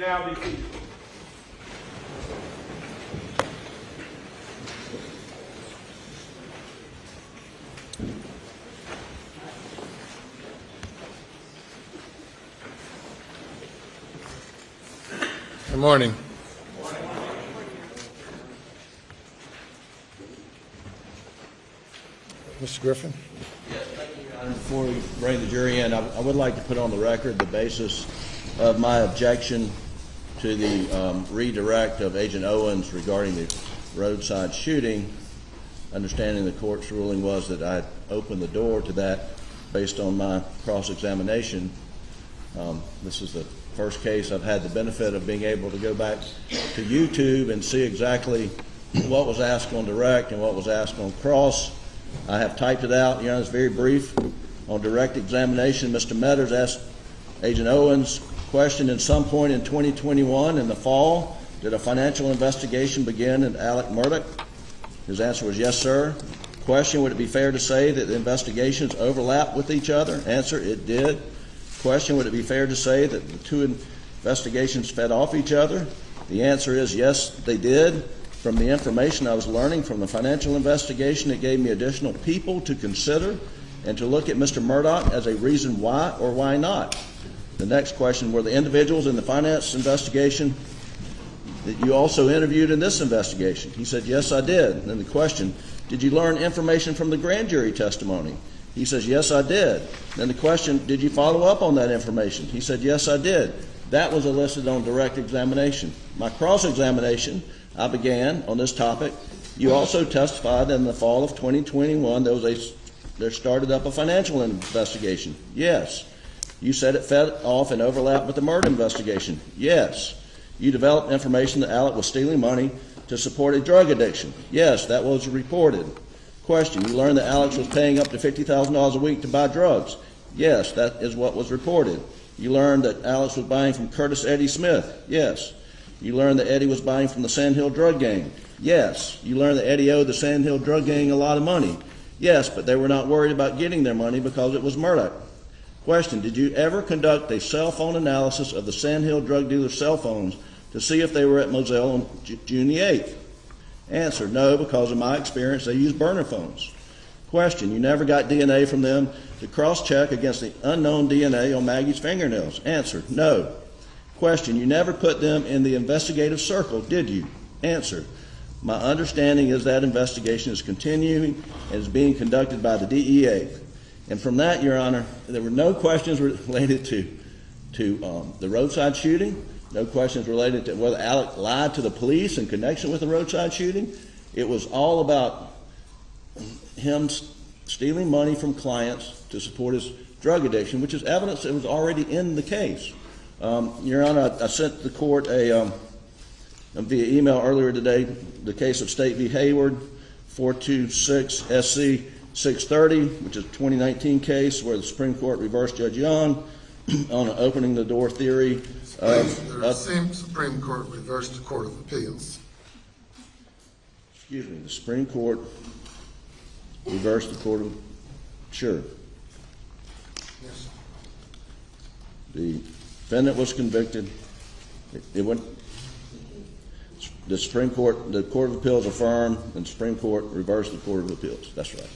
may now be seated. Good morning. Mr. Griffin? Yes, thank you, Your Honor. Before we bring the jury in, I would like to put on the record the basis of my objection to the redirect of Agent Owens regarding the roadside shooting. Understanding the court's ruling was that I opened the door to that based on my cross-examination. This is the first case I've had the benefit of being able to go back to YouTube and see exactly what was asked on direct and what was asked on cross. I have typed it out. Your Honor, it's very brief. On direct examination, Mr. Metters asked Agent Owens, question, at some point in 2021 in the fall, did a financial investigation begin in Alex Murdaugh? His answer was yes, sir. Question, would it be fair to say that the investigations overlap with each other? Answer, it did. Question, would it be fair to say that the two investigations fed off each other? The answer is yes, they did. From the information I was learning from the financial investigation, it gave me additional people to consider and to look at Mr. Murdaugh as a reason why or why not. The next question, were the individuals in the finance investigation that you also interviewed in this investigation? He said, yes, I did. And then the question, did you learn information from the grand jury testimony? He says, yes, I did. Then the question, did you follow up on that information? He said, yes, I did. That was elicited on direct examination. My cross-examination, I began on this topic. You also testified in the fall of 2021 there started up a financial investigation. Yes. You said it fed off and overlapped with the murder investigation. Yes. You developed information that Alex was stealing money to support a drug addiction. Yes, that was reported. Question, you learned that Alex was paying up to $50,000 a week to buy drugs. Yes, that is what was reported. You learned that Alex was buying from Curtis Eddie Smith. Yes. You learned that Eddie was buying from the Sand Hill drug gang. Yes. You learned that Eddie owed the Sand Hill drug gang a lot of money. Yes, but they were not worried about getting their money because it was Murdaugh. Question, did you ever conduct a cell phone analysis of the Sand Hill drug dealer's cell phones to see if they were at Moselle on June the 8th? Answer, no, because in my experience they use burner phones. Question, you never got DNA from them to cross-check against the unknown DNA on Maggie's fingernails. Answer, no. Question, you never put them in the investigative circle, did you? Answer, my understanding is that investigation is continuing and is being conducted by the DEA. And from that, Your Honor, there were no questions related to the roadside shooting, no questions related to whether Alex lied to the police in connection with the roadside shooting. It was all about him stealing money from clients to support his drug addiction, which is evidence that was already in the case. Your Honor, I sent the court via email earlier today the case of State v. Hayward, 426 SC 630, which is a 2019 case where the Supreme Court reversed Judge Young on an opening the door theory. The same Supreme Court reversed the Court of Appeals. Excuse me, the Supreme Court reversed the Court of... Sure. Yes. The defendant was convicted. It went... The Supreme Court, the Court of Appeals affirmed, and the Supreme Court reversed the Court of Appeals. That's right.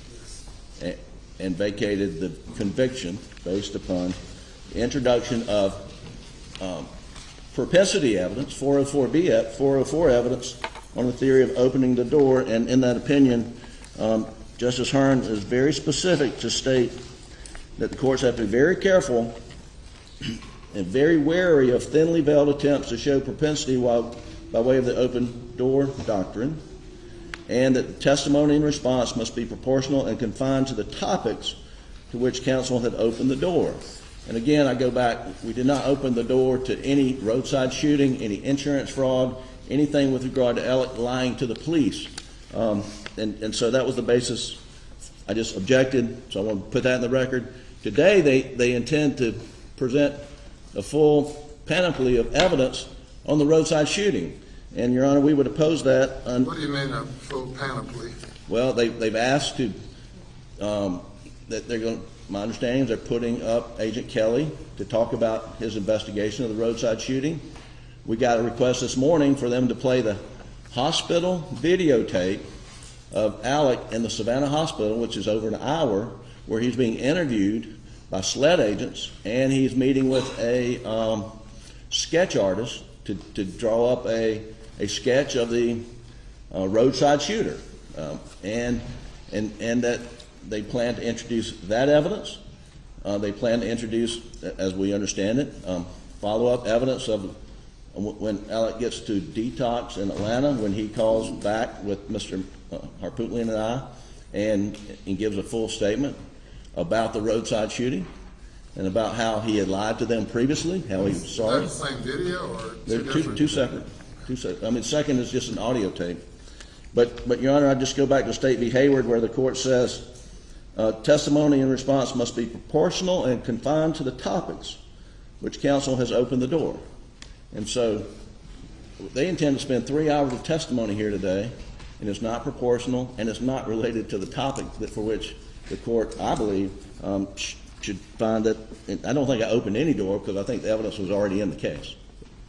And vacated the conviction based upon the introduction of propensity evidence, 404 evidence on the theory of opening the door. And in that opinion, Justice Hearn is very specific to state that the courts have to be very careful and very wary of thinly veiled attempts to show propensity by way of the open door doctrine, and that the testimony and response must be proportional and confined to the topics to which counsel had opened the door. And again, I go back, we did not open the door to any roadside shooting, any insurance fraud, anything with regard to Alex lying to the police. And so that was the basis. I just objected, so I want to put that in the record. Today, they intend to present a full panoply of evidence on the roadside shooting. And, Your Honor, we would oppose that. What do you mean a full panoply? Well, they've asked to, that they're going to, my understanding is they're putting up Agent Kelly to talk about his investigation of the roadside shooting. we got a request this morning for them to play the hospital videotape of Alec in the Savannah Hospital, which is over an hour, where he's being interviewed by SLED agents, and he's meeting with a sketch artist to draw up a sketch of the roadside shooter, and that they plan to introduce that evidence. They plan to introduce, as we understand it, follow-up evidence of when Alec gets to detox in Atlanta, when he calls back with Mr. Harpootlian and I, and gives a full statement about the roadside shooting and about how he had lied to them previously, how he was sorry. Is that the same video or They're two different? two separate. I mean, second is just an audio tape. But Your Honor, I just go back to State v. Hayward, where the court says testimony in response must be proportional and confined to the topics which counsel has opened the door. And so they intend to spend 3 hours of testimony here today, and it's not proportional, and it's not related to the topic for which the court, I believe, should find that. I don't think I opened any door, because I think the evidence was already in the case.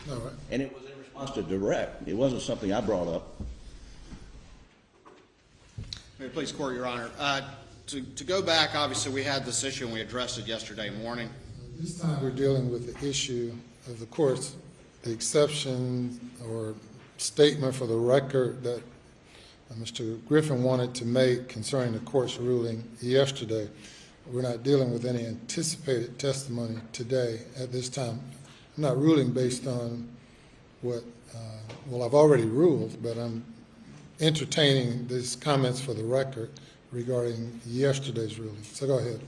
All right. And it was in response to direct. It wasn't something I brought up. May it please the court, Your Honor. To go back, obviously, we had this issue and we addressed it yesterday morning. This time we're dealing with the issue of the court's exception or statement for the record that Mr. Griffin wanted to make concerning the court's ruling yesterday. We're not dealing with any anticipated testimony today at this time. I'm not ruling based on what, well, I've already ruled, but I'm entertaining these comments for the record regarding yesterday's ruling. So go ahead.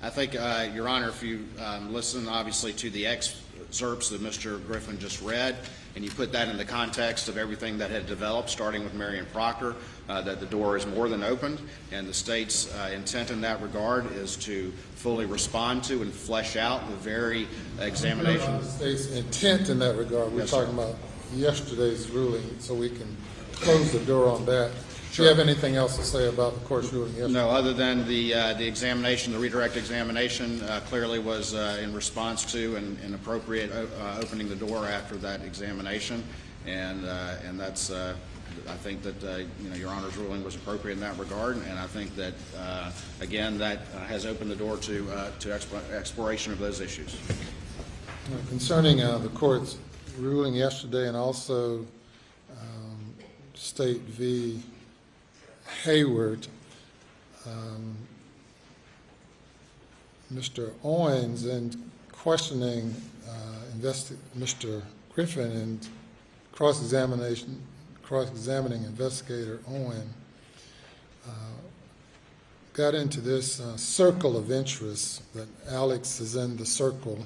I think, Your Honor, if you listen, obviously, to the excerpts that Mr. Griffin just read, and you put that in the context of everything that had developed, starting with Marion Proctor, that the door is more than opened, and the state's intent in that regard is to fully respond to and flesh out the very examination. The state's intent in that regard, we're Yes, talking sir. about yesterday's ruling, so we can close the door on that. Sure. Do you have anything else to say about the court's ruling yesterday? No, other than the examination, the redirect examination clearly was in response to and appropriate opening the door after that examination, and that's I think that Your Honor's ruling was appropriate in that regard, and I think that again that has opened the door to exploration of those issues. Concerning the court's ruling yesterday, and also State v. Hayward, Mr. Owens, in questioning Mr. Griffin and cross-examining Investigator Owen, got into this circle of interest that Alex is in the circle,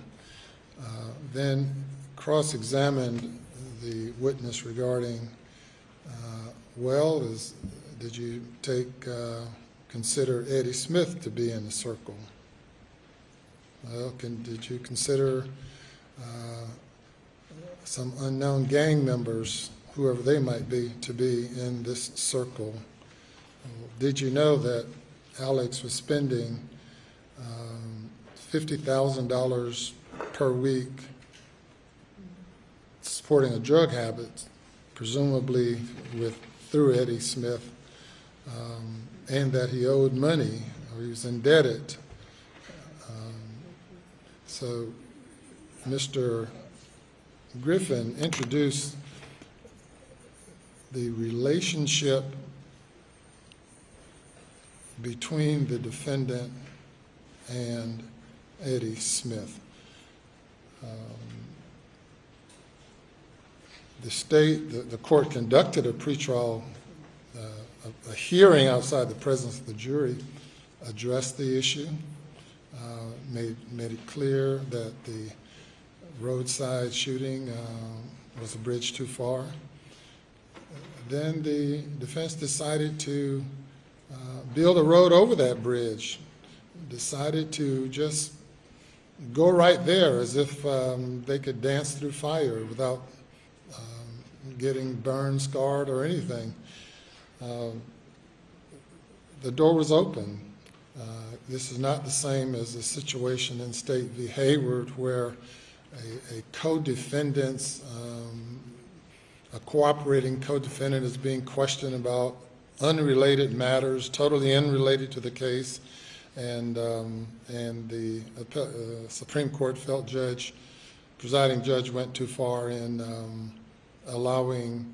then cross-examined the witness regarding, did you consider Eddie Smith to be in the circle? Well, did you consider some unknown gang members, whoever they might be, to be in this circle? Did you know that Alex was spending $50,000 per week supporting a drug habit, presumably through Eddie Smith, and that he owed money, or he was indebted? So Mr. Griffin introduced the relationship between the defendant and Eddie Smith. The court conducted a pretrial, a hearing outside the presence of the jury, addressed the issue, made it clear that the roadside shooting was a bridge too far. Then the defense decided to build a road over that bridge, decided to just go right there as if they could dance through fire without getting burned, scarred, or anything. The door was open. This is not the same as the situation in State v. Hayward, where a co-defendant's, a cooperating co-defendant is being questioned about unrelated matters, totally unrelated to the case, and the Supreme Court felt presiding judge went too far in allowing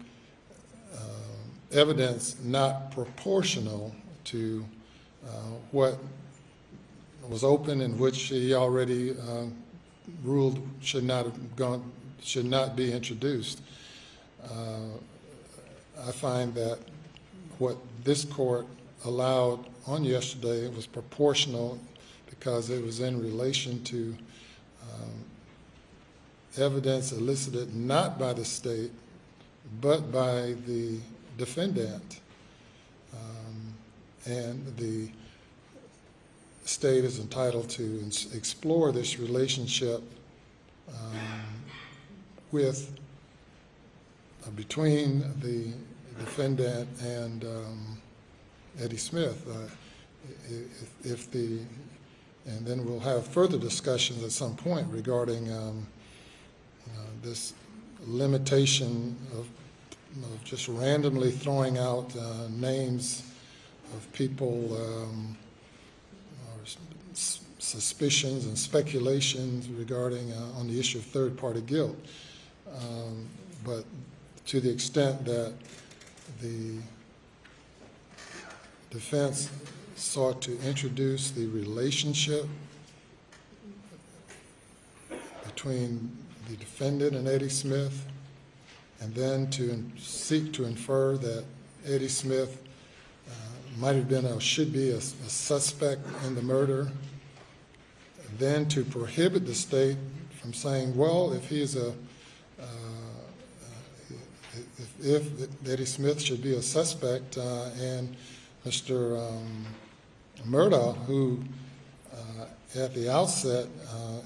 evidence not proportional to what was open and which he already ruled should not be introduced. I find that what this court allowed on yesterday was proportional because it was in relation to evidence elicited not by the state but by the defendant, and the state is entitled to explore this relationship between the defendant and Eddie Smith. And then we'll have further discussions at some point regarding this limitation of just randomly throwing out names of people, or suspicions and speculations regarding on the issue of third-party guilt. But to the extent that the defense sought to introduce the relationship between the defendant and Eddie Smith, and then to seek to infer that Eddie Smith might have been or should be a suspect in the murder, then to prohibit the state from saying, well, if Eddie Smith should be a suspect, and Mr. Murdaugh, who at the outset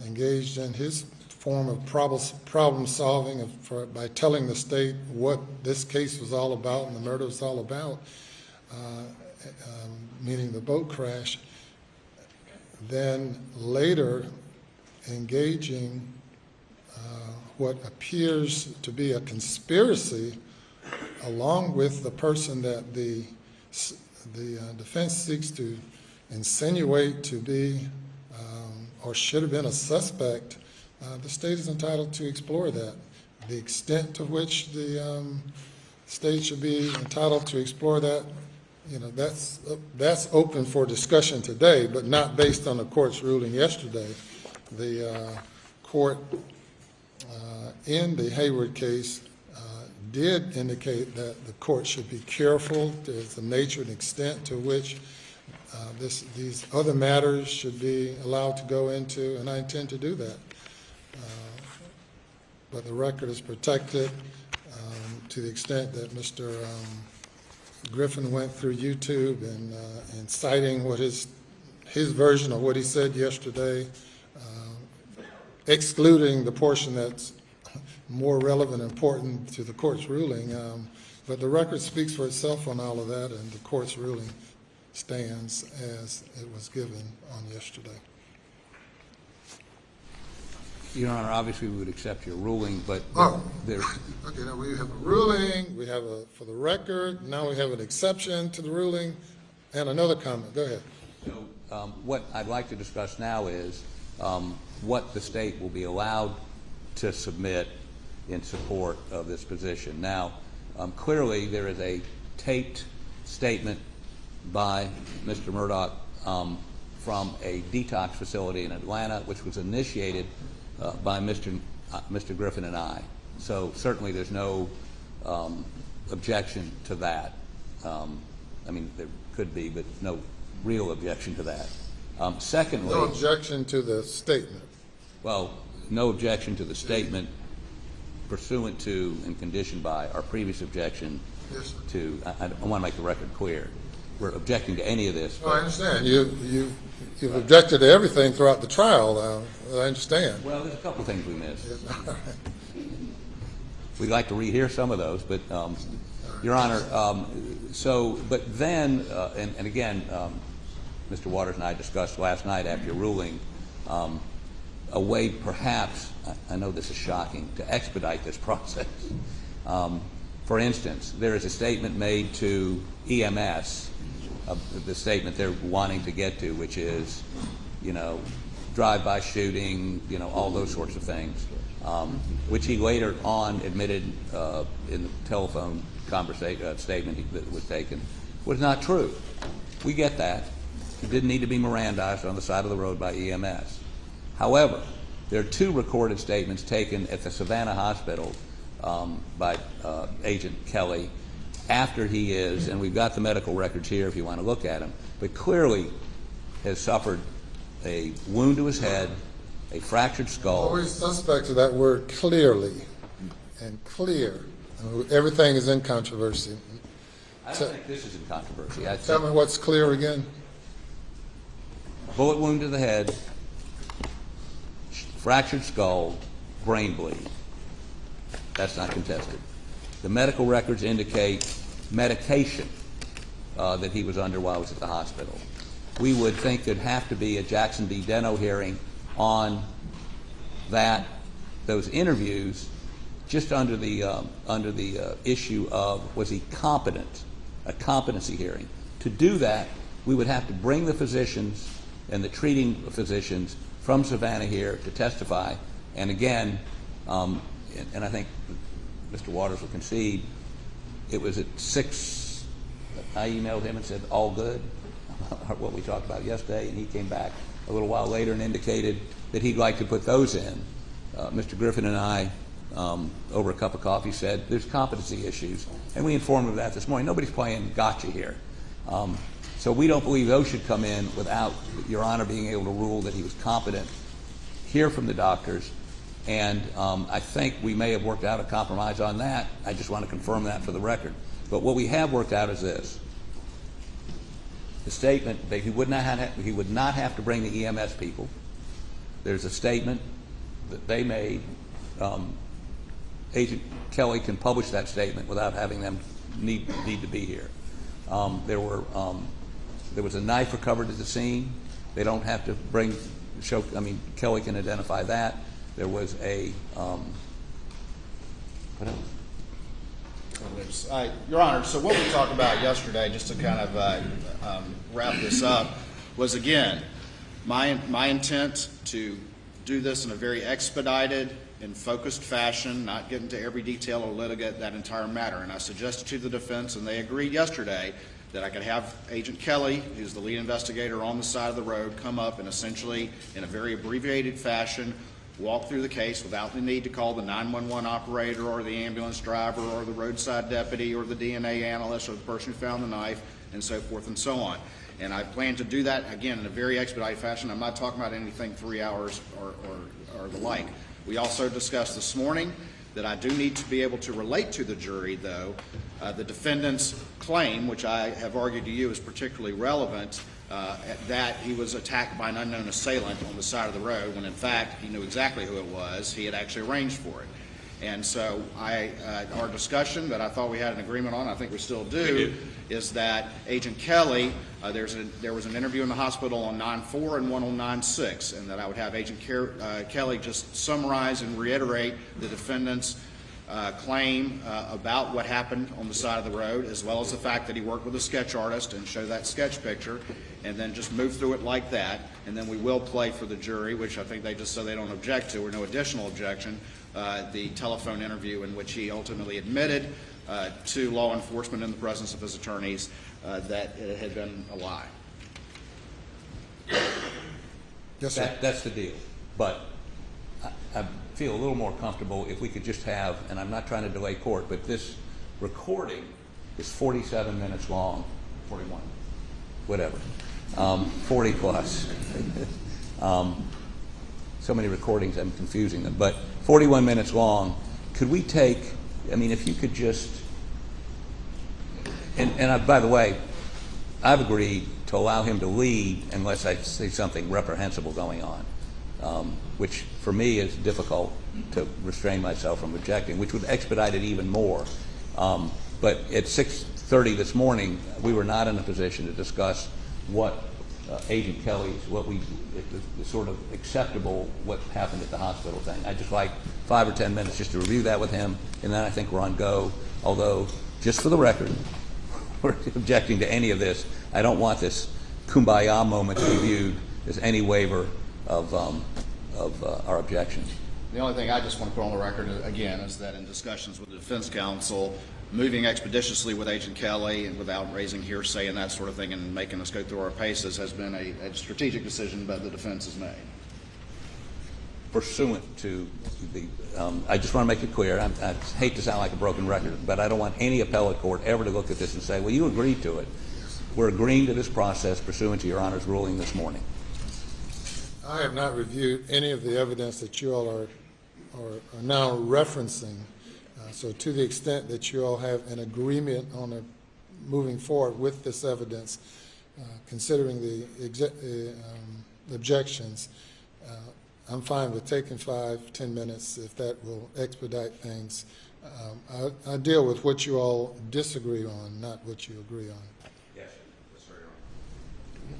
engaged in his form of problem solving by telling the state what this case was all about and the murder was all about, meaning the boat crash, then later engaging what appears to be a conspiracy along with the person that the defense seeks to insinuate to be or should have been a suspect. The state is entitled to explore that. The extent to which the state should be entitled to explore that, that's open for discussion today, but not based on the court's ruling yesterday. The court in the Hayward case did indicate that the court should be careful to the nature and extent to which these other matters should be allowed to go into, and I intend to do that. But the record is protected to the extent that Mr. Griffin went through YouTube and citing what his version of what he said yesterday, excluding the portion that's more relevant and important to the court's ruling. But the record speaks for itself on all of that, and the court's ruling stands as it was given on yesterday. Your Honor, obviously we would accept your ruling, but there. Okay, now we have a ruling, we have for the record, now we have an exception to the ruling, and another comment. Go ahead. So what I'd like to discuss now is what the state will be allowed to submit in support of this position. Now, clearly there is a taped statement by Mr. Murdaugh from a detox facility in Atlanta, which was initiated by Mr. Griffin and I. So certainly there's no objection to that. I mean, there could be, but no real objection to that. Secondly, no objection to the statement. Well, no objection to the statement pursuant to and conditioned by our previous objection. Yes, sir. To. I want to make the record clear. We're objecting to any of this. Oh, I understand. You've objected to everything throughout the trial. I understand. Well, there's a couple of things we missed. We'd like to rehear some of those, but Your Honor, but then, and again, Mr. Waters and I discussed last night after your ruling, a way perhaps, I know this is shocking, to expedite this process. For instance, there is a statement made to EMS, the statement they're wanting to get to, which is, drive-by shooting, all those sorts of things, which he later on admitted in the telephone statement that was taken, was not true. We get that. He didn't need to be Mirandized on the side of the road by EMS. However, there are 2 recorded statements taken at the Savannah Hospital by Agent Kelly after he is, and we've got the medical records here if you want to look at them, but clearly has suffered a wound to his head, a fractured skull. Always suspect of that word clearly and clear. Everything is in controversy. I don't think this is in controversy. Tell me what's clear again. Bullet wound to the head, fractured skull, brain bleed. That's not contested. The medical records indicate medication that he was under while he was at the hospital. We would think there'd have to be a Jackson v. Deno hearing on those interviews, just under the issue of, was he competent, a competency hearing. To do that, we would have to bring the physicians and the treating physicians from Savannah here to testify. And again, and I think Mr. Waters will concede, it was at 6, I emailed him and said, all good, what we talked about yesterday, and he came back a little while later and indicated that he'd like to put those in. Mr. Griffin and I, over a cup of coffee, said there's competency issues, and we informed him of that this morning. Nobody's playing gotcha here. So we don't believe those should come in without Your Honor being able to rule that he was competent, hear from the doctors, and I think we may have worked out a compromise on that. I just want to confirm that for the record. But what we have worked out is this. The statement that he would not have to bring the EMS people. There's a statement that they made. Agent Kelly can publish that statement without having them need to be here. There was a knife recovered at the scene. They don't have to Kelly can identify that. There was a, what else? Your Honor, so what we talked about yesterday, just to kind of wrap this up, was again, my intent to do this in a very expedited and focused fashion, not get into every detail or litigate that entire matter. And I suggested to the defense, and they agreed yesterday, that I could have Agent Kelly, who's the lead investigator on the side of the road, come up and essentially, in a very abbreviated fashion, walk through the case without the need to call the 911 operator or the ambulance driver or the roadside deputy or the DNA analyst or the person who found the knife, and so forth and so on. And I plan to do that, again, in a very expedited fashion. I'm not talking about anything 3 hours or the like. We also discussed this morning that I do need to be able to relate to the jury, though, the defendant's claim, which I have argued to you is particularly relevant, that he was attacked by an unknown assailant on the side of the road, when in fact he knew exactly who it was. He had actually arranged for it. And so our discussion that I thought we had an agreement on, I think we still do, is that Agent Kelly, there was an interview in the hospital on 9/4 and one on 9/6, and that I would have Agent Kelly just summarize and reiterate the defendant's claim about what happened on the side of the road, as well as the fact that he worked with a sketch artist, and show that sketch picture, and then just move through it like that. And then we will play for the jury, which I think they just said they don't object to, or no additional objection, the telephone interview in which he ultimately admitted to law enforcement in the presence of his attorneys that it had been a lie. Yes, sir. That's the deal. But I feel a little more comfortable if we could just have, and I'm not trying to delay court, but this recording is 47 minutes long, 41, whatever, 40 plus. So many recordings, I'm confusing them, but 41 minutes long. Could we take, if you could just, and by the way, I've agreed to allow him to lead unless I see something reprehensible going on, which for me is difficult to restrain myself from objecting, which would expedite it even more. But at 6:30 this morning, we were not in a position to discuss what Agent Kelly's, the sort of acceptable what happened at the hospital thing. I'd just like 5 or 10 minutes just to review that with him, and then I think we're on go. Although, just for the record, we're objecting to any of this. I don't want this kumbaya moment to be viewed as any waiver of our objection. The only thing I just want to put on the record, again, is that in discussions with the defense counsel, moving expeditiously with Agent Kelly and without raising hearsay and that sort of thing and making us go through our paces has been a strategic decision that the defense has made. Pursuant to the, I just want to make it clear, I hate to sound like a broken record, but I don't want any appellate court ever to look at this and say, well, you agreed to it. We're agreeing to this process pursuant to Your Honor's ruling this morning. I have not reviewed any of the evidence that you all are now referencing. So to the extent that you all have an agreement on moving forward with this evidence, considering the objections, I'm fine with taking 5-10 minutes if that will expedite things. I deal with what you all disagree on, not what you agree on. Yes, sir, Your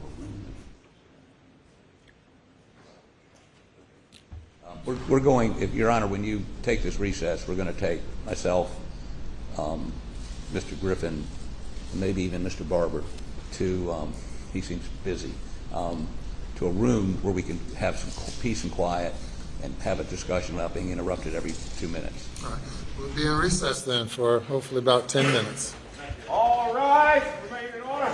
Honor. We're going, if Your Honor, when you take this recess, we're going to take myself, Mr. Griffin, and maybe even Mr. Barber to, he seems busy, to a room where we can have some peace and quiet and have a discussion without being interrupted every 2 minutes. All right. We'll be in recess then for hopefully about 10 minutes. All right, remain in order.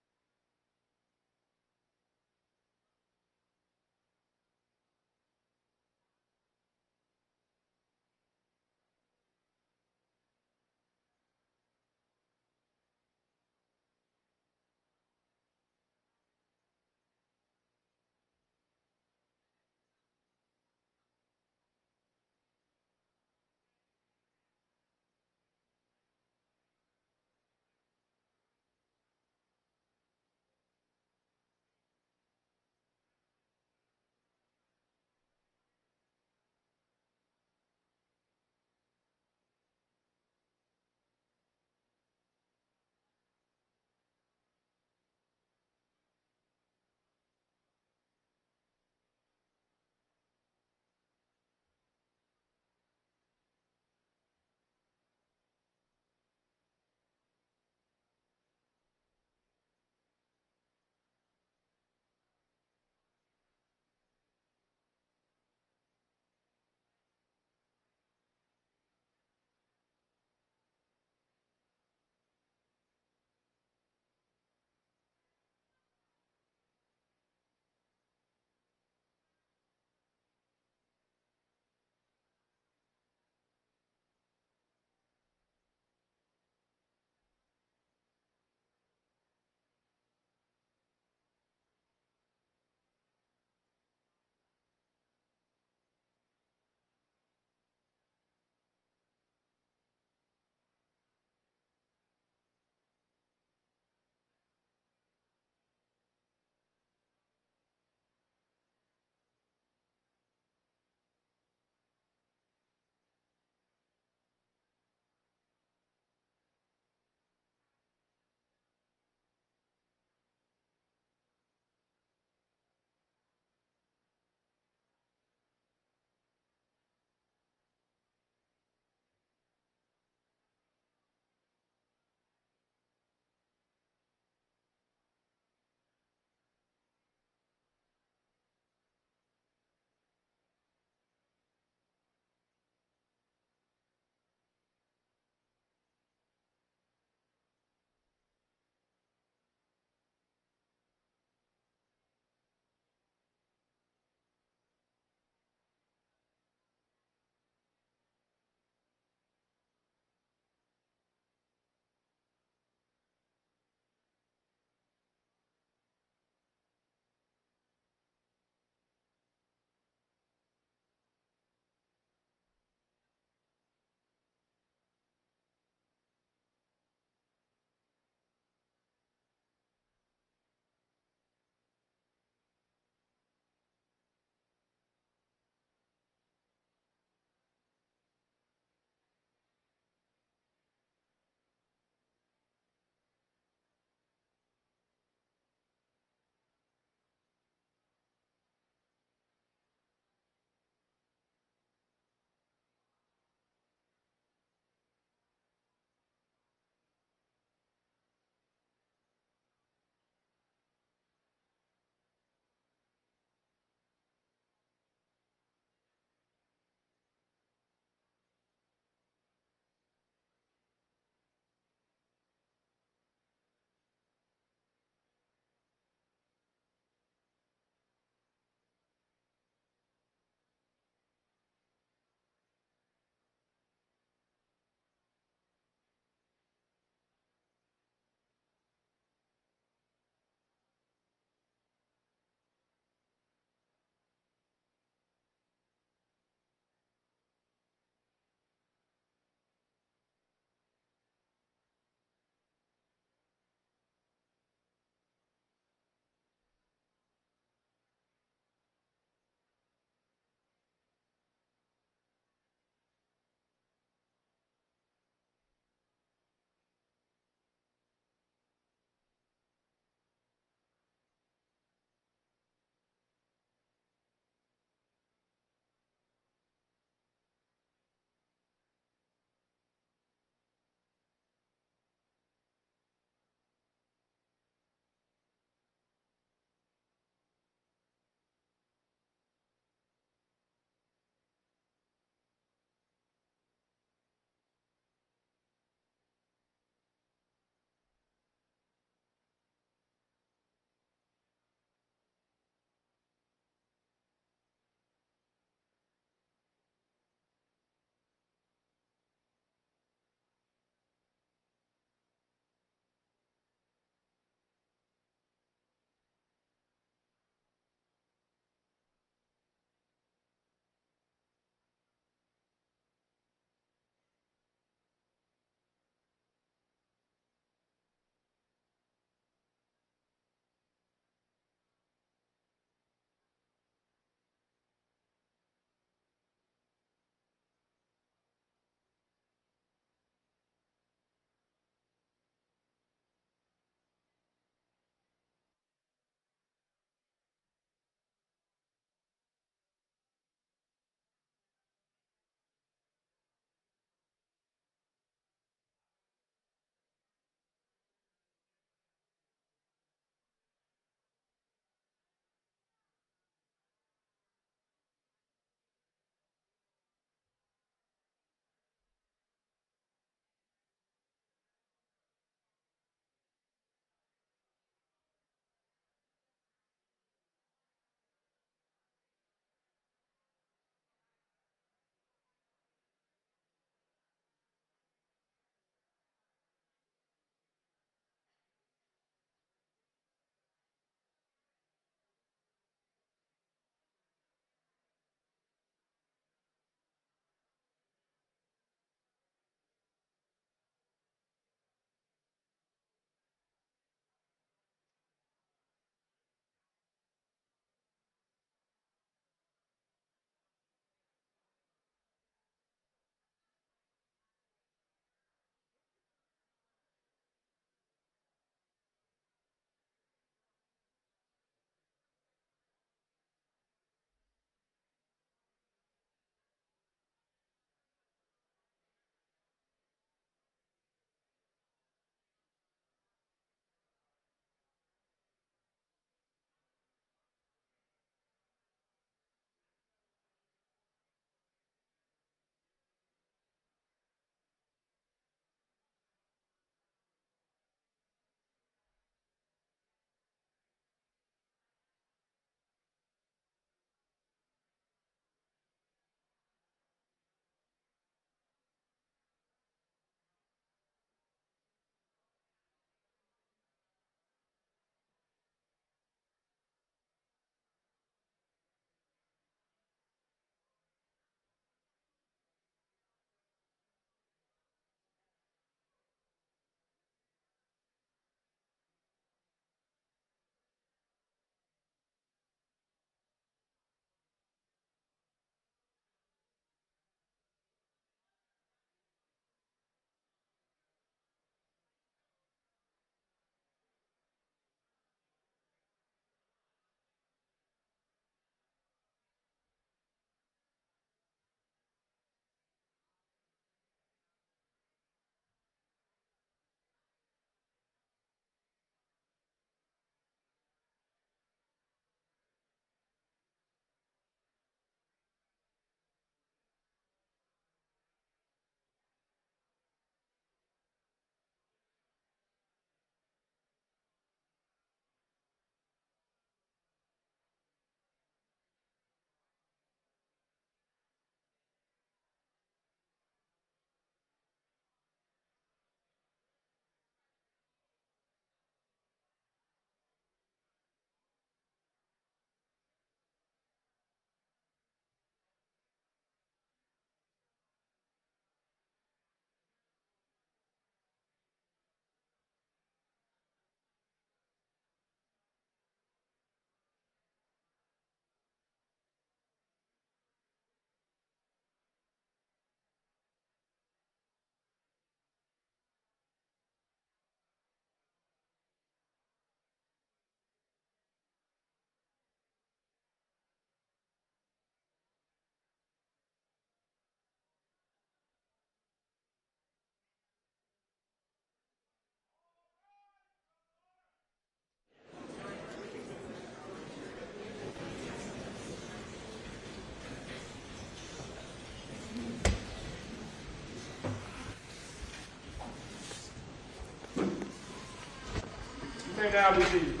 stand down, be seated.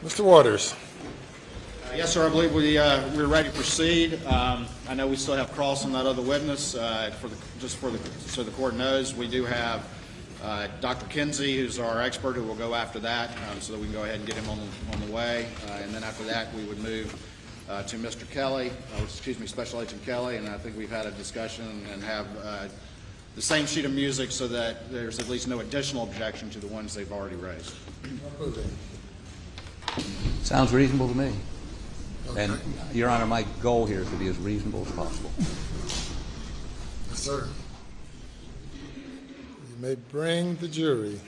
Mr. Waters. Yes, sir, I believe we're ready to proceed. I know we still have cross on that other witness. So the court knows, we do have Dr. Kinsey, who's our expert, who will go after that, so that we can go ahead and get him on the way. And then after that, we would move to Mr. Kelly, Special Agent Kelly, and I think we've had a discussion and have the same sheet of music so that there's at least no additional objection to the ones they've already raised. Sounds reasonable to me. Okay. And, Your Honor, my goal here is to be as reasonable as possible. Yes, sir. You may bring the jury.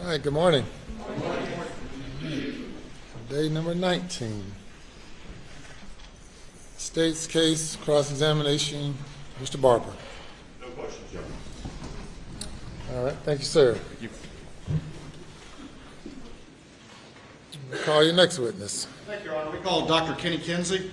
All right, good morning. Day number 19. State's case, cross-examination, Mr. Barber. No questions, Your Honor. All right, thank you, sir. Thank you. We'll call your next witness. Thank you, Your Honor. We call Dr. Kenny Kinsey.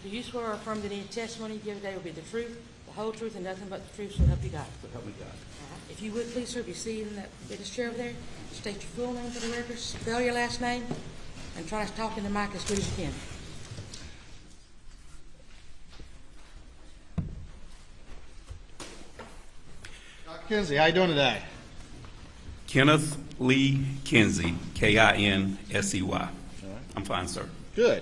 Do you swear or affirm that any testimony you give today will be the truth, the whole truth, and nothing but the truth, so help you God? So help me God. All right. If you would, please, sir, be seated in that witness chair over there. State your full name for the record, spell your last name, and try to talk in the mic as good as you can. Dr. Kinsey, how you doing today? Kenneth Lee Kinsey, Kinsey. I'm fine, sir. Good.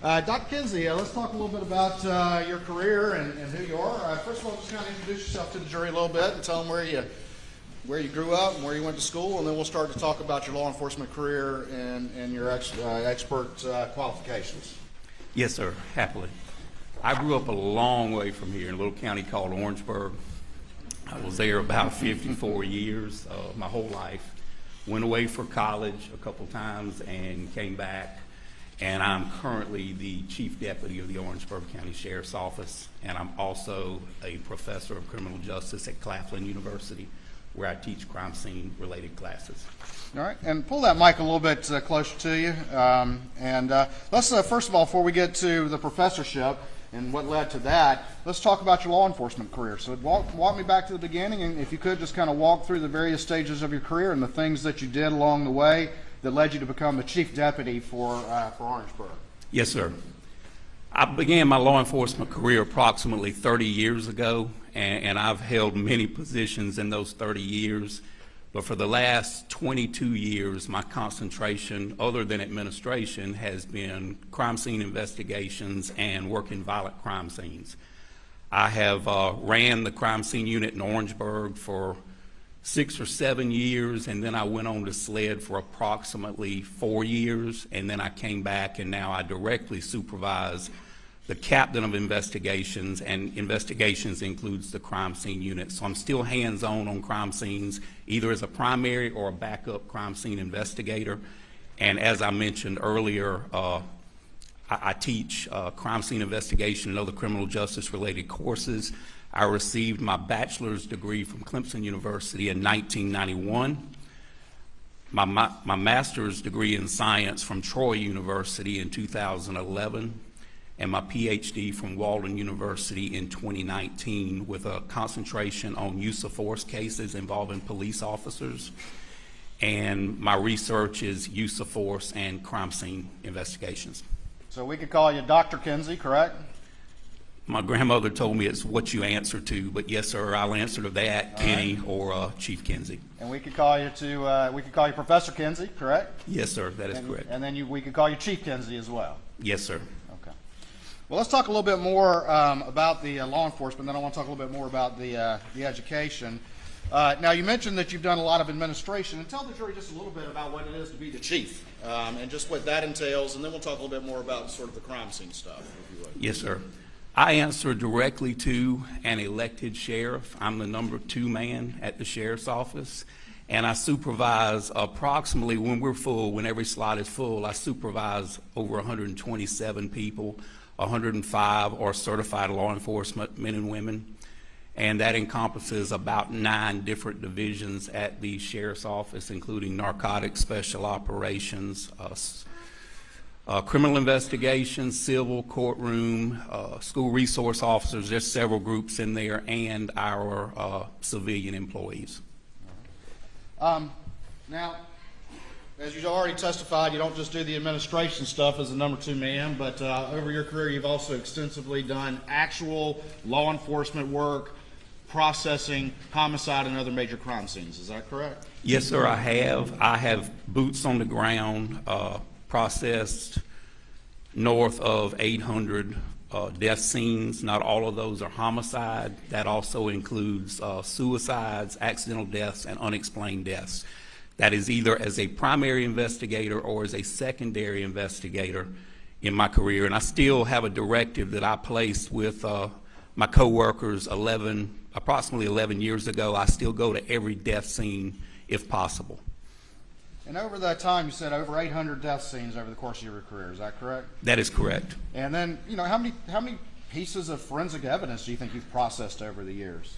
Dr. Kinsey, let's talk a little bit about your career and who you are. First of all, just kind of introduce yourself to the jury a little bit and tell them where you grew up and where you went to school, and then we'll start to talk about your law enforcement career and your expert qualifications. Yes, sir, happily. I grew up a long way from here in a little county called Orangeburg. I was there about 54 years, my whole life. Went away for college a couple times and came back. And I'm currently the Chief Deputy of the Orangeburg County Sheriff's Office, and I'm also a professor of criminal justice at Claflin University, where I teach crime scene related classes. All right, and pull that mic a little bit closer to you. Let's first of all, before we get to the professorship and what led to that, let's talk about your law enforcement career. So walk me back to the beginning, and if you could just kind of walk through the various stages of your career and the things that you did along the way that led you to become the Chief Deputy for Orangeburg. Yes, sir. I began my law enforcement career approximately 30 years ago, and I've held many positions in those 30 years. But for the last 22 years, my concentration, other than administration, has been crime scene investigations and working violent crime scenes. I have ran the crime scene unit in Orangeburg for 6 or 7 years, and then I went on to SLED for approximately 4 years, and then I came back, and now I directly supervise the captain of investigations, and investigations includes the crime scene unit. So I'm still hands-on on crime scenes, either as a primary or a backup crime scene investigator. And as I mentioned earlier, I teach crime scene investigation and other criminal justice-related courses. I received my bachelor's degree from Clemson University in 1991. My master's degree in science from Troy University in 2011, and my PhD from Walden University in 2019 with a concentration on use of force cases involving police officers. And my research is use of force and crime scene investigations. So we could call you Dr. Kinsey, correct? My grandmother told me it's what you answer to, but yes, sir, I'll answer to that, Kenny or Chief Kinsey. And we could call you Professor Kinsey, correct? Yes, sir, that is correct. And then we could call you Chief Kinsey as well. Yes, sir. Okay. Well, let's talk a little bit more about the law enforcement. Then I want to talk a little bit more about the education. Now, you mentioned that you've done a lot of administration, and tell the jury just a little bit about what it is to be the chief, and just what that entails, and then we'll talk a little bit more about sort of the crime scene stuff, if you would. Yes, sir. I answer directly to an elected sheriff. I'm the number 2 man at the sheriff's office, and I supervise approximately, when we're full, when every slot is full, I supervise over 127 people. 105 are certified law enforcement men and women. And that encompasses about 9 different divisions at the sheriff's office, including narcotics, special operations, criminal investigations, civil, courtroom, school resource officers. There's several groups in there, and our civilian employees. Now, as you've already testified, you don't just do the administration stuff as a number 2 man, but over your career you've also extensively done actual law enforcement work, processing homicide and other major crime scenes. Is that correct? Yes, sir, I have. I have boots on the ground, processed north of 800 death scenes. Not all of those are homicide. That also includes suicides, accidental deaths, and unexplained deaths. That is either as a primary investigator or as a secondary investigator in my career. And I still have a directive that I placed with my coworkers approximately 11 years ago. I still go to every death scene if possible. And over that time, you said over 800 death scenes over the course of your career. Is that correct? That is correct. And then, how many pieces of forensic evidence do you think you've processed over the years?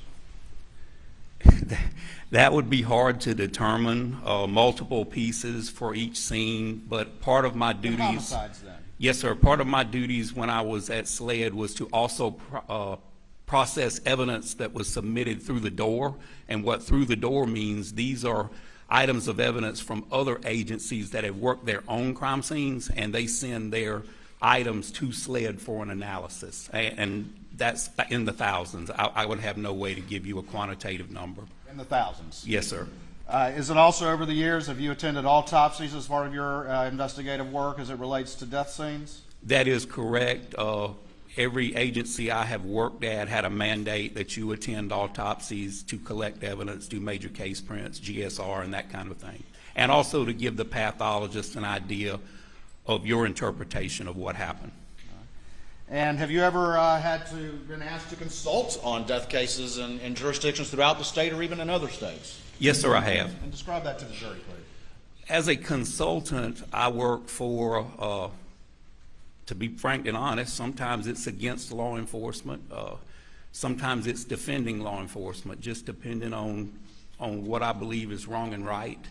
That would be hard to determine, multiple pieces for each scene, but part of my duties... Homicides, then? Yes, sir. Part of my duties when I was at SLED was to also process evidence that was submitted through the door. And what through the door means, these are items of evidence from other agencies that have worked their own crime scenes, and they send their items to SLED for an analysis. And that's in the thousands. I would have no way to give you a quantitative number. In the thousands? Yes, sir. Is it also over the years, have you attended autopsies as part of your investigative work as it relates to death scenes? That is correct. Every agency I have worked at had a mandate that you attend autopsies to collect evidence, do major case prints, GSR, and that kind of thing. And also to give the pathologist an idea of your interpretation of what happened. And have you ever been asked to consult on death cases in jurisdictions throughout the state or even in other states? Yes, sir, I have. And describe that to the jury, please. As a consultant, I work for, to be frank and honest, sometimes it's against law enforcement. Sometimes it's defending law enforcement, just depending on what I believe is wrong and right.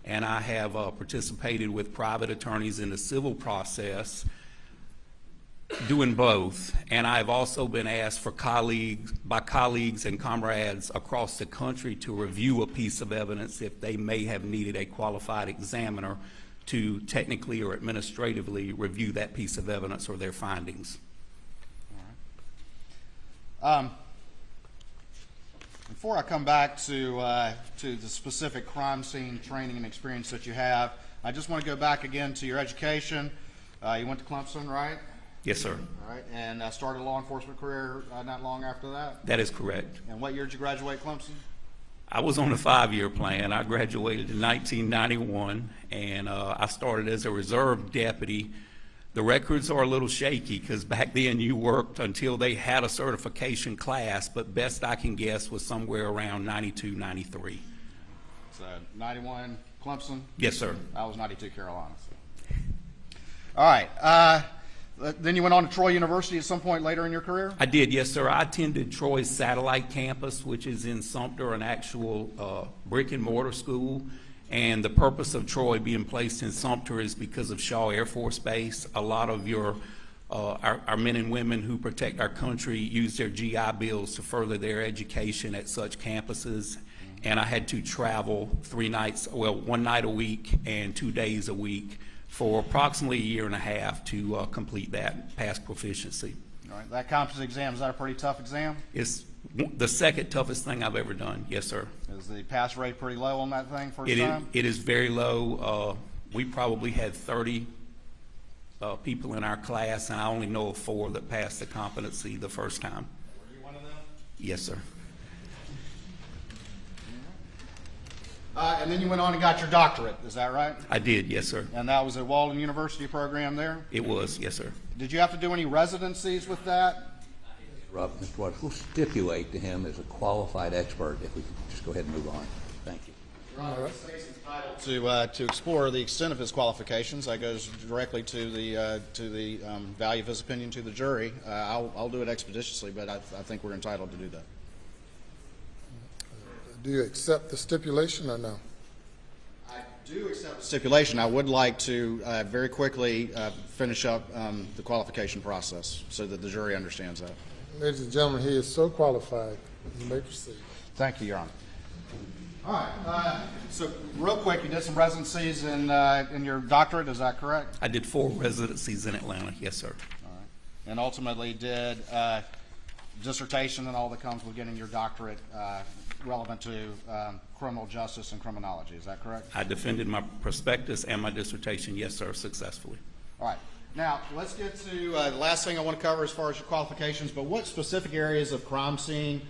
And I have participated with private attorneys in the civil process doing both. And I've also been asked by colleagues and comrades across the country to review a piece of evidence if they may have needed a qualified examiner to technically or administratively review that piece of evidence or their findings. All right. Before I come back to the specific crime scene training and experience that you have, I just want to go back again to your education. You went to Clemson, right? Yes, sir. All right, and started a law enforcement career not long after that? That is correct. And what year did you graduate Clemson? I was on a 5-year plan. I graduated in 1991, and I started as a reserve deputy The records are a little shaky because back then you worked until they had a certification class, but best I can guess was somewhere around 92, 93. So 91 Clemson? Yes, sir. I was 92 Carolina. So. All right. Then you went on to Troy University at some point later in your career? I did, yes, sir. I attended Troy's satellite campus, which is in Sumter, an actual brick and mortar school. And the purpose of Troy being placed in Sumter is because of Shaw Air Force Base. A lot of our men and women who protect our country use their GI Bills to further their education at such campuses. And I had to travel 1 night a week and 2 days a week for approximately a year and a half to complete that, pass proficiency. All right. That competency exam, is that a pretty tough exam? It's the second toughest thing I've ever done, yes, sir. Is the pass rate pretty low on that thing first time? It is very low. We probably had 30 people in our class, and I only know of 4 that passed the competency the first time. Were you one of them? Yes, sir. And then you went on and got your doctorate, is that right? I did, yes, sir. And that was at Walden University program there? It was, yes, sir. Did you have to do any residencies with that? Mr. Waters, we'll stipulate to him as a qualified expert if we could just go ahead and move on. Thank you. Your Honor, the state's entitled to explore the extent of his qualifications. That goes directly to the value of his opinion to the jury. I'll do it expeditiously, but I think we're entitled to do that. Do you accept the stipulation or no? I do accept the stipulation. I would like to very quickly finish up the qualification process so that the jury understands that. Ladies and gentlemen, he is so qualified. You may proceed. Thank you, Your Honor. All right. So real quick, you did some residencies in your doctorate, is that correct? I did 4 residencies in Atlanta, yes, sir. All right. And ultimately did dissertation and all that comes with getting your doctorate relevant to criminal justice and criminology, is that correct? I defended my prospectus and my dissertation, yes, sir, successfully. All right. Now, let's get to the last thing I want to cover as far as your qualifications, but what specific areas of crime scene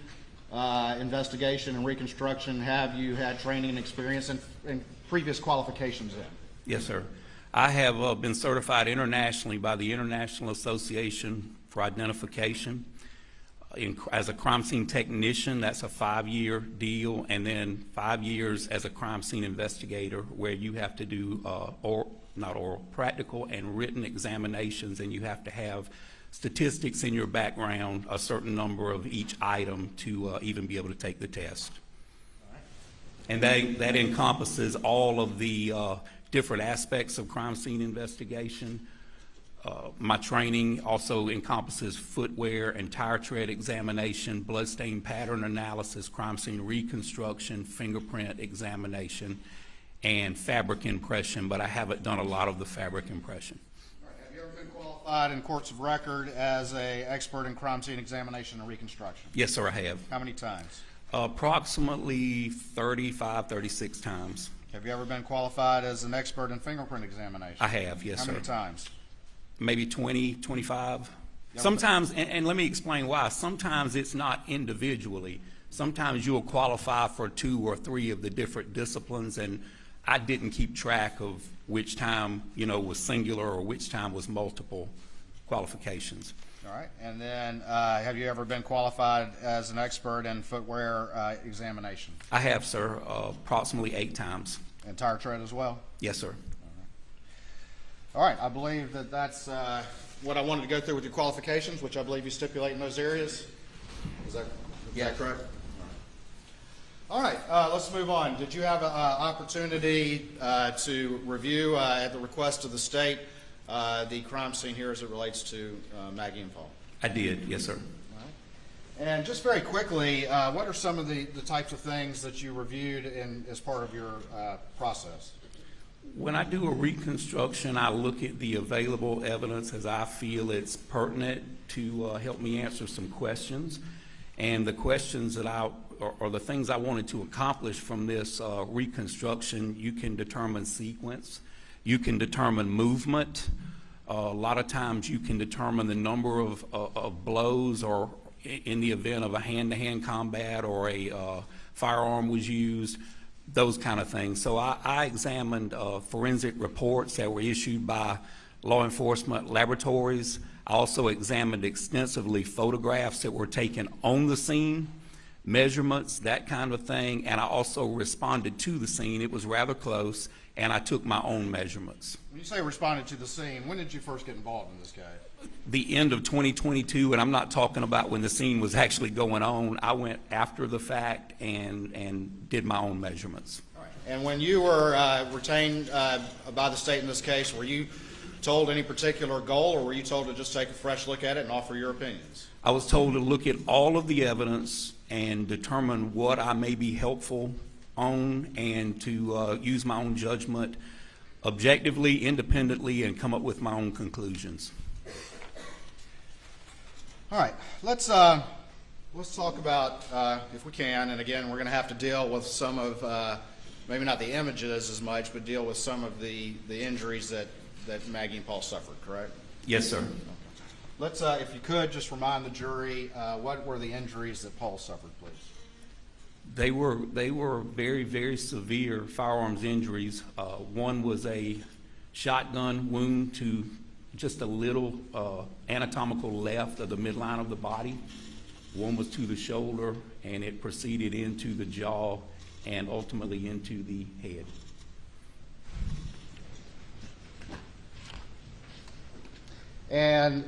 investigation and reconstruction have you had training and experience and previous qualifications in? Yes, sir. I have been certified internationally by the International Association for Identification as a crime scene technician. That's a 5-year deal, and then 5 years as a crime scene investigator, where you have to do practical and written examinations, and you have to have statistics in your background, a certain number of each item to even be able to take the test. And that encompasses all of the different aspects of crime scene investigation. My training also encompasses footwear and tire tread examination, bloodstain pattern analysis, crime scene reconstruction, fingerprint examination, and fabric impression, but I haven't done a lot of the fabric impression. All right. Have you ever been qualified in courts of record as an expert in crime scene examination and reconstruction? Yes, sir, I have. How many times? Approximately 35, 36 times. Have you ever been qualified as an expert in fingerprint examination? I have, yes, sir. How many times? Maybe 20, 25. Sometimes, and let me explain why. Sometimes it's not individually. Sometimes you'll qualify for 2 or 3 of the different disciplines, and I didn't keep track of which time, was singular or which time was multiple qualifications. All right. And then have you ever been qualified as an expert in footwear examination? I have, sir, approximately 8 times. And tire tread as well? Yes, sir. All right. I believe that's what I wanted to go through with your qualifications, which I believe you stipulate in those areas. Is that correct? All right. Let's move on. Did you have an opportunity to review, at the request of the state, the crime scene here as it relates to Maggie and Paul? I did, yes, sir. All right. And just very quickly, what are some of the types of things that you reviewed as part of your process? When I do a reconstruction, I look at the available evidence as I feel it's pertinent to help me answer some questions. And the questions that or the things I wanted to accomplish from this reconstruction, you can determine sequence, you can determine movement. A lot of times you can determine the number of blows, or in the event of a hand-to-hand combat or a firearm was used, those kind of things. So I examined forensic reports that were issued by law enforcement laboratories. I also examined extensively photographs that were taken on the scene, measurements, that kind of thing, and I also responded to the scene. It was rather close, and I took my own measurements. When you say responded to the scene, when did you first get involved in this case? The end of 2022, and I'm not talking about when the scene was actually going on. I went after the fact and did my own measurements. All right. And when you were retained by the state in this case, were you told any particular goal, or were you told to just take a fresh look at it and offer your opinions? I was told to look at all of the evidence and determine what I may be helpful on, and to use my own judgment objectively, independently, and come up with my own conclusions. All right, let's talk about, if we can, and again, we're going to have to deal with some of, maybe not the images as much, but deal with some of the injuries that Maggie and Paul suffered, correct? Yes, sir. Let's, if you could, just remind the jury, what were the injuries that Paul suffered, please? They were very, very severe firearms injuries. One was a shotgun wound to just a little anatomical left of the midline of the body. One was to the shoulder, and it proceeded into the jaw and ultimately into the head. And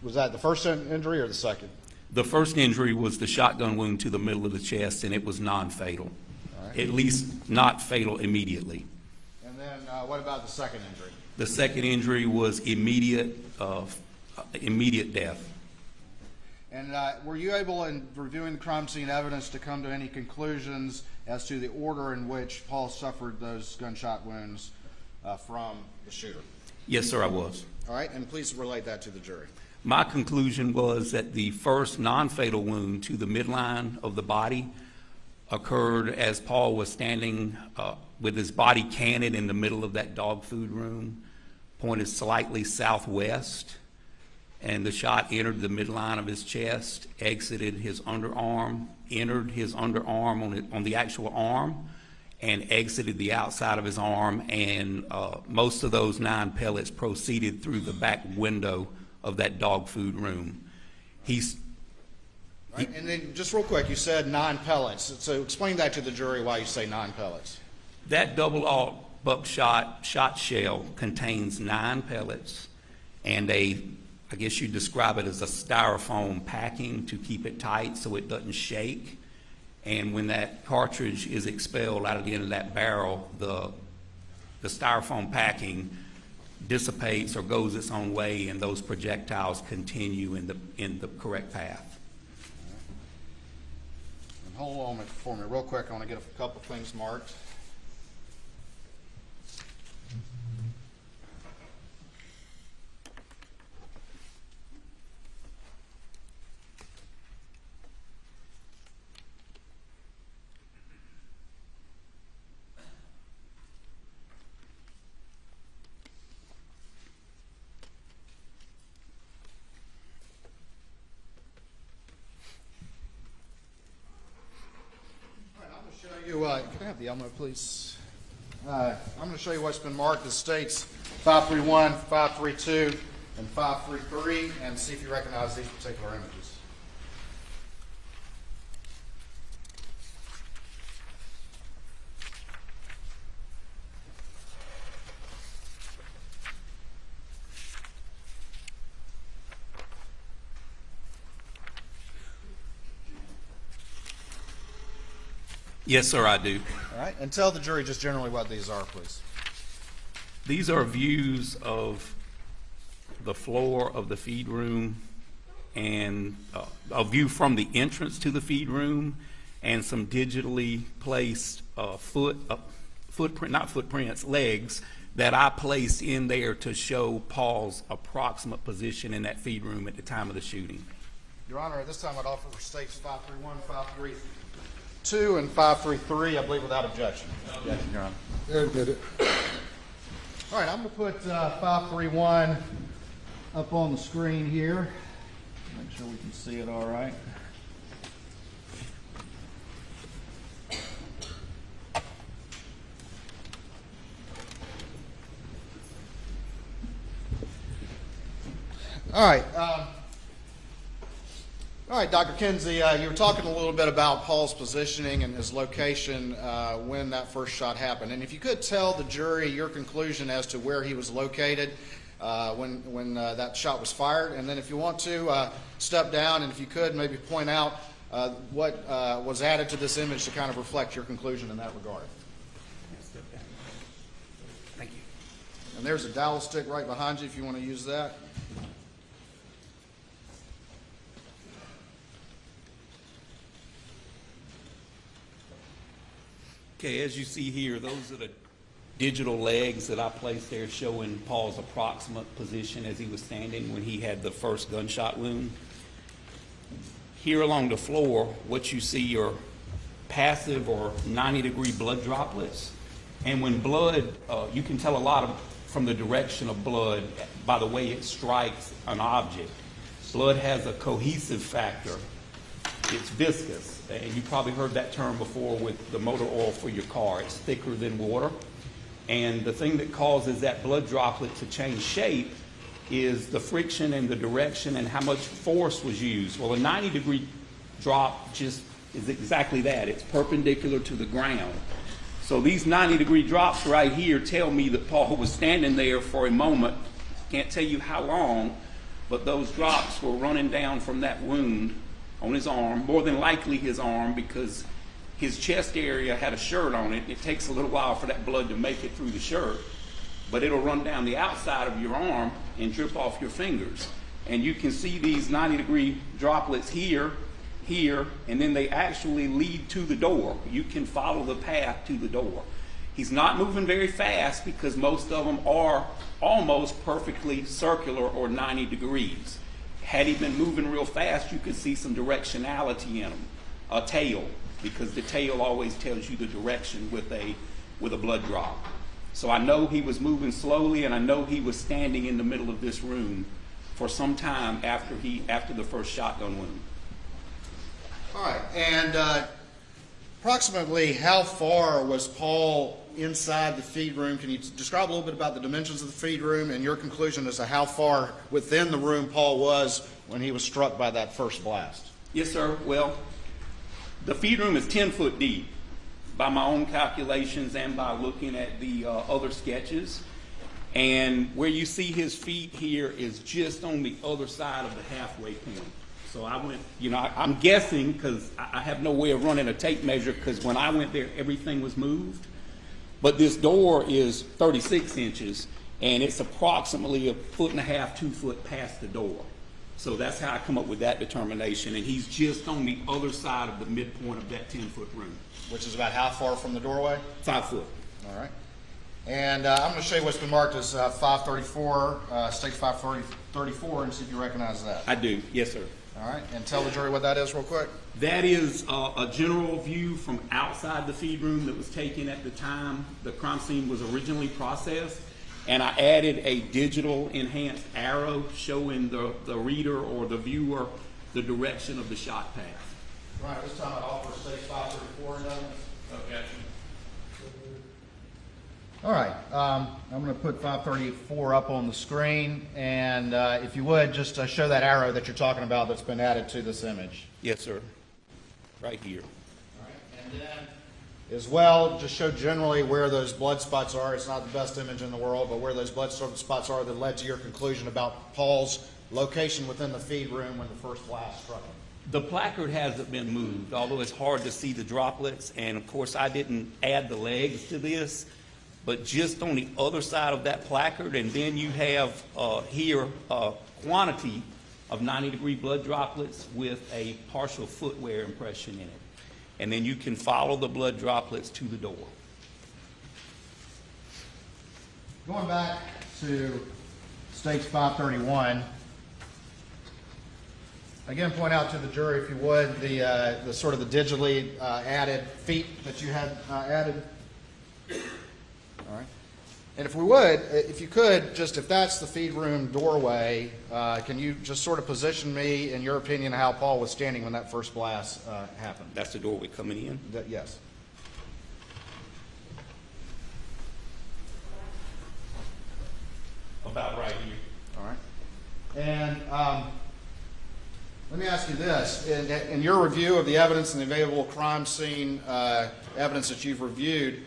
was that the first injury or the second? The first injury was the shotgun wound to the middle of the chest, and it was non-fatal. Right. At least not fatal immediately. And then what about the second injury? The second injury was immediate death. And were you able, in reviewing the crime scene evidence, to come to any conclusions as to the order in which Paul suffered those gunshot wounds from the shooter? Yes, sir, I was. All right, and please relate that to the jury. My conclusion was that the first non-fatal wound to the midline of the body occurred as Paul was standing with his body canted in the middle of that dog food room, pointed slightly southwest, and the shot entered the midline of his chest, exited his underarm, entered his underarm on the actual arm, and exited the outside of his arm, and most of those 9 pellets proceeded through the back window of that dog food room. Right, and then just real quick, you said 9 pellets. So explain that to the jury why you say 9 pellets. That double-aught buckshot shot shell contains 9 pellets and I guess you'd describe it as a styrofoam packing to keep it tight so it doesn't shake. And when that cartridge is expelled out of the end of that barrel, the styrofoam packing dissipates or goes its own way, and those projectiles continue in the correct path. And hold on for me real quick. I want to get a couple things marked. Can I have the Elmo, please? I'm going to show you what's been marked as states 531, 532, and 533, and see if you recognize these particular images. Yes, sir, I do. All right, and tell the jury just generally what these are, please. These are views of the floor of the feed room and a view from the entrance to the feed room and some digitally placed legs that I placed in there to show Paul's approximate position in that feed room at the time of the shooting. Your Honor, at this time I'd offer for states 531, 532, and 533, I believe, without objection. Objection, Your Honor. They're admitted. All right, I'm going to put 531 up on the screen here. Make sure we can see it all right. All right. All right, Dr. Kinsey, you were talking a little bit about Paul's positioning and his location when that first shot happened. And if you could tell the jury your conclusion as to where he was located when that shot was fired. And then if you want to step down, and if you could maybe point out what was added to this image to kind of reflect your conclusion in that regard. Thank you. And there's a dowel stick right behind you if you want to use that. Okay, as you see here, those are the digital legs that I placed there showing Paul's approximate position as he was standing when he had the first gunshot wound. Here along the floor, what you see are passive or 90-degree blood droplets. And when blood, you can tell a lot from the direction of blood by the way it strikes an object. Blood has a cohesive factor. It's viscous. And you probably heard that term before with the motor oil for your car. It's thicker than water. And the thing that causes that blood droplet to change shape is the friction and the direction and how much force was used. Well, a 90-degree drop just is exactly that. It's perpendicular to the ground. So these 90-degree drops right here tell me that Paul was standing there for a moment. Can't tell you how long, but those drops were running down from that wound on his arm, more than likely his arm, because his chest area had a shirt on it. It takes a little while for that blood to make it through the shirt, but it'll run down the outside of your arm and drip off your fingers. And you can see these 90-degree droplets here, here, and then they actually lead to the door. You can follow the path to the door. He's not moving very fast because most of them are almost perfectly circular or 90 degrees. Had he been moving real fast, you could see some directionality in him. A tail, because the tail always tells you the direction with a blood drop. So I know he was moving slowly, and I know he was standing in the middle of this room for some time after the first shotgun wound. All right, and approximately how far was Paul inside the feed room? Can you describe a little bit about the dimensions of the feed room and your conclusion as to how far within the room Paul was when he was struck by that first blast? Yes, sir. Well, the feed room is 10 foot deep by my own calculations and by looking at the other sketches. And where you see his feet here is just on the other side of the halfway point. So I went, I'm guessing because I have no way of running a tape measure because when I went there, everything was moved. But this door is 36 inches, and it's approximately 1.5 feet, 2 foot past the door. So that's how I come up with that determination. And he's just on the other side of the midpoint of that 10-foot room. Which is about how far from the doorway? 5 foot. All right. And I'm going to show you what's been marked as 534, stage 534, and see if you recognize that. I do. Yes, sir. All right. And tell the jury what that is real quick. That is a general view from outside the feed room that was taken at the time the crime scene was originally processed. And I added a digital enhanced arrow showing the reader or the viewer the direction of the shot path. Right. This time I offer stage 534 in Objection. All right, I'm going to put 534 up on the screen, and if you would, just show that arrow that you're talking about that's been added to this image. Yes, sir. Right here. All right, and then as well, just show generally where those blood spots are. It's not the best image in the world, but where those blood spots are that led to your conclusion about Paul's location within the feed room when the first blast struck him. The placard hasn't been moved, although it's hard to see the droplets, and of course I didn't add the legs to this. But just on the other side of that placard, and then you have here a quantity of 90-degree blood droplets with a partial footwear impression in it. And then you can follow the blood droplets to the door. Going back to stage 531, again, point out to the jury, if you would, the sort of the digitally added feet that you had added. All right. And if we would, if you could, just if that's the feed room doorway, can you just sort of position me, in your opinion, how Paul was standing when that first blast happened? That's the doorway coming in? Yes. About right here. All right. And let me ask you this. In your review of the evidence and the available crime scene evidence that you've reviewed,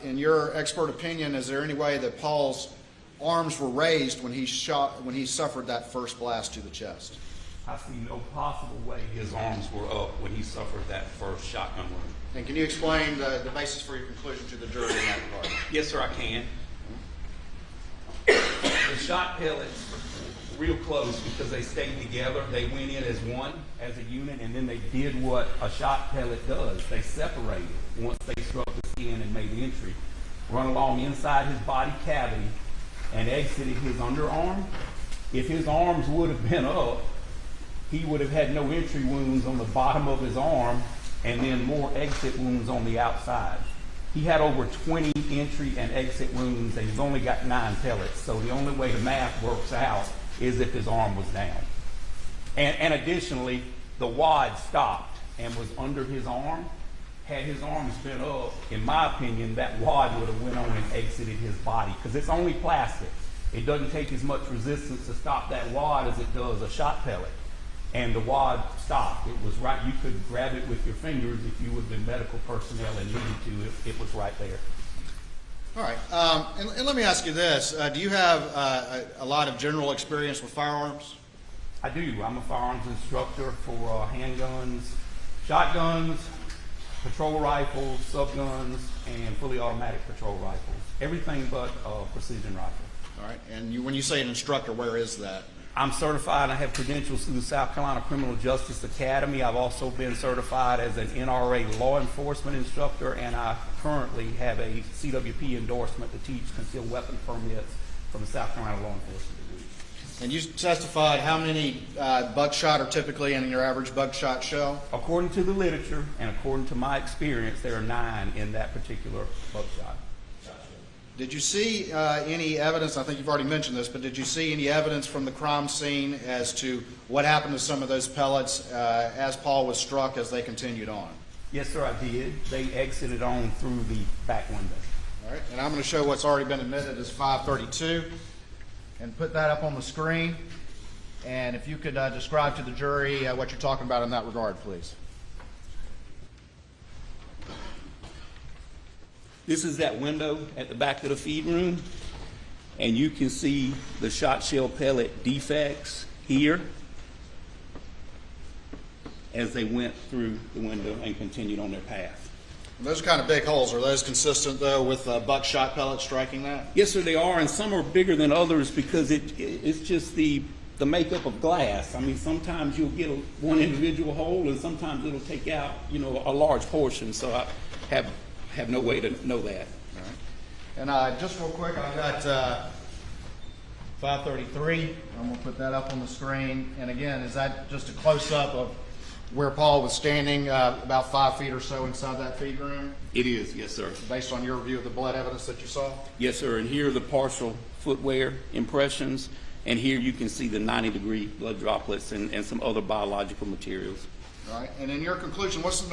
in your expert opinion, is there any way that Paul's arms were raised when he suffered that first blast to the chest? I see no possible way his arms were up when he suffered that first shotgun wound. And can you explain the basis for your conclusion to the jury in that regard? Yes, sir, I can. The shot pellets, real close because they stayed together. They went in as one, as a unit, and then they did what a shot pellet does. They separated once they struck the skin and made entry. Run along inside his body cavity and exited his underarm. If his arms would have been up, he would have had no entry wounds on the bottom of his arm and then more exit wounds on the outside. He had over 20 entry and exit wounds, and he's only got 9 pellets. So the only way the math works out is if his arm was down. And additionally, the wad stopped and was under his arm. Had his arms been up, in my opinion, that wad would have went on and exited his body because it's only plastic. It doesn't take as much resistance to stop that wad as it does a shot pellet. And the wad stopped. It was right. You could grab it with your fingers if you would have been medical personnel and needed to. It was right there. All right. And let me ask you this. Do you have a lot of general experience with firearms? I do. I'm a firearms instructor for handguns, shotguns, patrol rifles, subguns, and fully automatic patrol rifles. Everything but precision rifle. All right. And when you say an instructor, where is that? I'm certified. I have credentials through the South Carolina Criminal Justice Academy. I've also been certified as an NRA law enforcement instructor, and I currently have a CWP endorsement to teach concealed weapon permits from the South Carolina Law Enforcement Division. And you testified how many buckshot are typically in your average buckshot shell? According to the literature and according to my experience, there are 9 in that particular buckshot. Did you see any evidence, I think you've already mentioned this, but did you see any evidence from the crime scene as to what happened to some of those pellets as Paul was struck as they continued on? Yes, sir, I did. They exited on through the back window. All right, and I'm going to show what's already been admitted as 532 and put that up on the screen. And if you could describe to the jury what you're talking about in that regard, please. This is that window at the back of the feed room, and you can see the shot shell pellet defects here as they went through the window and continued on their path. And those are kind of big holes. Are those consistent, though, with buckshot pellets striking that? Yes, sir, they are, and some are bigger than others because it's just the makeup of glass. I mean, sometimes you'll get one individual hole, and sometimes it'll take out, a large portion. So I have no way to know that. All right. And just real quick, I've got 533. I'm going to put that up on the screen. And again, is that just a close-up of where Paul was standing about 5 feet or so inside that feed room? It is, yes, sir. Based on your review of the blood evidence that you saw? Yes, sir, and here are the partial footwear impressions, and here you can see the 90-degree blood droplets and some other biological materials. All right, and in your conclusion, what's the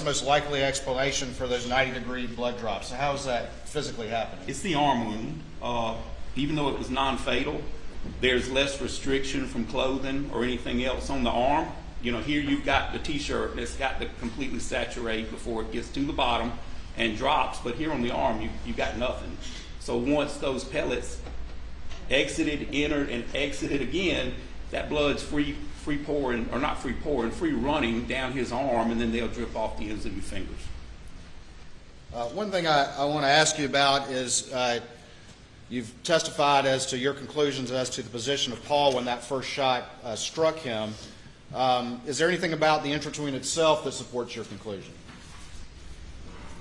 most likely explanation for those 90-degree blood drops? So how is that physically happening? It's the arm wound. Even though it was non-fatal, there's less restriction from clothing or anything else on the arm. Here you've got the T-shirt that's got to completely saturate before it gets to the bottom and drops, but here on the arm, you got nothing. So once those pellets exited, entered, and exited again, that blood's free pouring, or not free pouring, free running down his arm, and then they'll drip off the ends of your fingers. One thing I want to ask you about is you've testified as to your conclusions as to the position of Paul when that first shot struck him. Is there anything about the entrance wound itself that supports your conclusion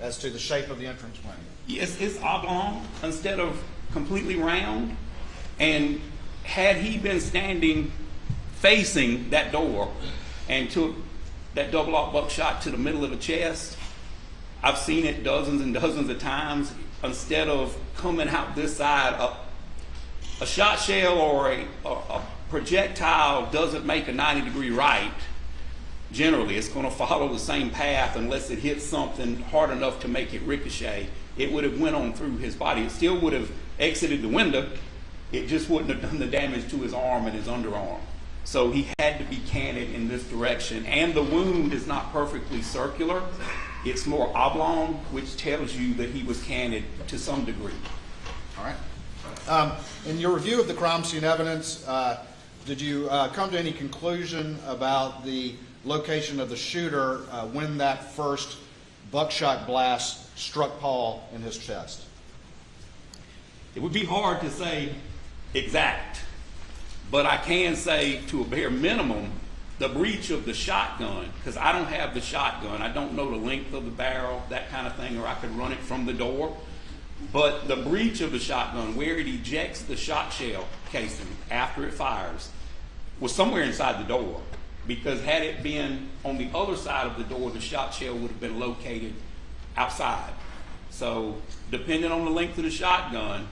as to the shape of the entrance wound? Yes, it's oblong instead of completely round, and had he been standing facing that door and took that double aught buckshot to the middle of the chest, I've seen it dozens and dozens of times. Instead of coming out this side, a shot shell or a projectile doesn't make a 90-degree right. Generally, it's going to follow the same path unless it hits something hard enough to make it ricochet. It would have went on through his body. It still would have exited the window, it just wouldn't have done the damage to his arm and his underarm. So he had to be canted in this direction. And the wound is not perfectly circular. It's more oblong, which tells you that he was canted to some degree. All right. In your review of the crime scene evidence, did you come to any conclusion about the location of the shooter when that first buckshot blast struck Paul in his chest? It would be hard to say exact, but I can say to a bare minimum the breech of the shotgun, because I don't have the shotgun. I don't know the length of the barrel, that kind of thing, or I could run it from the door. But the breech of the shotgun, where it ejects the shot shell casing after it fires, was somewhere inside the door. Because had it been on the other side of the door, the shot shell would have been located outside. So depending on the length of the shotgun,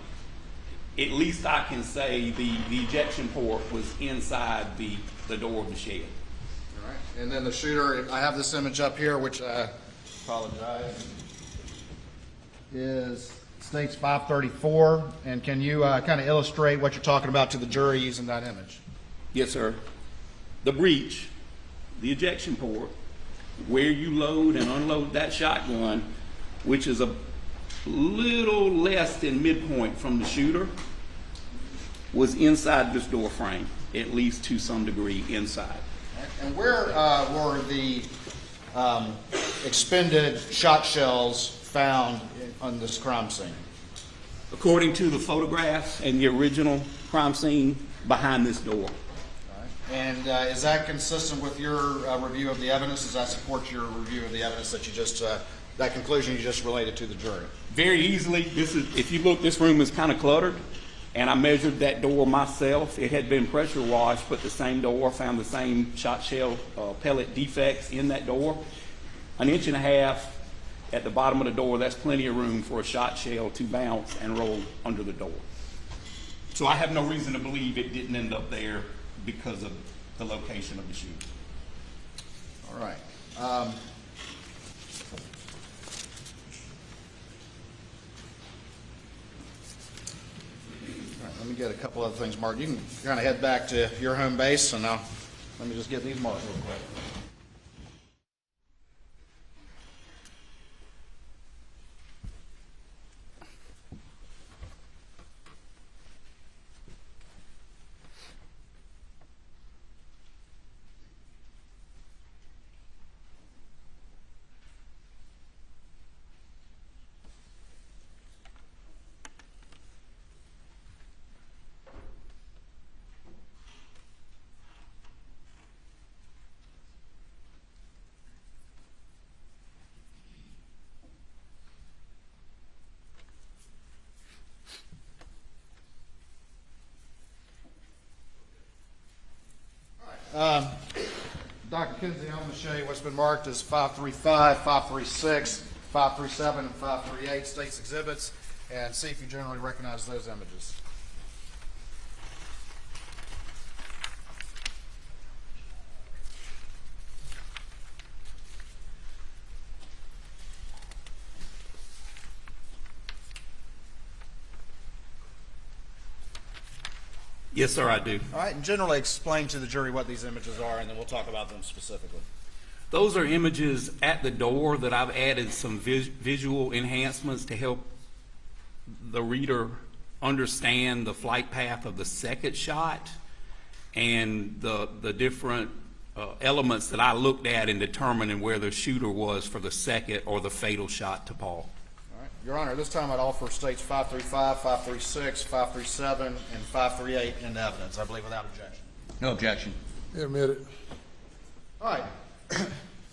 at least I can say the ejection port was inside the door of the shed. All right. And then the shooter, I have this image up here, which I apologize, states 534. And can you kind of illustrate what you're talking about to the jury using that image? Yes, sir. The breech, the ejection port, where you load and unload that shotgun, which is a little less than midpoint from the shooter, was inside this door frame, at least to some degree inside. And where were the expended shot shells found on this crime scene? According to the photographs and the original crime scene, behind this door. And is that consistent with your review of the evidence? Does that support your review of the evidence that you just, that conclusion you just related to the jury? Very easily. This is, if you look, this room is kind of cluttered, and I measured that door myself. It had been pressure washed, but the same door, found the same shot shell pellet defects in that door. 1.5 inches at the bottom of the door, that's plenty of room for a shot shell to bounce and roll under the door. So I have no reason to believe it didn't end up there because of the location of the shooting. All right. Let me get a couple other things marked. You can kind of head back to your home base, and now let me just get these marked real quick. Dr. Kinsey, I'm going to show you what's been marked as 535, 536, 537, and 538 state's exhibits, and see if you generally recognize those images. Yes, sir, I do. All right, and generally explain to the jury what these images are, and then we'll talk about them specifically. Those are images at the door that I've added some visual enhancements to help the reader understand the flight path of the second shot and the different elements that I looked at in determining where the shooter was for the second or the fatal shot to Paul. All right, Your Honor, this time I'd offer states 535, 536, 537, and 538 into evidence, I believe without objection. No objection. Admitted. All right,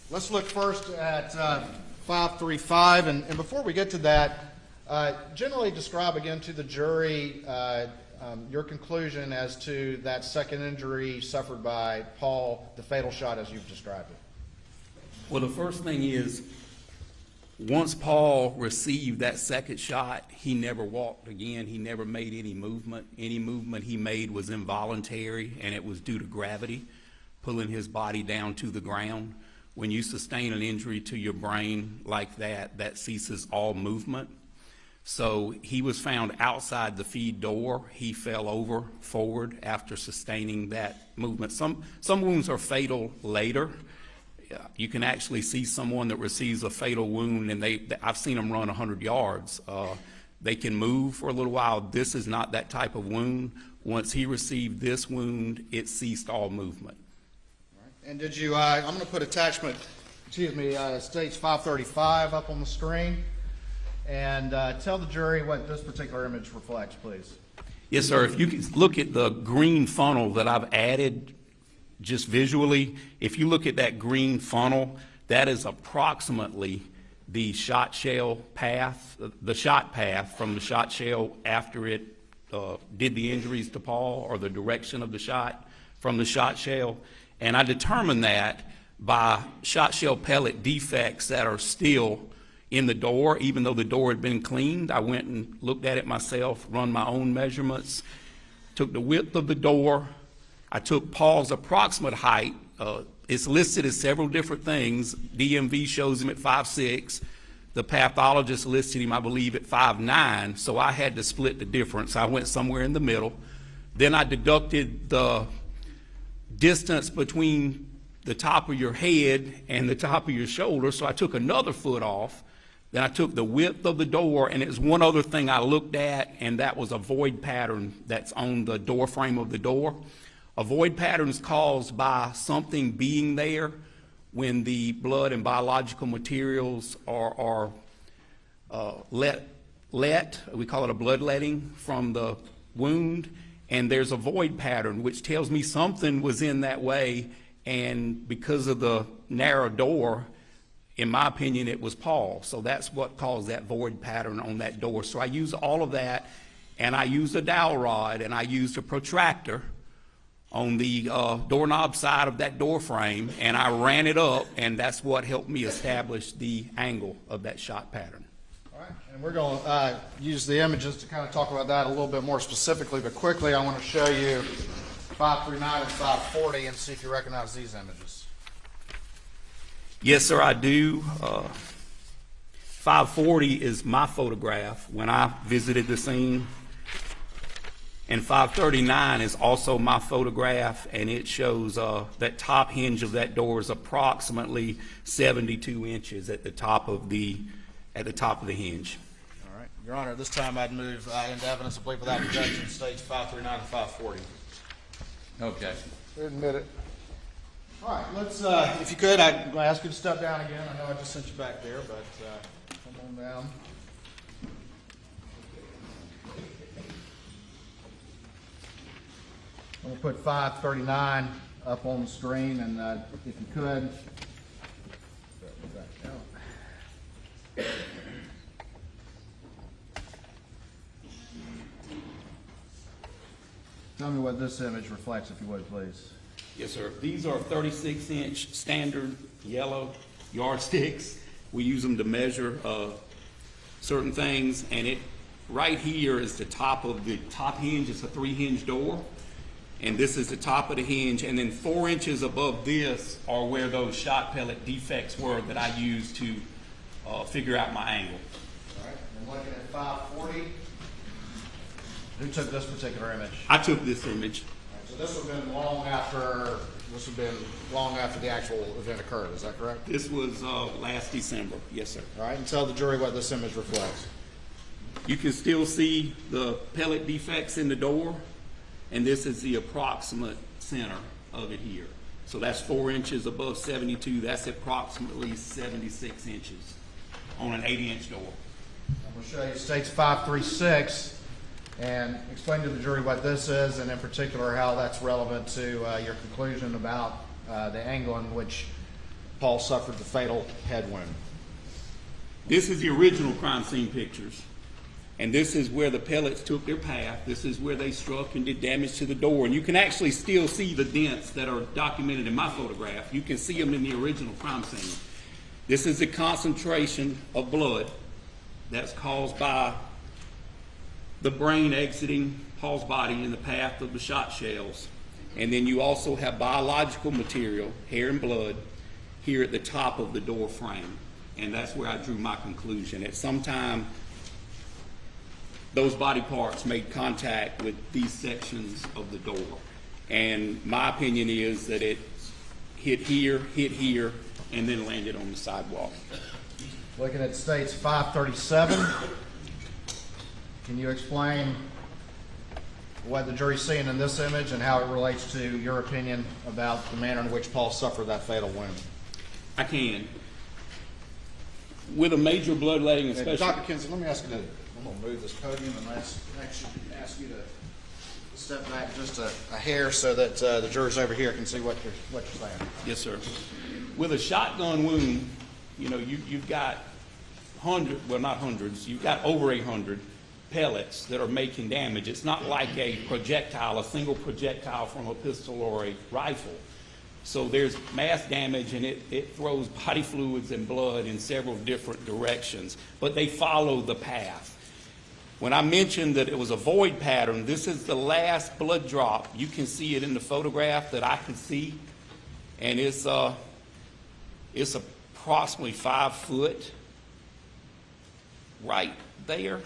let's look first at 535, and before we get to that, generally describe again to the jury your conclusion as to that second injury suffered by Paul, the fatal shot as you've described it. Well, the first thing is, once Paul received that second shot, he never walked again. He never made any movement. Any movement he made was involuntary, and it was due to gravity, pulling his body down to the ground. When you sustain an injury to your brain like that, that ceases all movement. So he was found outside the feed door. He fell over forward after sustaining that movement. Some wounds are fatal later. You can actually see someone that receives a fatal wound, and I've seen them run 100 yards. They can move for a little while. This is not that type of wound. Once he received this wound, it ceased all movement. And did you, I'm going to put attachment, states 535 up on the screen, and tell the jury what this particular image reflects, please. Yes, sir. If you can look at the green funnel that I've added just visually, if you look at that green funnel, that is approximately the shot shell path, the shot path from the shot shell after it did the injuries to Paul, or the direction of the shot from the shot shell. And I determined that by shot shell pellet defects that are still in the door, even though the door had been cleaned. I went and looked at it myself, run my own measurements, took the width of the door. I took Paul's approximate height. It's listed as several different things. DMV shows him at 5'6". The pathologist listed him, I believe, at 5'9", so I had to split the difference. I went somewhere in the middle. Then I deducted the distance between the top of your head and the top of your shoulder, so I took another foot off. Then I took the width of the door, and it was one other thing I looked at, and that was a void pattern that's on the door frame of the door. A void pattern is caused by something being there when the blood and biological materials are let, we call it a bloodletting from the wound, and there's a void pattern which tells me something was in that way, and because of the narrow door, in my opinion, it was Paul. So that's what caused that void pattern on that door. So I used all of that, and I used a dowel rod, and I used a protractor on the doorknob side of that door frame, and I ran it up, and that's what helped me establish the angle of that shot pattern. All right, and we're going to use the images to kind of talk about that a little bit more specifically, but quickly I want to show you 539 and 540 and see if you recognize these images. Yes, sir, I do. 540 is my photograph when I visited the scene. And 539 is also my photograph, and it shows that top hinge of that door is approximately 72 inches at the top of the hinge. All right, Your Honor, at this time I'd move into evidence of belief without objection, states 539 and 540. Okay. Admit it. All right, let's, if you could, I'm going to ask you to step down again. I know I just sent you back there, but come on down. I'm going to put 539 up on the screen, and if you could. Tell me what this image reflects, if you would, please. Yes, sir. These are 36-inch standard yellow yardsticks. We use them to measure certain things, and it right here is the top of the top hinge. It's a 3-hinge door, and this is the top of the hinge, and then 4 inches above this are where those shot pellet defects were that I used to figure out my angle. All right, and looking at 540, who took this particular image? I took this image. So this would have been long after the actual event occurred, is that correct? This was last December. Yes, sir. All right, and tell the jury what this image reflects. You can still see the pellet defects in the door, and this is the approximate center of it here. So that's 4 inches above 72. That's approximately 76 inches on an 80-inch door. I'm going to show you states 536 and explain to the jury what this is, and in particular how that's relevant to your conclusion about the angle in which Paul suffered the fatal head wound. This is the original crime scene pictures, and this is where the pellets took their path. This is where they struck and did damage to the door, and you can actually still see the dents that are documented in my photograph. You can see them in the original crime scene. This is the concentration of blood that's caused by the brain exiting Paul's body in the path of the shot shells. And then you also have biological material, hair and blood, here at the top of the door frame. And that's where I drew my conclusion. At some time those body parts made contact with these sections of the door. And my opinion is that it hit here, and then landed on the sidewalk. Looking at states 537, can you explain what the jury's seeing in this image and how it relates to your opinion about the manner in which Paul suffered that fatal wound? I can. With a major bloodletting, especially... Dr. Kinsey, let me ask you to, I'm going to move this podium and ask you to step back just a hair so that the jurors over here can see what you're saying. Yes, sir. With a shotgun wound, you know, you've got not hundreds, you've got over 800 pellets that are making damage. It's not like a projectile, a single projectile from a pistol or a rifle. So there's mass damage, and it throws body fluids and blood in several different directions, but they follow the path. When I mentioned that it was a void pattern, this is the last blood drop. You can see it in the photograph that I can see, and it's approximately 5 foot right there.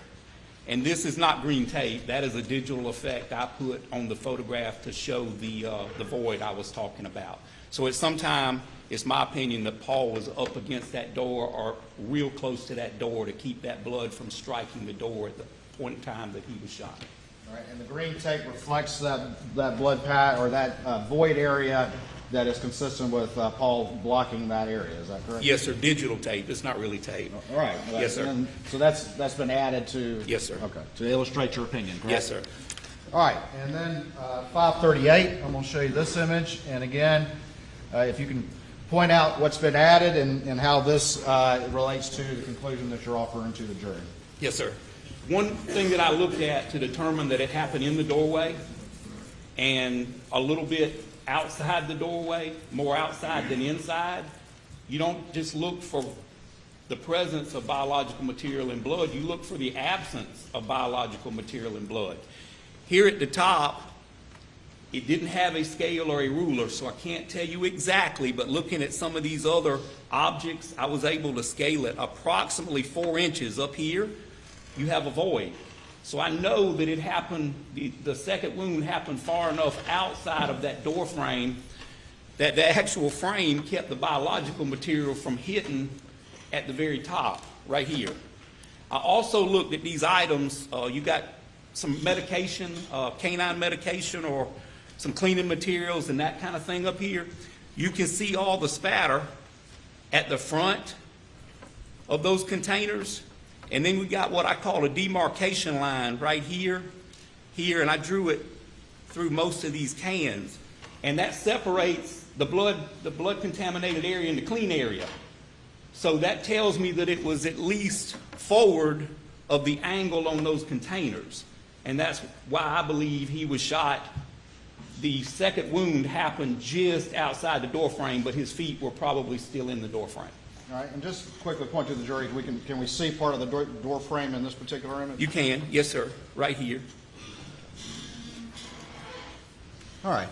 And this is not green tape. That is a digital effect I put on the photograph to show the void I was talking about. So at some time, it's my opinion that Paul was up against that door or real close to that door to keep that blood from striking the door at the point in time that he was shot. All right, and the green tape reflects that blood pad or that void area that is consistent with Paul blocking that area. Is that correct? Yes, sir. Digital tape. It's not really tape. All right. Well, Yes, sir. So that's been added to. Yes, sir. Okay. To illustrate your opinion. Correct? Yes, sir. All right, and then 538. I'm going to show you this image, and again, if you can point out what's been added and how this relates to the conclusion that you're offering to the jury. Yes, sir. One thing that I looked at to determine that it happened in the doorway and a little bit outside the doorway, more outside than inside, you don't just look for the presence of biological material in blood, you look for the absence of biological material in blood. Here at the top, it didn't have a scale or a ruler, so I can't tell you exactly, but looking at some of these other objects, I was able to scale it approximately 4 inches up here. You have a void. So I know that it happened, the second wound happened far enough outside of that door frame that the actual frame kept the biological material from hitting at the very top, right here. I also looked at these items. You got some medication, canine medication or some cleaning materials and that kind of thing up here. You can see all the spatter at the front of those containers. And then we got what I call a demarcation line right here, and I drew it through most of these cans. And that separates the blood contaminated area and the clean area. So that tells me that it was at least forward of the angle on those containers. And that's why I believe he was shot. The second wound happened just outside the door frame, but his feet were probably still in the door frame. All right, and just quickly point to the jury, can we see part of the door frame in this particular image? You can, yes, sir, right here. All right.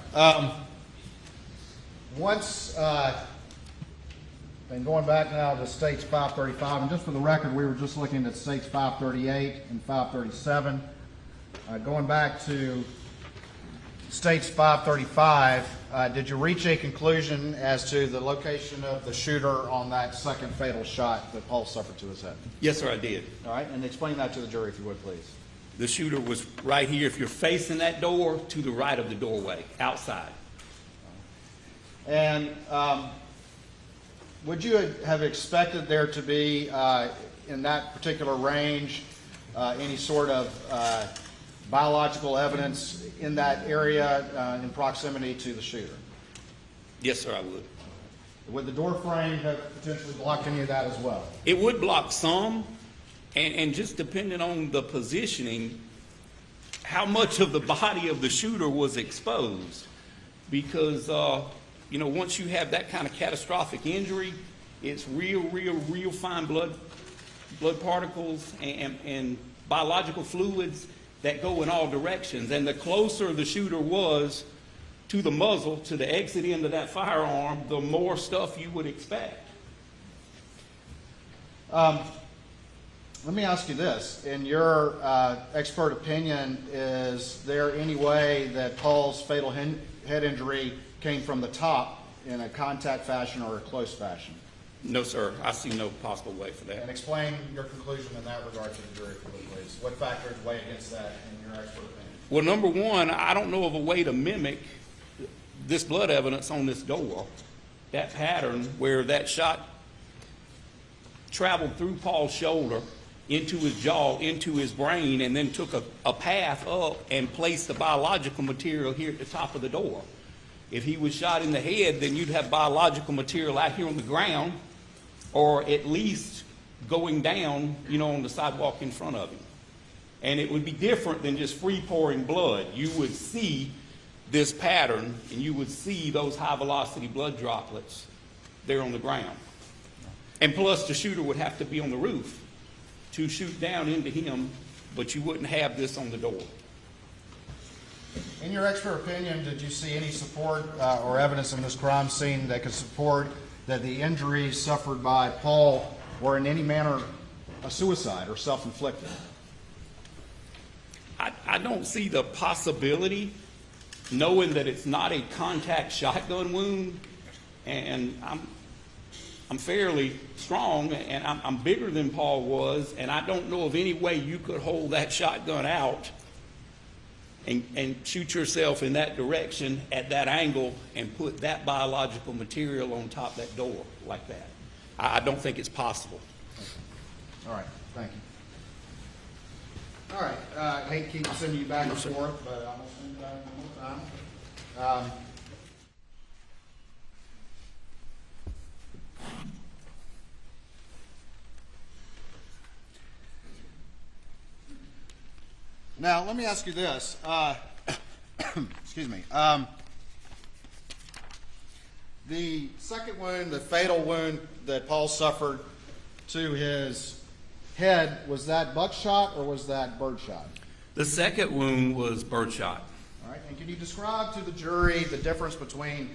And going back now to states 535, and just for the record, we were just looking at states 538 and 537. Going back to states 535, did you reach a conclusion as to the location of the shooter on that second fatal shot that Paul suffered to his head? Yes, sir, I did. All right, and explain that to the jury if you would, please. The shooter was right here. If you're facing that door, to the right of the doorway, outside. And would you have expected there to be, in that particular range, any sort of biological evidence in that area in proximity to the shooter? Yes, sir, I would. Would the door frame have potentially blocked any of that as well? It would block some, and just depending on the positioning, how much of the body of the shooter was exposed. Because, you know, once you have that kind of catastrophic injury, it's real fine blood particles and biological fluids that go in all directions. And the closer the shooter was to the muzzle, to the exit end of that firearm, the more stuff you would expect. Let me ask you this. In your expert opinion, is there any way that Paul's fatal head injury came from the top in a contact fashion or a close fashion? No, sir. I see no possible way for And that. explain your conclusion in that regard to the jury, please. What factors weigh against that in your expert opinion? Well, number one, I don't know of a way to mimic this blood evidence on this door, that pattern where that shot traveled through Paul's shoulder, into his jaw, into his brain, and then took a path up and placed the biological material here at the top of the door. If he was shot in the head, then you'd have biological material out here on the ground, or at least going down, on the sidewalk in front of him. And it would be different than just free pouring blood. You would see this pattern, and you would see those high velocity blood droplets there on the ground. And plus the shooter would have to be on the roof to shoot down into him, but you wouldn't have this on the door. In your expert opinion, did you see any support or evidence in this crime scene that could support that the injuries suffered by Paul were in any manner a suicide or self-inflicted? I don't see the possibility, knowing that it's not a contact shotgun wound, and I'm fairly strong, and I'm bigger than Paul was, and I don't know of any way you could hold that shotgun out and shoot yourself in that direction at that angle and put that biological material on top of that door like that. I don't think it's possible. All right, thank you. All right, I hate to keep sending you back and forth, but I'm going to send you back one more time. Now, let me ask you this. Excuse me. The second wound, the fatal wound that Paul suffered to his head, was that buckshot or was that birdshot? The second wound was birdshot. All right, and can you describe to the jury the difference between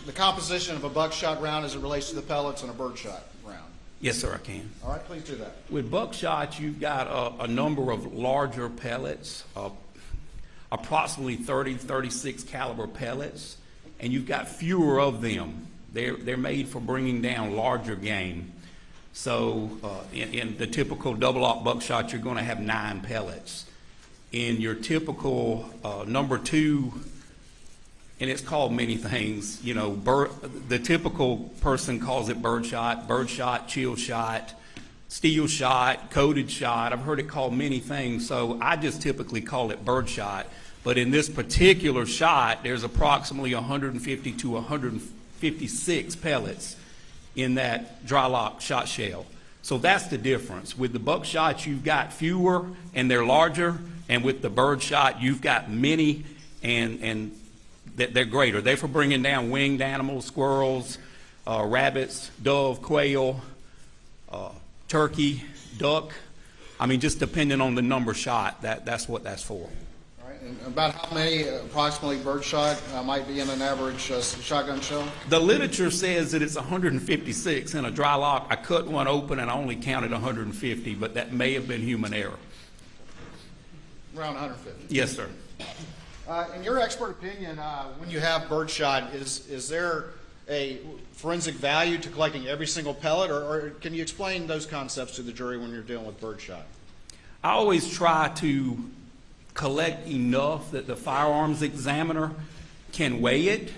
the composition of a buckshot round as it relates to the pellets and a birdshot round? Yes, sir, I can. All right, please do that. With buckshot, you've got a number of larger pellets, approximately 30, 36 caliber pellets, and you've got fewer of them. They're made for bringing down larger game. So in the typical double-aught buckshot, you're going to have 9 pellets. In your typical number 2, and it's called many things, the typical person calls it birdshot, chill shot, steel shot, coated shot. I've heard it called many things, so I just typically call it birdshot. But in this particular shot, there's approximately 150 to 156 pellets in that dry lock shot shell. So that's the difference. With the buckshot, you've got fewer and they're larger, and with the birdshot, you've got many and they're greater. They're for bringing down winged animals, squirrels, rabbits, dove, quail, turkey, duck. I mean, just depending on the number shot, that's what that's for. All right, and about how many approximately birdshot might be in an average shotgun shell? The literature says that it's 156 in a dry lock. I cut one open and I only counted 150, but that may have been human error. Around 150? Yes, sir. In your expert opinion, when you have birdshot, is there a forensic value to collecting every single pellet, or can you explain those concepts to the jury when you're dealing with birdshot? I always try to collect enough that the firearms examiner can weigh it,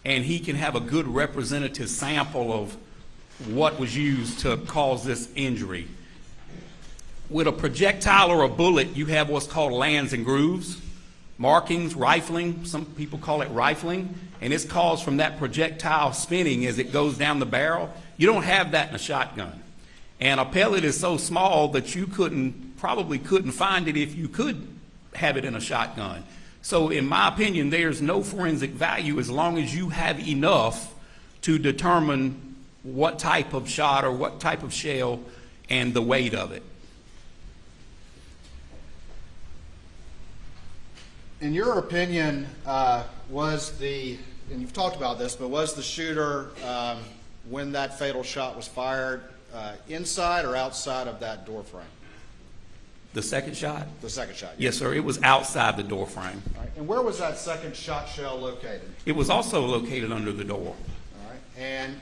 and he can have a good representative sample of what was used to cause this injury. With a projectile or a bullet, you have what's called lands and grooves, markings, rifling. Some people call it rifling, and it's caused from that projectile spinning as it goes down the barrel. You don't have that in a shotgun. And a pellet is so small that you probably couldn't find it if you could have it in a shotgun. So in my opinion, there's no forensic value as long as you have enough to determine what type of shot or what type of shell and the weight of it. In your opinion, and you've talked about this, but was the shooter, when that fatal shot was fired, inside or outside of that door frame? The second shot? The second shot? Yes, sir. It was outside the door frame. All right. And where was that second shot shell located? It was also located under the door. All right. And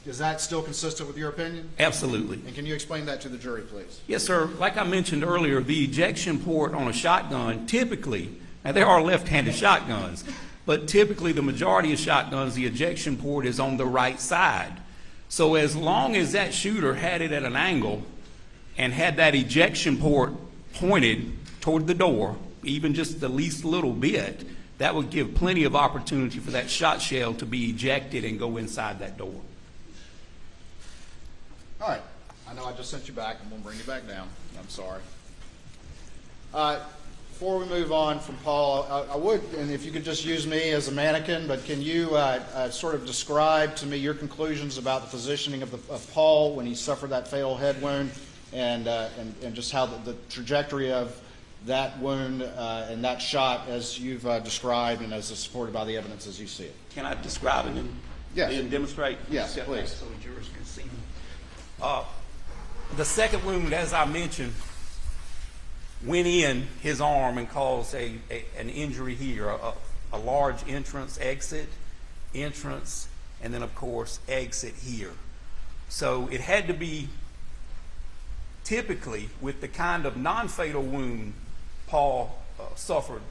is that still consistent with your opinion? Absolutely. And can you explain that to the jury, please? Yes, sir. Like I mentioned earlier, the ejection port on a shotgun typically, now there are left-handed shotguns, but typically the majority of shotguns, the ejection port is on the right side. So as long as that shooter had it at an angle and had that ejection port pointed toward the door, even just the least little bit, that would give plenty of opportunity for that shot shell to be ejected and go inside that door. All right. I know I just sent you back. I'm going to bring you back down. I'm sorry. Before we move on from Paul, I would, and if you could just use me as a mannequin, but can you sort of describe to me your conclusions about the positioning of Paul when he suffered that fatal head wound, and just how the trajectory of that wound and that shot as you've described and as supported by the evidence as you see it? Can I describe it and demonstrate? Yes, Step please. back so the jurors can see. The second wound, as I mentioned, went in his arm and caused an injury here, a large entrance, and then, of course, exit here. So it had to be typically with the kind of non-fatal wound Paul suffered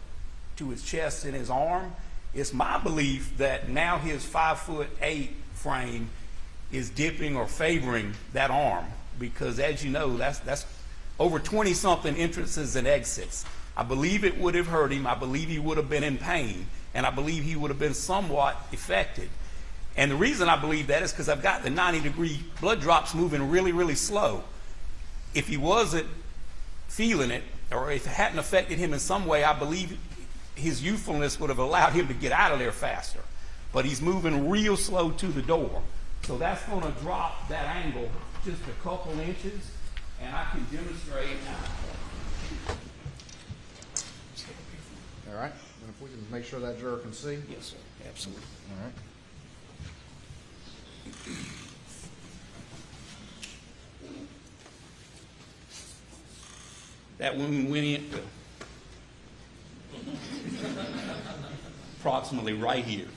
to his chest and his arm. It's my belief that now his 5'8" frame is dipping or favoring that arm, because as you know, that's over 20-something entrances and exits. I believe it would have hurt him. I believe he would have been in pain, and I believe he would have been somewhat affected. And the reason I believe that is because I've got the 90-degree blood drops moving really, really slow. If he wasn't feeling it, or if it hadn't affected him in some way, I believe his youthfulness would have allowed him to get out of there faster. But he's moving real slow to the door. So that's going to drop that angle just a couple inches, and I can demonstrate. All right. And if we can make sure that juror can see. Yes, sir. Absolutely. All right. That wound went in approximately right here.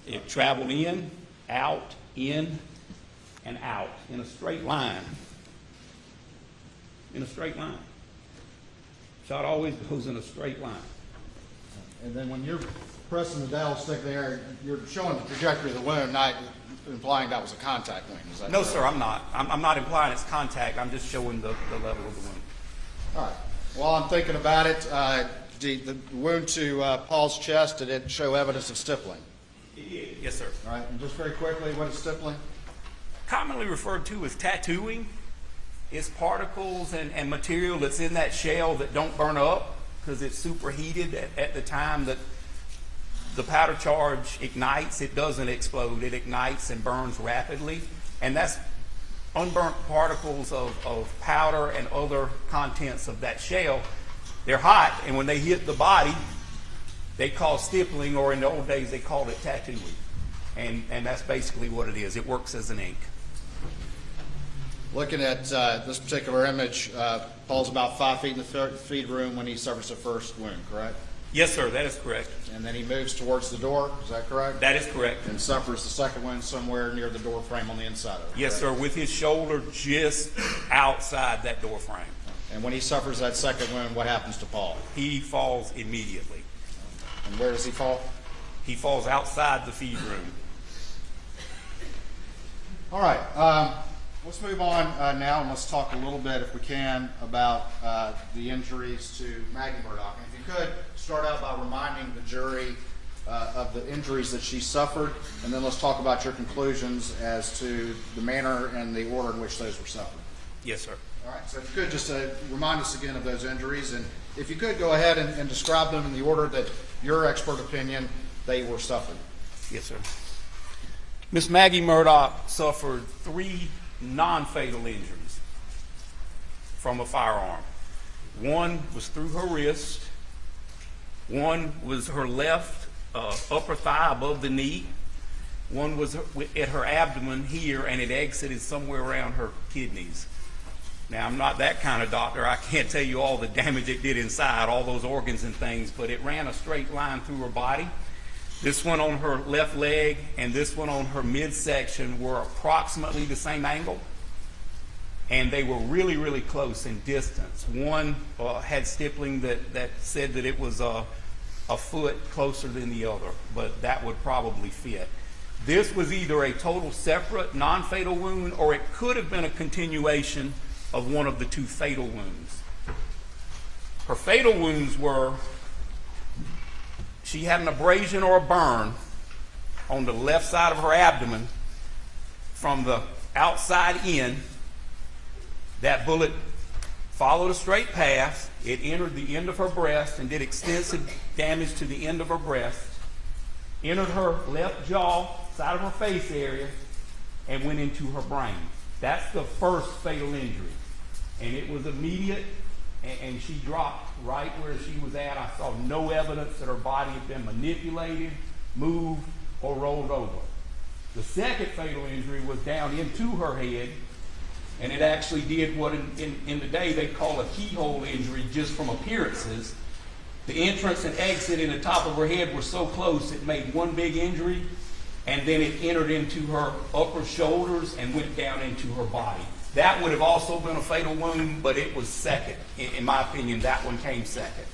It traveled in, out, in, and out in a straight line. In a straight line. Shot always goes in a straight line. And then when you're pressing the dowel stick there, you're showing the trajectory of the wound, not implying that was a contact wound. Is that No, correct? sir, I'm not. I'm not implying it's contact. I'm just showing the level of the wound. All right. While I'm thinking about it, the wound to Paul's chest, did it show evidence of stippling? Yes, sir. All right. And just very quickly, what is stippling? Commonly referred to as tattooing. It's particles and material that's in that shell that don't burn up because it's superheated at the time that the powder charge ignites. It doesn't explode. It ignites and burns rapidly. And that's unburnt particles of powder and other contents of that shell. They're hot, and when they hit the body, they cause stippling, or in the old days, they called it tattooing. And that's basically what it is. It works as an ink. Looking at this particular image, Paul's about 5 feet in the feed room when he suffers the first wound, correct? Yes, sir, that is correct. And then he moves towards the door, is that correct? That is correct. And suffers the second wound somewhere near the door frame on the inside of it. Yes, correct? sir, with his shoulder just outside that door frame. And when he suffers that second wound, what happens to Paul? He falls immediately. And where does he fall? He falls outside the feed room. All right. Let's move on now, and let's talk a little bit, if we can, about the injuries to Maggie Murdaugh. And if you could, start out by reminding the jury of the injuries that she suffered, and then let's talk about your conclusions as to the manner and the order in which those were suffered. Yes, sir. All right, so if you could just remind us again of those injuries, and if you could go ahead and describe them in the order that your expert opinion they were suffered. Yes, sir. Miss Maggie Murdaugh suffered 3 non-fatal injuries from a firearm. One was through her wrist. One was her left upper thigh above the knee. One was at her abdomen here, and it exited somewhere around her kidneys. Now, I'm not that kind of doctor. I can't tell you all the damage it did inside, all those organs and things, but it ran a straight line through her body. This one on her left leg and this one on her midsection were approximately the same angle, and they were really, really close in distance. One had stippling that said that it was a foot closer than the other, but that would probably fit. This was either a total separate non-fatal wound, or it could have been a continuation of one of the two fatal wounds. Her fatal wounds were, she had an abrasion or a burn on the left side of her abdomen from the outside in. That bullet followed a straight path. It entered the end of her breast and did extensive damage to the end of her breast, entered her left jaw, side of her face area, and went into her brain. That's the first fatal injury. And it was immediate, and she dropped right where she was at. I saw no evidence that her body had been manipulated, moved, or rolled over. The second fatal injury was down into her head, and it actually did what in the day they call a keyhole injury just from appearances. The entrance and exit in the top of her head were so close it made one big injury, and then it entered into her upper shoulders and went down into her body. That would have also been a fatal wound, but it was second. In my opinion, that one came second.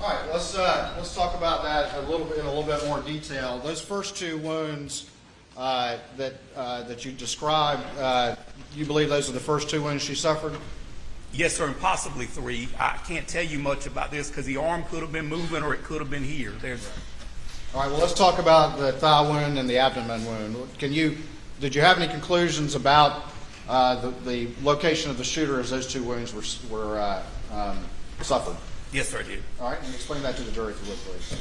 All right, let's talk about that in a little bit more detail. Those first two wounds that you described, you believe those are the first two wounds she suffered? Yes, sir, and possibly three. I can't tell you much about this because the arm could have been moving or it could have been here. All right, well, let's talk about the thigh wound and the abdomen wound. Did you have any conclusions about the location of the shooter as those two wounds were suffered? Yes, sir, I did. All right, and explain that to the jury if you would, please.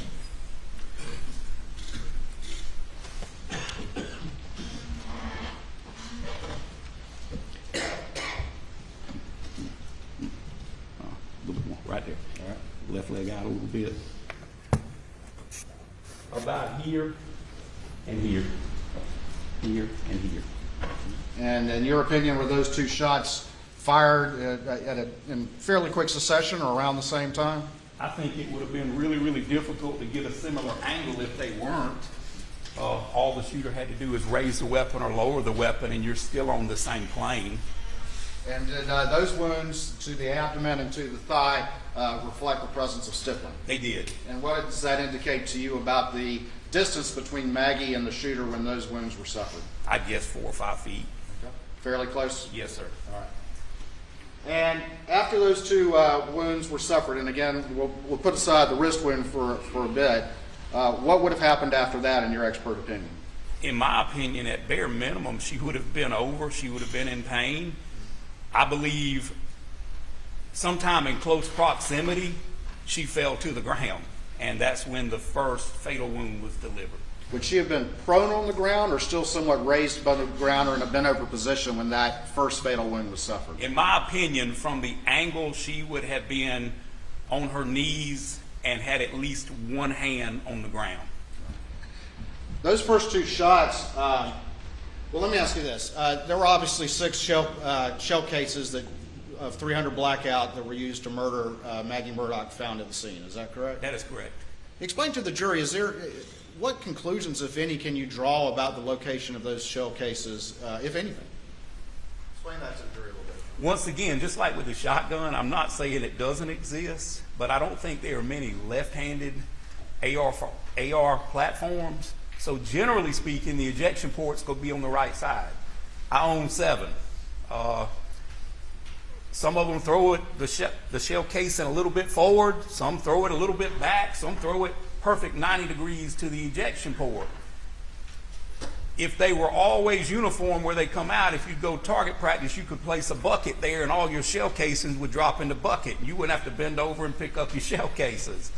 A little bit more, right there. All right. Left leg out a little bit. About here and here. Here and here. And in your opinion, were those two shots fired in fairly quick succession or around the same time? I think it would have been really, really difficult to get a similar angle if they weren't. All the shooter had to do is raise the weapon or lower the weapon, and you're still on the same plane. And did those wounds to the abdomen and to the thigh reflect the presence of stippling? They did. And what does that indicate to you about the distance between Maggie and the shooter when those wounds were suffered? I'd guess 4 or 5 feet. Okay. Fairly close? Yes, sir. All right. And after those two wounds were suffered, and again, we'll put aside the wrist wound for a bit, what would have happened after that in your expert opinion? In my opinion, at bare minimum, she would have been over. She would have been in pain. I believe sometime in close proximity, she fell to the ground, and that's when the first fatal wound was delivered. Would she have been prone on the ground or still somewhat raised above the ground or in a bent over position when that first fatal wound was suffered? In my opinion, from the angle, she would have been on her knees and had at least one hand on the ground. Those first two shots, well, let me ask you this. There were obviously 6 shell cases of 300 blackout that were used to murder Maggie Murdaugh found at the scene. Is that correct? That is correct. Explain to the jury, what conclusions, if any, can you draw about the location of those shell cases, if anything? Explain that to the jury a little bit. Once again, just like with the shotgun, I'm not saying it doesn't exist, but I don't think there are many left-handed AR platforms. So generally speaking, the ejection port's going to be on the right side. I own 7. Some of them throw it, the shell casing a little bit forward, some throw it a little bit back, some throw it perfect 90 degrees to the ejection port. If they were always uniform where they come out, if you go target practice, you could place a bucket there and all your shell casings would drop in the bucket. You wouldn't have to bend over and pick up your shell cases.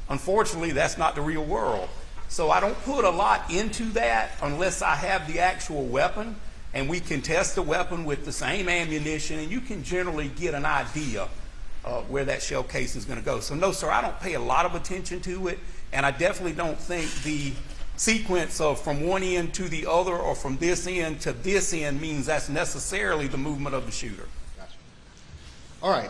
Unfortunately, that's not the real world. So I don't put a lot into that unless I have the actual weapon, and we can test the weapon with the same ammunition, and you can generally get an idea where that shell casing is going to go. So no, sir, I don't pay a lot of attention to it, and I definitely don't think the sequence of from one end to the other or from this end to this end means that's necessarily the movement of the shooter. Gotcha. All right.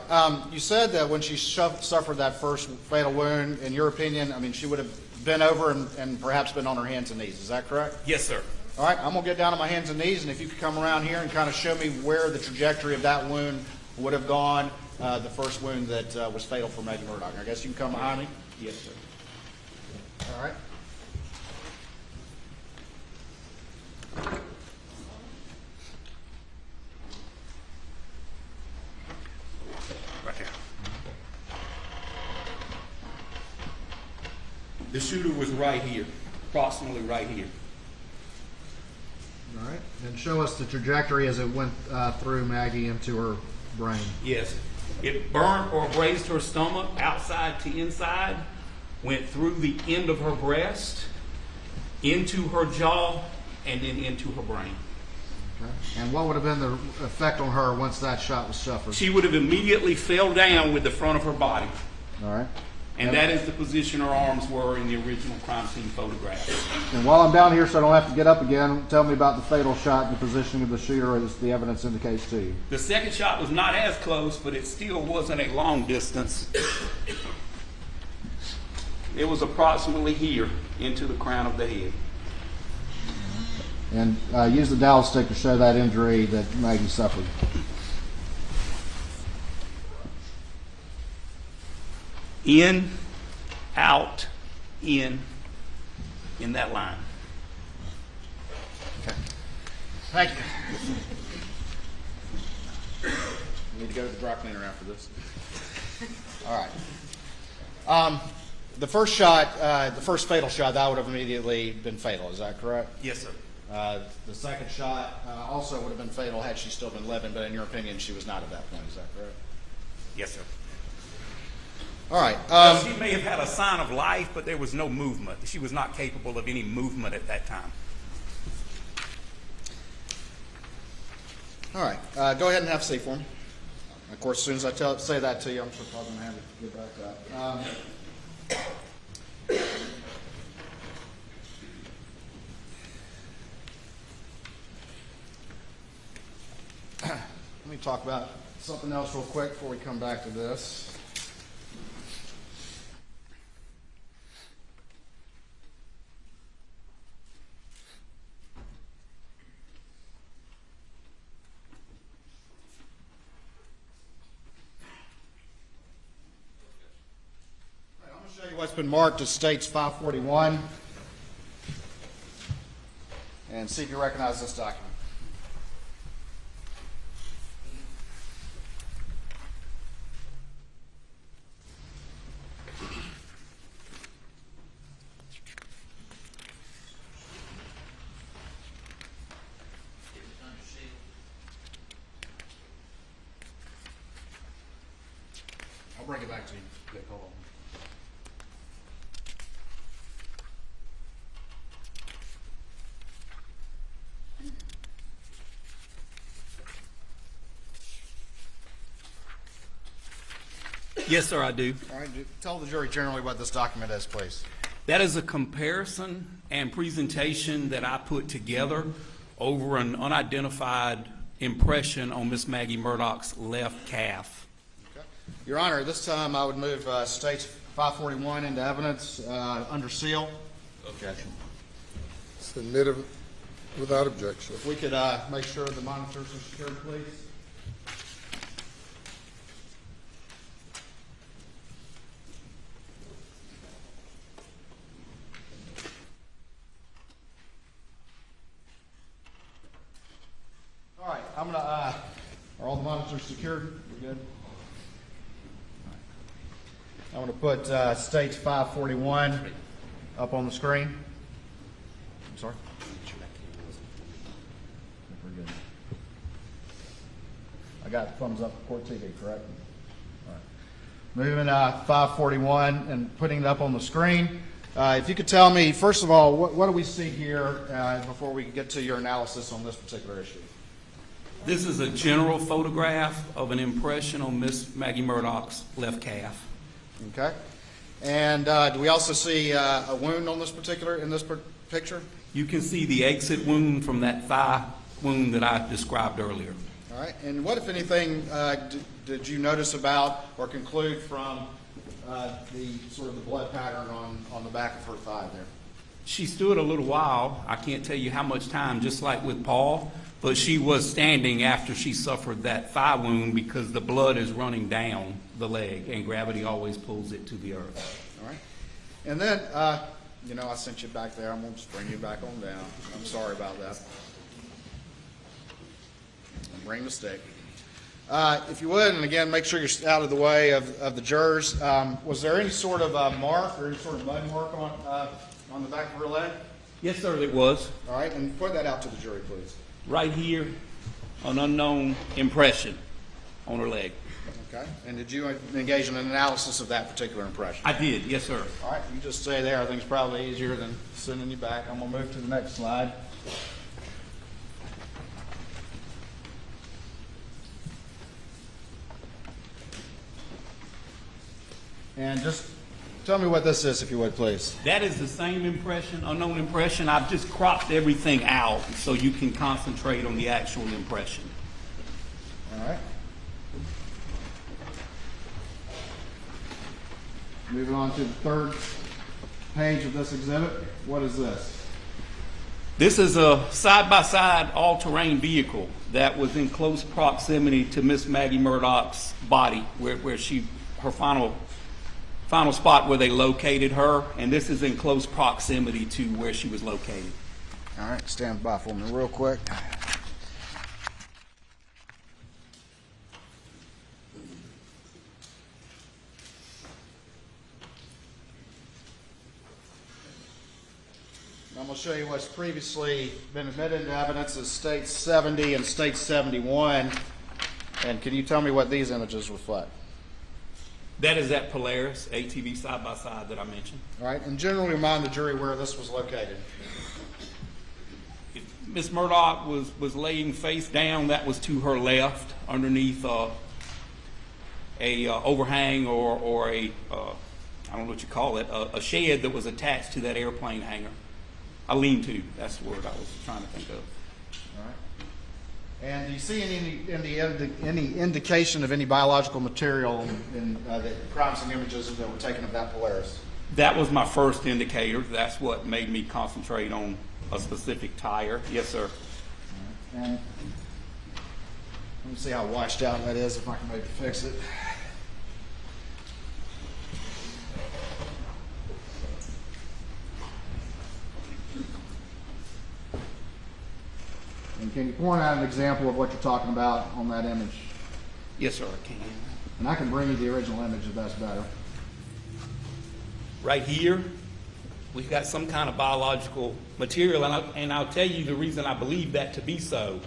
You said that when she suffered that first fatal wound, in your opinion, I mean, she would have bent over and perhaps been on her hands and knees. Is that correct? Yes, sir. All right. I'm going to get down on my hands and knees, and if you could come around here and kind of show me where the trajectory of that wound would have gone, the first wound that was fatal for Maggie Murdaugh. I guess you can come behind me. Yes, sir. All right. Right there. The shooter was right here, approximately right here. All right. And show us the trajectory as it went through Maggie into her brain. Yes. It burnt or grazed her stomach outside to inside, went through the end of her breast, into her jaw, and then into her brain. Okay. And what would have been the effect on her once that shot was suffered? She would have immediately fell down with the front of her body. All right. And that is the position her arms were in the original crime scene photograph. And while I'm down here so I don't have to get up again, tell me about the fatal shot and the positioning of the shooter as the evidence indicates to you. The second shot was not as close, but it still wasn't a long distance. It was approximately here into the crown of the head. And use the dowel stick to show that injury that Maggie suffered. In, out, in that line. Okay. Thank you. Need to go to the dry cleaner after this. All right. The first shot, the first fatal shot, that would have immediately been fatal. Is that correct? Yes, sir. The second shot also would have been fatal had she still been living, but in your opinion, she was not at that point. Is that correct? Yes, sir. All right. She may have had a sign of life, but there was no movement. She was not capable of any movement at that time. All right. Go ahead and have a seat for me. Of course, as soon as I say that to you, I'm sure probably going to have to get back up. Let me talk about something else real quick before we come back to this. I'm going to show you what's been marked as States 541 and see if you recognize this document. I'll bring it back to you. Okay, hold on. Yes, sir, I do. All right, tell the jury generally what this document is, please. That is a comparison and presentation that I put together over an unidentified impression on Miss Maggie Murdaugh's left calf. Okay. Your Honor, this time I would move States 541 into evidence under seal. Objection. Submitted without objection. If we could make sure the monitors are secured, please. All right, I'm gonna. Are all the monitors secured? We're good. I'm gonna put States 541 up on the screen. I'm sorry. We're good. I got thumbs up for Court TV, correct? All right. Moving 541 and putting it up on the screen. If you could tell me, first of all, what do we see here before we get to your analysis on this particular issue? This is a general photograph of an impression on Miss Maggie Murdaugh's left calf. Okay. And do we also see a wound on this picture? You can see the exit wound from that thigh wound that I described earlier. All right. And what, if anything, did you notice about or conclude from the sort of the blood pattern on the back of her thigh there? She stood a little while. I can't tell you how much time, just like with Paul, but she was standing after she suffered that thigh wound because the blood is running down the leg, and gravity always pulls it to the earth. All right. And then, you know, I sent you back there. I'm going to just bring you back on down. I'm sorry about that. I'll bring the stick. If you would, and again, make sure you're out of the way of the jurors. Was there any sort of mark or any sort of mud mark on the back of her leg? Yes, sir, it was. All right, and point that out to the jury, please. Right here, an unknown impression on her leg. Okay. And did you engage in an analysis of that particular impression? I did, yes, sir. All right, you just stay there. I think it's probably easier than sending you back. I'm going to move to the next slide. And just tell me what this is, if you would, please. That is the same impression, unknown impression. I've just cropped everything out so you can concentrate on the actual impression. All right. Moving on to the third page of this exhibit. What is this? This is a side-by-side all-terrain vehicle that was in close proximity to Miss Maggie Murdaugh's body, where her final spot where they located her, and this is in close proximity to where she was located. All right, stand by for me real quick. I'm going to show you what's previously been admitted into evidence as State 70 and State 71. And can you tell me what these images reflect? That is that Polaris ATV side-by-side that I mentioned. All right, and generally remind the jury where this was located. Miss Murdaugh was laying face down. That was to her left, underneath a overhang or a I don't know what you call it, a shed that was attached to that airplane hangar. A lean-to, that's the word I was trying to think of. All right. And do you see any indication of any biological material in the crime scene images that were taken of that Polaris? That was my first indicator. That's what made me concentrate on a specific tire. Yes, sir. All right. And let me see how washed out that is, if I can maybe fix it. And can you point out an example of what you're talking about on that image? Yes, sir, I can. And I can bring you the original image if that's better. Right here, we've got some kind of biological material, and I'll tell you the reason I believe that to be so.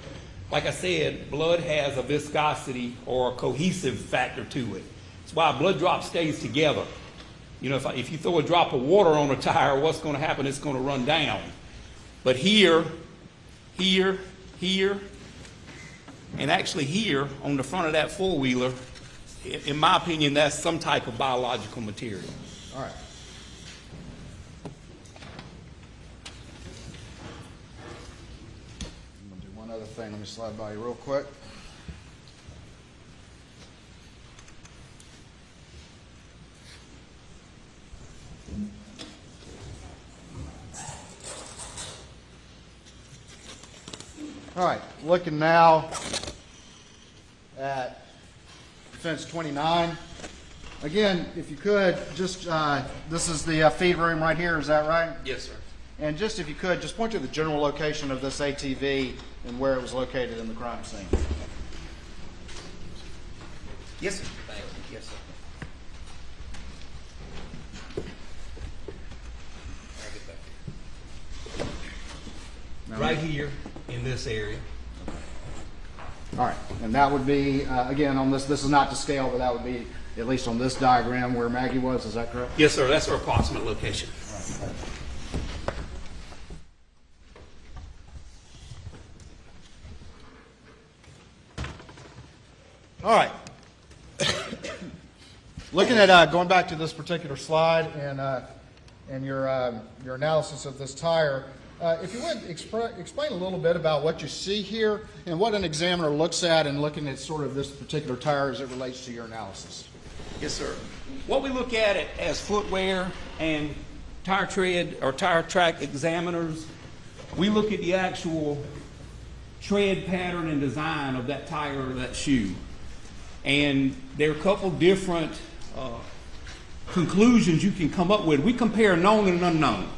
Like I said, blood has a viscosity or a cohesive factor to it. That's why a blood drop stays together. You know, if you throw a drop of water on a tire, what's going to happen? It's going to run down. But here, and actually here on the front of that four-wheeler, in my opinion, that's some type of biological material. All right. I'm going to do one other thing. Let me slide by you real quick. All right, looking now at defense 29. Again, if you could, just, this is the feed room right here, is that right? Yes, sir. And just, if you could, just point to the general location of this ATV and where it was located in the crime scene. Yes, sir. Thank you. Yes, sir. Right here in this area. All right, and that would be, again, on this is not to scale, but that would be at least on this diagram where Maggie was, is that correct? Yes, sir. That's her approximate location. Right. All right. Looking at going back to this particular slide and your analysis of this tire, if you would explain a little bit about what you see here and what an examiner looks at in looking at sort of this particular tire as it relates to your analysis. Yes, sir. What we look at it as footwear and tire tread or tire track examiners, we look at the actual tread pattern and design of that tire or that shoe. And there are a couple different conclusions you can come up with. We compare known and unknown.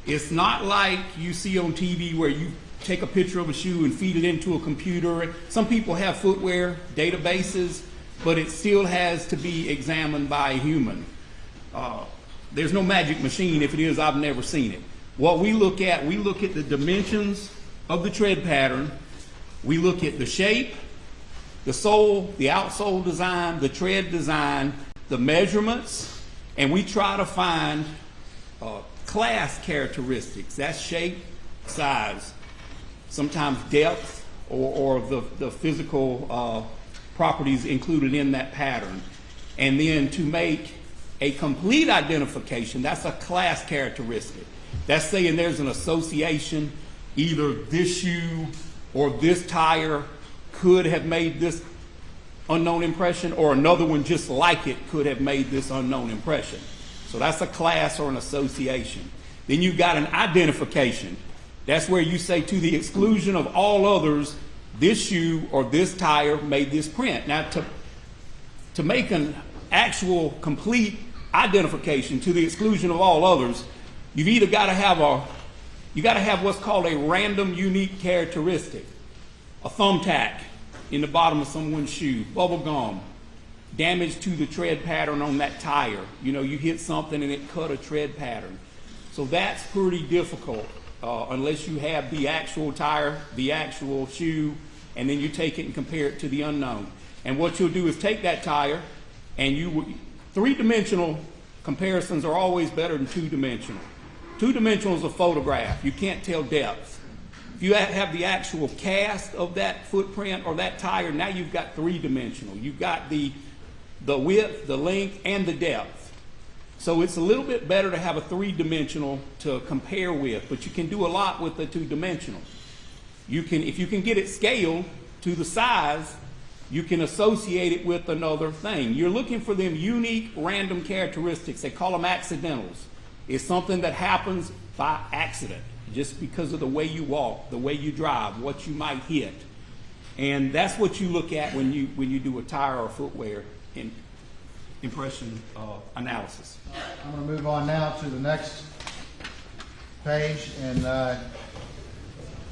It's not like you see on TV where you take a picture of a shoe and feed it into a computer. Some people have footwear databases, but it still has to be examined by a human. There's no magic machine. If it is, I've never seen it. What we look at the dimensions of the tread pattern. We look at the shape, the sole, the outsole design, the tread design, the measurements, and we try to find class characteristics. That's shape, size, sometimes depth, or the physical properties included in that pattern. And then to make a complete identification, that's a class characteristic. That's saying there's an association, either this shoe or this tire could have made this unknown impression, or another one just like it could have made this unknown impression. So that's a class or an association. Then you've got an identification. That's where you say, to the exclusion of all others, this shoe or this tire made this print. Now, to make an actual complete identification to the exclusion of all others, you've either got to have what's called a random unique characteristic. A thumbtack in the bottom of someone's shoe, bubble gum, damage to the tread pattern on that tire. You know, you hit something and it cut a tread pattern. So that's pretty difficult unless you have the actual tire, the actual shoe, and then you take it and compare it to the unknown. And what you'll do is take that tire, and three-dimensional comparisons are always better than two-dimensional. Two-dimensional is a photograph. You can't tell depth. If you have the actual cast of that footprint or that tire, now you've got three-dimensional. You've got the width, the length, and the depth. So it's a little bit better to have a three-dimensional to compare with, but you can do a lot with the two-dimensional. If you can get it scaled to the size, you can associate it with another thing. You're looking for them unique random characteristics. They call them accidentals. It's something that happens by accident, just because of the way you walk, the way you drive, what you might hit. And that's what you look at when you do a tire or footwear impression analysis. I'm going to move on now to the next page in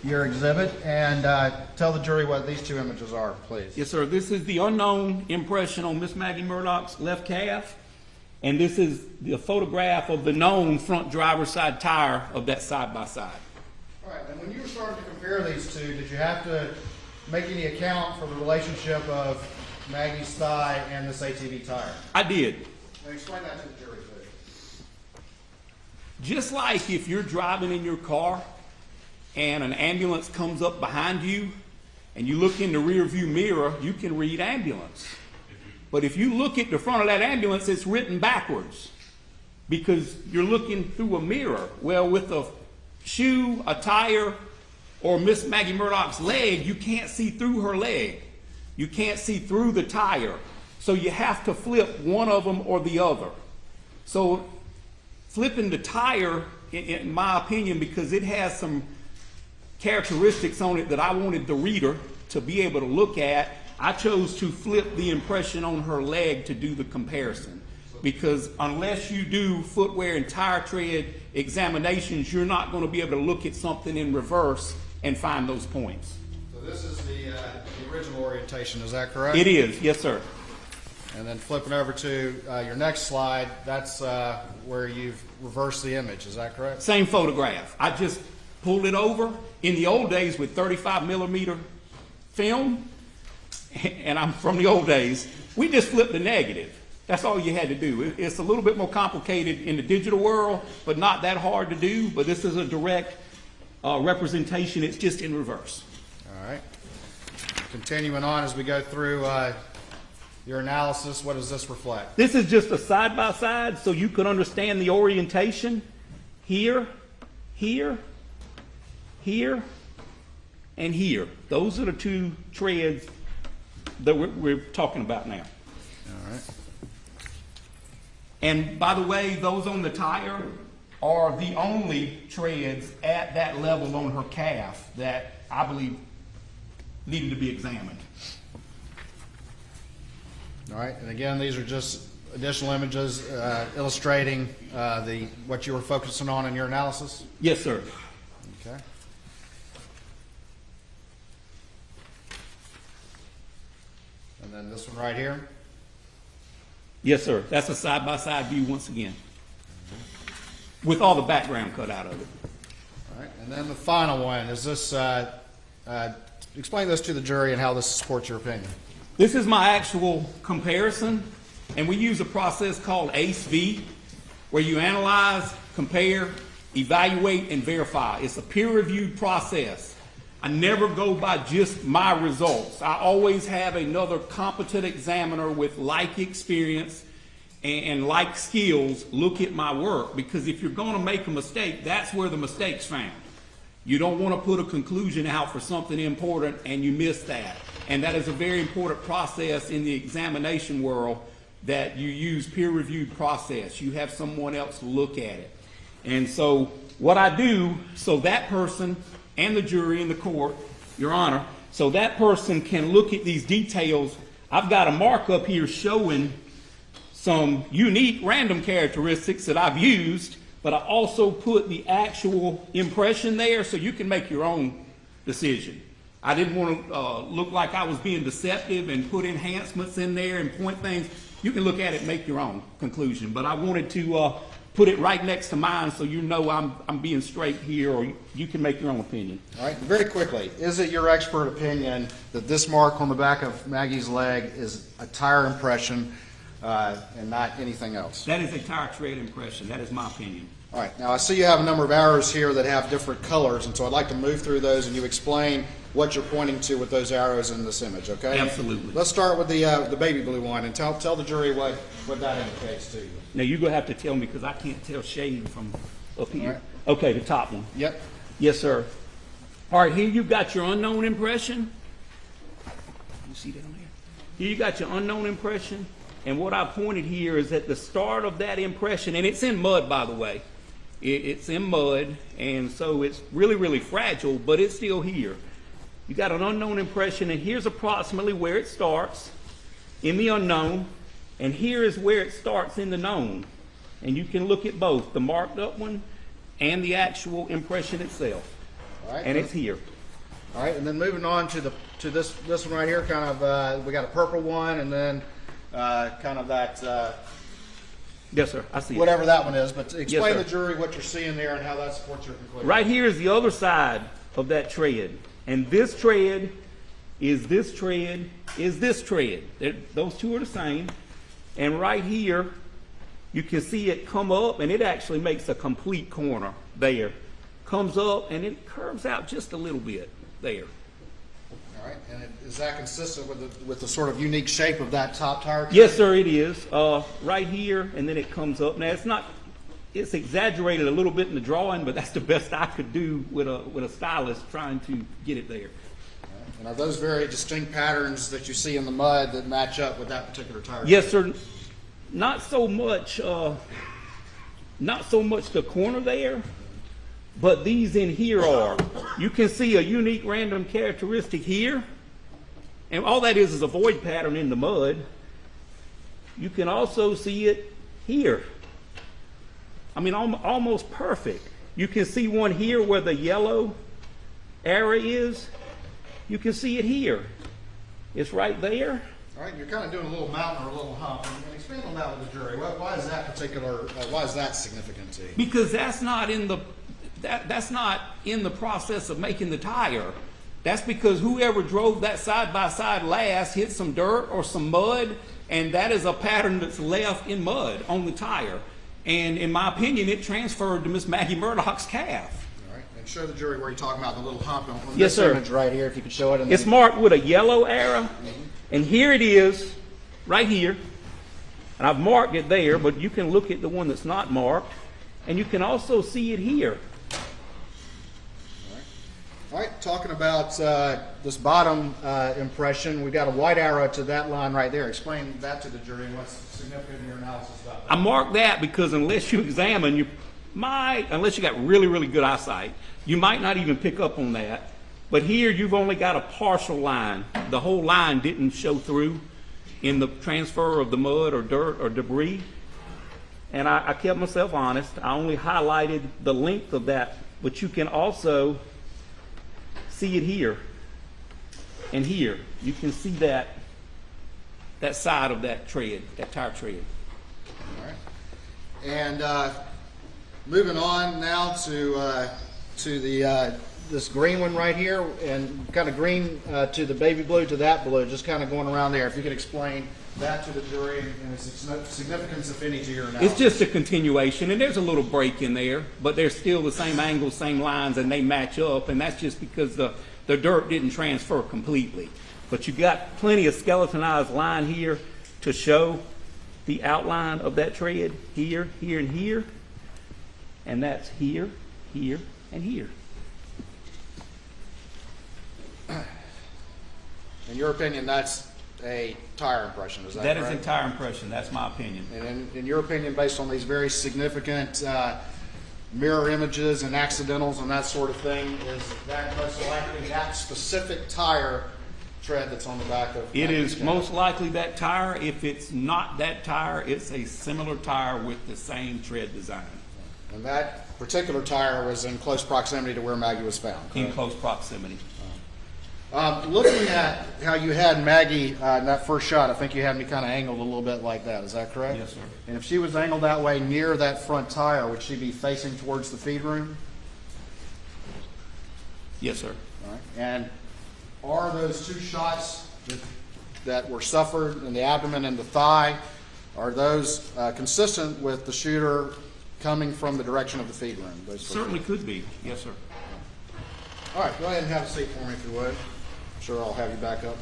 your exhibit, and tell the jury what these two images are, please. Yes, sir. This is the unknown impression on Miss Maggie Murdaugh's left calf, and this is the photograph of the known front driver's side tire of that side-by-side. All right, and when you were starting to compare these two, did you have to make any account for the relationship of Maggie's thigh and this ATV tire? I did. Now explain that to the jury, please. Just like if you're driving in your car and an ambulance comes up behind you and you look in the rear view mirror, you can read ambulance. But if you look at the front of that ambulance, it's written backwards because you're looking through a mirror. Well, with a shoe, a tire, or Miss Maggie Murdaugh's leg, you can't see through her leg. You can't see through the tire. So you have to flip one of them or the other. So flipping the tire, in my opinion, because it has some characteristics on it that I wanted the reader to be able to look at, I chose to flip the impression on her leg to do the comparison. Because unless you do footwear and tire tread examinations, you're not going to be able to look at something in reverse and find those points. So this is the original orientation, is that correct? It is, yes, sir. And then flipping over to your next slide, that's where you've reversed the image, is that correct? Same photograph. I just pulled it over. In the old days with 35 millimeter film, and I'm from the old days, we just flipped the negative. That's all you had to do. It's a little bit more complicated in the digital world, but not that hard to do. But this is a direct representation. It's just in reverse. All right. Continuing on as we go through your analysis, what does this reflect? This is just a side-by-side so you could understand the orientation. Here, here, here, and here. Those are the two treads that we're talking about now. All right. And by the way, those on the tire are the only treads at that level on her calf that I believe needed to be examined. All right, and again, these are just additional images illustrating what you were focusing on in your analysis? Yes, sir. Okay. And then this one right here? Yes, sir. That's a side-by-side view once again, with all the background cut out of it. All right, and then the final one, is this, explain this to the jury and how this supports your opinion. This is my actual comparison, and we use a process called ACE-V, where you analyze, compare, evaluate, and verify. It's a peer-reviewed process. I never go by just my results. I always have another competent examiner with like experience and like skills look at my work, because if you're going to make a mistake, that's where the mistake's found. You don't want to put a conclusion out for something important and you miss that. And that is a very important process in the examination world, that you use peer-reviewed process. You have someone else look at it. And so what I do, so that person and the jury and the court, Your Honor, so that person can look at these details, I've got a markup here showing some unique random characteristics that I've used, but I also put the actual impression there so you can make your own decision. I didn't want to look like I was being deceptive and put enhancements in there and point things. You can look at it and make your own conclusion, but I wanted to put it right next to mine so you know I'm being straight here, or you can make your own opinion. All right, very quickly, is it your expert opinion that this mark on the back of Maggie's leg is a tire impression and not anything else? That is a tire tread impression. That is my opinion. All right, now I see you have a number of arrows here that have different colors, and so I'd like to move through those and you explain what you're pointing to with those arrows in this image, okay? Absolutely. Let's start with the baby blue one and tell the jury what that indicates to you. Now you're going to have to tell me, because I can't tell shade from up here. All right. Okay, the top one. Yep. Yes, sir. All right, here you've got your unknown impression. You see down there? Here you got your unknown impression, and what I pointed here is at the start of that impression, and it's in mud, by the way. It's in mud, and so it's really, really fragile, but it's still here. You got an unknown impression, and here's approximately where it starts in the unknown, and here is where it starts in the known. And you can look at both, the marked up one and the actual impression itself. All right. And it's here. All right, and then moving on to this one right here, kind of, we got a purple one, and then kind of that, Yes, sir, I see it. whatever that one is, but explain sir. to the jury what you're seeing there and how that supports your conclusion. Right here is the other side of that tread. And this tread is this tread is this tread. Those two are the same. And right here, you can see it come up, and it actually makes a complete corner there. Comes up, and it curves out just a little bit there. All right, and is that consistent with the sort of unique shape of that top tire? Yes, sir, it is. Right here, and then it comes up. Now, it's exaggerated a little bit in the drawing, but that's the best I could do with a stylist trying to get it there. And are those very distinct patterns that you see in the mud that match up with that particular tire? Yes, sir. Not so much the corner there, but these in here are. You can see a unique random characteristic here, and all that is a void pattern in the mud. You can also see it here. I mean, almost perfect. You can see one here where the yellow area is. You can see it here. It's right there. All right, you're kind of doing a little mountain or a little hump. And expand on that with the jury. Why is that why is that significant to you? Because that's not in the process of making the tire. That's because whoever drove that side by side last hit some dirt or some mud, and that is a pattern that's left in mud on the tire. And in my opinion, it transferred to Miss Maggie Murdaugh's calf. All right, and show the jury where you're talking about the little hump on Yes, this sir. image right here, if you could show it. It's marked with a yellow arrow, and here it is right here, and I've marked it there, but you can look at the one that's not marked, and you can also see it here. All right, talking about this bottom impression, we've got a white arrow to that line right there. Explain that to the jury and what's significant in your analysis about that. I marked that because unless you examine, unless you got really, really good eyesight, you might not even pick up on that. But here you've only got a partial line. The whole line didn't show through in the transfer of the mud or dirt or debris. And I kept myself honest. I only highlighted the length of that, but you can also see it here and here. You can see that side of that tread, that tire tread. All right. And moving on now to the this green one right here, and kind of green to the baby blue to that blue, just kind of going around there. If you could explain that to the jury and its significance, if any, to your analysis. It's just a continuation, and there's a little break in there, but they're still the same angles, same lines, and they match up, and that's just because the dirt didn't transfer completely. But you got plenty of skeletonized line here to show the outline of that tread here, here, and here, and that's here, here, and here. In your opinion, that's a tire impression, is that correct? That is a tire impression. That's my opinion. And in your opinion, based on these very significant mirror images and accidentals and that sort of thing, is that most likely that specific tire tread that's on the back of It Maggie's is car? most likely that tire. If it's not that tire, it's a similar tire with the same tread design. And that particular tire was in close proximity to where Maggie was found, correct? In close proximity. Looking at how you had Maggie in that first shot, I think you had me kind of angled a little bit like that. Is that correct? Yes, sir. And if she was angled that way near that front tire, would she be facing towards the feed room? Yes, sir. All right. And are those two shots that were suffered in the abdomen and the thigh, are those consistent with the shooter coming from the direction of the feed room? Certainly could be. Yes, sir. All right, go ahead and have a seat for me if you would. I'm sure I'll have you back up.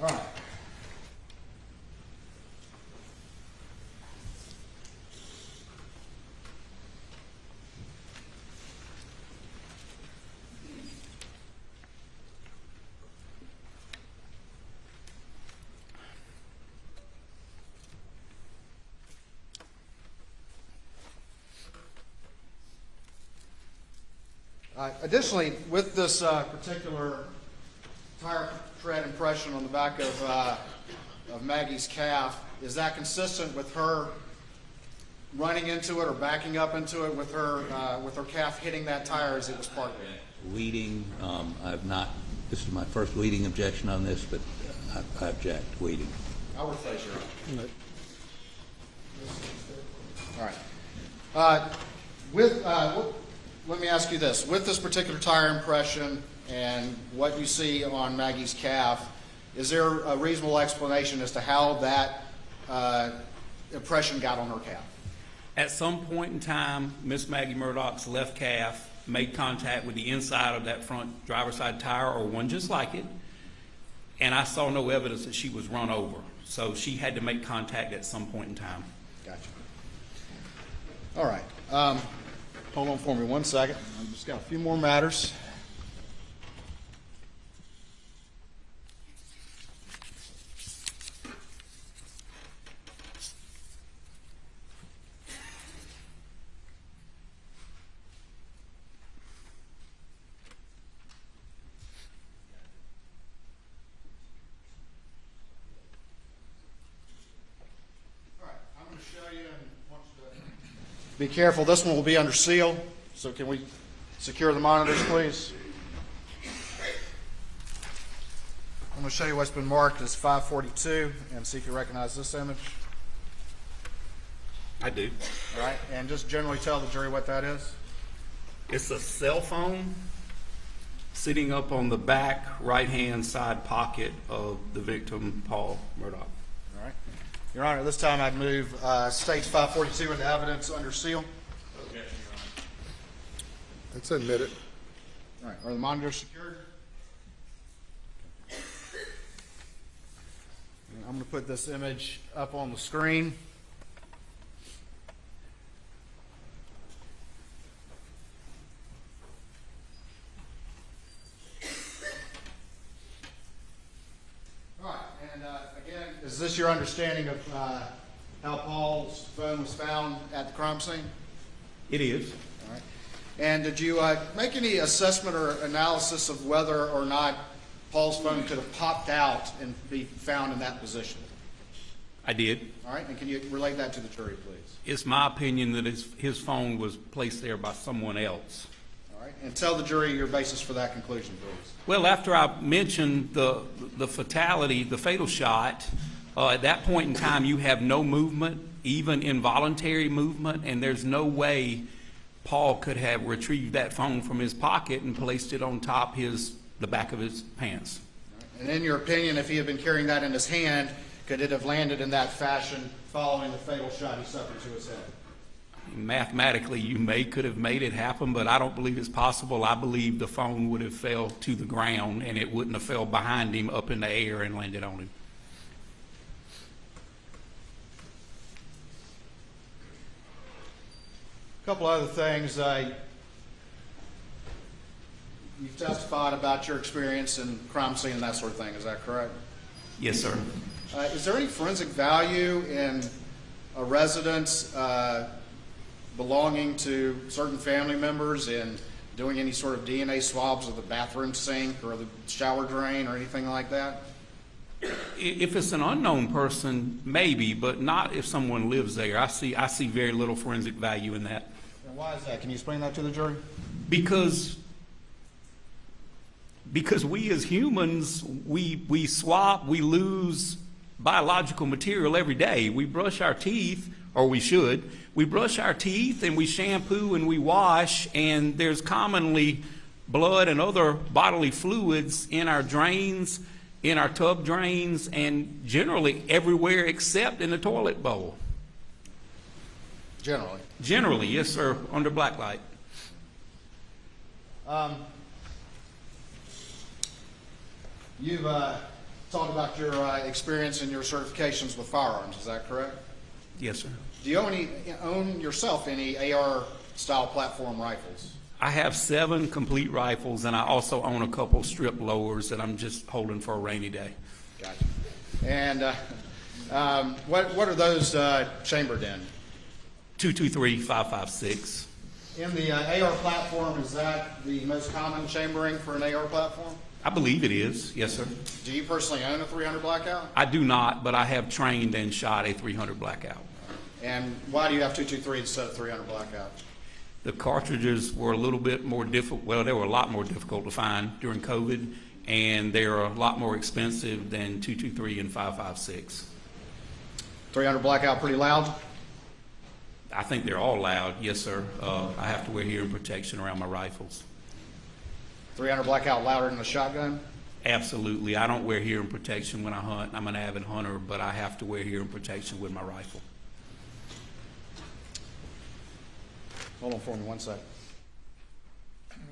All right. Additionally, with this particular tire tread impression on the back of Maggie's calf, is that consistent with her running into it or backing up into it with her calf hitting that tire as it was parked there? Leading, I've not, this is my first leading objection on this, but I object, leading. I'll replace your own. All right. Let me ask you this. With this particular tire impression and what you see on Maggie's calf, is there a reasonable explanation as to how that impression got on her calf? At some point in time, Miss Maggie Murdaugh's left calf made contact with the inside of that front driver's side tire, or one just like it, and I saw no evidence that she was run over. So she had to make contact at some point in time. Gotcha. All right. Hold on for me 1 second. I've just got a few more matters. Be careful, this one will be under seal, so can we secure the monitors, please? I'm going to show you what's been marked as 542 and see if you recognize this image. I do. All right, and just generally tell the jury what that is. It's a cell phone sitting up on the back right-hand side pocket of the victim, Paul Murdaugh. All right. Your Honor, this time I'd move States 542 into evidence under seal. Objection, Your Honor. That's admitted. All right, are the monitors secured? going to put this image up on the screen. All right, and again, is this your understanding of how Paul's phone was found at the crime scene? It is. All right. And did you make any assessment or analysis of whether or not Paul's phone could have popped out and be found in that position? I did. All right, and can you relate that to the jury, please? It's my opinion that his phone was placed there by someone else. All right, and tell the jury your basis for that conclusion, please. Well, after I mentioned the fatality, the fatal shot, at that point in time you have no movement, even involuntary movement, and there's no way Paul could have retrieved that phone from his pocket and placed it on top the back of his pants. And in your opinion, if he had been carrying that in his hand, could it have landed in that fashion following the fatal shot he suffered to his head? Mathematically, could have made it happen, but I don't believe it's possible. I believe the phone would have fell to the ground and it wouldn't have fell behind him up in the air and landed on him. A couple other things. You've testified about your experience in crime scene and that sort of thing. Is that correct? Yes, sir. Is there any forensic value in a residence belonging to certain family members in doing any sort of DNA swabs of the bathroom sink or the shower drain or anything like that? If it's an unknown person, maybe, but not if someone lives there. I see very little forensic value in that. And why is that? Can you explain that to the jury? Because we as humans, we swap, we lose biological material every day. We brush our teeth, or we should. We brush our teeth and we shampoo and we wash, and there's commonly blood and other bodily fluids in our drains, in our tub drains, and generally everywhere except in the toilet bowl. Generally. Generally, yes, sir, under black light. You've talked about your experience and your certifications with firearms. Is that correct? Yes, sir. Do you own yourself any AR-style platform rifles? I have 7 complete rifles, and I also own a couple strip lowers that I'm just holding for a rainy day. Gotcha. And what are those chambered in? 223 556. In the AR platform, is that the most common chambering for an AR platform? I believe it is. Yes, sir. Do you personally own a 300 Blackout? I do not, but I have trained and shot a 300 Blackout. And why do you have 223 instead of 300 Blackout? The cartridges were a little bit more difficult. Well, they were a lot more difficult to find during COVID, and they are a lot more expensive than 223 and 556. 300 Blackout pretty loud? I think they're all loud. Yes, sir. I have to wear hearing protection around my rifles. 300 Blackout louder than a shotgun? Absolutely. I don't wear hearing protection when I hunt. I'm an avid hunter, but I have to wear hearing protection with my rifle. Hold on for me 1 second.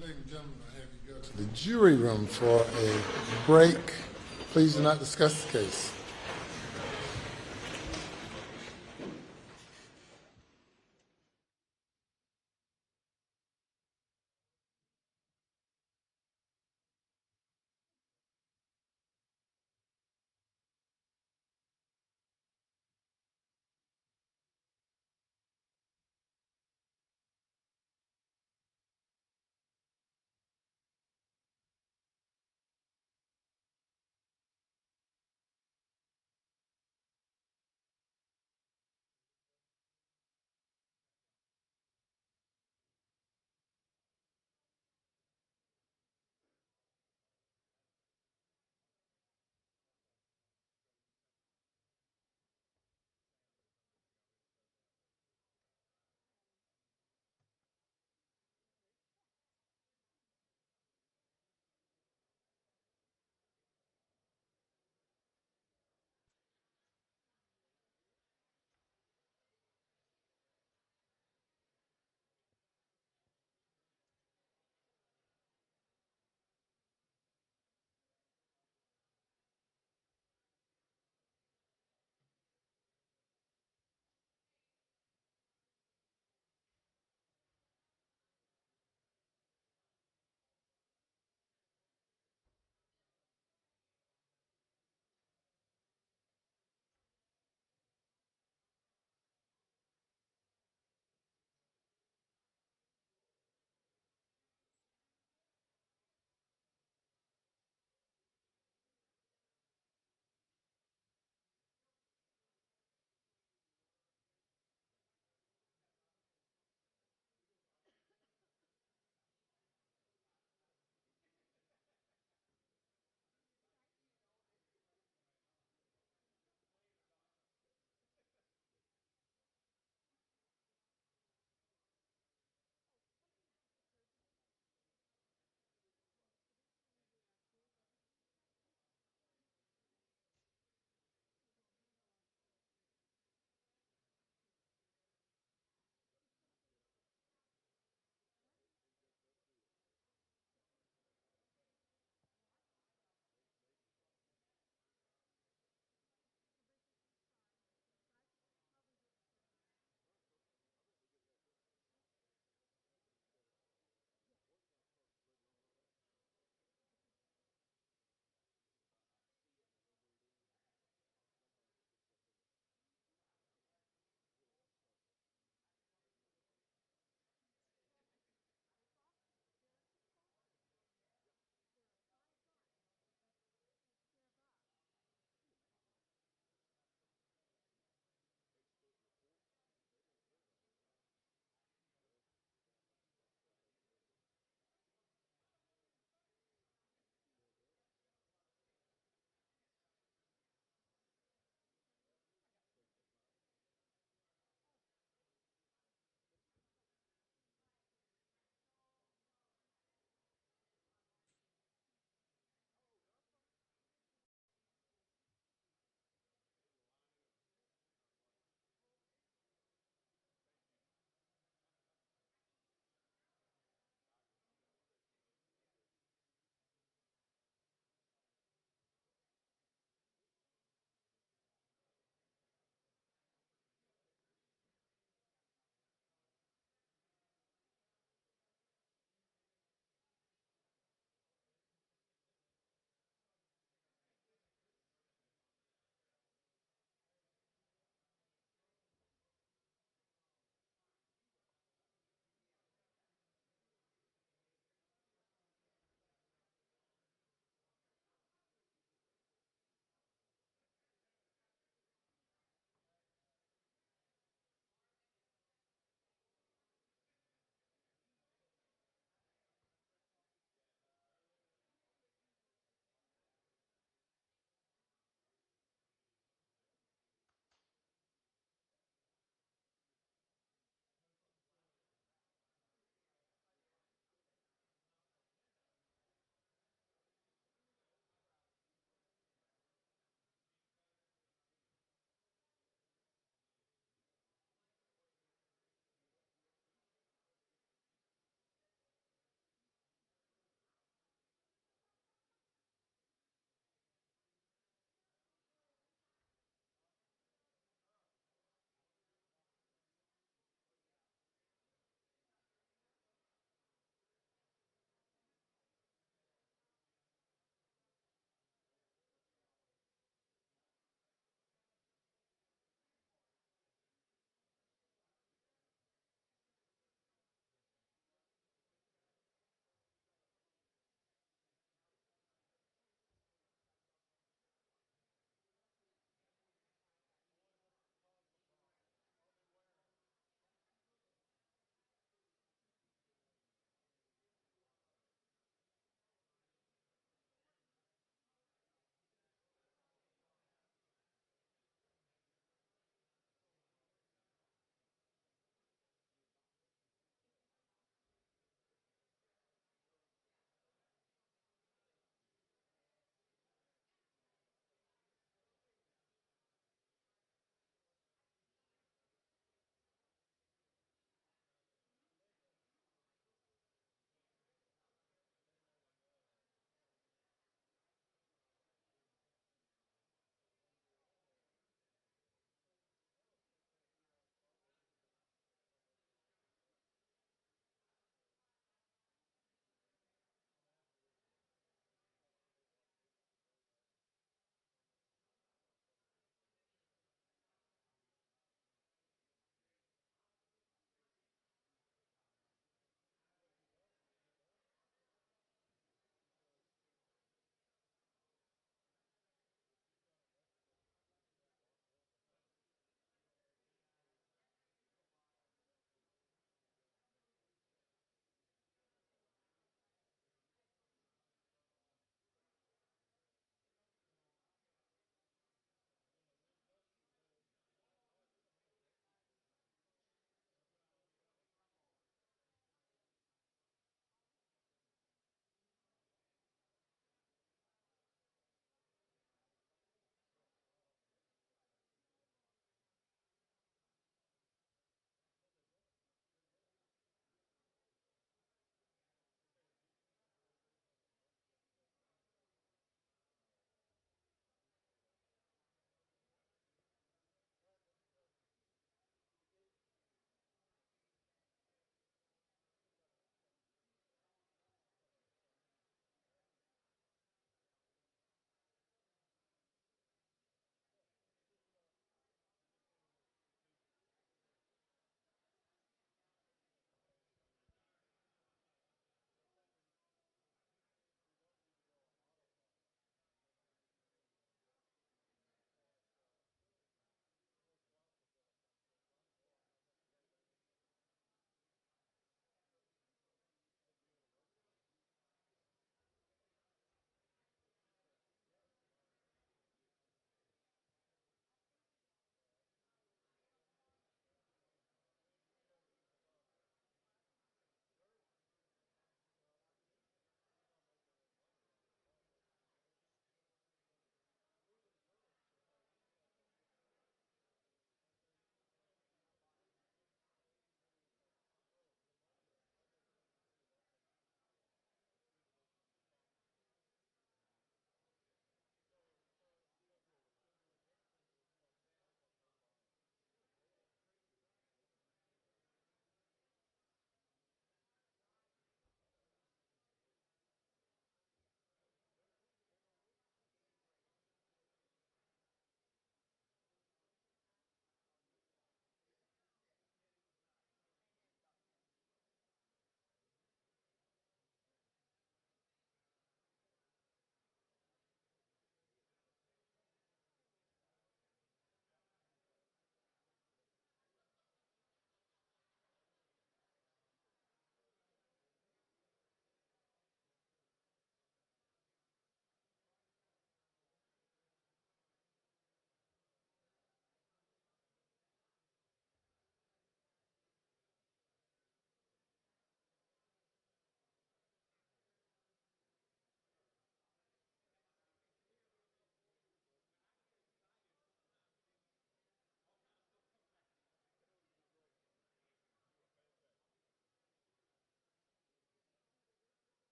Ladies and gentlemen, I have you go to the jury room for a break. Please do not discuss the case.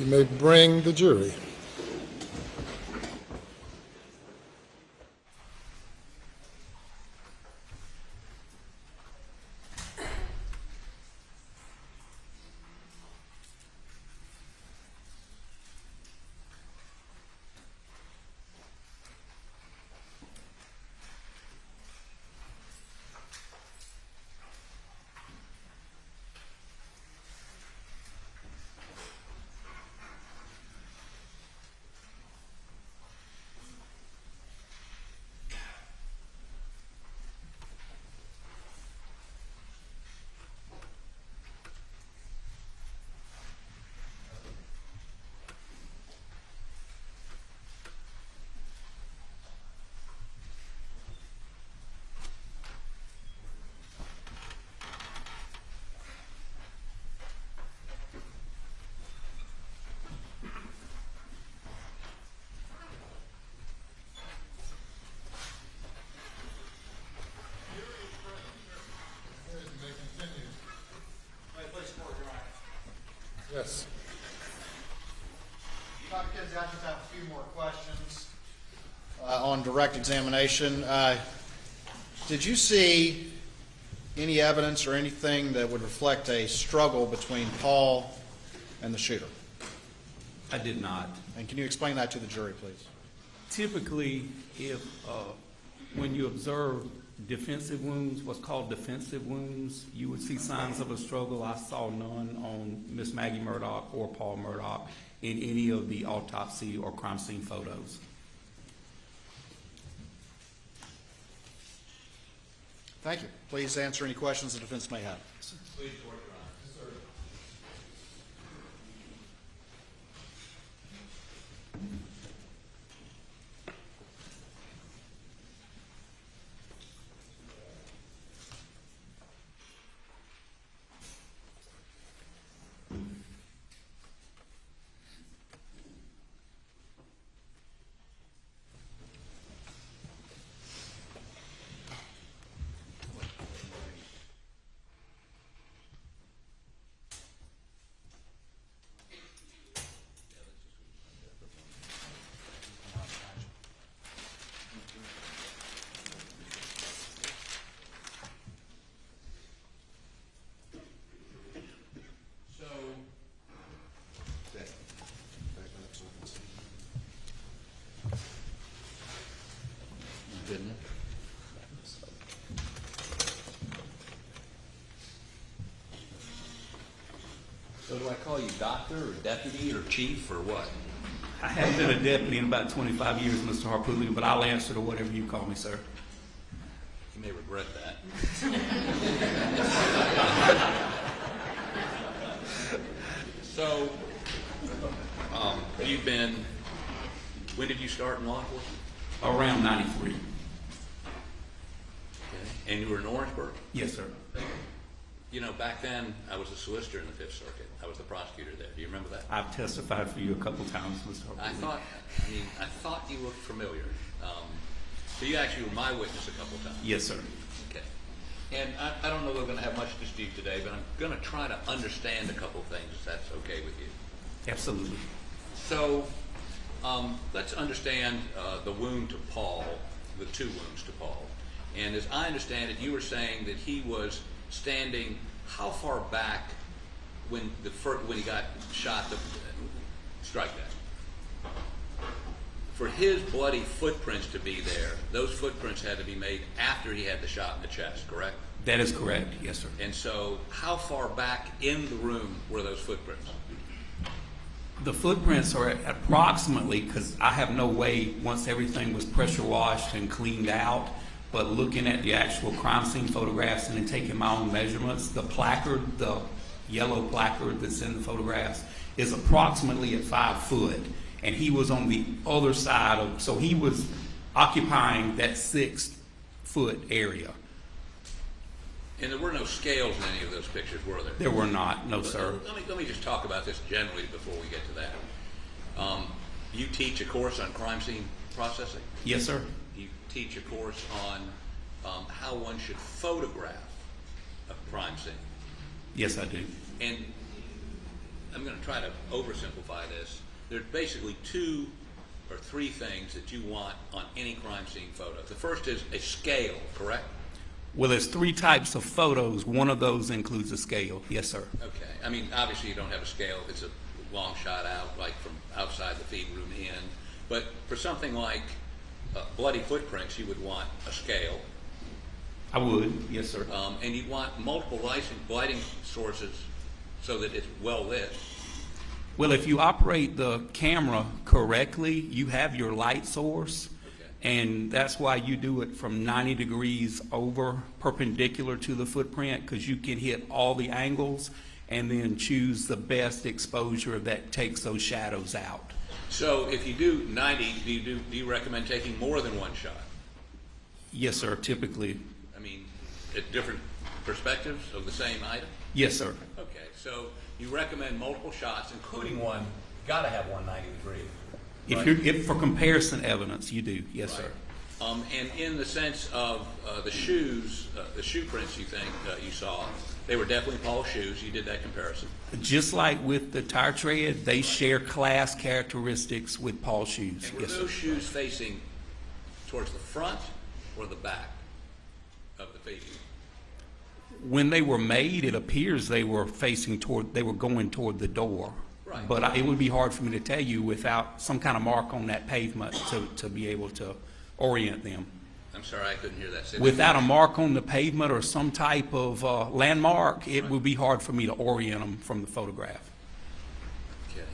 You may bring the jury. Yes. Dr. Kinsey, I just have a few more questions on direct examination. Did you see any evidence or anything that would reflect a struggle between Paul and the shooter? I did not. And can you explain that to the jury, please? Typically, if when you observe defensive wounds, what's called defensive wounds, you would see signs of a struggle. I saw none on Miss Maggie Murdaugh or Paul Murdaugh in any of the autopsy or crime scene photos. Thank you. Please answer any questions the defense may have. Please, Your Honor. So do I call you doctor or deputy or chief or what? I haven't been a deputy in about 25 years, Mr. Harpootlian, but I'll answer to whatever you call me, sir. You may regret that. So, you've been, when did you start in law enforcement? Around 93. Okay. And you were in Orangeburg? Yes, sir. You know, back then, I was a solicitor in the Fifth Circuit. I was the prosecutor there. Do you remember that? I've testified for you a couple times, Mr. Harpootlian. I thought you looked familiar. So you actually were my witness a couple times. Yes, sir. Okay. And I don't know that we're going to have much dispute today, but I'm going to try to understand a couple things, if that's okay with you. Absolutely. So let's understand the wound to Paul, the two wounds to Paul. And as I understand it, you were saying that he was standing how far back when he got shot to strike that? For his bloody footprints to be there, those footprints had to be made after he had the shot in the chest, correct? That is correct. Yes, sir. And so how far back in the room were those footprints? The footprints are approximately, because I have no way, once everything was pressure washed and cleaned out, but looking at the actual crime scene photographs and then taking my own measurements, the placard, the yellow placard that's in the photographs, is approximately at 5 foot. And he was on the other side of, so he was occupying that 6 foot area. And there were no scales in any of those pictures, were there? There were not, no, sir. Let me just talk about this generally before we get to that. You teach a course on crime scene processing? Yes, sir. You teach a course on how one should photograph a crime scene. Yes, I do. And I'm going to try to oversimplify this. There's basically 2 or 3 things that you want on any crime scene photo. The first is a scale, correct? Well, there's 3 types of photos. One of those includes a scale. Yes, sir. Okay. I mean, obviously you don't have a scale if it's a long shot out, like from outside the feed room in. But for something like bloody footprints, you would want a scale. I would. Yes, sir. And you'd want multiple lighting sources so that it's well lit. Well, if you operate the camera correctly, you have your light source. Okay. And that's why you do it from 90 degrees over perpendicular to the footprint, because you can hit all the angles and then choose the best exposure that takes those shadows out. So if you do 90, do you recommend taking more than one shot? Yes, sir, typically. I mean, at different perspectives of the same item? Yes, sir. Okay, so you recommend multiple shots, including one, gotta have 190 degree. If for comparison evidence, you do. Yes, sir. And in the sense of the shoes, the shoe prints you think you saw, they were definitely Paul's shoes. You did that comparison. Just like with the tire tread, they share class characteristics with Paul's shoes. And were Yes, sir. those shoes facing towards the front or the back of the feet? When they were made, it appears they were going toward the door. Right. But it would be hard for me to tell you without some kind of mark on that pavement to be able to orient them. I'm sorry, I couldn't hear that. Say that Without a again. mark on the pavement or some type of landmark, it would be hard for me to orient them from the photograph. Okay.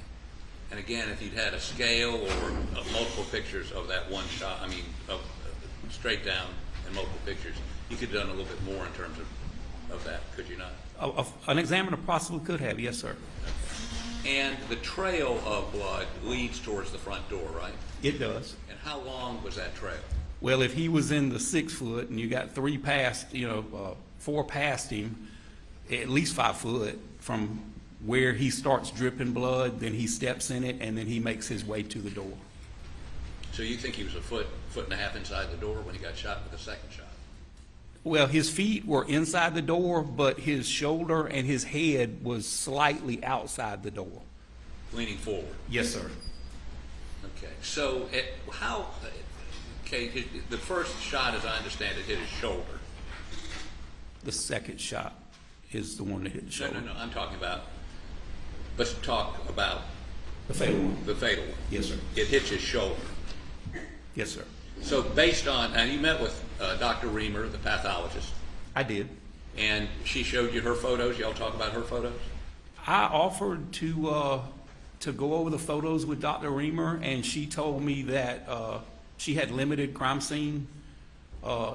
And again, if you'd had a scale or multiple pictures of that one shot, I mean, of straight down and multiple pictures, you could have done a little bit more in terms of that, could you not? An examiner possibly could have, yes, sir. And the trail of blood leads towards the front door, right? It does. And how long was that trail? Well, if he was in the 6 foot and you got 4 past him, at least 5 foot from where he starts dripping blood, then he steps in it, and then he makes his way to the door. So you think he was a foot and a half inside the door when he got shot with the second shot? Well, his feet were inside the door, but his shoulder and his head was slightly outside the door. Leaning forward? Yes, sir. Okay. So the first shot, as I understand it, hit his shoulder. The second shot is the one that hit the shoulder. No. I'm talking about, let's talk about The fatal one. the fatal one. Yes, sir. It hits his shoulder. Yes, sir. So based on, and you met with Dr. Reamer, the pathologist, I did. and she showed you her photos. Y'all talk about her photos? I offered to go over the photos with Dr. Reamer, and she told me that she had limited crime scene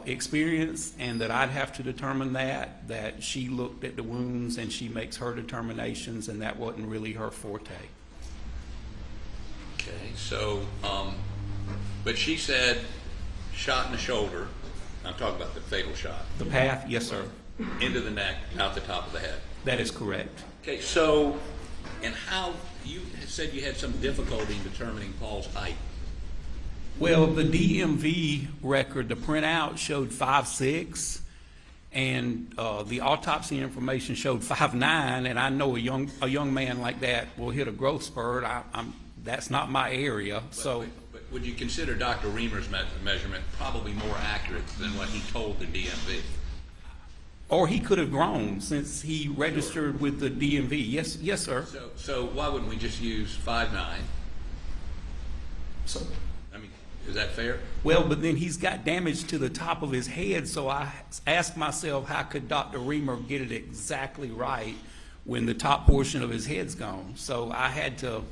experience, and that I'd have to determine that she looked at the wounds and she makes her determinations, and that wasn't really her forte. Okay, so, but she said shot in the shoulder. I'm talking about the fatal shot. The path, yes, sir. Into the neck, out the top of the head. That is correct. Okay, so, and how, you said you had some difficulty in determining Paul's height. Well, the DMV record, the printout showed 5'6", and the autopsy information showed 5'9", and I know a young man like that will hit a growth spurt. That's not my area, so. But would you consider Dr. Reamer's measurement probably more accurate than what he told the DMV? Or he could have grown since he registered with the DMV. Yes, sir. So why wouldn't we just use 5'9"? So, I mean, is that fair? well, but then he's got damage to the top of his head, so I asked myself, how could Dr. Reamer get it exactly right when the top portion of his head's gone? So I had to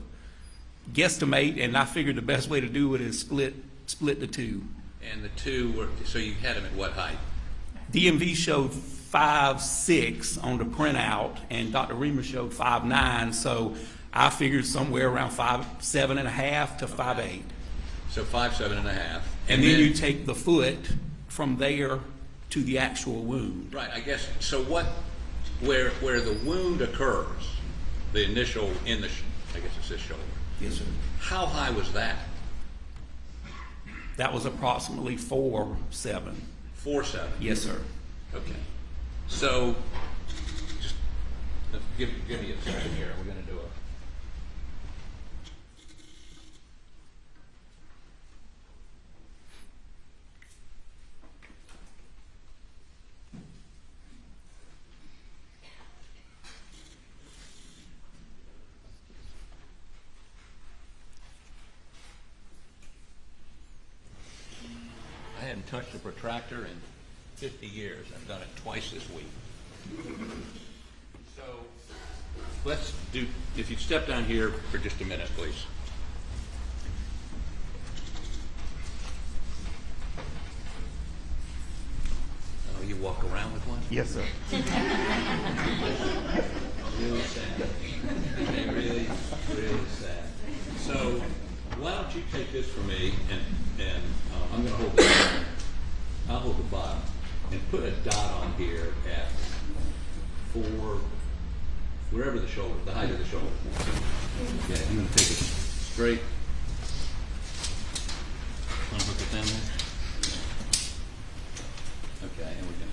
guesstimate, and I figured the best way to do it is split the two. And the two were, so you had him at what height? DMV showed 5'6" on the printout, and Dr. Reamer showed 5'9", so I figured somewhere around 5'7.5" to 5'8". So 5'7.5". And then you take the foot from there to the actual wound. Right, I guess, so where the wound occurs, the initial, I guess it's this shoulder. Yes, sir. How high was that? That was approximately 4'7". 4'7". Yes, sir. Okay. So, just give me a second here. We're going to do a touched a protractor in 50 years. I've done it twice this week. So let's do, if you step down here for just a minute, please. Oh, you walk around with one? Yes, sir. Really sad. Really, really sad. So why don't you take this for me, and I'm going to hold the bottom. I'll hold the bottom and put a dot on here at 4, wherever the shoulder, the height of the shoulder. Okay, I'm going to take it straight. Want to hook it down there? Okay, and we can.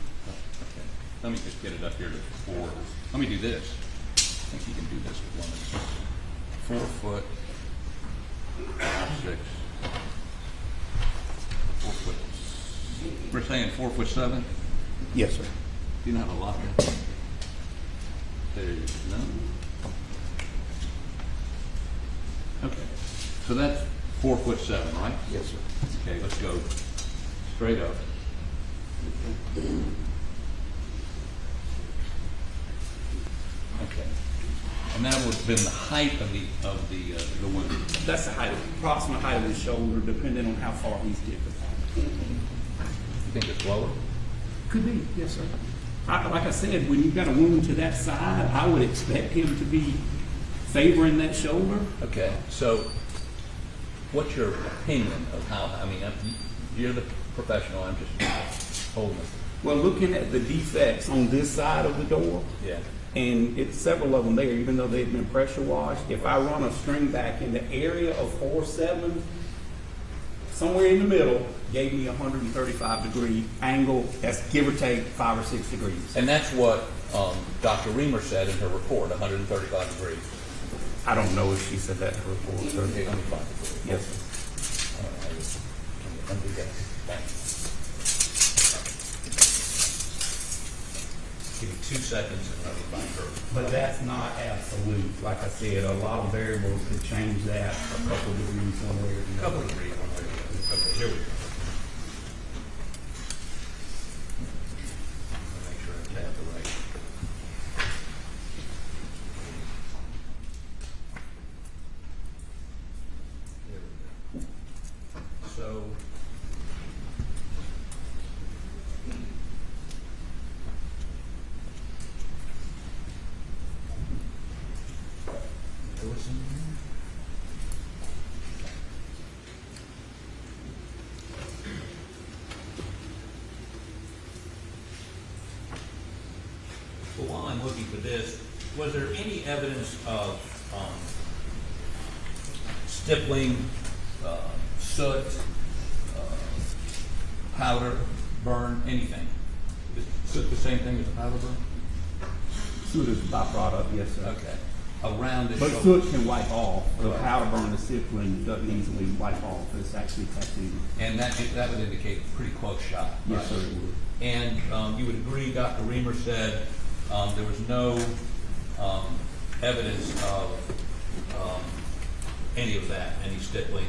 Okay, let me just get it up here to 4. Let me do this. I think you can do this with 1 4 foot. 6. 4 foot. We're saying 4'7". Yes, sir. You know how to lock it. There you go. Okay. So that's 4'7", right? Yes, sir. Okay, let's go straight up. Okay. And that would have been the height of the wound. That's the height, approximate height of his shoulder, depending on how far he's dipping. You think it's lower? Could be, yes, sir. Like I said, when you've got a wound to that side, I would expect him to be favoring that shoulder. Okay. So, what's your opinion of how? I mean, you're the professional. I'm just holding it. Well, looking at the defects on this side of the door, Yeah. and it's several of them there, even though they've been pressure washed. If I run a string back in the area of 4'7", somewhere in the middle, gave me a 135-degree angle. That's give or take 5 or 6 degrees. And that's what Dr. Reamer said in her report, 135 degrees. I don't know if she said that in her report, sir. Okay, let me find it. Yes, sir. Can you undo that? Thanks. Give me 2 seconds and let me find her. But that's not absolute. Like I said, a lot of variables could change that a couple of degrees one way or the other. Couple of degrees. Okay, here we go. Make sure I have the right. There we go. So. There was some. Well, while I'm looking for this, was there any evidence of stippling, soot, powder, burn, anything? Is soot the same thing as a powder burn? Soot is a byproduct, yes, sir. Okay. Around the But shoulder. soot can wipe off. The Right. powder burn, the stippling doesn't easily wipe off. It's actually tattooed. And that would indicate a pretty close shot. Yes, right? sir, it would. And you would agree, Dr. Reamer said there was no evidence of any of that, any stippling,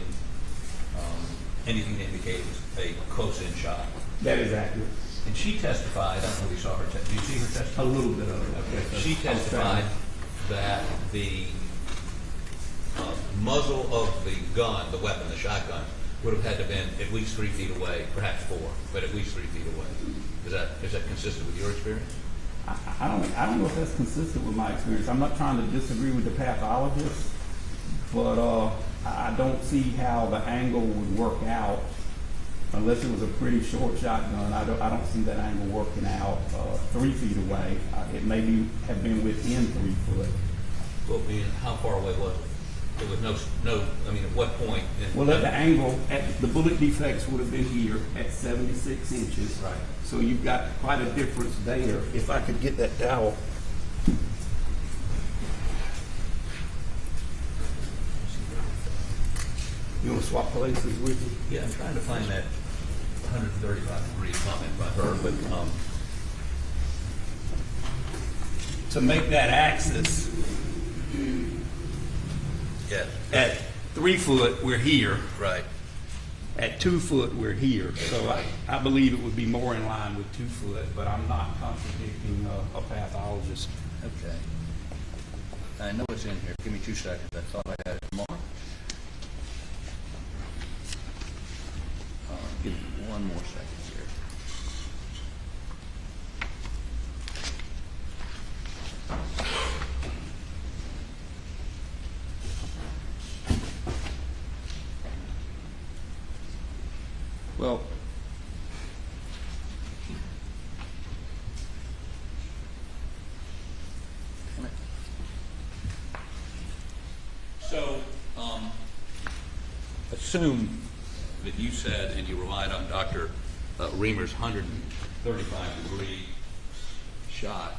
anything to indicate a close-in shot. That is accurate. And she testified, I don't know if you saw her, do you see her A testimony? little bit of it. Okay. She testified that the muzzle of the gun, the weapon, the shotgun, would have had to have been at least 3 feet away, perhaps 4, but at least 3 feet away. Is that consistent with your experience? I don't know if that's consistent with my experience. I'm not trying to disagree with the pathologist, but I don't see how the angle would work out unless it was a pretty short shotgun. I don't see that angle working out 3 feet away. It may have been within 3 foot. Well, how far away was it? There was no. I mean, at what point? Well, at the angle, the bullet defects would have been here at 76 inches. Right. So you've got quite a difference there. If I could get that dowel. You want to swap places with me? Yeah, I'm trying to find that 135-degree comment by her, but To make that axis yeah, at 3 foot, we're here. right. At 2 foot, we're here, so I believe it would be more in line with 2 foot, but I'm not contradicting a pathologist. Okay. I know it's in here. Give me 2 seconds. I thought I had it marked. Give me 1 more second here. Well, so, assume that you said, and you relied on Dr. Reamer's 135-degree shot.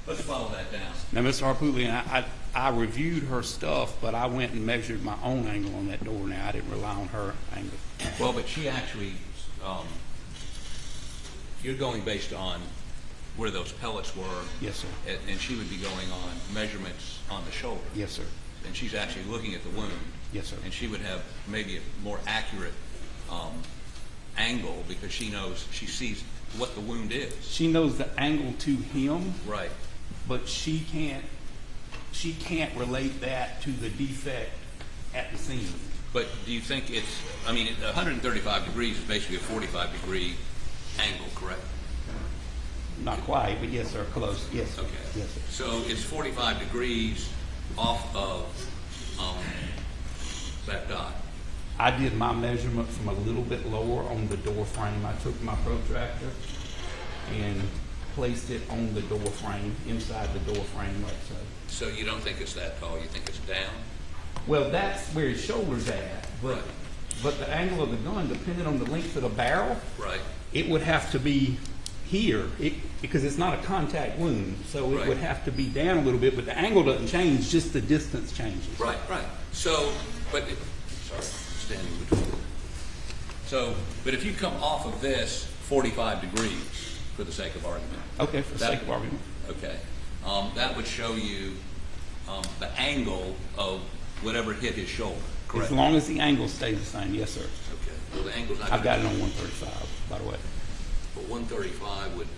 Let's follow that down. Now, Mr. Harpootlian, I reviewed her stuff, but I went and measured my own angle on that door now. I didn't rely on her angle. Well, but she actually, you're going based on where those pellets were. Yes, sir. And she would be going on measurements on the shoulder. Yes, sir. And she's actually looking at the wound. Yes, sir. And she would have maybe a more accurate angle because she knows, she sees what the wound is. She knows the angle to him, Right. but she can't relate that to the defect at the scene. But do you think it's, I mean, 135 degrees is basically a 45-degree angle, correct? Not quite, but yes, sir, close. Yes, sir. Okay. Yes, sir. So it's 45 degrees off of that dot. I did my measurement from a little bit lower on the door frame. I took my protractor and placed it on the door frame, inside the door frame, let's say. So you don't think it's that tall, you think it's down? Well, that's where his shoulder's at, Right. but the angle of the gun, depending on the length of the barrel, Right. it would have to be here, because it's not a contact wound, so it Right. would have to be down a little bit, but the angle doesn't change, just the distance changes. Right, right. So, sorry, standing between. So, but if you come off of this 45 degrees, for the sake of argument. Okay, for the that- sake of argument. Okay. That would show you the angle of whatever hit his shoulder, correct? As long as the angle stays the same, yes, sir. Okay. Well, the angle's not I've got it gonna- on 135, by the way. But 135 wouldn't it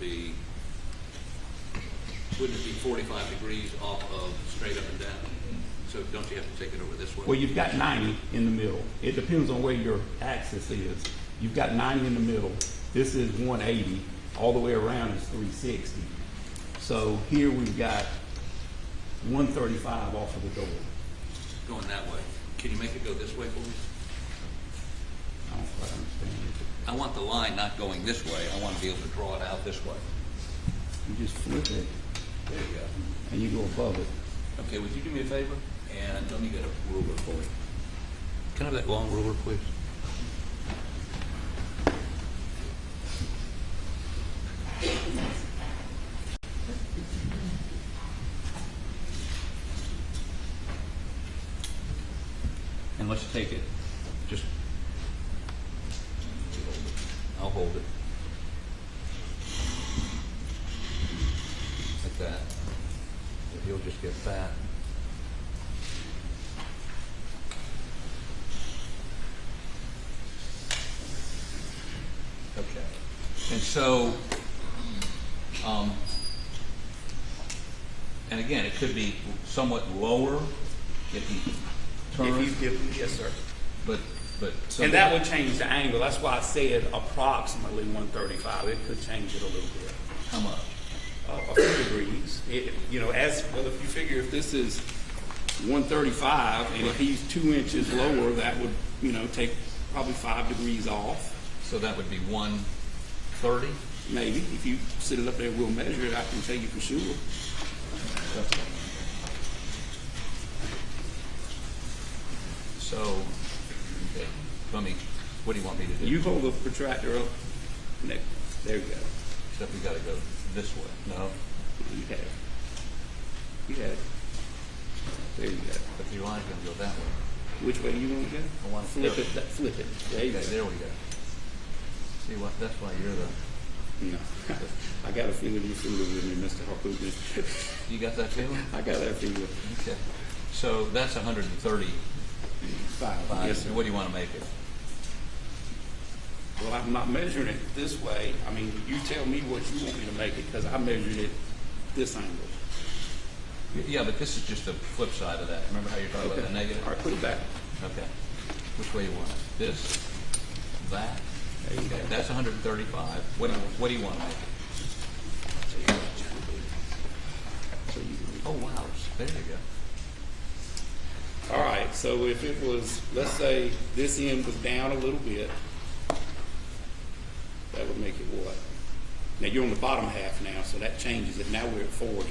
be 45 degrees off of straight up and down? So don't you have to take it over this way? Well, you've got 90 in the middle. It depends on where your axis is. You've got 90 in the middle. This is 180. All the way around is 360. So here we've got 135 off of the door. Going that way. Can you make it go this way for me? I don't quite understand it. I want the line not going this way. I want to be able to draw it out this way. You just flip it There you go. and you go above it. Okay, would you do me a favor? And let me get a ruler for you. Can I have that long ruler, please? And let's take it, just, I'll hold it. Like that. If you'll just get that. Okay. And so, and again, it could be somewhat lower if he turns. Yes, sir. But. And that would change the angle. That's why I said approximately 135. It could change it a little bit. How much? A few degrees. Well, if you figure if this is 135 and if he's 2 inches lower, that would, take probably 5 degrees off. So that would be 130? Maybe. If you sit it up there, we'll measure it. I can tell you for sure. So, okay, what do you want me to do? You hold the protractor up. There you go. Except we gotta go this way, no? You have it. You have it. There you go. But your line's gonna go that way. Which way do you want to go? I want to flip it. Flip it. There you Okay, go. there we go. See what, that's why you're the No. I got a feeling you're fooling with me, Mr. Harpootman. You got that feeling? I got that feeling. Okay. So that's 135. Yes, sir. What do you want to make it? Well, I'm not measuring it this way. I mean, you tell me what you want me to make it, because I measured it this angle. Yeah, but this is just the flip side of that. Remember how you're talking about the negative? All right, put it back. Okay. Which way you want it? This? That? There you Okay, go. that's 135. What do you want to make it? So you can- Oh, wow. There you go. All right, so if it was, let's say this end was down a little bit, that would make it what? Now, you're on the bottom half now, so that changes it. Now we're at 40.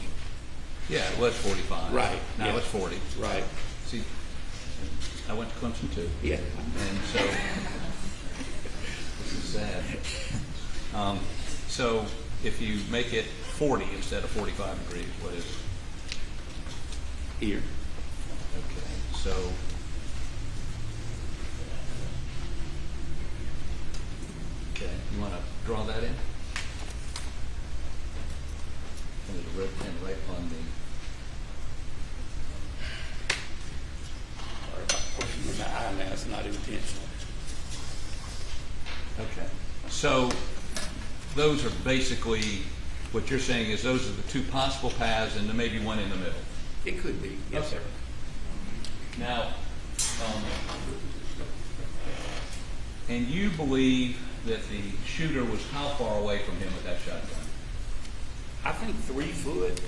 Yeah, it was 45. Right, Now yeah. it's 40. Right. See, I went to Clemson too. Yeah. And so, this is sad. So if you make it 40 instead of 45 degrees, what is it? Here. Okay, so okay, you want to draw that in? And there's a red pen right on the. Sorry about pushing in the eye now. It's not intentional. Okay. So those are basically what you're saying is those are the two possible paths, and there may be one in the middle. It could be. Yes, Okay. sir. Now, and you believe that the shooter was how far away from him with that shotgun? I think 3 foot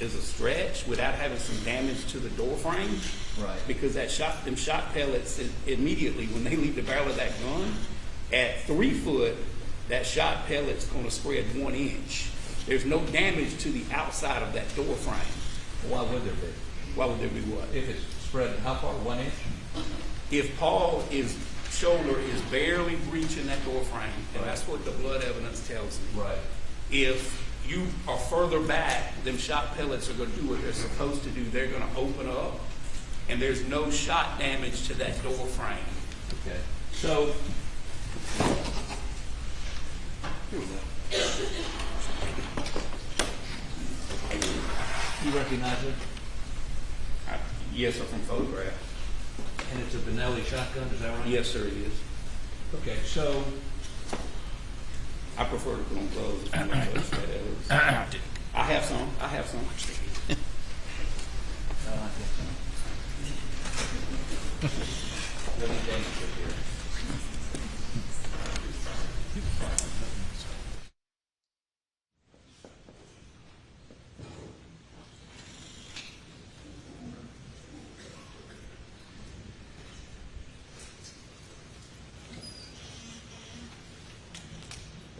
is a stretch without having some damage to the door frame. Right. Because them shot pellets immediately when they leave the barrel of that gun, at 3 foot, that shot pellet's going to spread 1 inch. There's no damage to the outside of that door frame. Why would there be? Why would there be what? If it's spread how far? 1 inch? If Paul's shoulder is barely breaching that door frame, and that's what the blood evidence tells me. Right. If you are further back, them shot pellets are going to do what they're supposed to do. They're going to open up, and there's no shot damage to that door frame. Okay. So, Here we go. you recognize it? Yes, sir, from photograph. And it's a Benelli shotgun, is that right? Yes, sir, it is. Okay, so, I prefer to put on clothes. If you want to touch that evidence. I have some. I have some. let me change it here.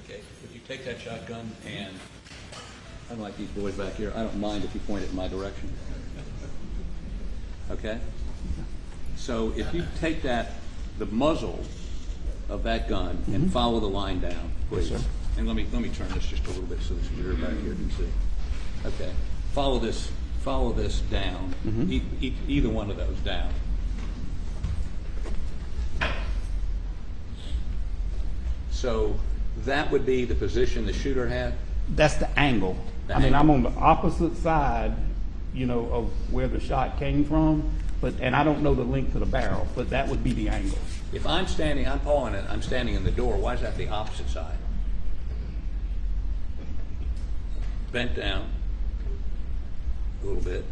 Okay, would you take that shotgun and, unlike these boys back here, I don't mind if you point it in my direction. Okay? So if you take that, the muzzle of that gun and follow the line down, please. And let me turn this just a little bit so the viewer back here can see. Okay. Follow this down. Either one of those down. So that would be the position the shooter had? That's the angle. The I mean, angle. I'm on the opposite side, you know, of where the shot came from, and I don't know the length of the barrel, but that would be the angle. If I'm Paul, and I'm standing in the door, why is that the opposite side? Bent down a little bit.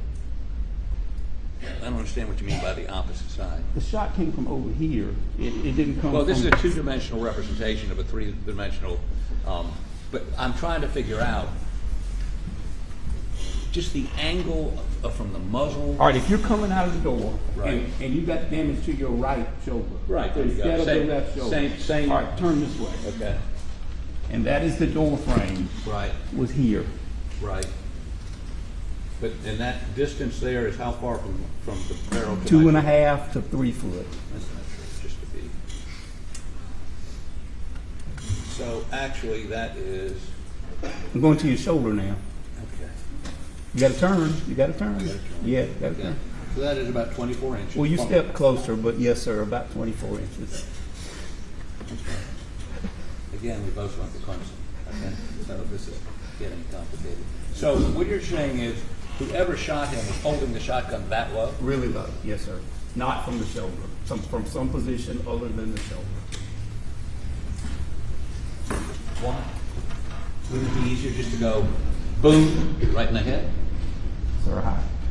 I don't understand what you mean by the opposite side. The shot came from over here. It didn't come from... Well, this is a two-dimensional representation of a three-dimensional, but I'm trying to figure out just the angle from the muzzle. All right, if you're coming out of the door, Right. and you got damage to your right shoulder. Right, there you go. Instead of Same- the left shoulder. same- All right, turn this way. Okay. And that is the door frame, Right, was here. right. But, and that distance there is how far from the barrel to 2.5 to 3 foot. That's not true, just to be. So actually, that is, I'm going to your shoulder now. okay. You gotta turn, you gotta turn. Yeah, you gotta Okay. turn. So that is about 24 inches. Well, you step closer, but yes, sir, about 24 inches. Again, we both went to Clemson. Okay, so this is getting complicated. So what you're saying is whoever shot him was holding the shotgun that low? Really low, yes, sir. Not from the shoulder, from some position other than the shoulder. Why? Wouldn't it be easier just to go boom, right in the head? Sir,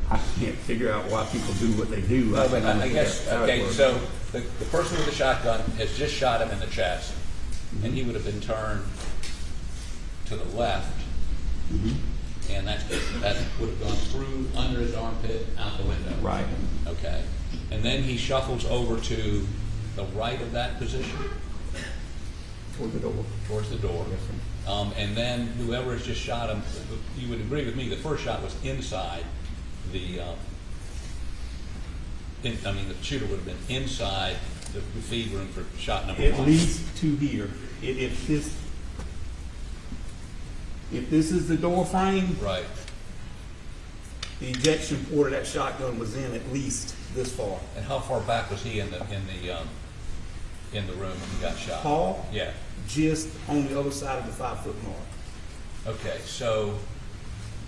I can't figure out why people do what they do. No, but don't I guess, figure out how it okay, works. so the person with the shotgun has just shot him in the chest, and he would have been turned to the left, and that would have gone through, under his armpit, out the window. Right. Okay. And then he shuffles over to the right of that position, Toward the door. towards the door. Yes, sir. And then whoever has just shot him, you would agree with me, the first shot was inside the, the shooter would have been inside the feed room for shot number At one. least to here. If this is the door frame, Right. the ejection port of that shotgun was in at least this far. And how far back was he in the room when he got shot? Paul? Yeah. Just on the other side of the 5-foot mark. Okay, so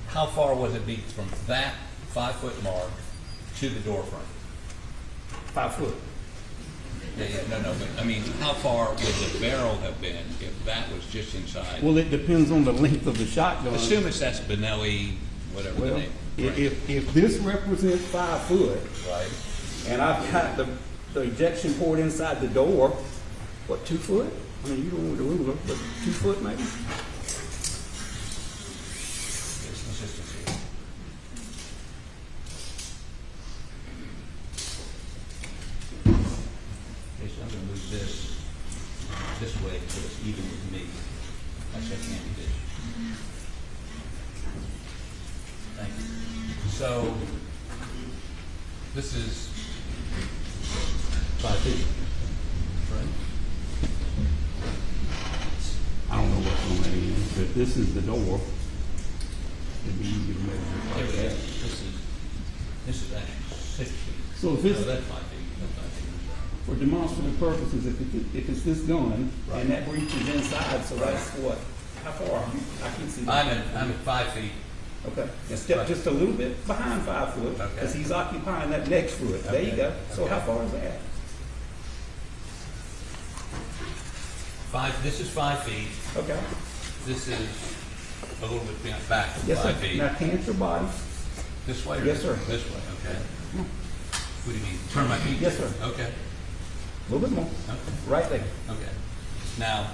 how far was it from that 5-foot mark to the door frame? 5 foot. Yeah, no, but I mean, how far would the barrel have been if that was just inside? Well, it depends on the length of the shotgun. Assume that's Benelli, whatever the Well, name. if this represents 5 foot, Right. and I've got the ejection port inside the door, what, 2 foot? I mean, you don't know the ruler, but 2 foot maybe? Let's just see. Okay, so I'm gonna move this way so it's even with me. Actually, I can't do this. Thank you. So, this is 5 feet, right? I don't know what's on that end, but if this is the door, it'd be easy to measure it like that. This is actually 6 feet. So if it's, No, that's 5 feet. That's 5 feet. for demonstrative purposes, if it's this gun, Right. and that breach is inside, so that's what? How far? I can't see that. I'm at 5 feet. Okay, and step just a little bit behind 5 foot, Okay. because he's occupying that next foot. There you Okay. go. So Okay. how far is that? This is 5 feet. Okay. This is a little bit back from Yes, sir. 5 feet. Now can't your body? This way or Yes, sir. This way, okay. What do you mean? Turn my feet? Yes, sir. Okay, A little bit more. okay, Right there. okay. Now,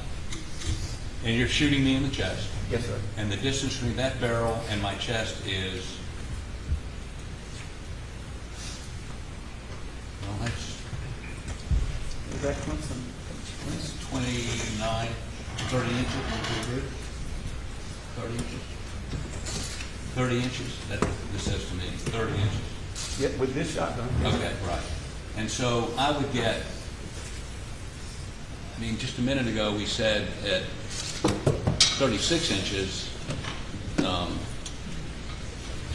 and you're shooting me in the chest, Yes, sir. and the distance between that barrel and my chest is, well, that's Is that Clemson? 29, 30 inches. 30 inches? 30 inches? That's what this says to me, 30 inches. Yeah, with this shotgun. Okay, right. And so I would get, just a minute ago, we said at 36 inches,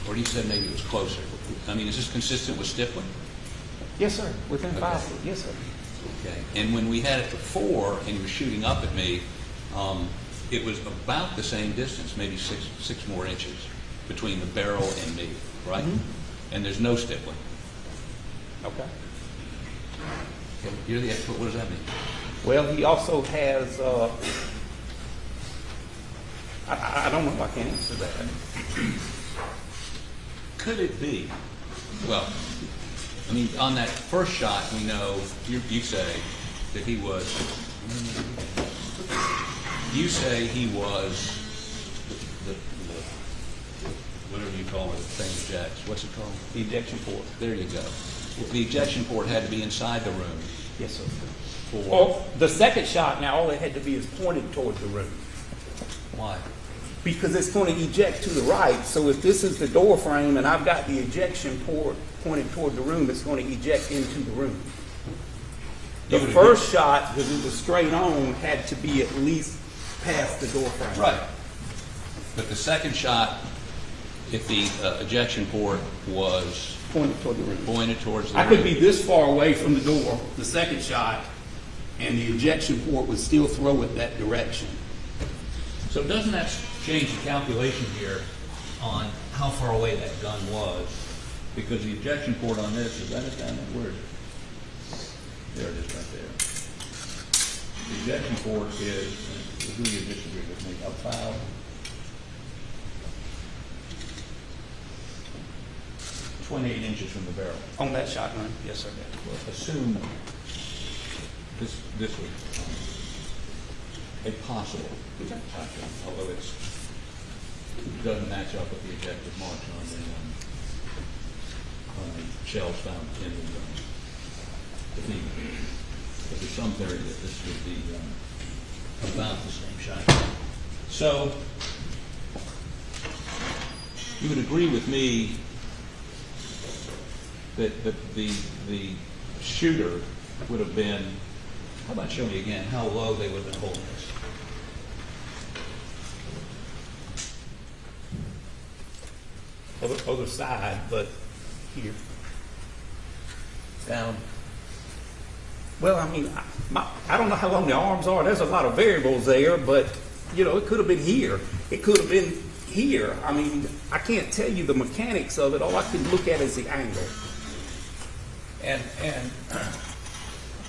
or you said maybe it was closer. Is this consistent with Stifling? Yes, sir. Within Okay. 5 foot. Yes, sir. Okay. And when we had it before, and you were shooting up at me, it was about the same distance, maybe six more inches between the barrel and me, right? And there's no stippling. Okay. Okay. You're the expert. What does that mean? Well, he also has, I don't know if I can answer that. Could it be? Well, on that first shot, we know, you say that he was, you say he was the whatever you call it, the thing ejects. What's it called? The ejection port. There you go. The ejection port had to be inside the room Yes, sir. for, Well, the second shot, now all it had to be is pointed toward the room. why? Because it's going to eject to the right, so if this is the door frame and I've got the ejection port pointed toward the room, it's going to eject into the room. The You would first shot, because it was straight on, had to be at least past the door frame. Right. But the second shot, if the ejection port was Pointed toward the room. pointed towards the I could room, be this far away from the door, the second shot, and the ejection port would still throw it that direction. So doesn't that change the calculation here on how far away that gun was? Because the ejection port on this, is that it down there? Where is it? There it is right there. The ejection port is, who you disagree with me, about 28 inches from the barrel. On that shotgun, yes, sir. Well, assume this was a possible shotgun, although it doesn't match up with the ejected marks on the shells found in the thing. But there's some theory that this would be about the same shotgun. So you would agree with me that the shooter would have been, how about show me again how low they would have been holding this? Other side, but here. Down. Well, I mean, I don't know how long the arms are. There's a lot of variables there, but, you know, it could have been here. It could have been here. I mean, I can't tell you the mechanics of it. All I can look at is the angle. And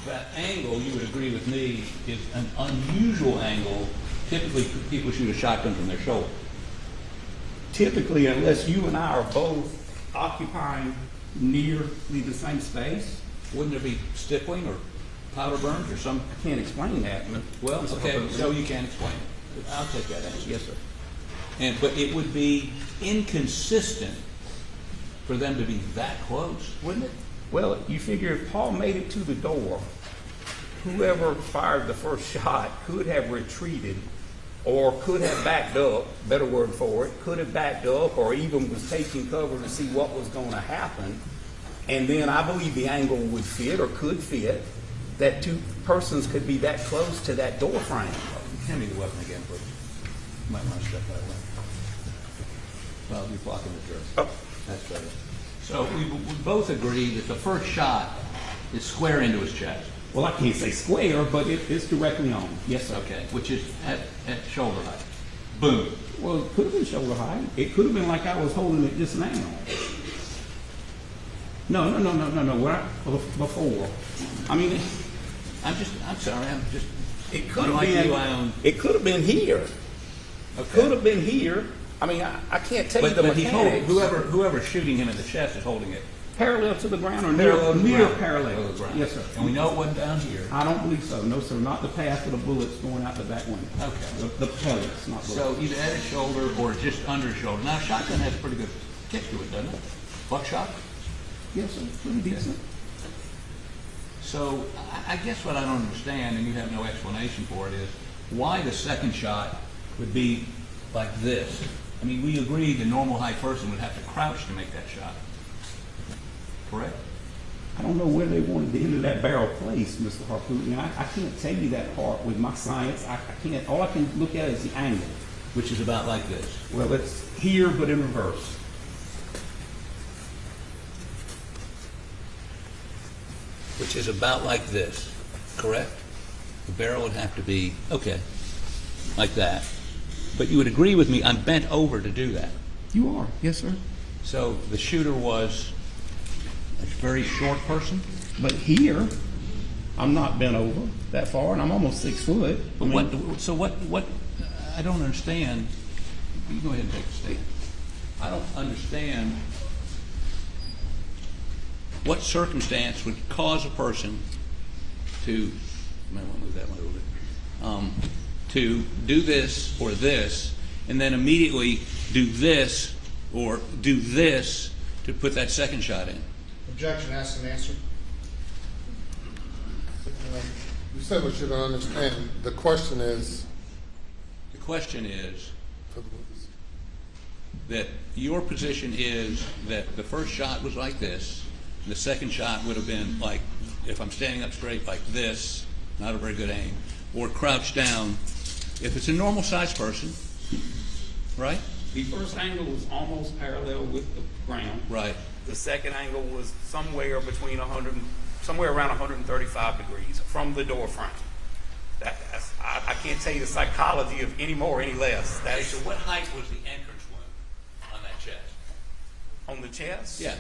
that angle, you would agree with me, is an unusual angle. Typically, people shoot a shotgun from their shoulder. Typically, unless you and I are both occupying nearly the same space, Wouldn't there be stippling or powder burns or some? I can't explain that. Well, okay, so you can't explain it. I'll take that answer. Yes, sir. But it would be inconsistent for them to be that close, wouldn't it? Well, you figure if Paul made it to the door, whoever fired the first shot could have retreated or could have backed up, better word for it, could have backed up or even was taking cover to see what was going to happen. And then I believe the angle would fit or could fit that two persons could be that close to that door frame. Hand me the weapon again, please. You might want to step that way. Well, you're blocking the dirt. Oh. That's better. So we both agree that the first shot is square into his chest. Well, I can't say square, but it's directly on. Yes, sir. Okay, which is at shoulder height. Boom. Well, it could have been shoulder height. It could have been like I was holding it just now. No. Before. I mean, I'm sorry, It could have unlike been. you, It could have been here. okay. Could have been here. I mean, I can't tell you But, the but he's holding, mechanics. whoever's shooting him in the chest is holding it parallel to the ground or parallel to the near ground. parallel. To the ground. Yes, sir. And we know it wasn't down here. I don't believe so. No, sir. Not the path of the bullets going out the back window. Okay. The pellets, not bullets. So either at his shoulder or just under his shoulder. Now, a shotgun has a pretty good kick to it, doesn't it? Buckshot? Yes, sir. Pretty decent. So I guess what I don't understand, and you have no explanation for it, is why the second shot would be like this. I mean, we agree the normal height person would have to crouch to make that shot. Correct? I don't know where they wanted the end of that barrel placed, Mr. Harpoon. I can't tell you that part with my science. I can't. All I can look at is the angle. Which is about like this. Well, it's here, but in reverse. Which is about like this. Correct? The barrel would have to be, okay, like that. But you would agree with me, I'm bent over to do that. You are. Yes, sir. So the shooter was a very short person? But here, I'm not bent over that far, and I'm almost 6 foot. But what, I don't understand. You go ahead and take a stand. I don't understand what circumstance would cause a person to, you might want to move that one a little bit, to do this or this, and then immediately do this or do this to put that second shot in. Objection, asked and answered. You said what you don't understand. The question is, The question is that your position is that the first shot was like this, the second shot would have been like, if I'm standing up straight, like this, not a very good aim, or crouched down. If it's a normal sized person, right? The first angle was almost parallel with the ground. Right. The second angle was somewhere between somewhere around 135 degrees from the door frame. I can't can't tell you the psychology of any more or any less. Okay, so what height was the entrance wound on that chest? On the chest? Yeah.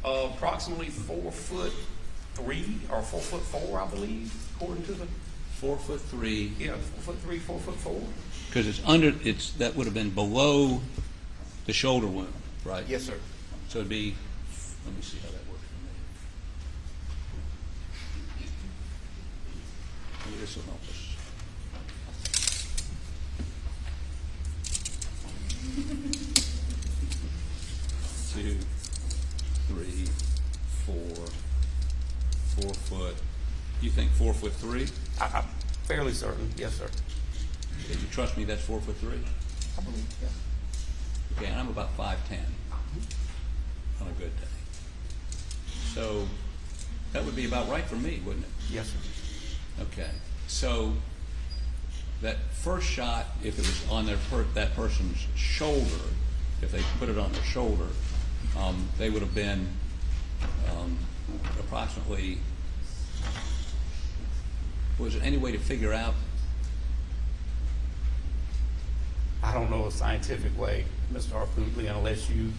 Approximately 4'3" or 4'4", I believe, according to the, 4'3". yeah, 4'3", 4'4". Because that would have been below the shoulder wound, right? Yes, sir. So it'd be, let me see how that works for me. Maybe this will help us. Two, 3, 4, 4 foot. You think 4'3"? I'm fairly certain, yes, sir. Okay, you trust me that's 4'3"? I believe, yeah. Okay, and I'm about 5'10" on a good day. So that would be about right for me, wouldn't it? Yes, sir. Okay, so that first shot, if it was on that person's shoulder, if they put it on their shoulder, they would have been approximately, was there any way to figure out? I don't know a scientific way, Mr. Harpootlian, unless you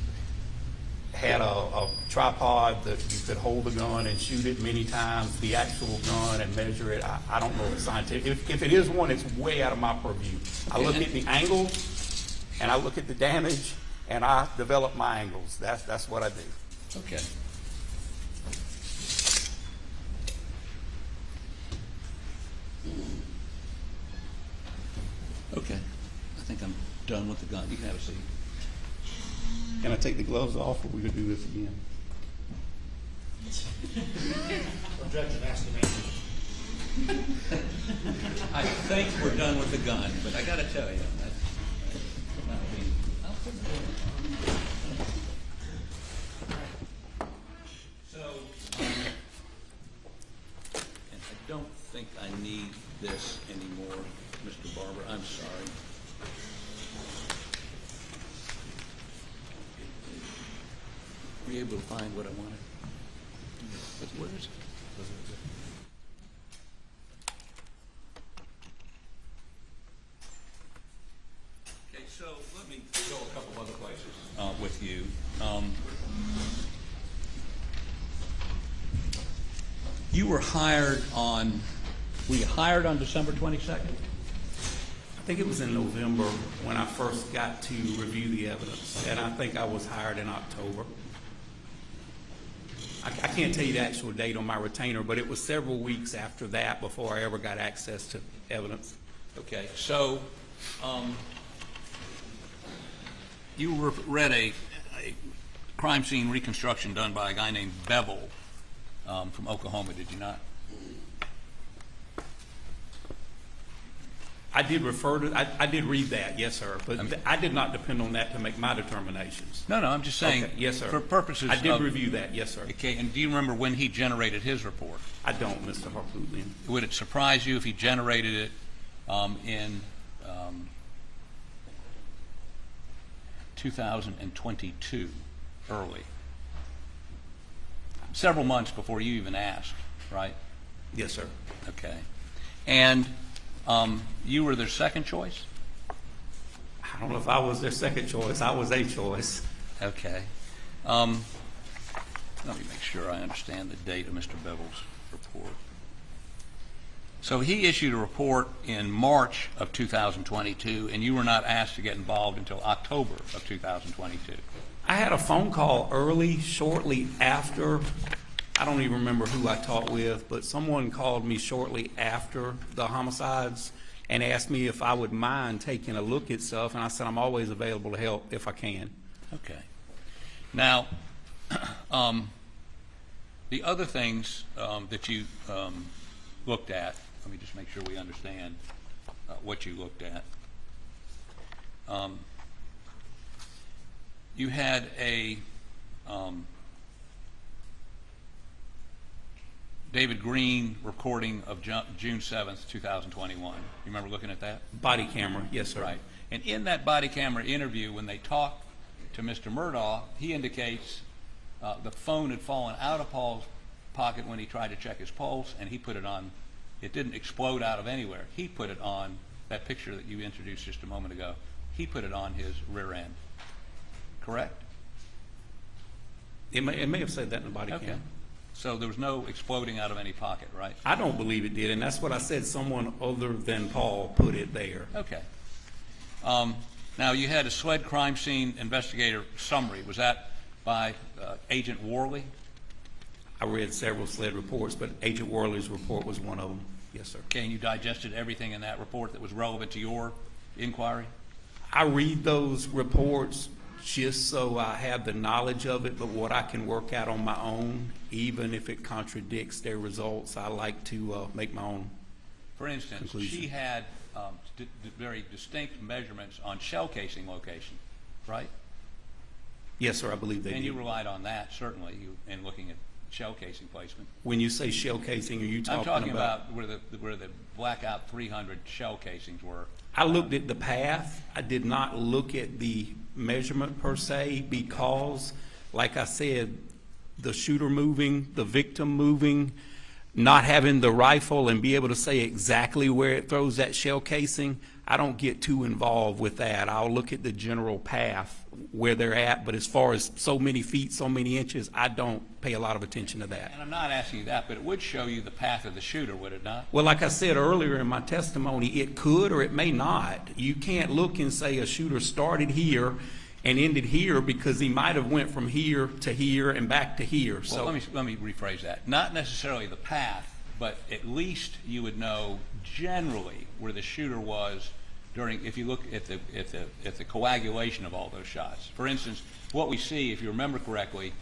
had a tripod that you could hold the gun and shoot it many times, the actual gun, and measure it. I don't know if it's scientific. If it is one, it's way out of my purview. I look at the angles, and I look at the damage, and I develop my angles. That's what I do. Okay. Okay, I think I'm done with the gun. You can have a seat. Can I take the gloves off, or we could do this again? Objection, ask the man. I think we're done with the gun, but I got to tell you, that's not being. I'll put it on. So, and I don't think I need this anymore, Mr. Barber. I'm sorry. Were you able to find what I wanted? Where is it? Okay, so let me go a couple other places with you. You were hired on, were you hired on December 22nd? I think it was in November when I first got to review the evidence, and I think I was hired in October. I can't tell you the actual date on my retainer, but it was several weeks after that before I ever got access to evidence. Okay, so you read a crime scene reconstruction done by a guy named Bevel from Oklahoma, did you not? I did refer to, I did read that, yes, sir, but I did not depend on that to make my determinations. No, I'm just saying. Okay, yes, sir. For purposes I did of, review that, yes, sir. Okay, and do you remember when he generated his report? I don't, Mr. Harpootlian. Would it surprise you if he generated it in 2022, early? Several months before you even asked, right? Yes, sir. Okay. And you were their second choice? I don't know if I was their second choice. I was a choice. Okay. Let me make sure I understand the date of Mr. Bevel's report. So he issued a report in March of 2022, and you were not asked to get involved until October of 2022. I had a phone call early, shortly after. I don't even remember who I talked with, but someone called me shortly after the homicides and asked me if I would mind taking a look at stuff, and I said I'm always available to help if I can. Okay. Now, the other things that you looked at, let me just make sure we understand what you looked at. You had a David Green recording of June 7th, 2021. You remember looking at that? Body camera, yes, sir. Right. And in that body camera interview, when they talked to Mr. Murdaugh, he indicates the phone had fallen out of Paul's pocket when he tried to check his pulse, and he put it on. It didn't explode out of anywhere. He put it on that picture that you introduced just a moment ago, he put it on his rear end, correct? It may have said that in the body Okay. cam. So there was no exploding out of any pocket, right? I don't believe it did, and that's what I said. Someone other than Paul put it there. Okay. Now, you had a SLED crime scene investigator summary. Was that by Agent Worley? I read several SLED reports, but Agent Worley's report was one of them. Yes, sir. Okay, and you digested everything in that report that was relevant to your inquiry? I read those reports just so I have the knowledge of it, but what I can work out on my own, even if it contradicts their results, I like to make my own. For instance, conclusion. she had very distinct measurements on shell casing location, right? Yes, sir, I believe they And did. you relied on that, certainly, in looking at shell casing placement. When you say shell casing, are you I'm talking about about where the Blackout 300 shell casings were. I looked at the path. I did not look at the measurement per se because, like I said, the shooter moving, the victim moving, not having the rifle and be able to say exactly where it throws that shell casing, I don't get too involved with that. I'll look at the general path where they're at, but as far as so many feet, so many inches, I don't pay a lot of attention to that. And I'm not asking you that, but it would show you the path of the shooter, would it not? Well, like I said earlier in my testimony, it could or it may not. You can't look and say a shooter started here and ended here because he might have went from here to here and back to here. Well, So let me rephrase that. Not necessarily the path, but at least you would know generally where the shooter was during, if you look at the coagulation of all those shots. For instance, what we see, if you remember correctly,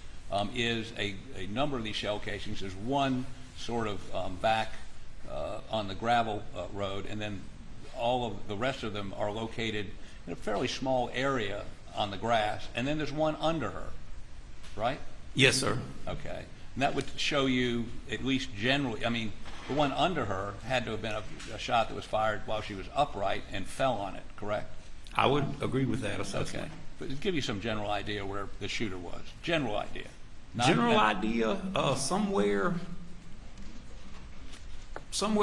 is a number of these shell casings. There's one sort of back on the gravel road, and then all of the rest of them are located in a fairly small area on the grass, and then there's one under her, right? yes, sir. Okay. And that would show you, at least generally, I mean, the one under her had to have been a shot that was fired while she was upright and fell on it, correct? I would agree with that assessment. Okay. But it'd give you some general idea where the shooter was. General idea. Not General idea, somewhere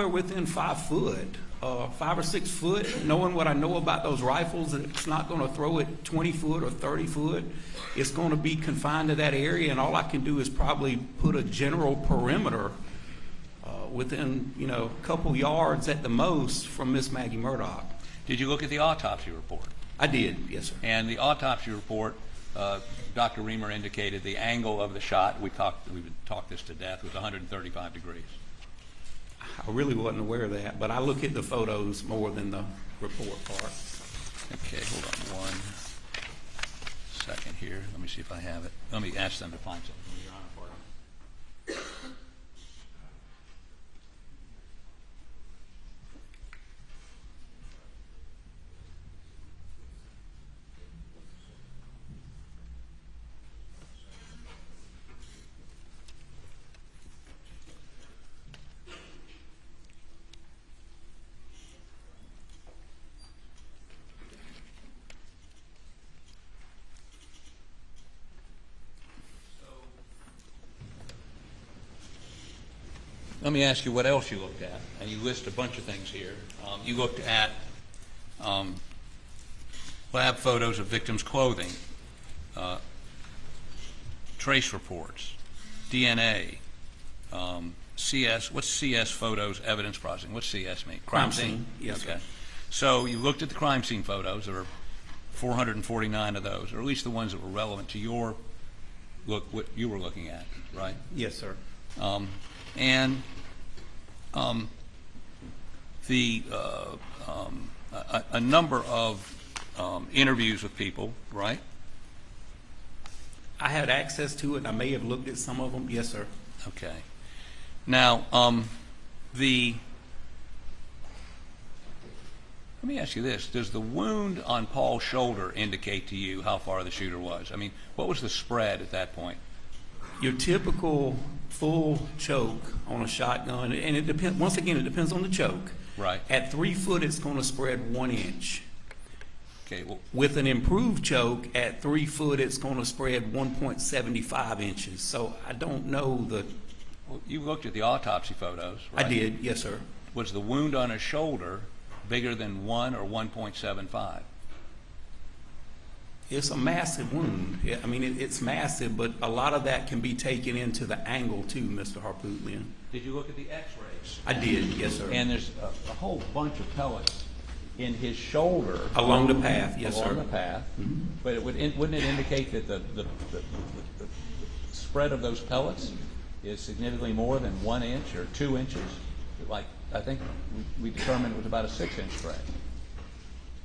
within 5 foot, 5 or 6 foot, knowing what I know about those rifles, it's not going to throw it 20 foot or 30 foot. It's going to be confined to that area, and all I can do is probably put a general perimeter within, a couple yards at the most from Miss Maggie Murdaugh. Did you look at the autopsy report? I did, yes, sir. And the autopsy report, Dr. Reamer indicated the angle of the shot, we talked this to death, was 135 degrees. I really wasn't aware of that, but I look at the photos more than the report part. Okay, hold on one second here. Let me see if I have it. Let me ask them to find something. Your Honor, pardon. Let me ask you what else you looked at, and you list a bunch of things here. You looked at lab photos of victims' clothing, trace reports, DNA, CS. What's CS photos? Evidence processing. What's CS mean? Crime scene. Yes, Okay. sir. So you looked at the crime scene photos. There were 449 of those, or at least the ones that were relevant to your look, what you were looking at, right? Yes, sir. And a number of interviews with people, right? I had access to it. I may have looked at some of them. Yes, sir. Okay. Now, let me ask you this. Does the wound on Paul's shoulder indicate to you how far the shooter was? I mean, what was the spread at that point? Your typical full choke on a shotgun, and it depends, once again, it depends on the choke. Right. At 3 foot, it's going to spread 1 inch. Okay, well, With an improved choke, at 3 foot, it's going to spread 1.75 inches. So I don't know you looked at the autopsy photos, right? I did, yes, sir. Was the wound on his shoulder bigger than 1 or 1.75? It's a massive wound. I mean, it's massive, but a lot of that can be taken into the angle too, Mr. Harpootlian. Did you look at the x-rays? I did, yes, sir. And there's a whole bunch of pellets in his shoulder. Along the path, yes, sir. Along the path. But wouldn't it indicate that the spread of those pellets is significantly more than 1 inch or 2 inches? Like, I think we determined it was about a 6-inch spread.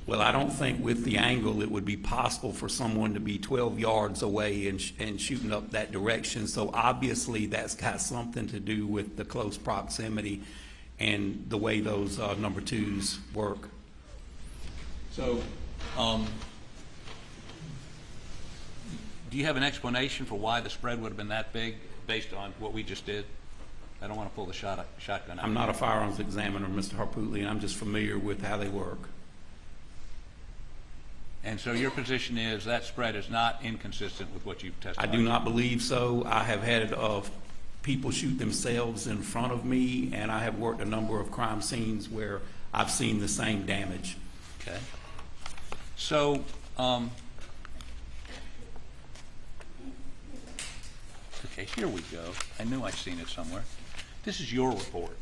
Well, I don't think with the angle it would be possible for someone to be 12 yards away and shooting up that direction. So obviously that's got something to do with the close proximity and the way those number 2s work. So, do you have an explanation for why the spread would have been that big based on what we just did? I don't want to pull the shotgun out. I'm not a firearms examiner, Mr. Harpootlian. I'm just familiar with how they work. And so your position is that spread is not inconsistent with what you've I testified? do not believe so. I have had people shoot themselves in front of me, and I have worked a number of crime scenes where I've seen the same damage. Okay. So, okay, here we go. I knew I'd seen it somewhere. This is your report.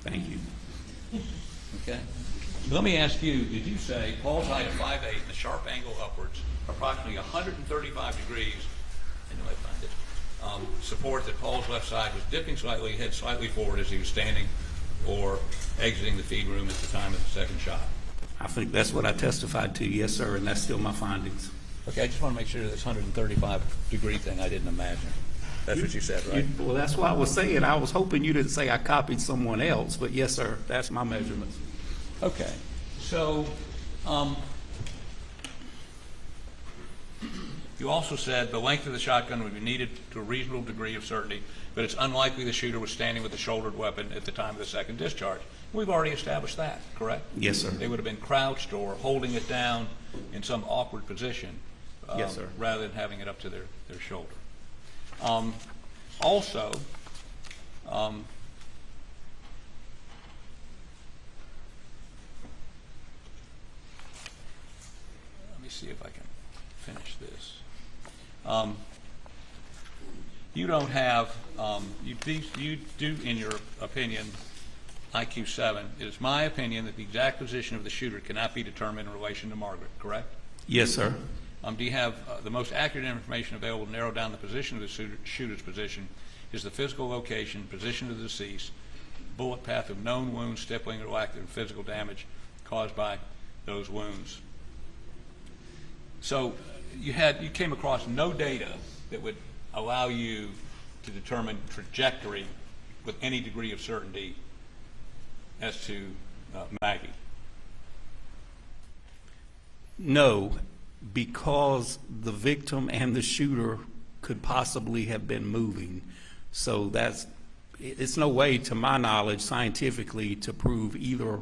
Thank you. Okay. Let me ask you, did you say Paul's height of 5'8" and the sharp angle upwards, approximately 135 degrees, I knew I'd find it, support that Paul's left side was dipping slightly, head slightly forward as he was standing or exiting the feed room at the time of the second shot? I think that's what I testified to, yes, sir, and that's still my findings. Okay, I just want to make sure this 135-degree thing I didn't imagine. That's what you said, right? Well, that's what I was saying. I was hoping you didn't say I copied someone else, but yes, sir, that's my measurements. Okay, so you also said the length of the shotgun would be needed to a reasonable degree of certainty, but it's unlikely the shooter was standing with a shouldered weapon at the time of the second discharge. We've already established that, correct? Yes, sir. They would have been crouched or holding it down in some awkward position, Yes, sir. rather than having it up to their shoulder. Also, let me see if I can finish this. You don't have, you do, in your opinion, IQ 7. It is my opinion that the exact position of the shooter cannot be determined in relation to Margaret, correct? Yes, sir. Do you have the most accurate information available to narrow down the position of the shooter's position is the physical location, position of the deceased, bullet path of known wounds, stippling, or lack of physical damage caused by those wounds? So you came across no data that would allow you to determine trajectory with any degree of certainty as to Maggie? No, because the victim and the shooter could possibly have been moving. So it's no way, to my knowledge, scientifically, to prove either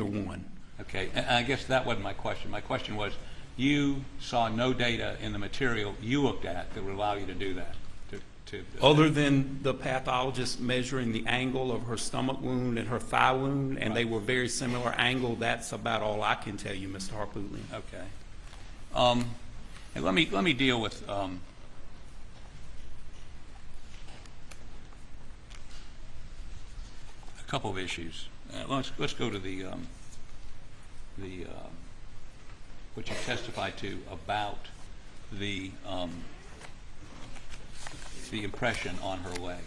one. Okay, and I guess that wasn't my question. My question was, you saw no data in the material you looked at that would allow you to do that? Other than the pathologist measuring the angle of her stomach wound and her thigh wound, and they were very similar angle, that's about all I can tell you, Mr. Harpootlian. Okay. And let me deal with a couple of issues. Let's go to the what you testified to about the impression on her leg,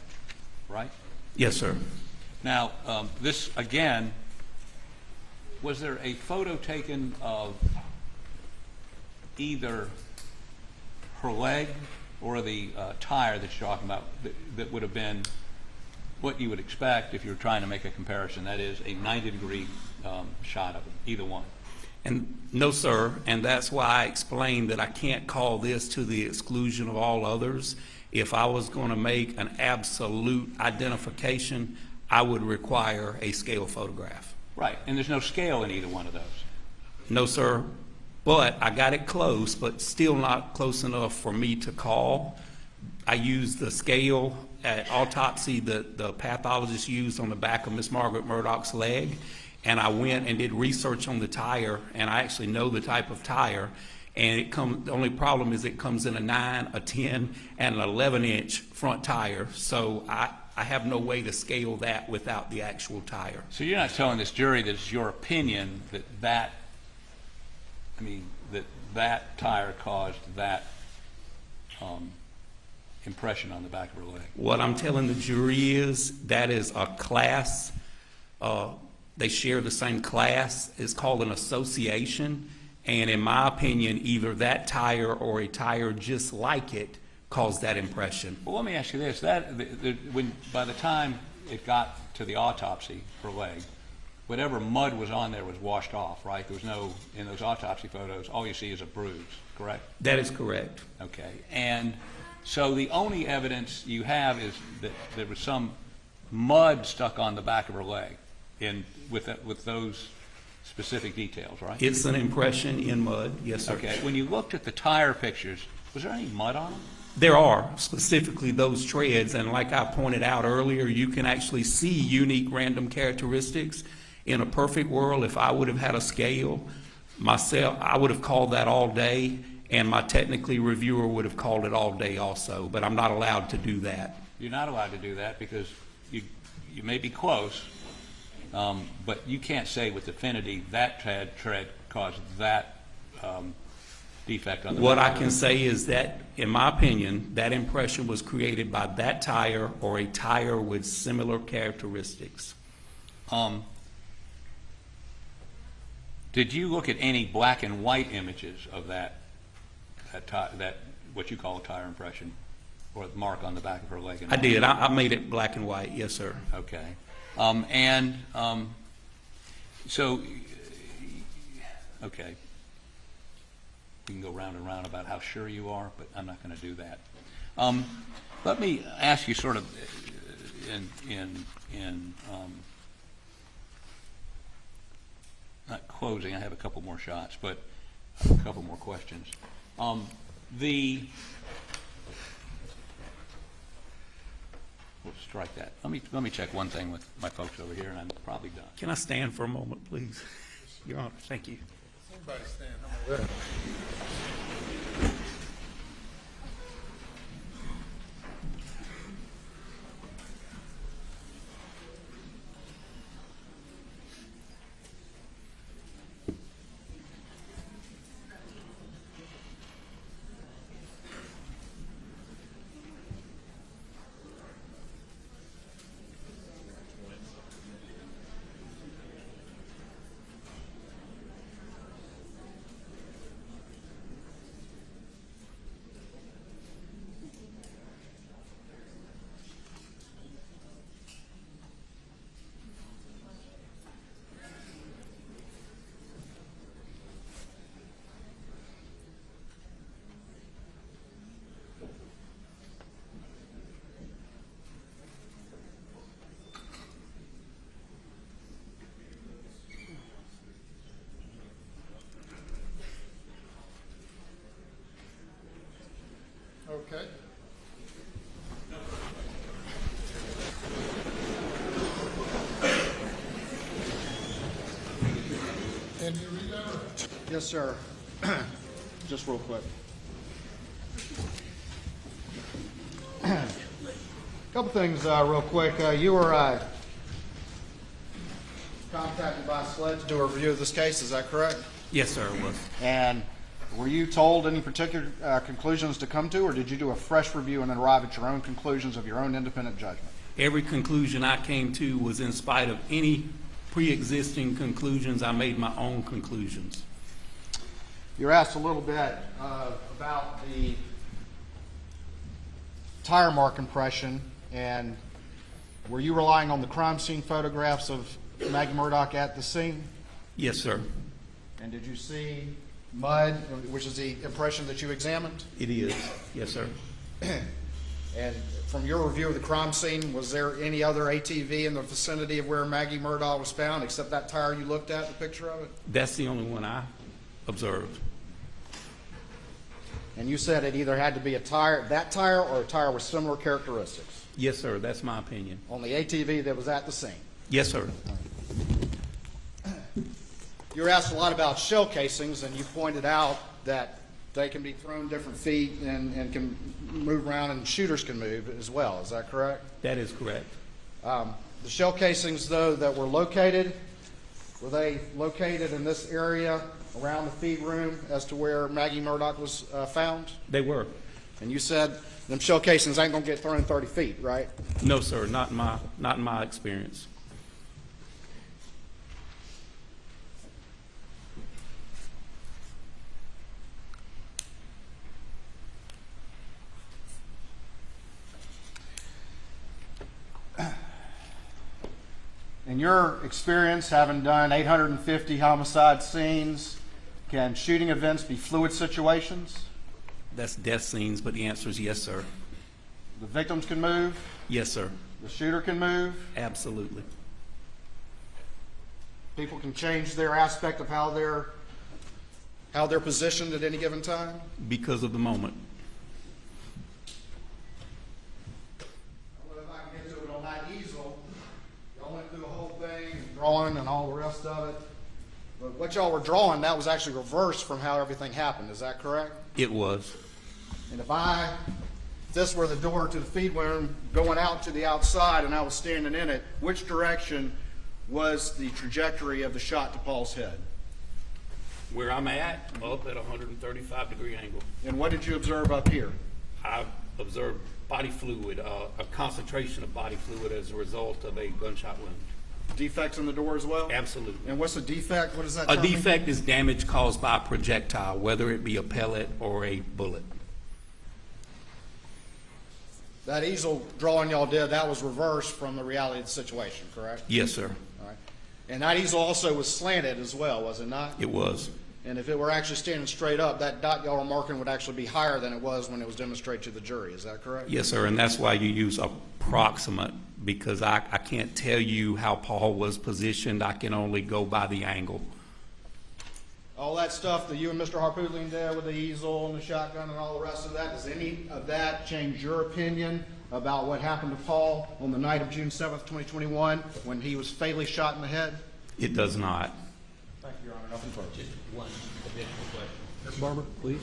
right? Yes, sir. Now, this again, was there a photo taken of either her leg or the tire that you're talking about that would have been what you would expect if you were trying to make a comparison? That is a 90-degree shot of it, either one. And no, sir, and that's why I explained that I can't call this to the exclusion of all others. If I was going to make an absolute identification, I would require a scale photograph. Right, and there's no scale in either one of those. No, sir, but I got it close, but still not close enough for me to call. I used the scale at autopsy that the pathologist used on the back of Miss Margaret Murdaugh's leg, and I went and did research on the tire, and I actually know the type of tire, and the only problem is it comes in a 9, a 10, and an 11-inch front tire, so I have no way to scale that without the actual tire. So you're not telling this jury that it's your opinion that that tire caused that impression on the back of her leg? What I'm telling the jury is that is a class, they share the same class. It's called an association, and in my opinion, either that tire or a tire just like it caused that impression. Well, let me ask you this: when by the time it got to the autopsy for leg, whatever mud was on there was washed off, right? There was no, in those autopsy photos, all you see is a bruise, correct? That is correct. Okay, and so the only evidence you have is that there was some mud stuck on the back of her leg, with those specific details, right? It's an impression in mud, yes, sir. Okay, when you looked at the tire pictures, was there any mud on them? There are, specifically those treads, and like I pointed out earlier, you can actually see unique random characteristics. In a perfect world, if I would have had a scale myself, I would have called that all day, and my technically reviewer would have called it all day also, but I'm not allowed to do that. You're not allowed to do that because you may be close, but you can't say with definity that tread caused that defect on the What back. I can say is that, in my opinion, that impression was created by that tire or a tire with similar characteristics. Did you look at any black and white images of that what you call a tire impression or mark on the back of her leg? I did. I made it black and white, yes, sir. Okay. So, okay. We can go round and round about how sure you are, but I'm not going to do that. Let me ask you sort of not closing, I have a couple more shots, but a couple more questions. We'll strike that. Let me check one thing with my folks over here, and I'm probably done. Can I stand for a moment, please? Your Honor, thank you. Somebody stand. I'm aware. Okay. And you read out? Yes, sir. Just real quick. Couple things real quick. You were contacted by SLED to do a review of this case, is that correct? Yes, sir, it was. And were you told any particular conclusions to come to, or did you do a fresh review and then arrive at your own conclusions of your own independent judgment? Every conclusion I came to was in spite of any pre-existing conclusions. I made my own conclusions. You were asked a little bit about the tire mark impression, and were you relying on the crime scene photographs of Maggie Murdaugh at the scene? Yes, sir. And did you see mud, which is the impression that you examined? It is. Yes, sir. And from your review of the crime scene, was there any other ATV in the vicinity of where Maggie Murdaugh was found, except that tire you looked at, the picture of it? That's the only one I observed. And you said it either had to be a tire, that tire, or a tire with similar characteristics Yes, sir. That's my opinion. on the ATV that was at the scene. Yes, sir. you were asked a lot about shell casings, and you pointed out that they can be thrown different feet and can move around, and shooters can move as well. Is that correct? That is correct. The shell casings, though, that were they located in this area around the feed room as to where Maggie Murdaugh was found? They were. And you said them shell casings ain't gonna get thrown 30 feet, right? No, sir, not in my experience. In your experience, having done 850 homicide scenes, can shooting events be fluid situations? That's death scenes, but the answer is yes, sir. The victims can move, Yes, sir. the shooter can move, Absolutely. people can change their aspect of how they're positioned at any given time? Because of the moment. I don't know if I can get to it on that easel. Y'all went through the whole thing, drawing and all the rest of it. But what y'all were drawing, that was actually reversed from how everything happened. Is that correct? It was. And if this were the door to the feed room going out to the outside and I was standing in it, which direction was the trajectory of the shot to Paul's head? Where I'm at, up at a 135-degree angle. And what did you observe up here? I observed body fluid, a concentration of body fluid as a result of a gunshot wound. Defects in the door as well? Absolutely. And what's a defect? What does that A term mean? defect is damage caused by a projectile, whether it be a pellet or a bullet. That easel drawing y'all did, that was reversed from the reality of the situation, correct? Yes, sir. All right. And that easel also was slanted as well, was it not? It was. And if it were actually standing straight up, that dot y'all were marking would actually be higher than it was when it was demonstrated to the jury. Is that correct? Yes, sir, and that's why you use approximate, because I can't tell you how Paul was positioned. I can only go by the angle. All that stuff that you and Mr. Harpootlian did with the easel and the shotgun and all the rest of that, does any of that change your opinion about what happened to Paul on the night of June 7th, 2021, when he was fatally shot in the head? It does not. Thank you, Your Honor. Nothing further. Just one additional question. Mr. Barber, please.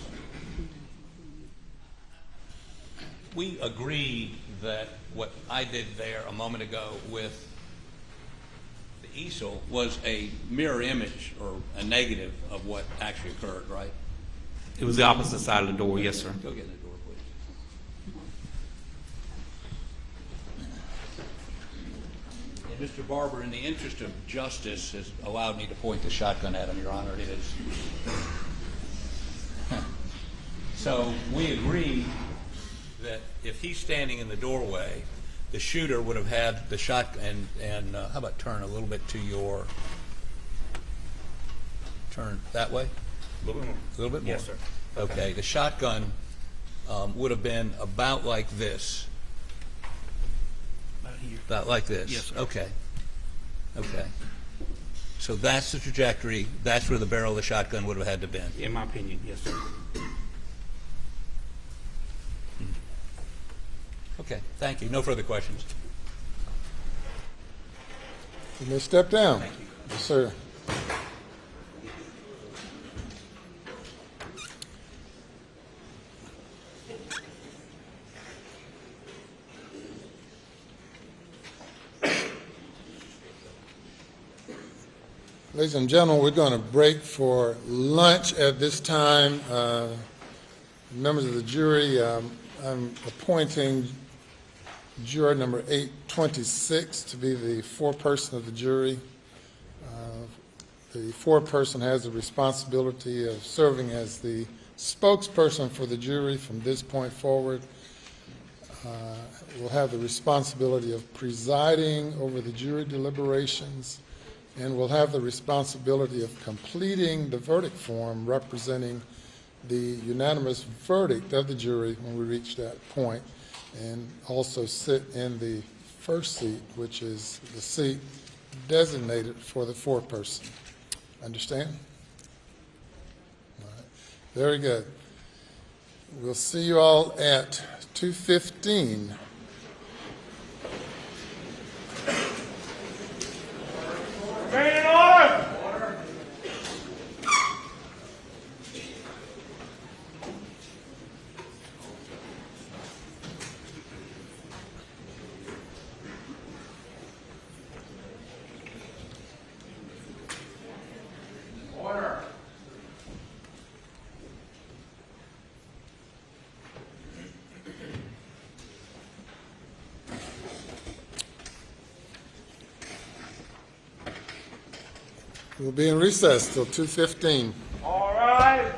We agree that what I did there a moment ago with the easel was a mirror image or a negative of what actually occurred, right? It was the opposite side of the door, yes, sir. Go get in the door, please. And Mr. Barber, in the interest of justice, has allowed me to point the shotgun at him, Your Honor. It is. So we agree that if he's standing in the doorway, the shooter would have had the shotgun, and how about turn a little bit to your, turn that way? A little bit more. A little bit more? Yes, sir. Okay, the shotgun would have been about like this. About here. About like this? Yes, sir. Okay. Okay. So that's the trajectory, that's where the barrel of the shotgun would have had to been. In my opinion, yes, sir. Okay, thank you. No further questions. You may step down. Thank you. Yes, sir. Ladies and gentlemen, we're going to break for lunch at this time. Members of the jury, I'm appointing juror number 826 to be the foreperson of the jury. The foreperson has the responsibility of serving as the spokesperson for the jury from this point forward. Will have the responsibility of presiding over the jury deliberations, and will have the responsibility of completing the verdict form representing the unanimous verdict of the jury when we reach that point, and also sit in the first seat, which is the seat designated for the foreperson. Understand? All right. Very good. We'll see you all at 2:15. Remain in order. We'll be in recess till 2:15. All right.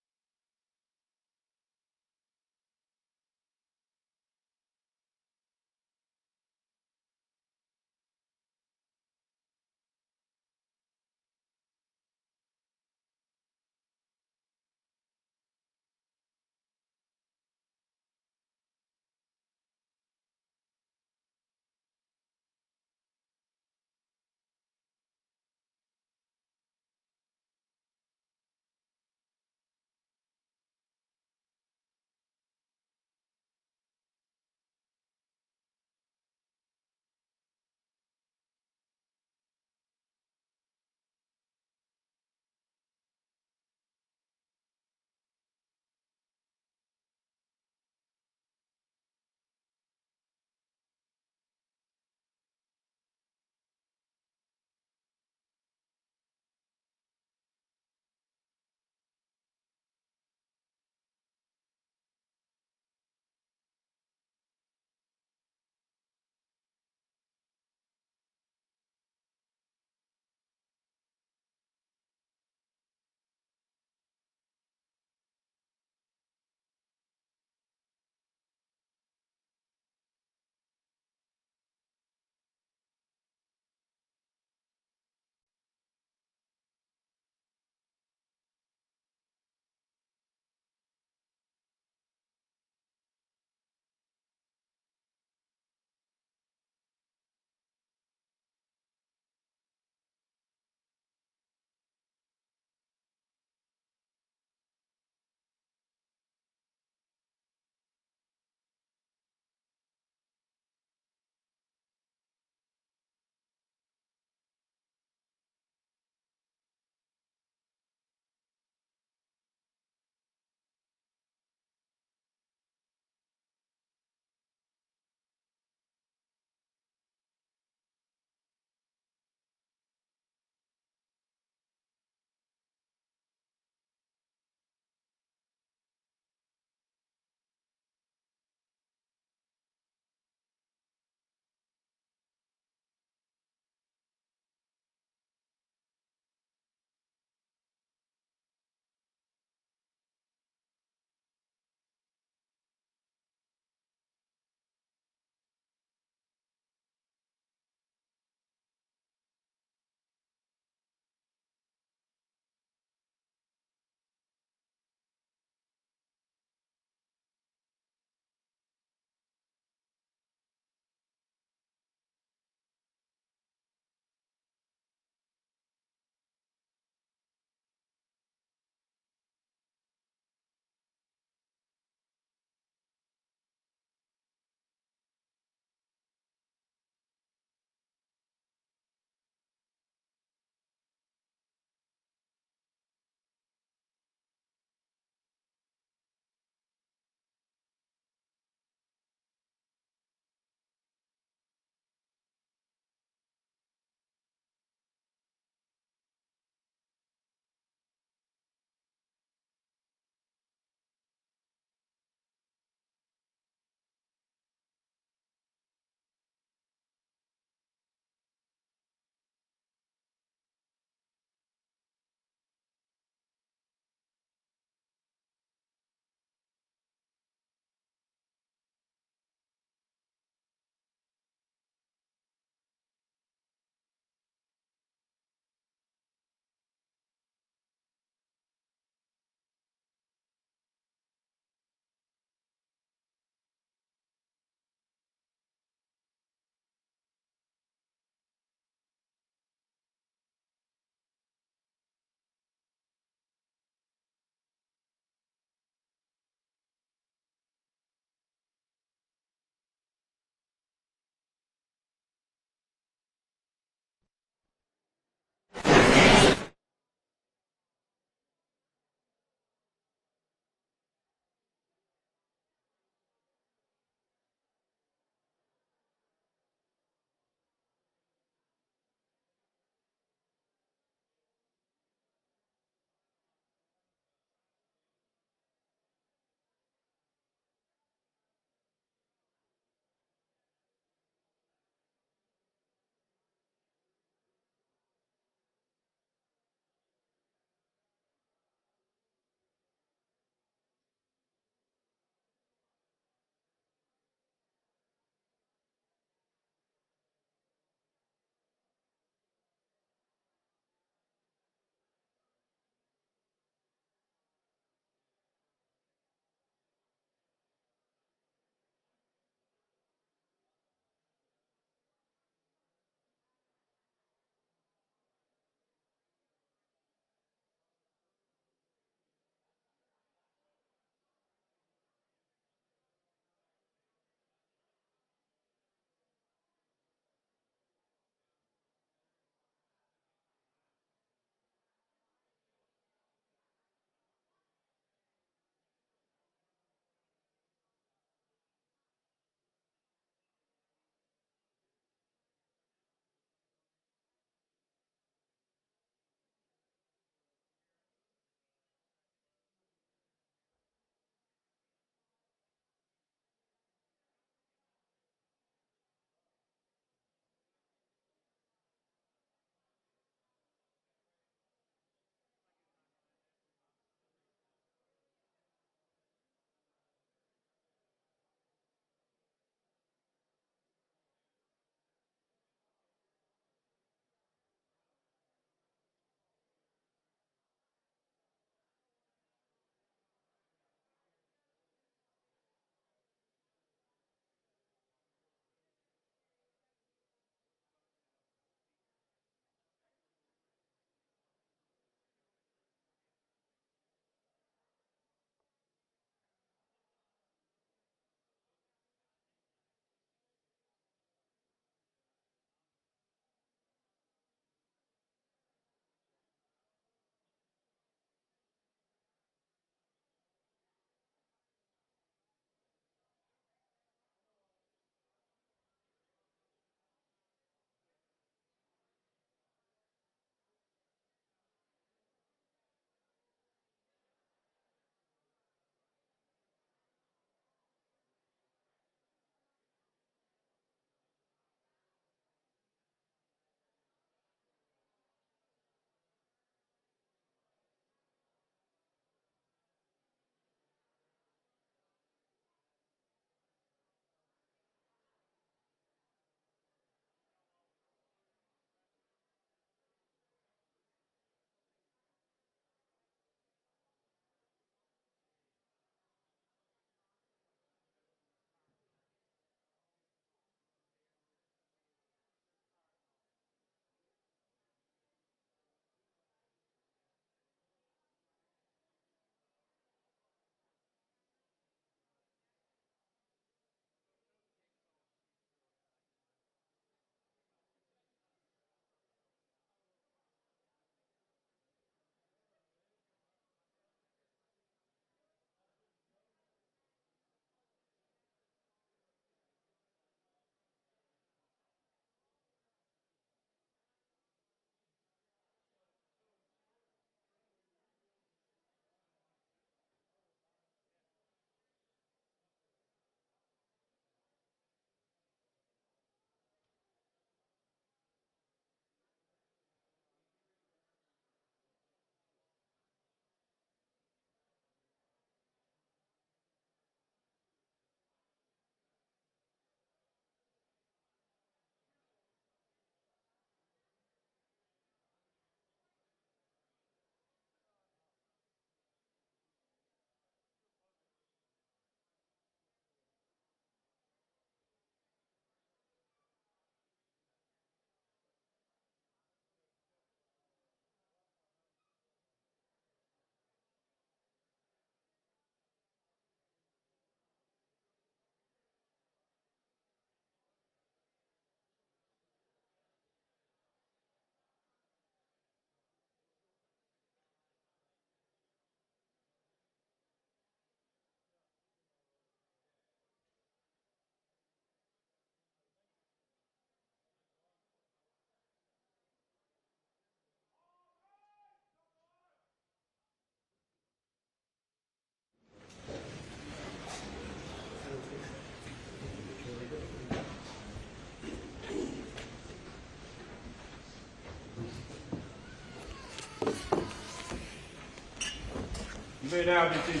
may now continue.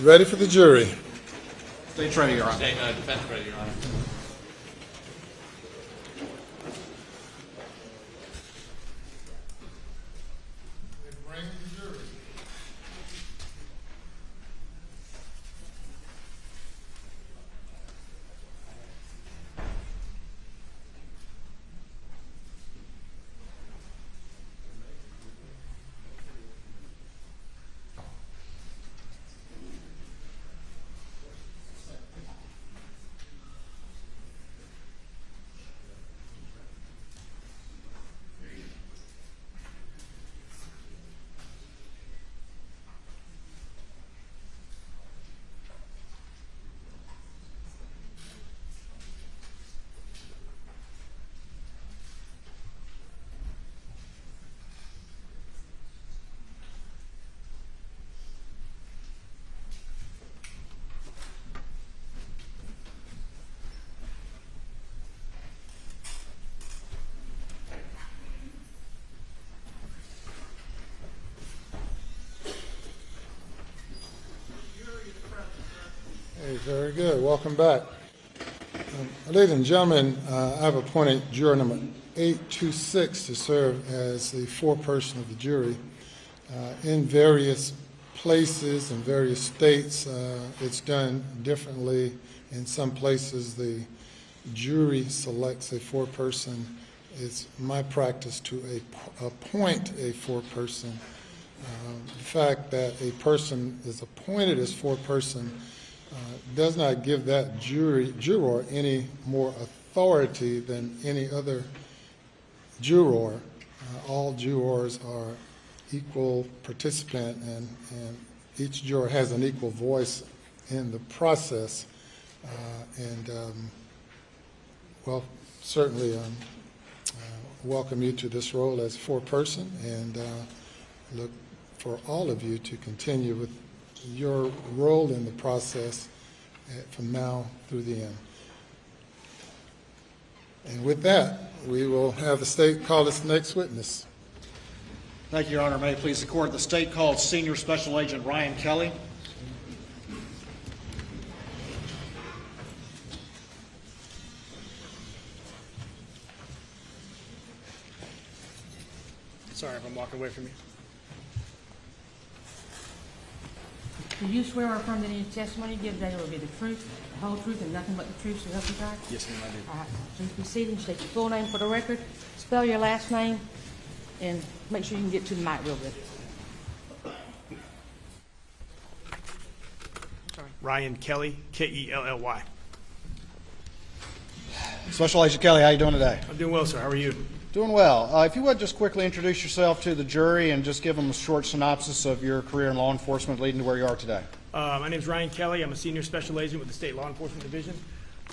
Ready for the jury? State's ready, Your Honor. Defense ready, Your Honor. Hey, very good. Welcome back. Ladies and gentlemen, I've appointed juror number 826 to serve as the foreperson of the jury. In various places and various states, it's done differently. In some places, the jury selects a foreperson. It's my practice to appoint a foreperson. The fact that a person is appointed as foreperson does not give that juror any more authority than any other juror. All jurors are equal participant, and each juror has an equal voice in the process. Well, certainly welcome you to this role as foreperson, and look for all of you to continue with your role in the process from now through the end. And with that, we will have the state call its next witness. Thank you, Your Honor. May it please the court, the state called Senior Special Agent Ryan Kelly. Sorry if I'm walking away from you. Do you swear or affirm that any testimony you give today will be the truth, the whole truth, and nothing but the truth, so help you God? Yes, ma'am, I do. All right, please be seated and state your full name for the record. Spell your last name, and make sure you can get to the mic real good. Ryan Kelly, Kelly. Special Agent Kelly, how you doing today? I'm doing well, sir. How are you? Doing well. If you would just quickly introduce yourself to the jury and just give them a short synopsis of your career in law enforcement leading to where you are today. My name is Ryan Kelly. I'm a senior special agent with the State Law Enforcement Division.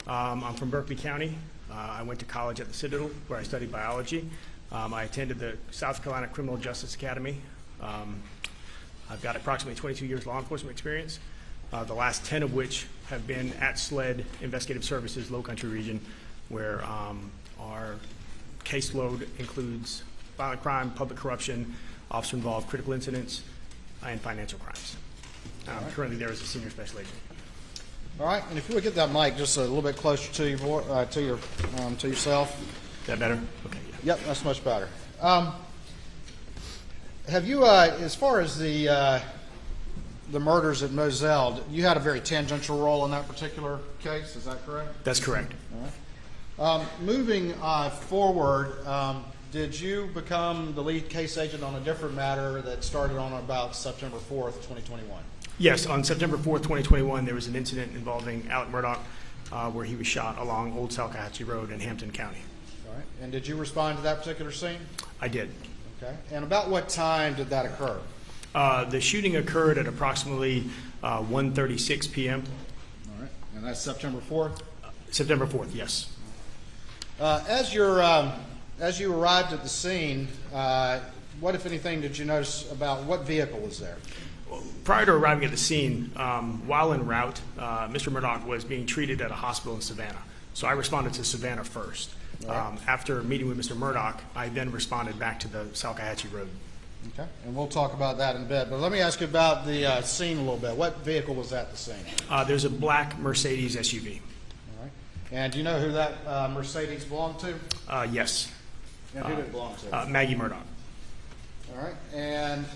I'm from Berkeley County. I went to college at the Citadel, where I studied biology. I attended the South Carolina Criminal Justice Academy. I've got approximately 22 years law enforcement experience, the last 10 of which have been at SLED Investigative Services, Low Country region, where our caseload includes violent crime, public corruption, officer-involved critical incidents, and financial crimes. I'm currently there as a senior special agent. All right, and if you would get that mic just a little bit closer to to yourself. Is that better? Okay. Yeah. Yep, that's much better. Have you, as far as the murders at Moselle, you had a very tangential role in that particular case? Is that correct? That's correct. All right. Moving forward, did you become the lead case agent on a different matter that started on about September 4th, 2021? Yes, on September 4th, 2021, there was an incident involving Alex Murdaugh where he was shot along Old Salcahatchee Road in Hampton County. All right. And did you respond to that particular scene? I did. Okay. And about what time did that occur? The shooting occurred at approximately 1:36 p.m. All right. And that's September 4th? September 4th, yes. As you arrived at the scene, what, if anything, did you notice about what vehicle was there? Prior to arriving at the scene, while en route, Mr. Murdaugh was being treated at a hospital in Savannah. So I responded to Savannah first. After meeting with Mr. Murdaugh, I then responded back to the Salcahatchee Road. Okay, and we'll talk about that in a bit. But let me ask you about the scene a little bit. What vehicle was at the scene? There's a black Mercedes SUV. All right. And do you know who that Mercedes belonged to? Yes. And who did it belong to? Maggie Murdaugh. All right. And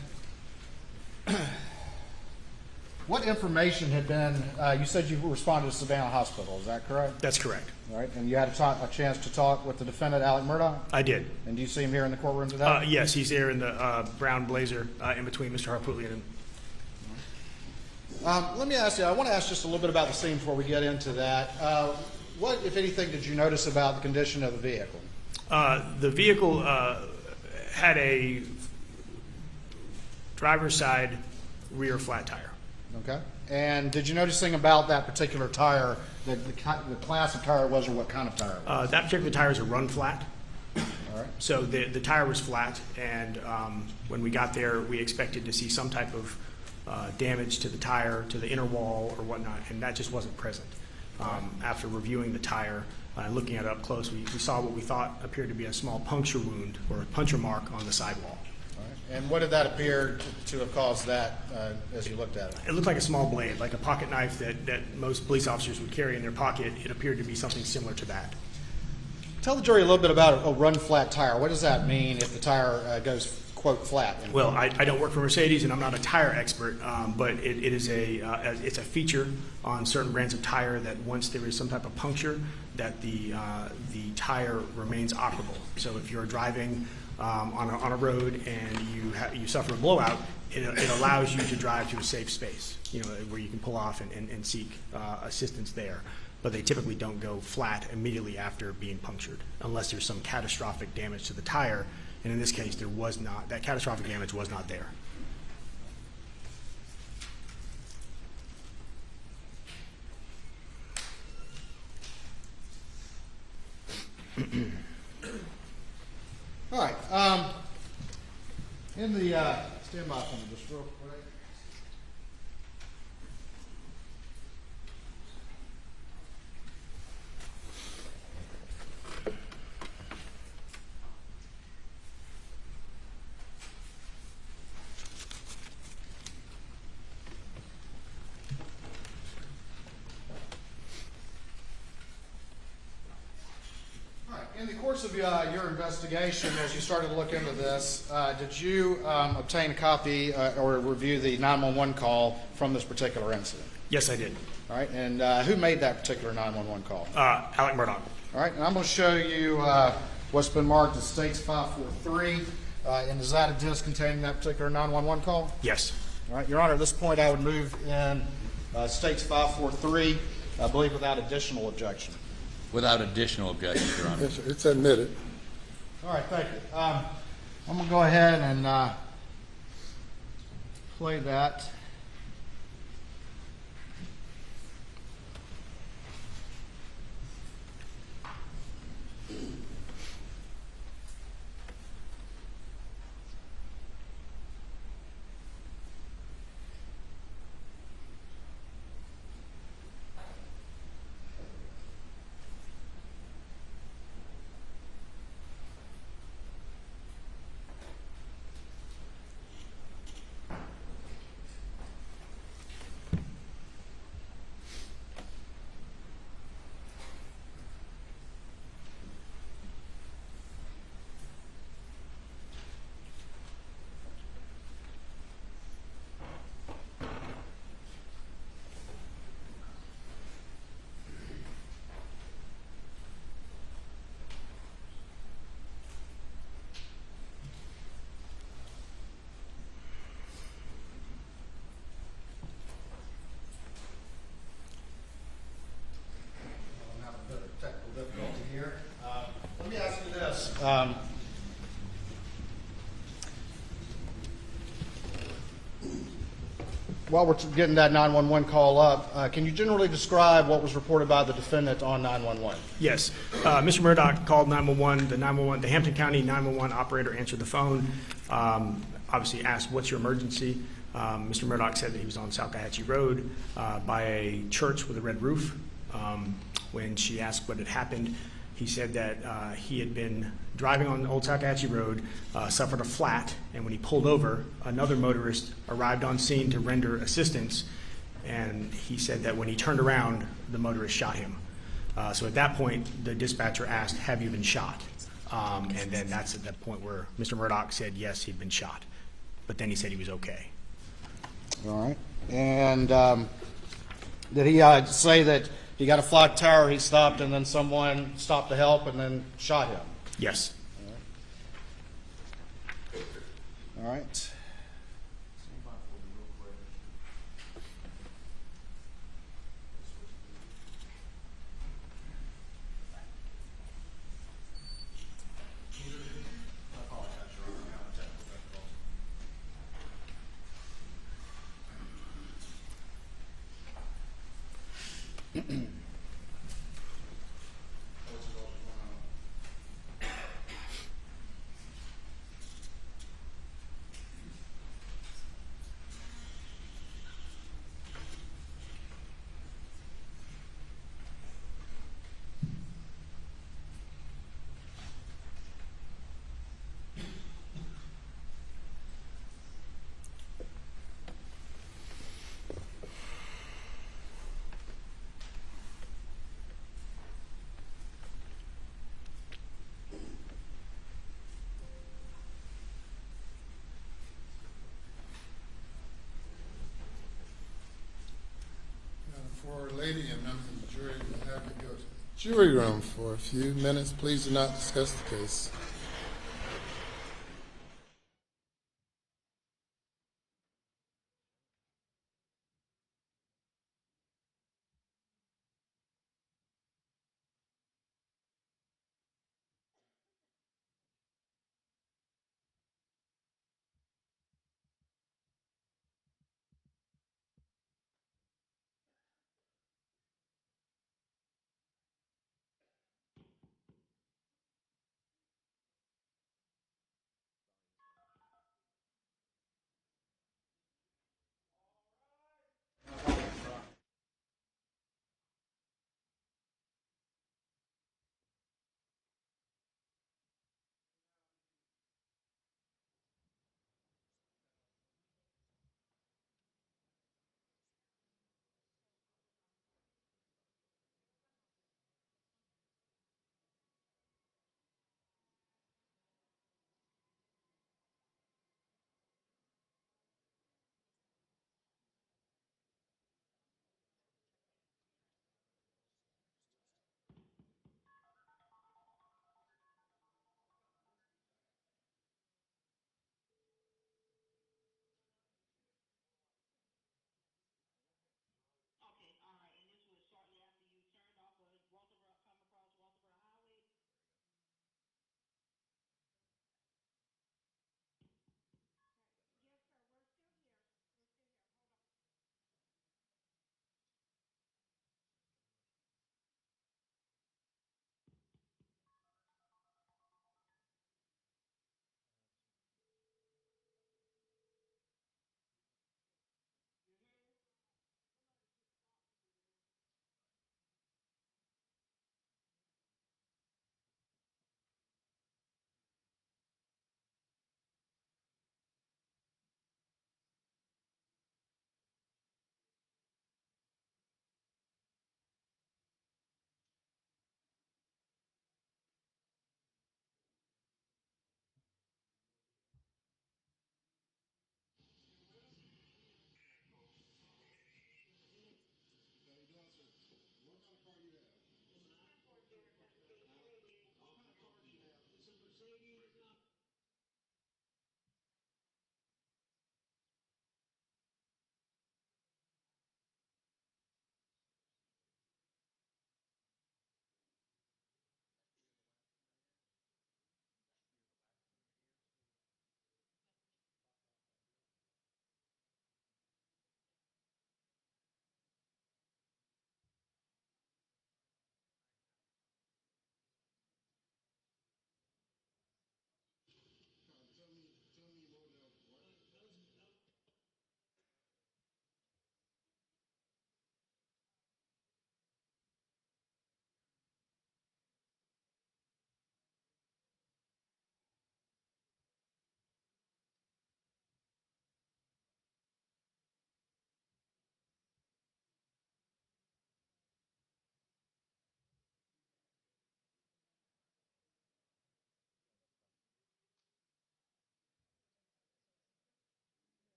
what information had been, you said you responded to Savannah Hospital, is that correct? That's correct. All right. And you had a chance to talk with the defendant, Alex Murdaugh? I did. And do you see him here in the courtroom today? Yes, he's there in the brown blazer in between Mr. Harpootlian and Let me ask you, I want to ask just a little bit about the scene before we get into that. What, if anything, did you notice about the condition of the vehicle? The vehicle had a driver's side rear flat tire. Okay. And did you notice anything about that particular tire, the class of tire it was, or what kind of tire it was? That particular tire is a run flat. All right. So the tire was flat, and when we got there, we expected to see some type of damage to the tire, to the inner wall or whatnot, and that just wasn't present. After reviewing the tire and looking at it up close, we saw what we thought appeared to be a small puncture wound or a puncture mark on the sidewall. All right. And what did that appear to have caused that as you looked at it? It looked like a small blade, like a pocket knife that most police officers would carry in their pocket. It appeared to be something similar to that. Tell the jury a little bit about a run flat tire. What does that mean if the tire goes, quote, flat? Well, I don't work for Mercedes, and I'm not a tire expert, but it is it's a feature on certain brands of tire that once there is some type of puncture, that the tire remains operable. So if you're driving on a road and you suffer a blowout, it allows you to drive to a safe space, where you can pull off and seek assistance there. But they typically don't go flat immediately after being punctured, unless there's some catastrophic damage to the tire. And in this case, there was not. That catastrophic damage was not there. All right. In the stand by for me just real quick. In the course of your investigation, as you started to look into this, did you obtain a copy or review the 911 call from this particular incident? Yes, I did. All right, and who made that particular 911 call? Alex Murdaugh. All right, and I'm going to show you what's been marked as States 543, and is that a disc containing that particular 911 call? Yes. All right, Your Honor, at this point I would move in States 543, I believe without additional objection. Without additional objection, Your Honor. It's admitted. All right, thank you. I'm going to go ahead and play that. Let me ask you this. While we're getting that 911 call up, can you generally describe what was reported by the defendant on 911? Yes. Mr. Murdaugh called 911. The Hampton County 911 operator answered the phone, obviously asked, "What's your emergency?" Mr. Murdaugh said that he was on Salcahatchee Road by a church with a red roof. When she asked what had happened, he said that he had been driving on Old Talkatchee Road, suffered a flat, and when he pulled over, another motorist arrived on scene to render assistance, and he said that when he turned around, the motorist shot him. So at that point, the dispatcher asked, "Have you been shot?" And then that's at that point where Mr. Murdaugh said yes, he'd been shot, but then he said he was okay. All right. And did he say that he got a flat tire, he stopped, and then someone stopped to help and then shot him? Yes. All right. For a lady and members of the jury, we'll have to go to the jury room for a few minutes. Please do not discuss the case.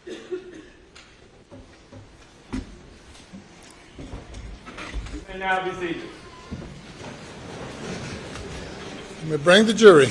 And now be seated. You may bring the jury.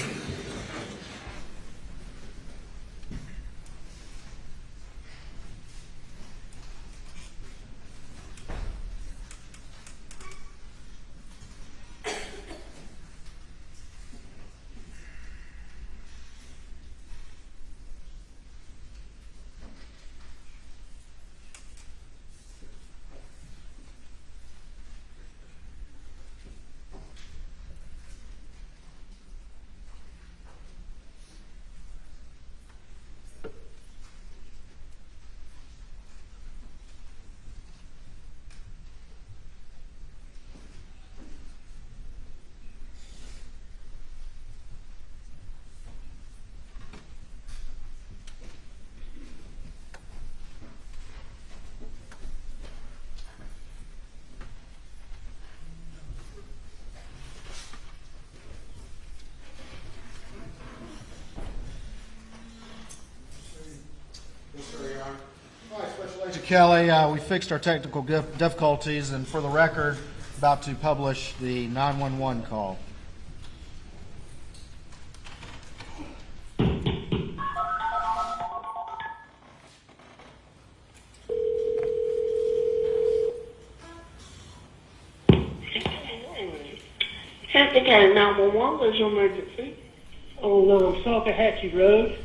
All right, Special Agent Kelly, we fixed our technical difficulties, and for the record, about to publish the 911 call. Hampton County 911, what's your emergency? On Salkehatchie Road.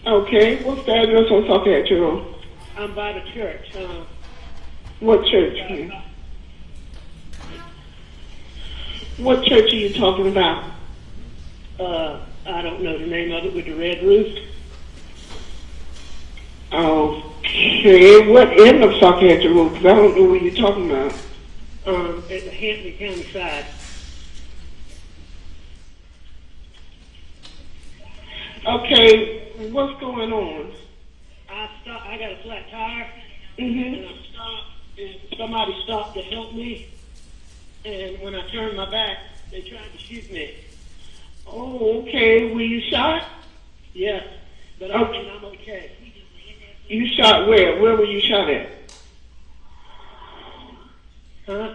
Okay, what's the address on Salkehatchie Road? I'm by the church. What church? What church are you talking about? I don't know the name of it with the red roof. Okay, what end of Salkehatchie Road? Because I don't know what you're talking about. At the Hampton County side. Okay, what's going on? I got a flat tire, Mm-hmm. and I stopped, and somebody stopped to help me. And when I turned my back, they tried to shoot me. Oh, okay. Were you shot? Yes, but Okay. I'm okay. You shot where? Where were you shot at? Huh?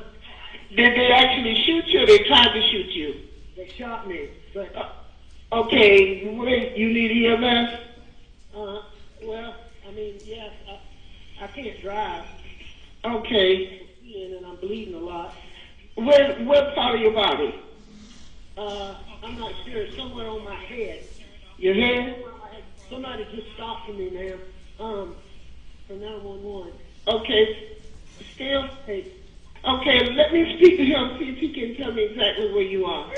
Did they actually shoot you or they tried to shoot you? They shot me, but Okay, wait, you need EMS? well, I mean, yes, I can't drive. Okay. And I'm bleeding a lot. What part of your body? I'm not sure. Somewhere on my head. Your head? Somebody just stopped for me, ma'am. For 911. Okay. Still? Hey, Okay, let me speak to him, see if he can tell me exactly where you are. All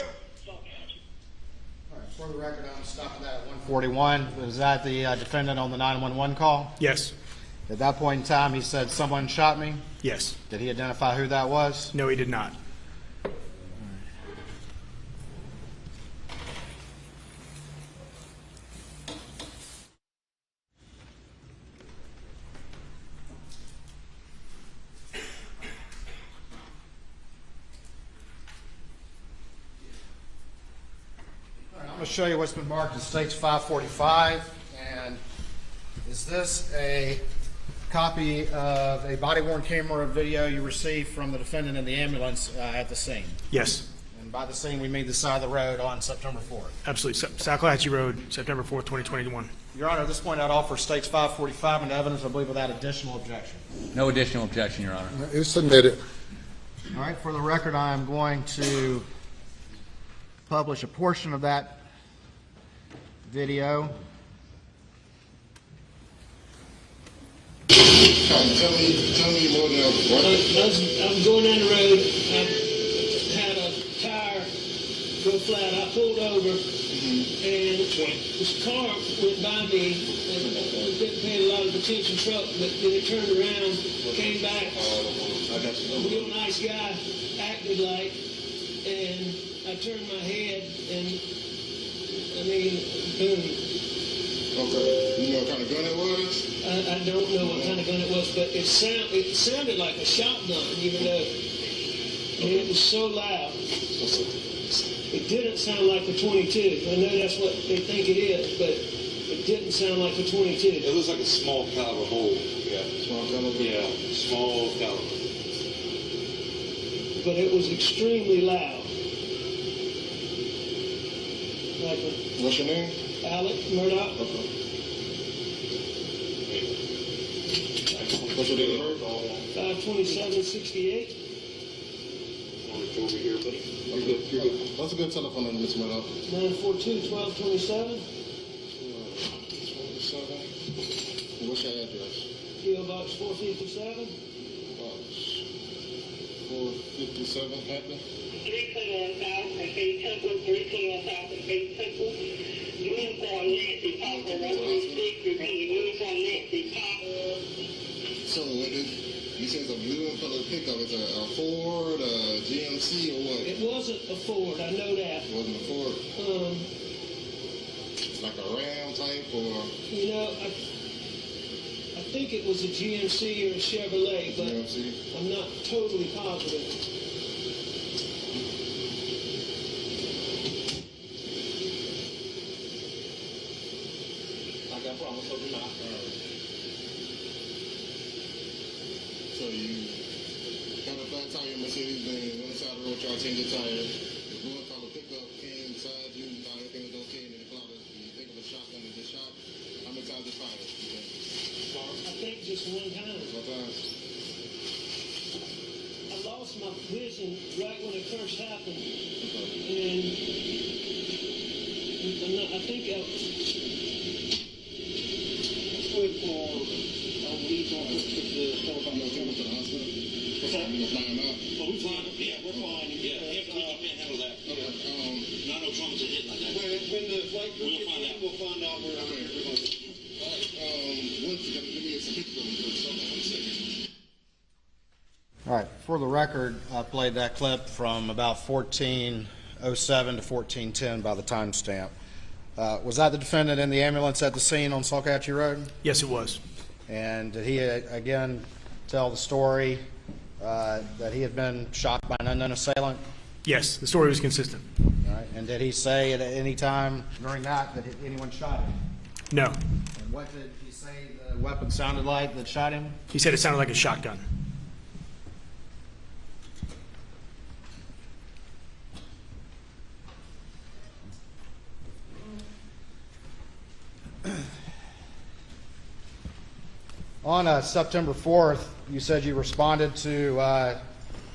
right, for the record, I'm stopping that at 141. Was that the defendant on the 911 call? Yes. At that point in time, he said, someone shot me. Yes. Did he identify who that was? No, he did not. All right, I'm going to show you what's been marked as States 545. And is this a copy of a body-worn camera video you received from the defendant in the ambulance at the scene? Yes. And by the scene, we mean the side of the road on September 4th. Absolutely. Salkehatchie Road, September 4th, 2021. Your Honor, at this point, I'd offer States 545 into evidence, I believe, without additional objection. No additional objection, Your Honor. It's submitted. All right, for the record, I am going to publish a portion of that video. Tell me more than I'm going down the road. I had a tire go flat. I pulled over, and this car went by me, and didn't pay a lot of attention. Truck, but then it turned around, came back. A real nice guy, acted like, and I turned my head, and I mean, boom. Okay. You know what kind of gun it was? I don't know what kind of gun it was, but it sounded like a shotgun, even though it was so loud. It didn't sound like a .22. I know that's what they think it is, but it didn't sound like a 22. It looks like a small caliber hole. Yeah. Small caliber? Yeah, small caliber. But it was extremely loud. Like What's your name? Alex Murdaugh. Okay. What's your date of birth? 5/27/68. Over here, buddy. You're good. You're good. What's a good telephone number, Mr. Murdaugh? 942-1227. 27. What's your address? P.O. Box 457. Box 457, Hampton. 321 South and Faith Temple, 321 South and Faith Temple. Uniform Nancy Popper, 136, repeat, Uniform Nancy Popper. So, what did you say? It's a blue color pickup. It's a Ford, a GMC, or what? It wasn't a Ford, I know that. It wasn't a Ford. It's like a Ram type, or You know, I think it was a GMC or a Chevrolet, but GMC. I'm not totally positive. Like I promised, hope you're not. So you got a flat tire in Mercedes Benz, on the side of the road, try to change your tire. The blue color pickup came beside you, and thought everything was okay, and then the cloud, you think of a shotgun and just shot. How many times did it fire? You think? I think just one time. What times? I lost my vision right when it first happened, Okay. and I think I Wait for, leads on to the store, I'm going to take him to the hospital. What's that? You going to fly him out? Oh, we fine. Yeah, we're fine. Yeah, we can't handle that. Okay. Not no traumas are hit like that. When the flight crew We'll gets find in, out. we'll find out where we're going. All right. What's going to give me some pictures of him for something? 1 second. All right, for the record, I played that clip from about 14:07 to 14:10 by the timestamp. Was that the defendant in the ambulance at the scene on Salkatchie Road? Yes, it was. And did he again tell the story that he had been shot by an unknown assailant? Yes, the story was consistent. All right. And did he say at any time during that anyone shot him? No. And what did he say the weapon sounded like that shot him? He said it sounded like a shotgun. On September 4th, you said you responded to a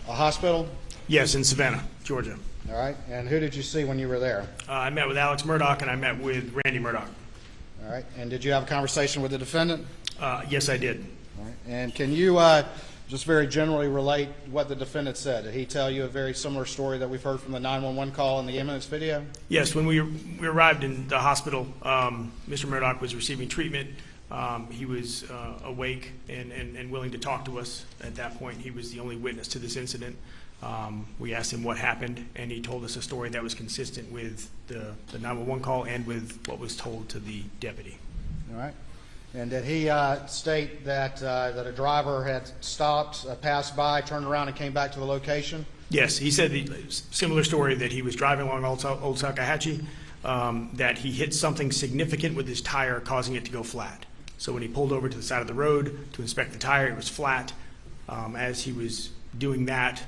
hospital? Yes, in Savannah, Georgia. All right. And who did you see when you were there? I met with Alex Murdaugh and I met with Randy Murdaugh. All right. And did you have a conversation with the defendant? Yes, I did. All right. And can you just very generally relate what the defendant said? Did he tell you a very similar story that we've heard from the 911 call in the ambulance video? Yes, when we arrived in the hospital, Mr. Murdaugh was receiving treatment. He was awake and willing to talk to us. At that point, he was the only witness to this incident. We asked him what happened, and he told us a story that was consistent with the 911 call and with what was told to the deputy. All right. And did he state that a driver had stopped, passed by, turned around, and came back to the location? Yes, he said the similar story, that he was driving along Old Salkatchie, that he hit something significant with his tire, causing it to go flat. So when he pulled over to the side of the road to inspect the tire, it was flat. As he was doing that,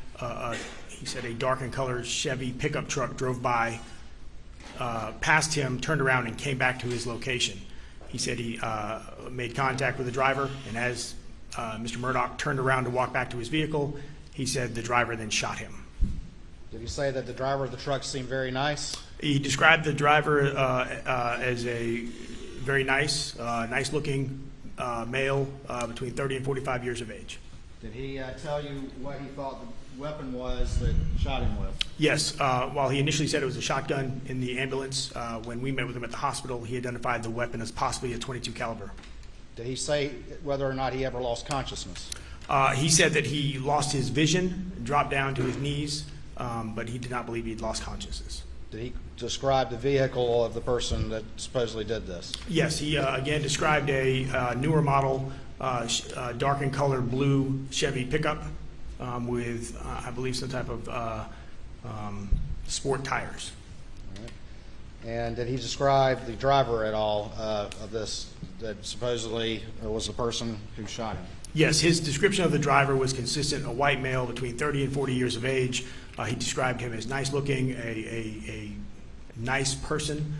he said a dark and colored Chevy pickup truck drove by, passed him, turned around, and came back to his location. He said he made contact with the driver, and as Mr. Murdaugh turned around to walk back to his vehicle, he said the driver then shot him. Did he say that the driver of the truck seemed very nice? He described the driver as a very nice, nice-looking male between 30 and 45 years of age. Did he tell you what he thought the weapon was that shot him with? Yes. While he initially said it was a shotgun in the ambulance, when we met with him at the hospital, he identified the weapon as possibly a .22 caliber. Did he say whether or not he ever lost consciousness? He said that he lost his vision, dropped down to his knees, but he did not believe he'd lost consciousness. Did he describe the vehicle of the person that supposedly did this? Yes, he again described a newer model, dark and colored blue Chevy pickup with, I believe, some type of sport tires. All right. And did he describe the driver at all of this that supposedly was the person who shot him? Yes, his description of the driver was consistent, a white male between 30 and 40 years of age. He described him as nice looking, a nice person.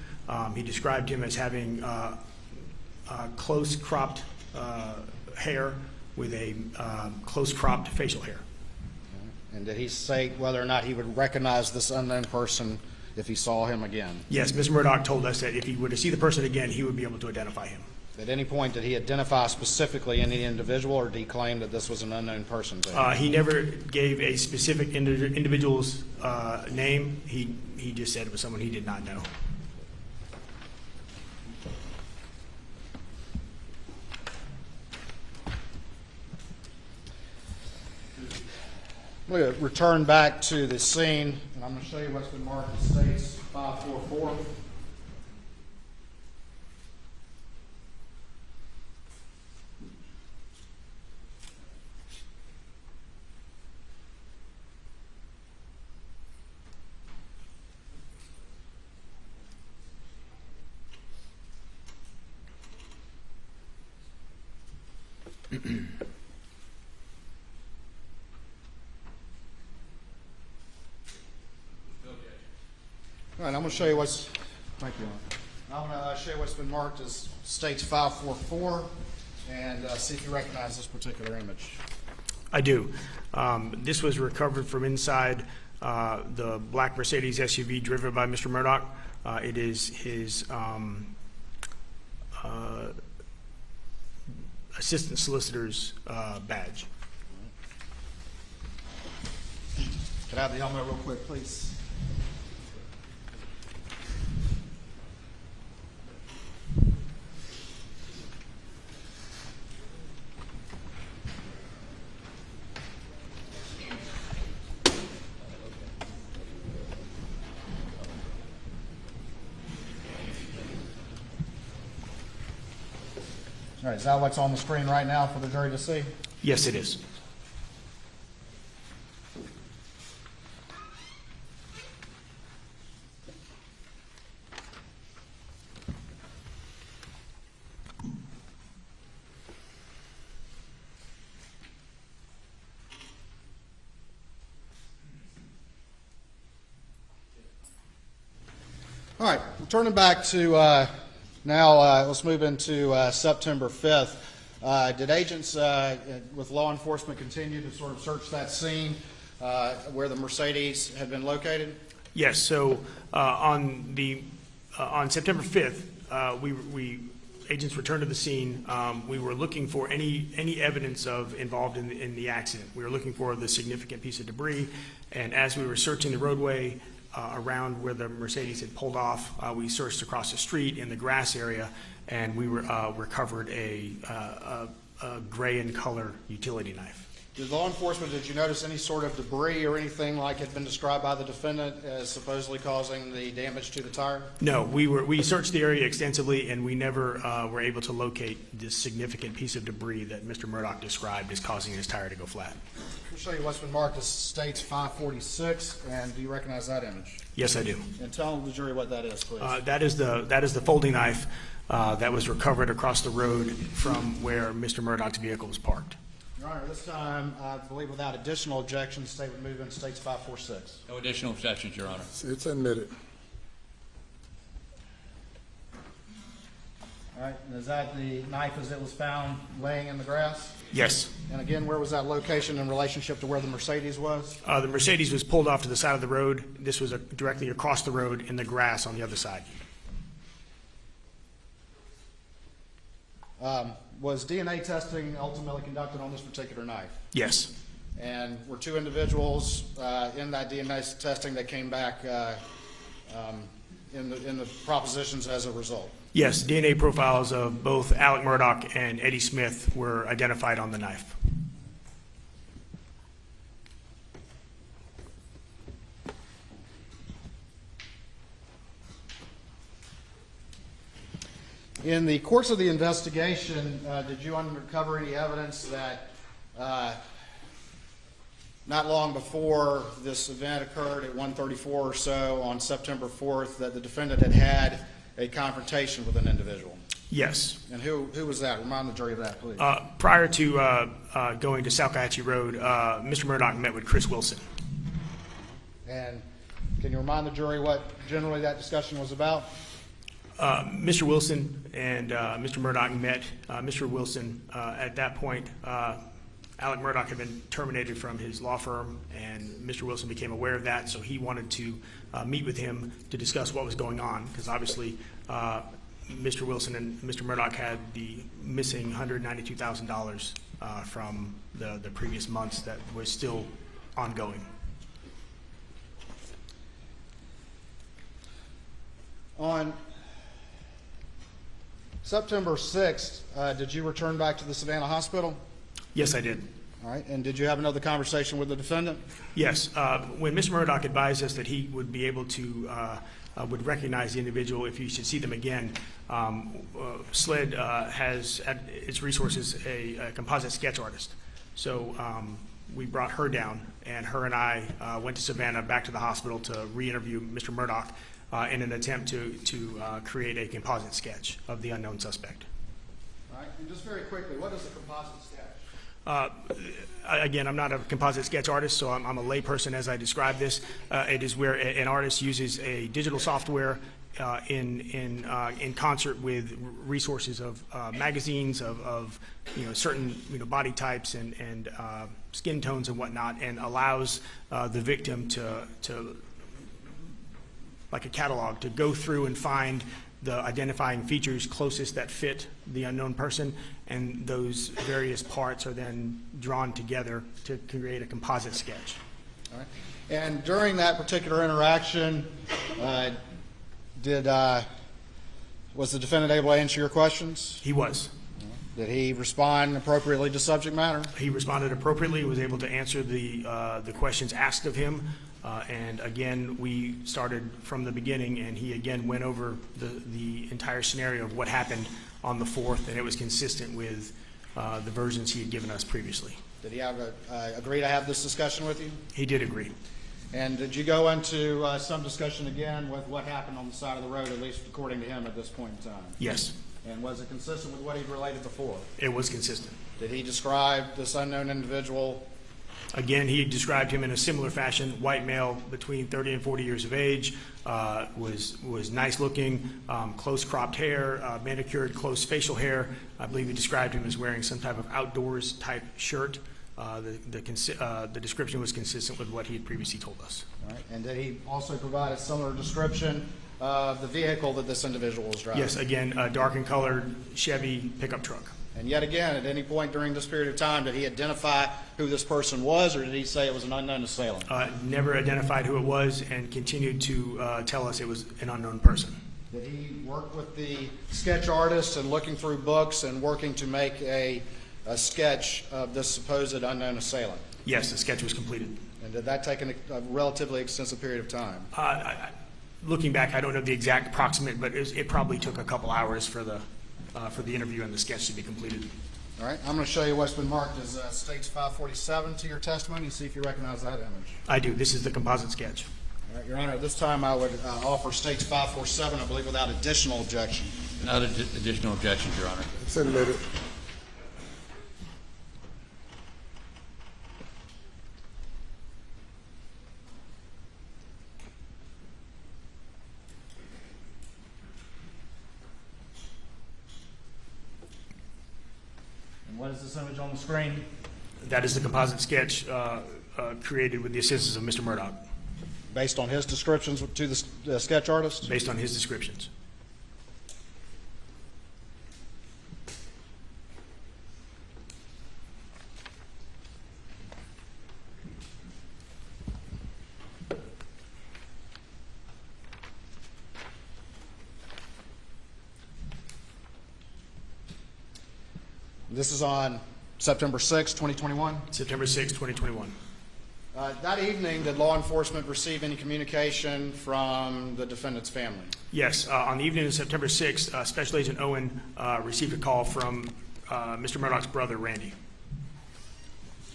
He described him as having close cropped hair with a close cropped facial hair. And did he say whether or not he would recognize this unknown person if he saw him again? Yes, Mr. Murdaugh told us that if he were to see the person again, he would be able to identify him. At any point, did he identify specifically any individual, or did he claim that this was an unknown person to him? He never gave a specific individual's name. He just said it was someone he did not know. I'm going to return back to the scene, and I'm going to show you what's been marked as States 544. All right, I'm going to show you what's. Thank you. I'm going to show you what's been marked as States 544, and see if you recognize this particular image. I do. This was recovered from inside the black Mercedes SUV driven by Mr. Murdaugh. It is his assistant solicitor's badge. Can I have the helmet real quick, please? All right, is that what's on the screen right now for the jury to see? Yes, it is. All right, turning back to now, let's move into September 5th. Did agents with law enforcement continue to sort of search that scene where the Mercedes had been located? Yes. So on September 5th, we agents returned to the scene. We were looking for any evidence of involved in the accident. We were looking for the significant piece of debris, and as we were searching the roadway around where the Mercedes had pulled off, we searched across the street in the grass area, and we recovered a gray in color utility knife. Did law enforcement, did you notice any sort of debris or anything like had been described by the defendant as supposedly causing the damage to the tire? No, we searched the area extensively, and we never were able to locate this significant piece of debris that Mr. Murdaugh described as causing his tire to go flat. I'll show you what's been marked as States 546, and do you recognize that image? Yes, I do. And tell the jury what that is, please. That is the folding knife that was recovered across the road from where Mr. Murdaugh's vehicle was parked. Your Honor, this time, I believe without additional objections, the state would move into States 546. No additional objections, Your Honor. It's admitted. All right, and is that the knife as it was found laying in the grass? Yes. And again, where was that location in relationship to where the Mercedes was? The Mercedes was pulled off to the side of the road. This was directly across the road in the grass on the other side. Was DNA testing ultimately conducted on this particular knife? Yes. And were two individuals in that DNA testing that came back in the propositions as a result? Yes, DNA profiles of both Alex Murdaugh and Eddie Smith were identified on the knife. In the course of the investigation, did you uncover any evidence that not long before this event occurred at 1:34 or so on September 4th that the defendant had a confrontation with an individual. Yes. And who was that? Remind the jury of that, please. Prior to going to South Comanche Road, Mr. Murdaugh met with Chris Wilson. And can you remind the jury what generally that discussion was about? Mr. Wilson and Mr. Murdaugh met. Mr. Wilson, at that point, Alex Murdaugh had been terminated from his law firm, and Mr. Wilson became aware of that, so he wanted to meet with him to discuss what was going on, because obviously Mr. Wilson and Mr. Murdaugh had the missing $192,000 from the previous months that was still ongoing. On September 6th, did you return back to the Savannah Hospital? Yes, I did. All right. And did you have another conversation with the defendant? Yes. When Mr. Murdaugh advised us that he would be able to, would recognize the individual if he should see them again, SLED has at its resources a composite sketch artist. So we brought her down, and her and I went to Savannah back to the hospital to re-interview Mr. Murdaugh in an attempt to create a composite sketch of the unknown suspect. All right. And just very quickly, what is a composite sketch? Again, I'm not a composite sketch artist, so I'm a layperson as I describe this. It is where an artist uses a digital software in concert with resources of magazines, of certain body types and skin tones and whatnot, and allows the victim to, like a catalog, to go through and find the identifying features closest that fit the unknown person, and those various parts are then drawn together to create a composite sketch. All right. And during that particular interaction, was the defendant able to answer your questions? He was. Did he respond appropriately to subject matter? He responded appropriately, was able to answer the questions asked of him. And again, we started from the beginning, and he again went over the entire scenario of what happened on the 4th, and it was consistent with the versions he had given us previously. Did he agree to have this discussion with you? He did agree. And did you go into some discussion again with what happened on the side of the road, at least according to him at this point in time? Yes. And was it consistent with what he'd related before? It was consistent. Did he describe this unknown individual? Again, he described him in a similar fashion: white male, between 30 and 40 years of age, was nice looking, close cropped hair, manicured close facial hair. I believe he described him as wearing some type of outdoors type shirt. The description was consistent with what he had previously told us. All right. And did he also provide a similar description of the vehicle that this individual was driving? Yes, again, a dark and colored Chevy pickup truck. And yet again, at any point during this period of time, did he identify who this person was, or did he say it was an unknown assailant? Never identified who it was, and continued to tell us it was an unknown person. Did he work with the sketch artist and looking through books and working to make a sketch of this supposed unknown assailant? Yes, the sketch was completed. And did that take a relatively extensive period of time? Looking back, I don't know the exact approximate, but it probably took a couple hours for the interview and the sketch to be completed. All right, I'm going to show you what's been marked as States 547 to your testimony and see if you recognize that image. I do. This is the composite sketch. All right, Your Honor, at this time I would offer States 547, I believe, without additional objection. Without additional objections, Your Honor. It's admitted. What is this image on the screen? That is the composite sketch created with the assistance of Mr. Murdaugh. Based on his descriptions to the sketch artist? Based on his descriptions. This is on September 6, 2021? September 6, 2021. That evening, did law enforcement receive any communication from the defendant's family? Yes. On the evening of September 6th, Special Agent Owen received a call from Mr. Murdaugh's brother, Randy.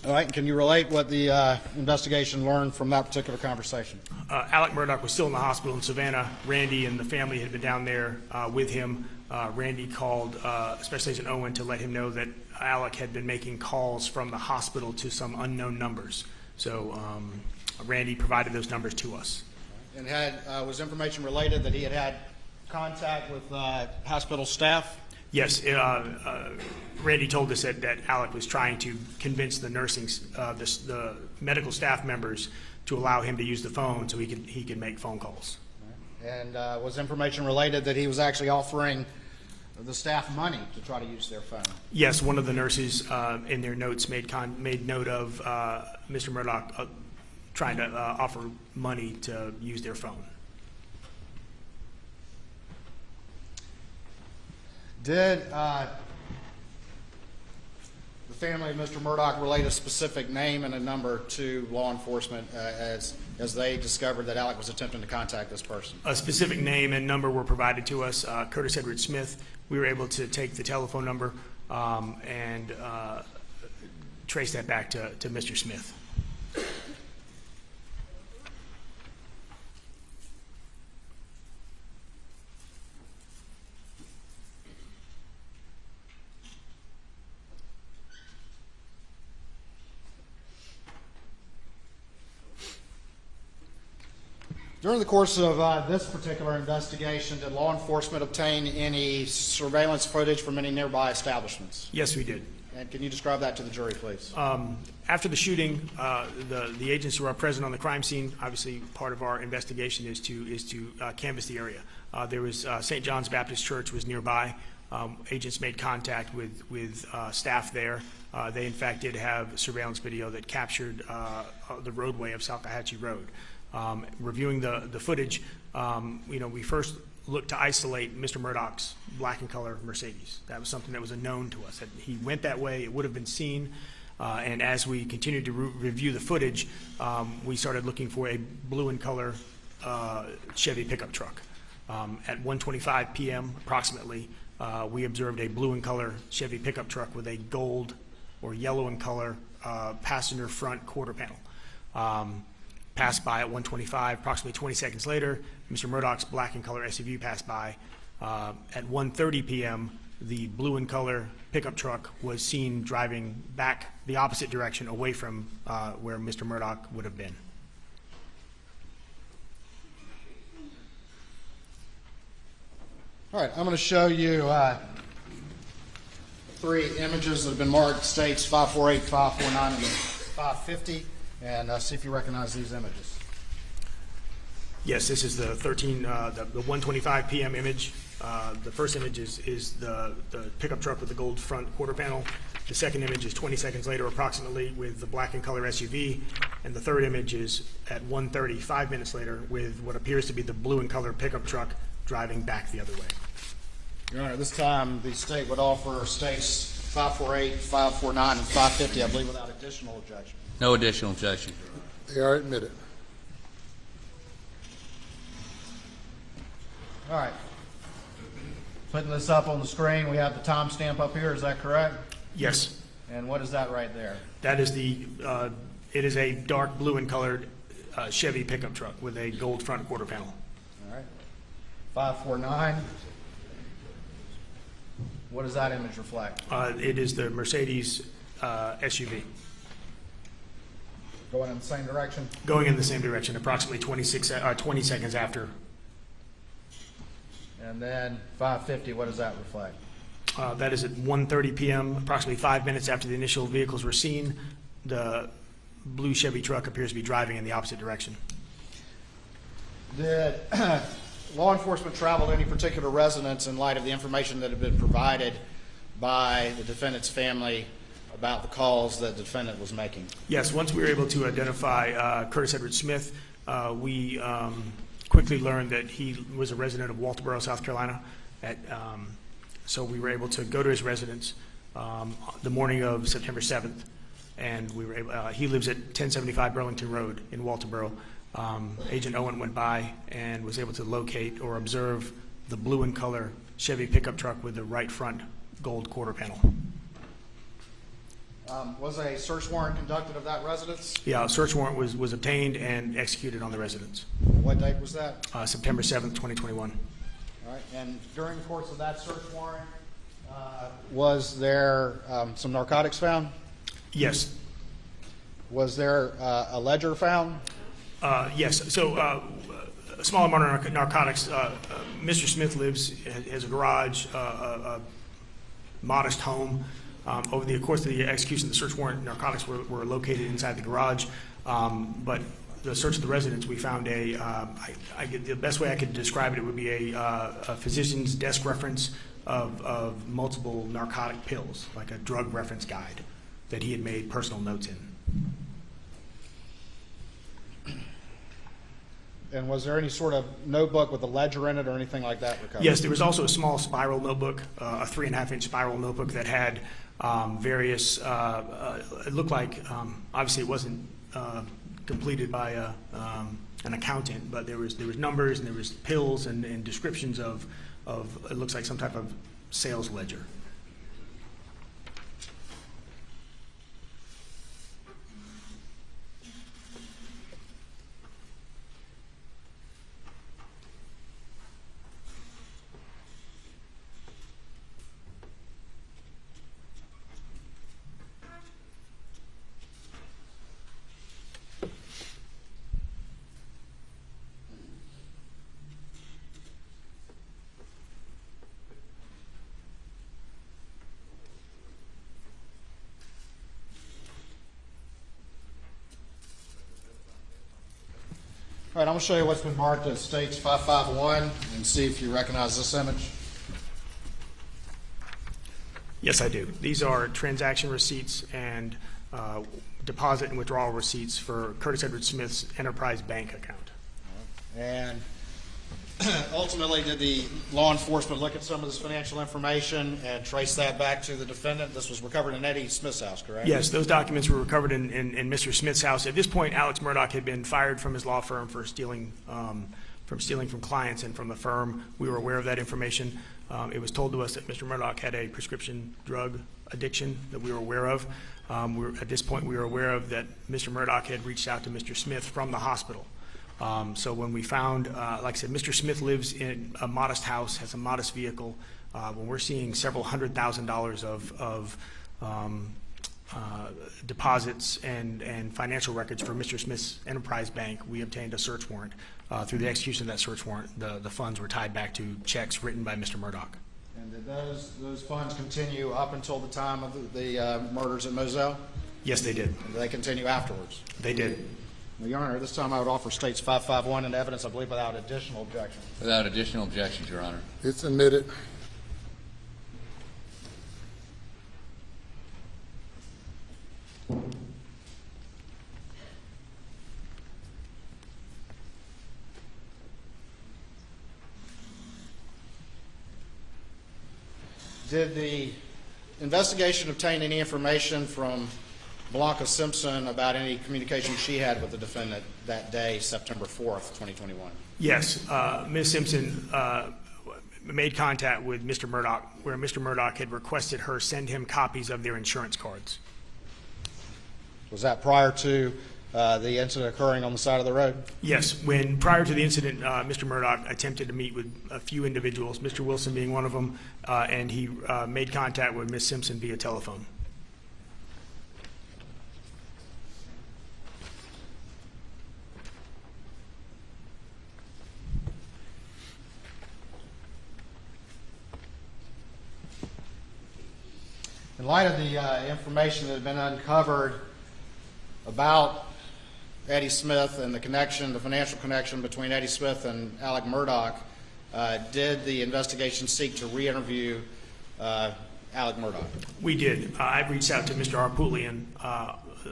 All right, and can you relate what the investigation learned from that particular conversation? Alex Murdaugh was still in the hospital in Savannah. Randy and the family had been down there with him. Randy called Special Agent Owen to let him know that Alec had been making calls from the hospital to some unknown numbers. So Randy provided those numbers to us. And was information related that he had contact with hospital staff? Yes, Randy told us that Alec was trying to convince the the medical staff members to allow him to use the phone so he could make phone calls. And was information related that he was actually offering the staff money to try to use their phone? Yes, one of the nurses in their notes made note of Mr. Murdaugh trying to offer money to use their phone. Did the family of Mr. Murdaugh relate a specific name and a number to law enforcement as they discovered that Alec was attempting to contact this person? A specific name and number were provided to us. Curtis Edward Smith. We were able to take the telephone number and trace that back to Mr. Smith. During the course of this particular investigation, did law enforcement obtain any surveillance footage from any nearby establishments? Yes, we did. And can you describe that to the jury, please? After the shooting, the agents who are present on the crime scene, obviously part of our investigation is to canvass the area. There was St. John's Baptist Church was nearby. Agents made contact with staff there. They in fact did have surveillance video that captured the roadway of Salcahatchee Road. Reviewing the footage, we first looked to isolate Mr. Murdaugh's black and color Mercedes. That was something that was a known to us. That he went that way, it would have been seen. And as we continued to review the footage, we started looking for a blue and color Chevy pickup truck. At 1:25 p.m. approximately, we observed a blue and color Chevy pickup truck with a gold or yellow in color passenger front quarter panel. Passed by at 1:25. Approximately 20 seconds later, Mr. Murdaugh's black and color SUV passed by. At 1:30 p.m., the blue and color pickup truck was seen driving back the opposite direction away from where Mr. Murdaugh would have been. All right, I'm going to show you 3 images that have been marked states 548, 549, and 550. And see if you recognize these images. Yes, this is the 1:25 p.m. image. The first image is the pickup truck with the gold front quarter panel. The second image is 20 seconds later approximately with the black and color SUV. And the third image is at 1:30, 5 minutes later, with what appears to be the blue and color pickup truck driving back the other way. Your Honor, this time the state would offer states 548, 549, and 550, I believe, without additional objection. No additional objection. They are admitted. All right. Putting this up on the screen, we have the timestamp up here. Is that correct? Yes. And what is that right there? That is it is a dark blue and colored Chevy pickup truck with a gold front quarter panel. All right. 549. What does that image reflect? It is the Mercedes SUV. Going in the same direction? Going in the same direction, approximately 20 seconds after. And then 550, what does that reflect? That is at 1:30 p.m., approximately 5 minutes after the initial vehicles were seen. The blue Chevy truck appears to be driving in the opposite direction. Did law enforcement travel to any particular residence in light of the information that had been provided by the defendant's family about the calls that the defendant was making? Yes, once we were able to identify Curtis Edward Smith, we quickly learned that he was a resident of Walterboro, South Carolina. So we were able to go to his residence the morning of September 7th, and we were able, he lives at 1075 Burlington Road in Walterboro. Agent Owen went by and was able to locate or observe the blue and color Chevy pickup truck with the right front gold quarter panel. Was a search warrant conducted of that residence? Yeah, a search warrant was obtained and executed on the residence. What date was that? September 7th, 2021. All right, and during the course of that search warrant, was there some narcotics found? Yes. Was there a ledger found? Yes. So a small amount of narcotics. Mr. Smith has a garage, a modest home. Over the course of the execution of the search warrant, narcotics were located inside the garage. But the search of the residence, we found the best way I could describe it would be a physician's desk reference of multiple narcotic pills, like a drug reference guide that he had made personal notes in. And was there any sort of notebook with a ledger in it or anything like that recovered? Yes, there was also a small spiral notebook, a 3.5-inch spiral notebook that had various, it looked like, obviously it wasn't completed by an accountant, but there was numbers and there was pills and descriptions of it looks like some type of sales ledger. All right, I'm going to show you what's been marked as States 551 and see if you recognize this image. Yes, I do. These are transaction receipts and deposit and withdrawal receipts for Curtis Edward Smith's Enterprise Bank account. And ultimately, did the law enforcement look at some of this financial information and trace that back to the defendant? This was recovered in Eddie Smith's house, correct? Yes, those documents were recovered in Mr. Smith's house. At this point, Alex Murdaugh had been fired from his law firm for stealing from clients and from the firm. We were aware of that information. It was told to us that Mr. Murdaugh had a prescription drug addiction that we were aware of. At this point, we were aware of that Mr. Murdaugh had reached out to Mr. Smith from the hospital. So when we found, like I said, Mr. Smith lives in a modest house, has a modest vehicle. When we're seeing several $100,000 of deposits and financial records for Mr. Smith's Enterprise Bank, we obtained a search warrant. Through the execution of that search warrant, the funds were tied back to checks written by Mr. Murdaugh. And did those funds continue up until the time of the murders at Moselle? Yes, they did. And did they continue afterwards? They did. Well, Your Honor, this time I would offer States 551 and evidence, I believe, without additional objection. Without additional objections, Your Honor. It's admitted. Did the investigation obtain any information from Blanca Simpson about any communication she had with the defendant that day, September 4th, 2021? Yes, Ms. Simpson made contact with Mr. Murdaugh, where Mr. Murdaugh had requested her send him copies of their insurance cards. Was that prior to the incident occurring on the side of the road? Yes, prior to the incident, Mr. Murdaugh attempted to meet with a few individuals, Mr. Wilson being one of them, and he made contact with Ms. Simpson via telephone. In light of the information that had been uncovered about Eddie Smith and the financial connection between Eddie Smith and Alex Murdaugh, did the investigation seek to re-interview Alex Murdaugh? We did. I reached out to Mr. Harpootlian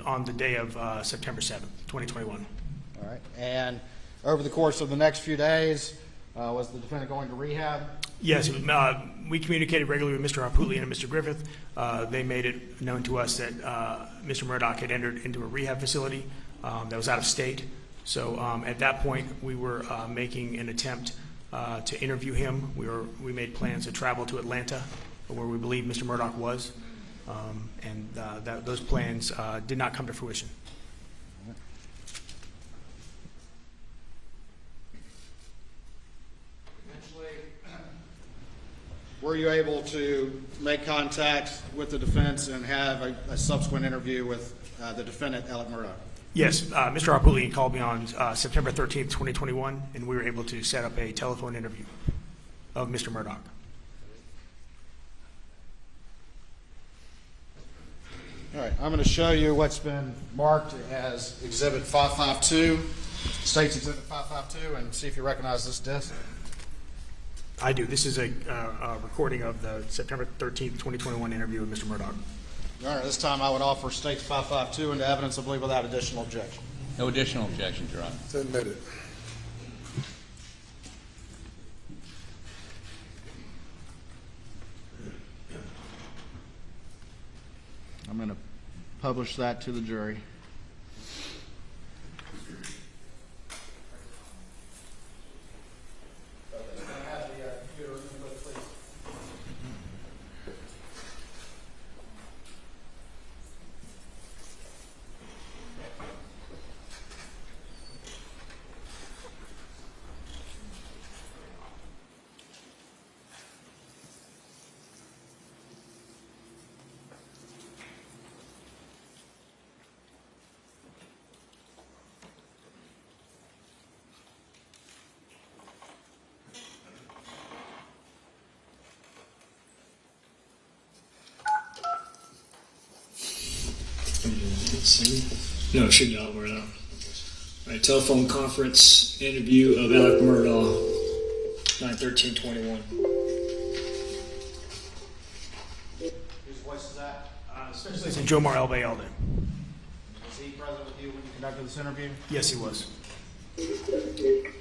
on the day of September 7th, 2021. All right. And over the course of the next few days, was the defendant going to rehab? Yes, we communicated regularly with Mr. Harpootlian and Mr. Griffith. They made it known to us that Mr. Murdaugh had entered into a rehab facility that was out of state. So at that point, we were making an attempt to interview him. We made plans to travel to Atlanta, where we believe Mr. Murdaugh was. Those plans did not come to fruition. Were you able to make contact with the defense and have a subsequent interview with the defendant, Alex Murdaugh? Yes, Mr. Harpootlian called me on September 13th, 2021, and we were able to set up a telephone interview of Mr. Murdaugh. All right, I'm going to show you what's been marked as Exhibit 552, State's Exhibit 552, and see if you recognize this disc. I do. This is a recording of the September 13th, 2021 interview with Mr. Murdaugh. All right, this time I would offer State's 552 into evidence, I believe, without additional objection. No additional objections, Your Honor. It's admitted. I'm going to publish that to the jury. No, it should not work out. All right, telephone conference interview of Alex Murdaugh, 9/13/21. Whose voice is that? Special Agent Jomar El-Bayalde. Was he present with you when you conducted this interview? Yes, he was.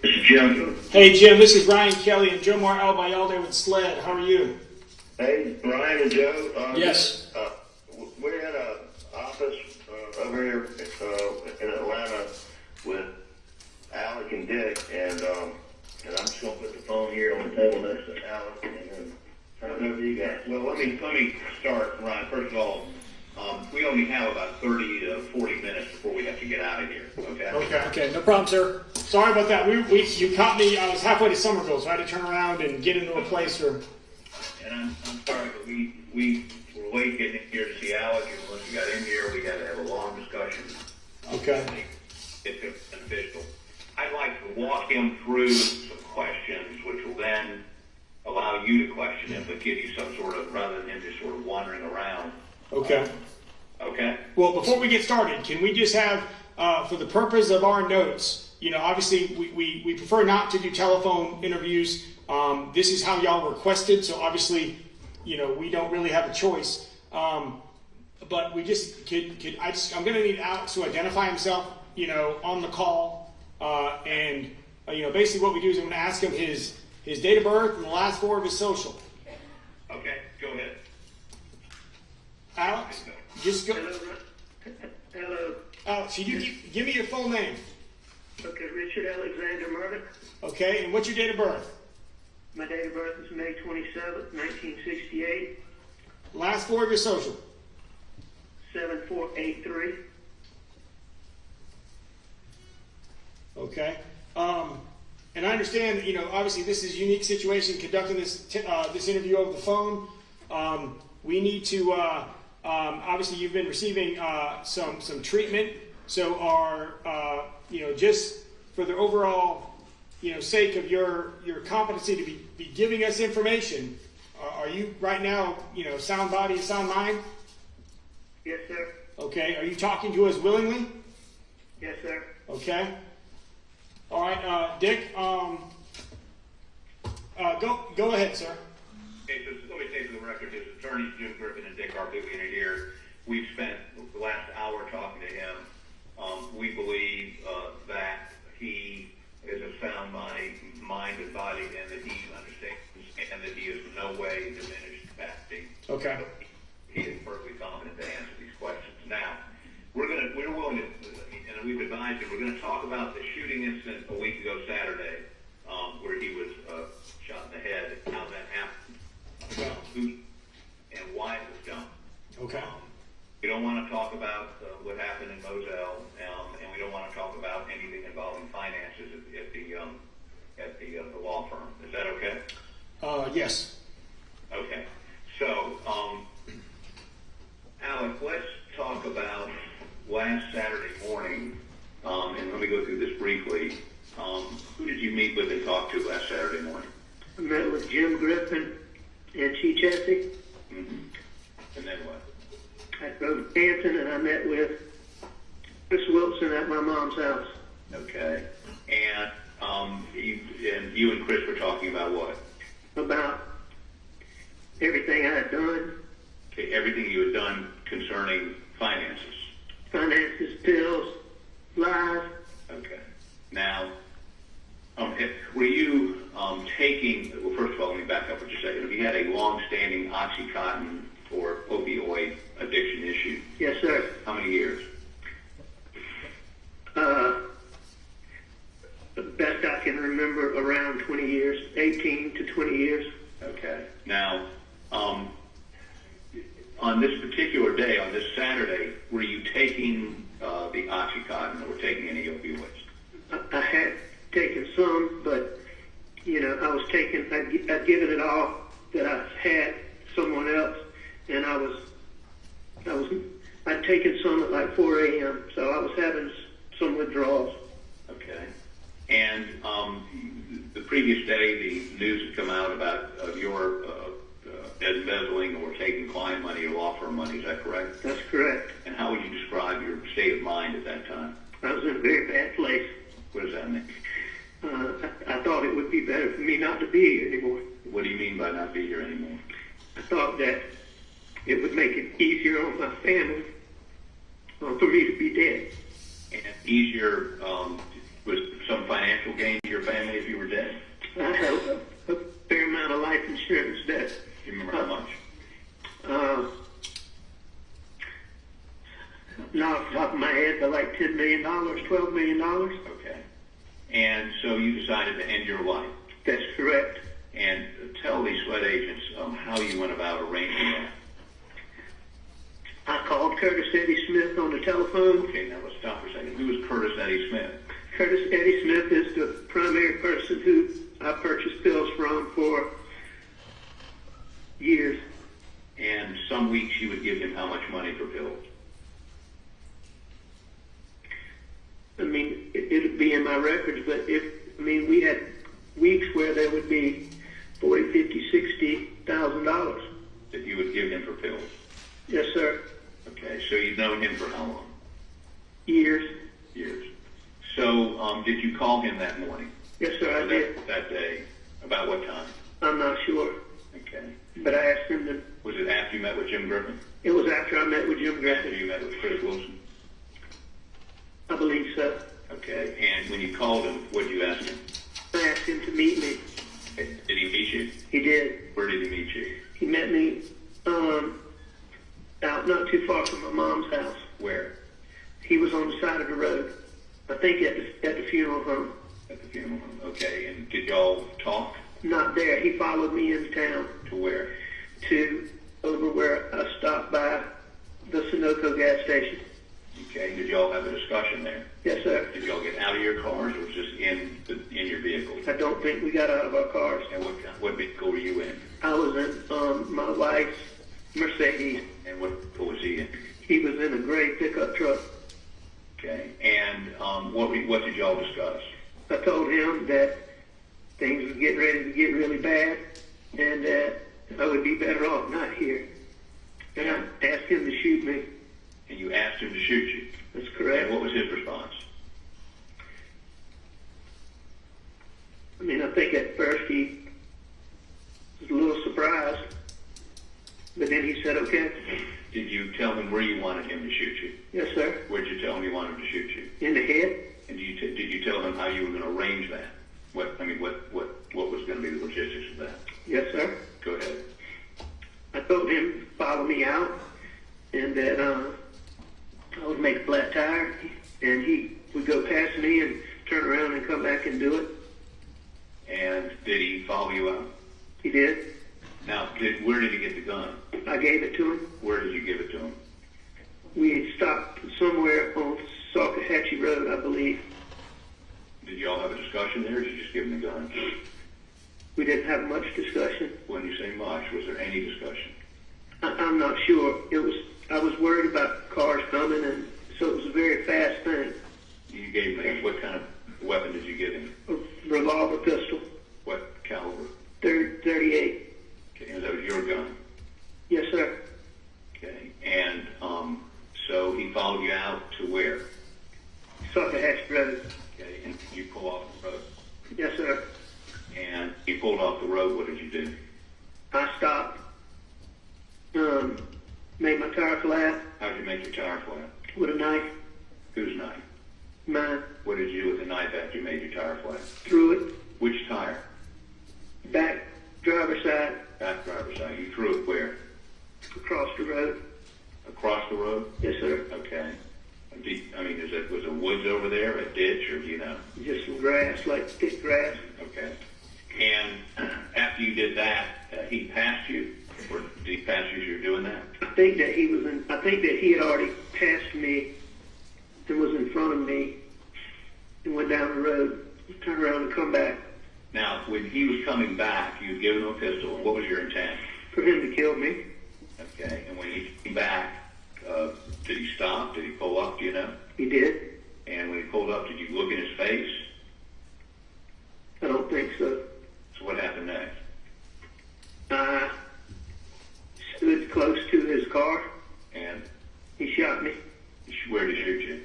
Jim. Hey, Jim, this is Ryan Kelly and Jomar El-Bayalde with SLED. How are you? Hey, Brian and Joe. Yes. We're in an office over here in Atlanta with Alec and Dick, and I'm just going to put the phone here on the table next to Alec, and then turn it over to you guys. Well, let me start, Ryan. First of all, we only have about 30 to 40 minutes before we have to get out of here. Okay. Okay, no problem, sir. Sorry about that. You caught me. I was halfway to Somerville, so I had to turn around and get into a place where. And I'm sorry, but we were late getting in here to see Alec, and once we got in here, we had to have a long discussion. Okay. It's beneficial. I'd like to walk him through some questions, which will then allow you to question him, but give you some sort of, rather than him just sort of wandering around. Okay. Okay. Well, before we get started, can we just have, for the purpose of our notes, obviously we prefer not to do telephone interviews. This is how y'all requested, so obviously, we don't really have a choice. But we just I'm going to need Alex to identify himself, on the call, and basically what we do is I'm going to ask him his date of birth and the last four of his social. Okay, go ahead. Alex, just go. Hello. Alex, you give me your full name. Okay, Richard Alexander Murdaugh. Okay, and what's your date of birth? My date of birth is May 27th, 1968. Last four of your social. 7483. Okay. And I understand, obviously this is a unique situation conducting this interview over the phone. We need to, obviously you've been receiving some treatment. So just for the overall, sake of your competency to be giving us information, are you right now, sound body, sound mind? Yes, sir. Okay. Are you talking to us willingly? Yes, sir. Okay. All right, Dick. Go ahead, sir. Okay, so let me say for the record, his attorneys Jim Griffin and Dick Harpootlian are here. We've spent the last hour talking to him. We believe that he is of sound mind and body, and that he understands, and that he is in no way diminished capacity. Okay. He is perfectly competent to answer these questions. Now, we're willing to, and we've advised him, we're going to talk about the shooting incident a week ago Saturday, where he was shot in the head, how that happened, who and why it was done. Okay. Okay. We don't want to talk about what happened in Moselle, and we don't want to talk about anything involving finances at the law firm. Is that okay? Yes. Okay. So, Alex, let's talk about last Saturday morning, and let me go through this briefly. Who did you meet with and talk to last Saturday morning? I met with Jim Griffin and Chief Jesse. Mm-hmm. And then what? I drove to Hampton and I met with Chris Wilson at my mom's house. Okay. And you and Chris were talking about what? About everything I had done. Okay, everything you had done concerning finances. Finances, bills, lies. Okay. Now, were you taking, well, first of all, let me back up for just a second. Have you had a long-standing OxyContin or opioid addiction issue? Yes, sir. How many years? Best I can remember, around 20 years, 18 to 20 years. Okay. Now, on this particular day, on this Saturday, were you taking the OxyContin or taking any opioids? I had taken some, but, I was taking, I'd given it all that I had someone else, and I'd taken some at like 4 a.m., so I was having some withdrawals. Okay. And the previous day, the news had come out about your embezzling or taking client money or law firm money. Is that correct? That's correct. And how would you describe your state of mind at that time? I was in a very bad place. What does that mean? I thought it would be better for me not to be here anymore. What do you mean by not be here anymore? I thought that it would make it easier on my family for me to be dead. And easier, was some financial gain to your family if you were dead? I have a fair amount of life insurance debt. Do you remember how much? Not off the top of my head, but like $10 million, $12 million. Okay. And so you decided to end your life? That's correct. And tell these sweat agents how you went about arranging that. I called Curtis Eddie Smith on the telephone. Okay, now let's stop for a second. Who is Curtis Eddie Smith? Curtis Eddie Smith is the primary person who I purchased pills from for years. And some weeks you would give him how much money for pills? I mean, it would be in my records, but we had weeks where there would be $40,000, $50,000, $60,000. That you would give him for pills? Yes, sir. Okay, so you've known him for how long? Years. Years. So, did you call him that morning? Yes, sir, I did. That day? About what time? I'm not sure. Okay. But I asked him to... Was it after you met with Jim Griffin? It was after I met with Jim Griffin. After you met with Chris Wilson? I believe so. Okay, and when you called him, what did you ask him? I asked him to meet me. Did he meet you? He did. Where did he meet you? He met me out not too far from my mom's house. Where? He was on the side of the road. I think at the funeral home. At the funeral home. Okay, and did y'all talk? Not there. He followed me into town. To where? To over where I stopped by the Sunoco gas station. Okay, did y'all have a discussion there? Yes, sir. Did y'all get out of your cars or was just in your vehicle? I don't think we got out of our cars. And what vehicle were you in? I was in my wife's Mercedes. And what was he in? He was in a gray pickup truck. Okay, and what did y'all discuss? I told him that things were getting ready to get really bad and that I would be better off not here. And I asked him to shoot me. And you asked him to shoot you? That's correct. And what was his response? I mean, I think at first he was a little surprised, but then he said, okay. Did you tell him where you wanted him to shoot you? Yes, sir. Where did you tell him you wanted him to shoot you? In the head. And did you tell him how you were going to arrange that? What was going to be the logistics of that? Yes, sir. Go ahead. I told him to follow me out and that I would make a flat tire and he would go past me and turn around and come back and do it. And did he follow you out? He did. Now, where did he get the gun? I gave it to him. Where did you give it to him? We had stopped somewhere on Salcahatchee Road, I believe. Did y'all have a discussion there, or did you just give him the gun? We didn't have much discussion. When you say much, was there any discussion? I'm not sure. I was worried about cars coming, and so it was a very fast thing. You gave him, what kind of weapon did you give him? A revolver pistol. What caliber? 38. Okay, and that was your gun? Yes, sir. Okay, and so he followed you out to where? Salcahatchee Road. Okay, and you pull off the road? Yes, sir. And you pulled off the road, what did you do? I stopped. Made my tire flat. How did you make your tire flat? With a knife. Whose knife? Mine. What did you do with the knife after you made your tire flat? Threw it. Which tire? Back driver's side. Back driver's side. You threw it where? Across the road. Across the road? Yes, sir. Okay. Was it woods over there, a ditch, or do you know? Just some grass, like thick grass. Okay. And after you did that, he passed you? Or did he pass you as you were doing that? I think that he had already passed me and was in front of me and went down the road, turned around and come back. Now, when he was coming back, you had given him a pistol. What was your intent? For him to kill me. Okay. And when he came back, did he stop? Did he pull up? Do you know? He did. And when he pulled up, did you look in his face? I don't think so. So what happened next? I stood close to his car. And? He shot me. Where did he shoot you?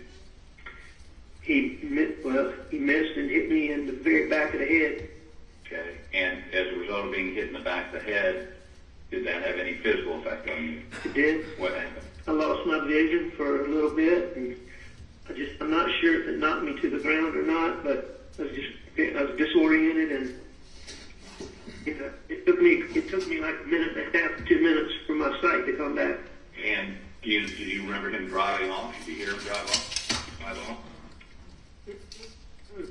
He missed and hit me in the very back of the head. Okay. And as a result of being hit in the back of the head, did that have any physical effect on you? It did. What happened? I lost my vision for a little bit, and I'm not sure if it knocked me to the ground or not, but I was disoriented, and it took me like a minute and a half, 2 minutes for my sight to come back. And did you remember him driving off? Did you hear him drive off?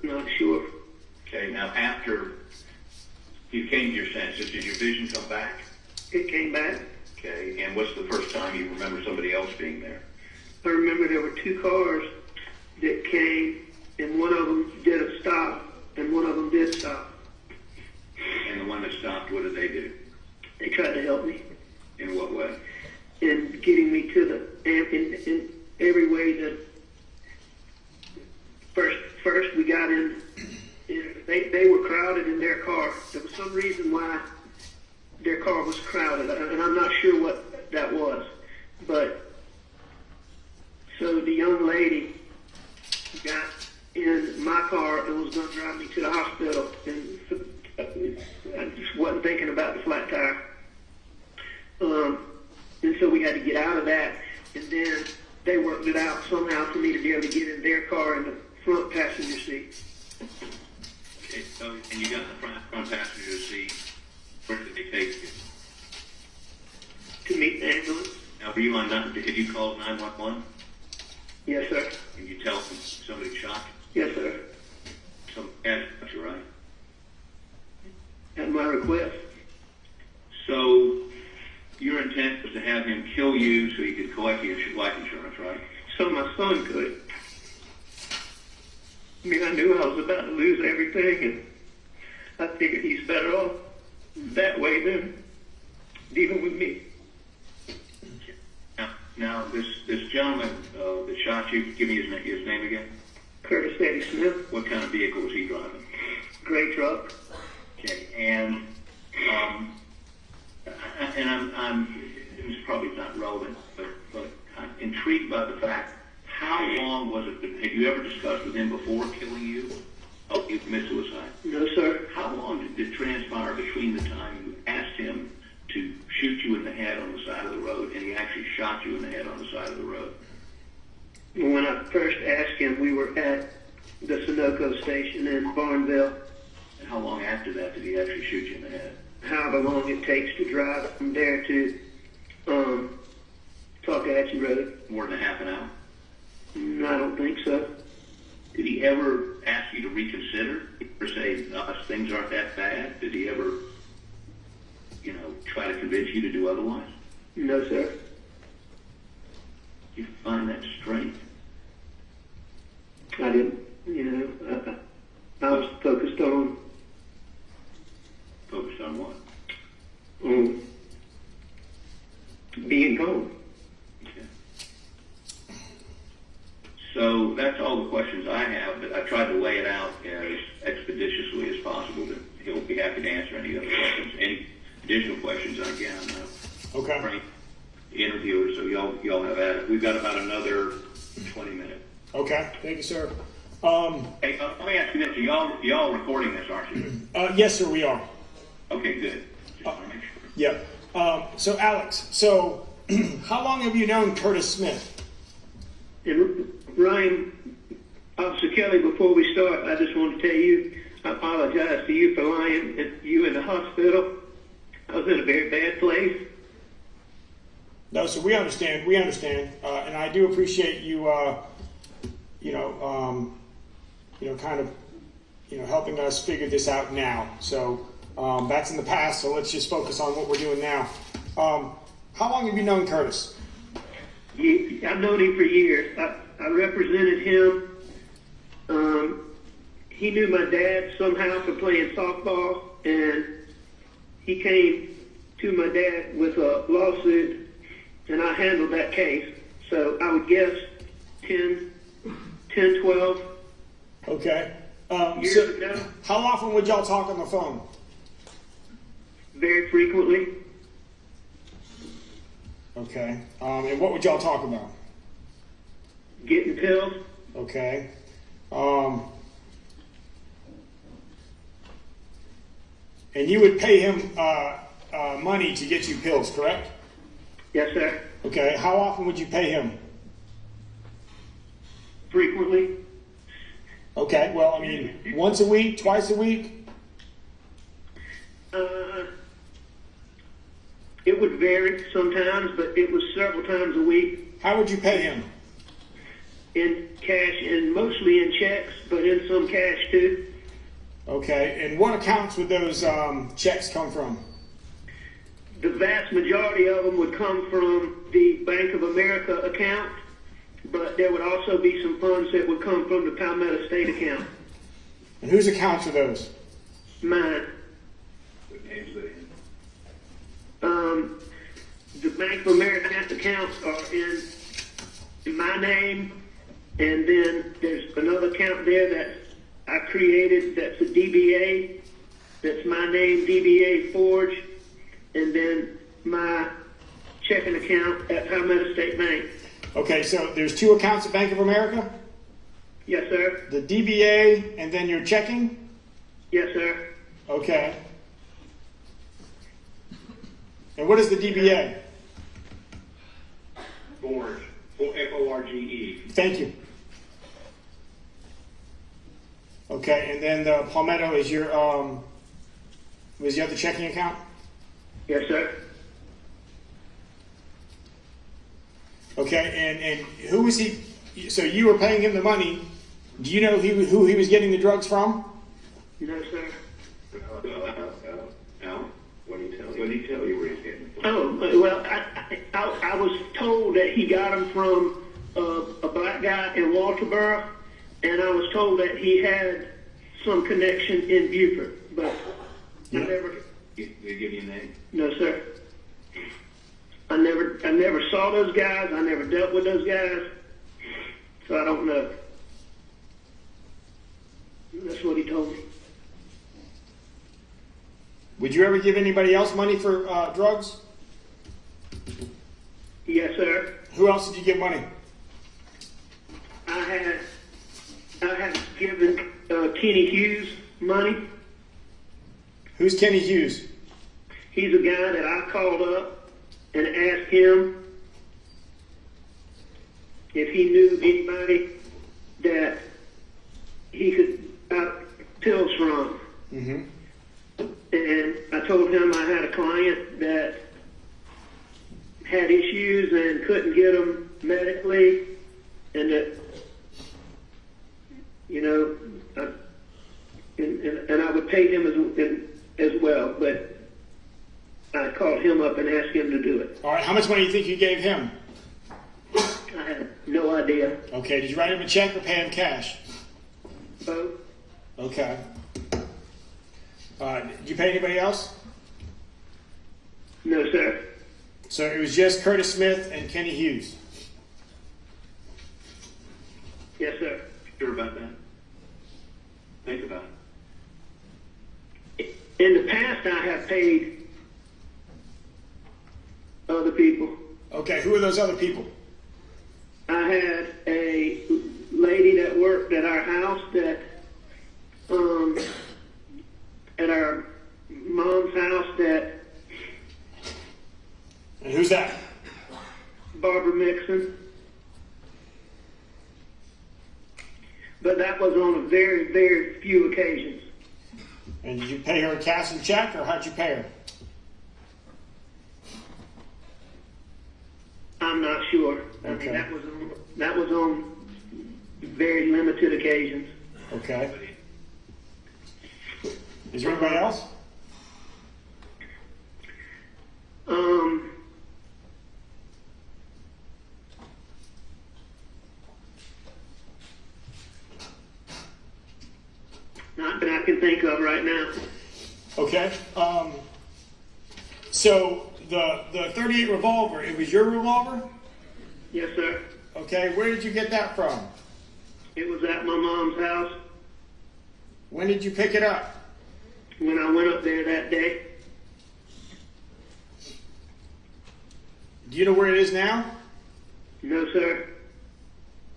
Not sure. Okay, now after you came to your senses, did your vision come back? It came back. Okay, and what's the first time you remember somebody else being there? I remember there were 2 cars that came, and one of them did a stop, and one of them did stop. And the one that stopped, what did they do? They tried to help me. In what way? In getting me to in every way that first we got in, they were crowded in their car. There was some reason why their car was crowded, and I'm not sure what that was. But so the young lady got in my car and was going to drive me to the hospital, and I just wasn't thinking about the flat tire. And so we had to get out of that, and then they worked it out somehow for me to be able to get in their car in the front passenger seat. Okay, so, and you got the front passenger seat. Where did they take you? To meet the ambulance. Now, were you on that? Did you call 911? Yes, sir. And you tell them somebody shot you? Yes, sir. Some shot you, right? At my request. So, your intent was to have him kill you so he could collect your life insurance, right? So my son could. I mean, I knew I was about to lose everything, and I figured he's better off that way than dealing with me. Now this gentleman that shot you, give me his name again. Curtis Eddie Smith. What kind of vehicle was he driving? Gray truck. Okay, and it's probably not relevant, but I'm intrigued by the fact, how long was it? Had you ever discussed with him before killing you? Oh, you commit suicide? No, sir. How long did it transpire between the time you asked him to shoot you in the head on the side of the road and he actually shot you in the head on the side of the road? When I first asked him, we were at the Sunoco station in Barnville. And how long after that did he actually shoot you in the head? However long it takes to drive from there to Talkahatchee Road. More than a half an hour? I don't think so. Did he ever ask you to reconsider or say, no, things aren't that bad? Did he ever, try to convince you to do otherwise? No, sir. You find that strange? I didn't, I was focused on what? Being gone. So that's all the questions I have, but I tried to lay it out as expeditiously as possible. But he'll be happy to answer any other questions, any additional questions. And again, I'm Okay. the interviewer, so y'all have at it. We've got about another 20 minutes. Okay. Thank you, sir. Hey, let me ask you this: y'all recording this, aren't you? Yes, sir, we are. Okay, good. Just want to make sure. Yep. So, Alex, how long have you known Curtis Smith? And Ryan, Officer Kelly, before we start, I just want to tell you, I apologize to you for lying at you in the hospital. I was in a very bad place. No, so we understand. We understand, and I do appreciate you. Helping us figure this out now. So that's in the past. So let's just focus on what we're doing now. How long have you known Curtis? I've known him for years. I represented him. He knew my dad somehow for playing softball, and he came to my dad with a lawsuit, and I handled that case. So I would guess 10, 12 Okay. years ago. How often would y'all talk on the phone? Very frequently. Okay. And what would y'all talk about? Getting pills. Okay. And you would pay him money to get you pills, correct? Yes, sir. Okay. How often would you pay him? Frequently. Okay. Well, I mean, once a week, twice a week? It would vary sometimes, but it was several times a week. How would you pay him? In cash, and mostly in checks, but in some cash too. Okay. And what accounts would those checks come from? The vast majority of them would come from the Bank of America account, but there would also be some funds that would come from the Palmetto State account. And whose accounts are those? Mine. The Bank of America accounts are in my name, and then there's another account there that I created that's a DBA, that's my name, DBA Forge, and then my checking account at Palmetto State Bank. Okay, so there's two accounts at Bank of America? Yes, sir. The DBA and then your checking? Yes, sir. Okay. And what is the DBA? Forge. F-O-R-G-E. Thank you. Okay, and then the Palmetto is your, was the other checking account? Yes, sir. Okay, and who was he, so you were paying him the money. Do you know who he was getting the drugs from? No, sir. Al, what did he tell you where he's getting it from? Oh, well, I was told that he got them from a black guy in Walterboro, and I was told that he had some connection in Beaufort, but I never... Did he give you a name? No, sir. I never saw those guys. I never dealt with those guys, so I don't know. That's what he told me. Would you ever give anybody else money for drugs? Yes, sir. Who else did you give money? I had given Kenny Hughes money. Who's Kenny Hughes? He's a guy that I called up and asked him if he knew anybody that he could buy pills from. Mm-hmm. And I told him I had a client that had issues and couldn't get them medically, and that, and I would pay him as well. But I called him up and asked him to do it. All right, how much money do you think you gave him? I have no idea. Okay, did you write him a check or pay him cash? Both. Okay. Did you pay anybody else? No, sir. So it was just Curtis Smith and Kenny Hughes? Yes, sir. Sure about that? Think about it. In the past, I have paid other people. Okay, who are those other people? I had a lady that worked at our house that, at our mom's house that. And who's that? Barbara Mixon. But that was on a very, very few occasions. And did you pay her a cash and check, or how'd you pay her? I'm not sure. Okay. I mean, that was on very limited occasions. Okay. Is there anybody else? Not that I can think of right now. Okay. So the .38 revolver, it was your revolver? Yes, sir. Okay. Where did you get that from? It was at my mom's house. When did you pick it up? When I went up there that day. Do you know where it is now? No, sir.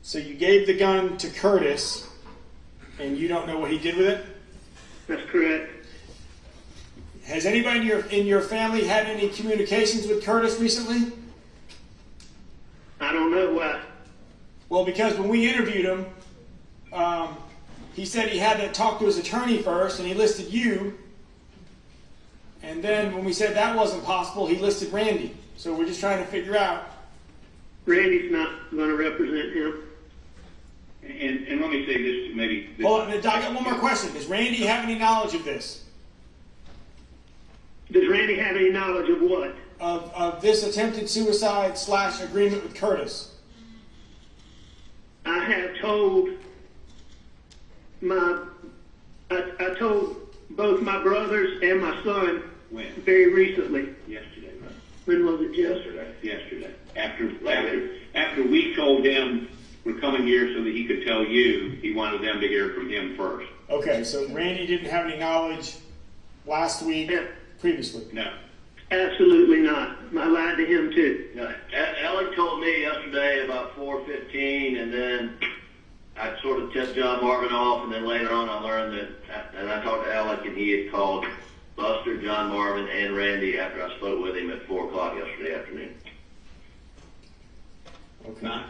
So you gave the gun to Curtis, and you don't know what he did with it? That's correct. Has anybody in your family had any communications with Curtis recently? I don't know why. Well, because when we interviewed him, he said he had to talk to his attorney first, and he listed you. And then when we said that wasn't possible, he listed Randy. So we're just trying to figure out. Randy's not going to represent him. And let me say this, maybe. Hold on, I got one more question. Does Randy have any knowledge of this? Does Randy have any knowledge of what? Of this attempted suicide / agreement with Curtis? I have told I told both my brothers and my son very recently. Yesterday, right? When was it, Jeff? Yesterday. After we told him we're coming here so that he could tell you, he wanted them to hear from him first. Okay, so Randy didn't have any knowledge last week, previously? No. Absolutely not. I lied to him too. No, Alex told me yesterday about 4:15, and then I sort of tipped John Marvin off, and then later on I learned that, and I talked to Alex, and he had called Buster, John Marvin, and Randy after I spoke with him at 4 o'clock yesterday afternoon. Okay.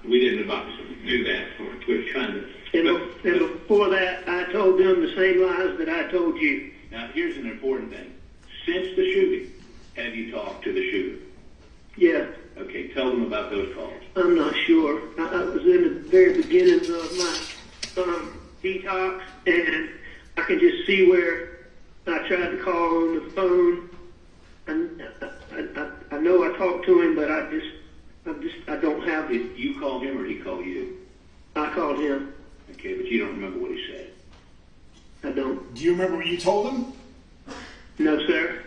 We didn't about to do that. We're trying to. And before that, I told them the same lies that I told you. Now, here's an important thing. Since the shooting, have you talked to the shooter? Yeah. Okay, tell them about those calls. I'm not sure. I was in the very beginnings of my detox, and I can just see where I tried to call on the phone. And I know I talked to him, but I don't have it. Did you call him or he called you? I called him. Okay, but you don't remember what he said. I don't. Do you remember what you told him? No, sir.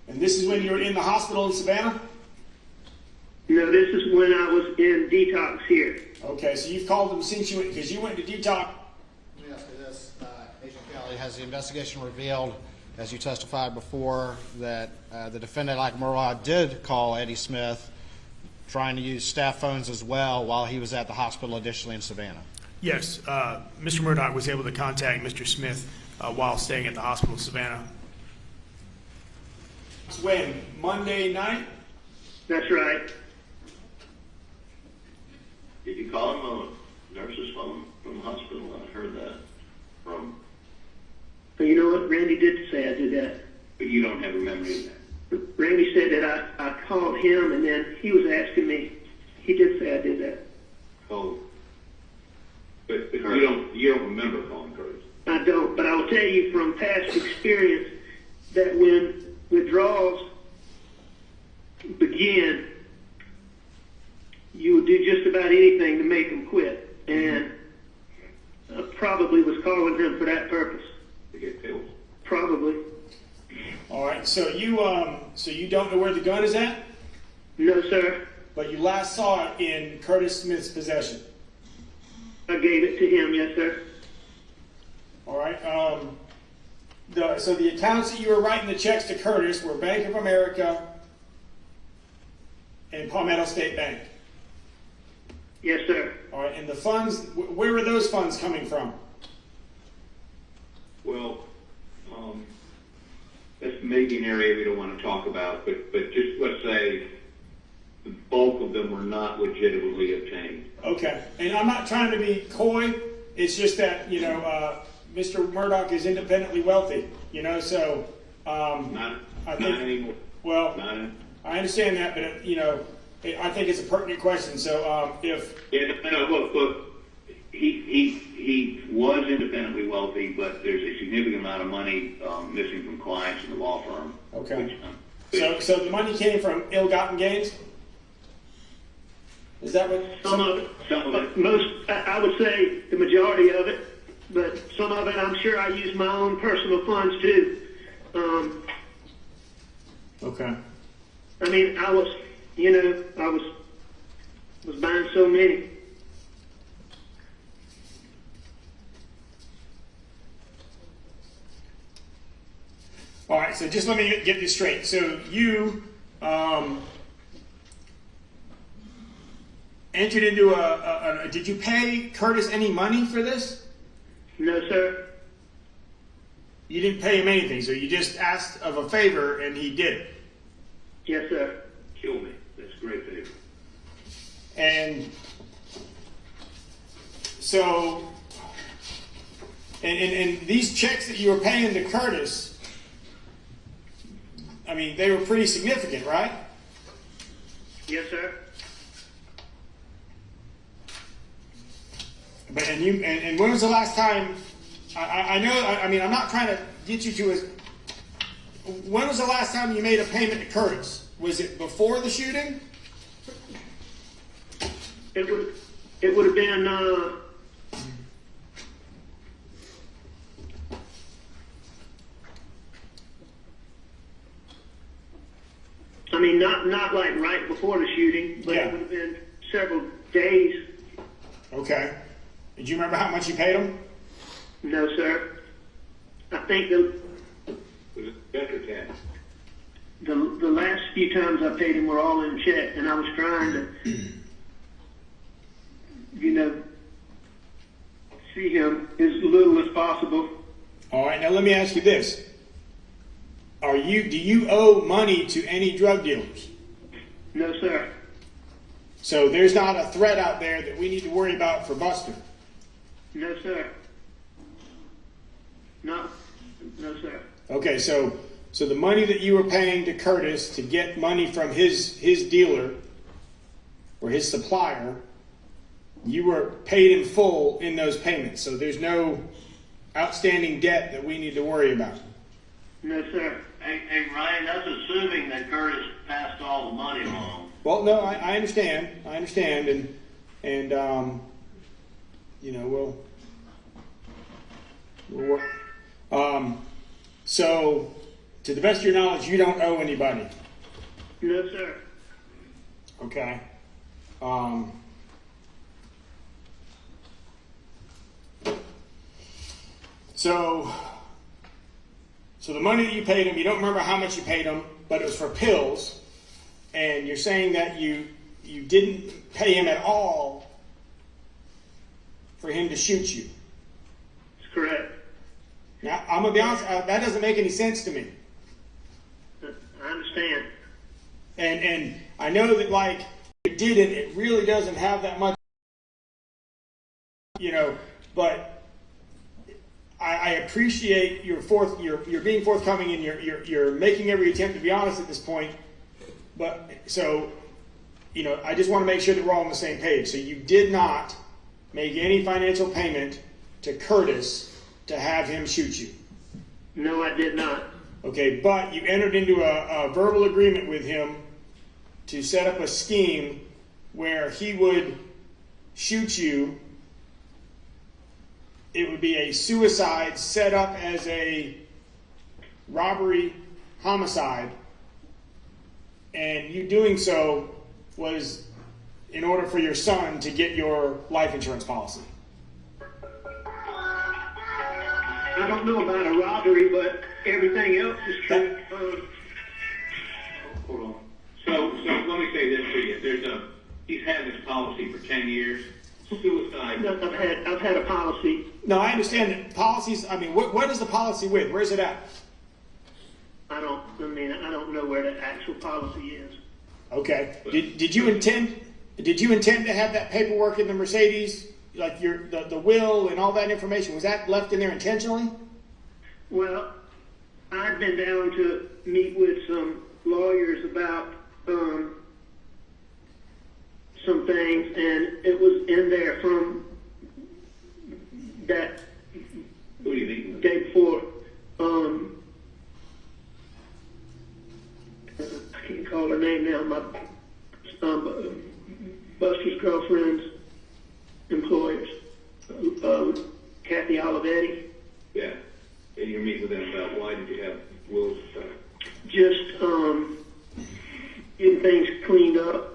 And this is when you were in the hospital in Savannah? No, this is when I was in detox here. Okay, so you've called him since you went, because you went to detox. Let me ask you this, Agent Kelly, has the investigation revealed, as you testified before, that the defendant, Alex Murdaugh, did call Eddie Smith, trying to use staff phones as well while he was at the hospital additionally in Savannah? Yes, Mr. Murdaugh was able to contact Mr. Smith while staying at the hospital in Savannah. When? Monday night? That's right. Did you call him on a nurse's phone from the hospital? I heard that from. But you know what? Randy did say I did that. But you don't have a memory of that. Randy said that I called him, and then he was asking me. He did say I did that. Oh. But you don't remember calling Curtis? I don't, but I will tell you from past experience, that when withdrawals begin, you would do just about anything to make them quit, and probably was calling him for that purpose. To get pills. Probably. All right, so you don't know where the gun is at? No, sir. But you last saw it in Curtis Smith's possession. I gave it to him, yes, sir. All right. So the accounts that you were writing the checks to Curtis were Bank of America and Palmetto State Bank. Yes, sir. All right. And the funds, where were those funds coming from? Well, that's maybe an area we don't want to talk about, but just let's say the bulk of them were not legitimately obtained. Okay. And I'm not trying to be coy. It's just that, Mr. Murdaugh is independently wealthy, so Not anymore. Well, I understand that, but I think it's a pertinent question. So Look, he was independently wealthy, but there's a significant amount of money missing from clients in the law firm. Okay. So the money came from ill-gotten gains? Is that what? Some of it. Most, I would say the majority of it, but some of it, I'm sure I use my own personal funds too. Okay. I mean, I was buying so many. All right, so just let me get this straight. So you entered into did you pay Curtis any money for this? No, sir. You didn't pay him anything, so you just asked of a favor and he did it? Yes, sir. Kill me. That's a great favor. And so, and these checks that you were paying to Curtis, I mean, they were pretty significant, right? Yes, sir. But and when was the last time? I know. I mean, I'm not trying to get you to. When was the last time you made a payment to Curtis? Was it before the shooting? It would have been. I mean, not like right before the shooting, but it would have been several days. Okay. Did you remember how much you paid him? No, sir. I think Was it check or cash? the last few times I paid him were all in check, and I was trying to, see him as little as possible. All right. Now let me ask you this: do you owe money to any drug dealers? No, sir. So there's not a threat out there that we need to worry about for Buster? No, sir. No, sir. Okay, so the money that you were paying to Curtis to get money from his dealer or his supplier, you were paid in full in those payments. So there's no outstanding debt that we need to worry about. No, sir. Hey, Ryan, that's assuming that Curtis passed all the money along. Well, no, I understand. I understand, and we'll work. So, to the best of your knowledge, you don't owe anybody. No, sir. Okay. So the money that you paid him, you don't remember how much you paid him, but it was for pills, and you're saying that you didn't pay him at all for him to shoot you. That's correct. Now, I'm going to be honest, that doesn't make any sense to me. I understand. And I know that, like, it didn't, it really doesn't have that much, but I appreciate you're being forthcoming and you're making every attempt to be honest at this point. But so, I just want to make sure that we're all on the same page. So you did not make any financial payment to Curtis to have him shoot you? No, I did not. Okay, but you entered into a verbal agreement with him to set up a scheme where he would shoot you. It would be a suicide set up as a robbery homicide, and you doing so was in order for your son to get your life insurance policy. I don't know about a robbery, but everything else is true. Hold on. So let me say this to you. He's had this policy for 10 years. Suicide. No, I've had a policy. No, I understand that policies. I mean, what is the policy with? Where's it at? I don't know where the actual policy is. Okay. Did you intend to have that paperwork in the Mercedes, like the will and all that information? Was that left in there intentionally? Well, I've been down to meet with some lawyers about some things, and it was in there from that day before. I can't call her name now. My Buster's girlfriend's employers, Kathy Olivetti. Yeah. And you're meeting with them about why did you have wills and stuff? Just getting things cleaned up.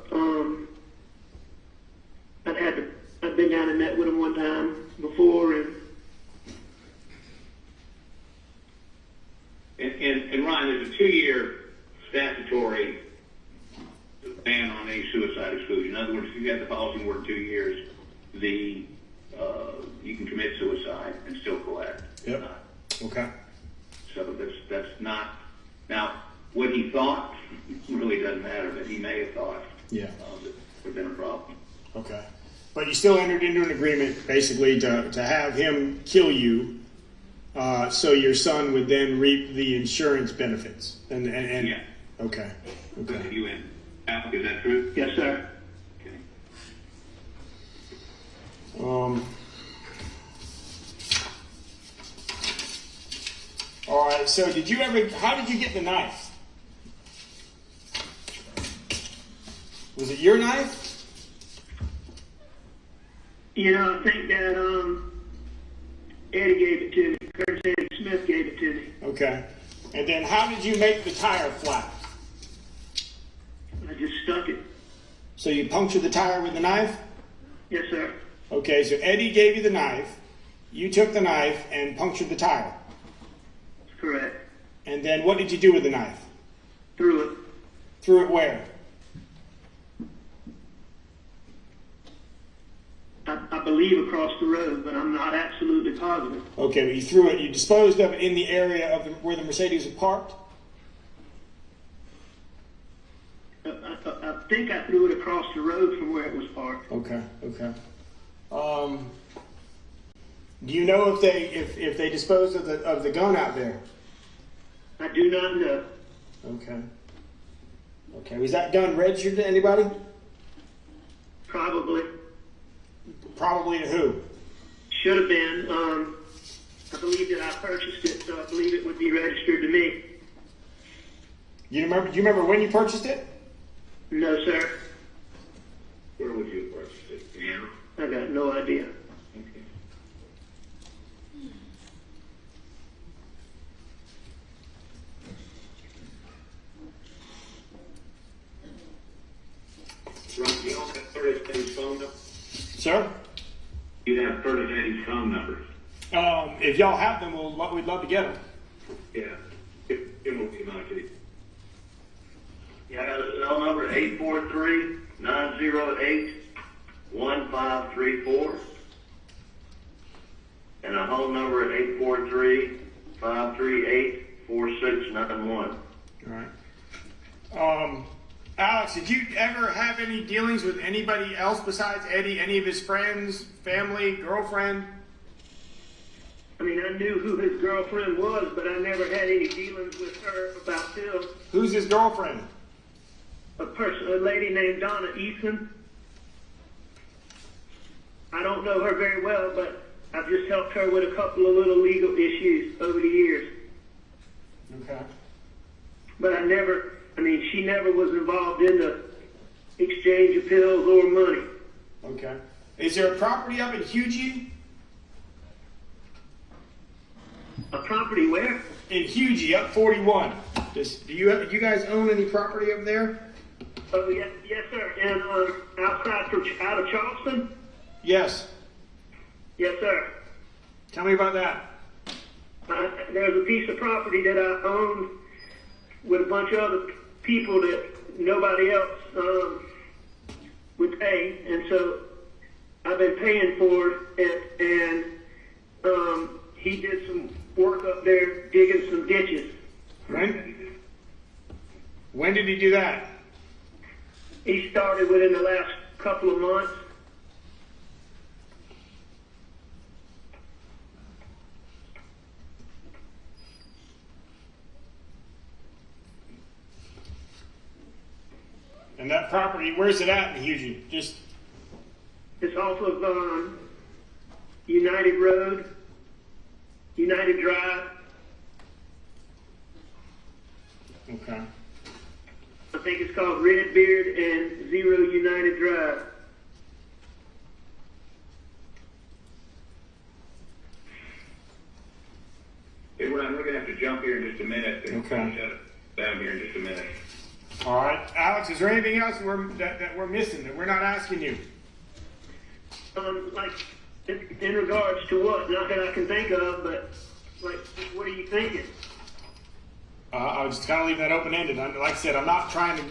I've been down and met with him one time before, and Ryan, there's a 2-year statutory ban on any suicide exclusion. In other words, if you have the policy more than 2 years, you can commit suicide and still collect. Yep. Okay. So that's not now what he thought really doesn't matter, but he may have thought that would have been a problem. Okay. But you still entered into an agreement, basically, to have him kill you, so your son would then reap the insurance benefits. And yeah. Okay. Okay. You in? Is that true? Yes, sir. Okay. All right. So how did you get the knife? Was it your knife? I think that Eddie gave it to me. Curtis Eddie Smith gave it to me. Okay. And then how did you make the tire flat? I just stuck it. So you punctured the tire with the knife? Yes, sir. Okay, so Eddie gave you the knife. You took the knife and punctured the tire. That's correct. And then what did you do with the knife? Threw it. Threw it where? I believe across the road, but I'm not absolutely positive. Okay, but you disposed of it in the area of where the Mercedes was parked? I think I threw it across the road from where it was parked. Okay. Do you know if they disposed of the gun out there? I do not know. Okay. Was that gun registered to anybody? Probably. Probably to who? Should have been. I believe that I purchased it, so I believe it would be registered to me. Do you remember when you purchased it? No, sir. Where would you have purchased it? Do you know? I got no idea. Okay. Ron, do you all have Curtis Eddie's phone number? Sir? You have Curtis Eddie's phone numbers. If y'all have them, we'd love to get them. Yeah. It will be Maggie. Yeah, I got a cell number, 843-908-1534. And a home number at 843-538-4691. All right. Alex, did you ever have any dealings with anybody else besides Eddie? Any of his friends, family, girlfriend? I mean, I knew who his girlfriend was, but I never had any dealings with her about Phil. Who's his girlfriend? A lady named Donna Eason. I don't know her very well, but I've just helped her with a couple of little legal issues over the years. Okay. But she never was involved in the exchange of pills or money. Okay. Is there a property up in Hugie? A property where? In Hugie, up 41. Do you guys own any property up there? Oh, yes, sir. And out of Charleston? Yes. Yes, sir. Tell me about that. There's a piece of property that I owned with a bunch of other people that nobody else would pay, and so I've been paying for it, and he did some work up there digging some ditches. When did he do that? He started within the last couple of months. And that property, where's it at in Hugie? It's off of United Road, United Drive. Okay. I think it's called Redbeard and 0 United Drive. Hey, Ryan, we're going to have to jump here in just a minute. Okay. Shut it down here in just a minute. All right. Alex, is there anything else that we're missing that we're not asking you? Like, in regards to what? Not that I can think of, but, like, what are you thinking? I'll just kind of leave that open-ended. Like I said, I'm not trying to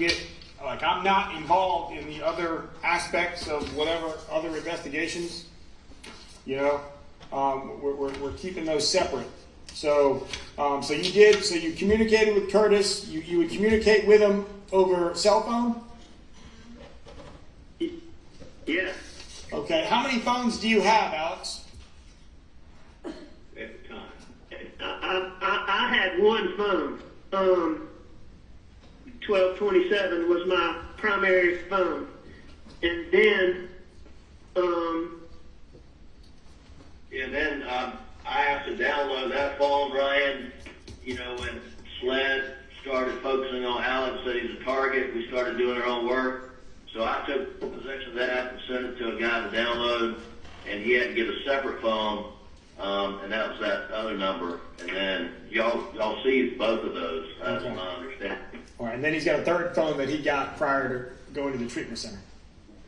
I'm not involved in the other aspects of whatever other investigations. We're keeping those separate. So you communicated with Curtis. You would communicate with him over cell phone? Yeah. Okay. How many phones do you have, Alex? At the time. I had one phone. 1227 was my primary phone. And then, I have to download that phone, Ryan. When SLED started focusing on Alex, said he's a target, we started doing our own work. So I took possession of that and sent it to a guy to download, and he had to get a separate phone, and that was that other number. And then y'all see both of those, that's my understanding. All right, and then he's got a third phone that he got prior to going to the treatment center.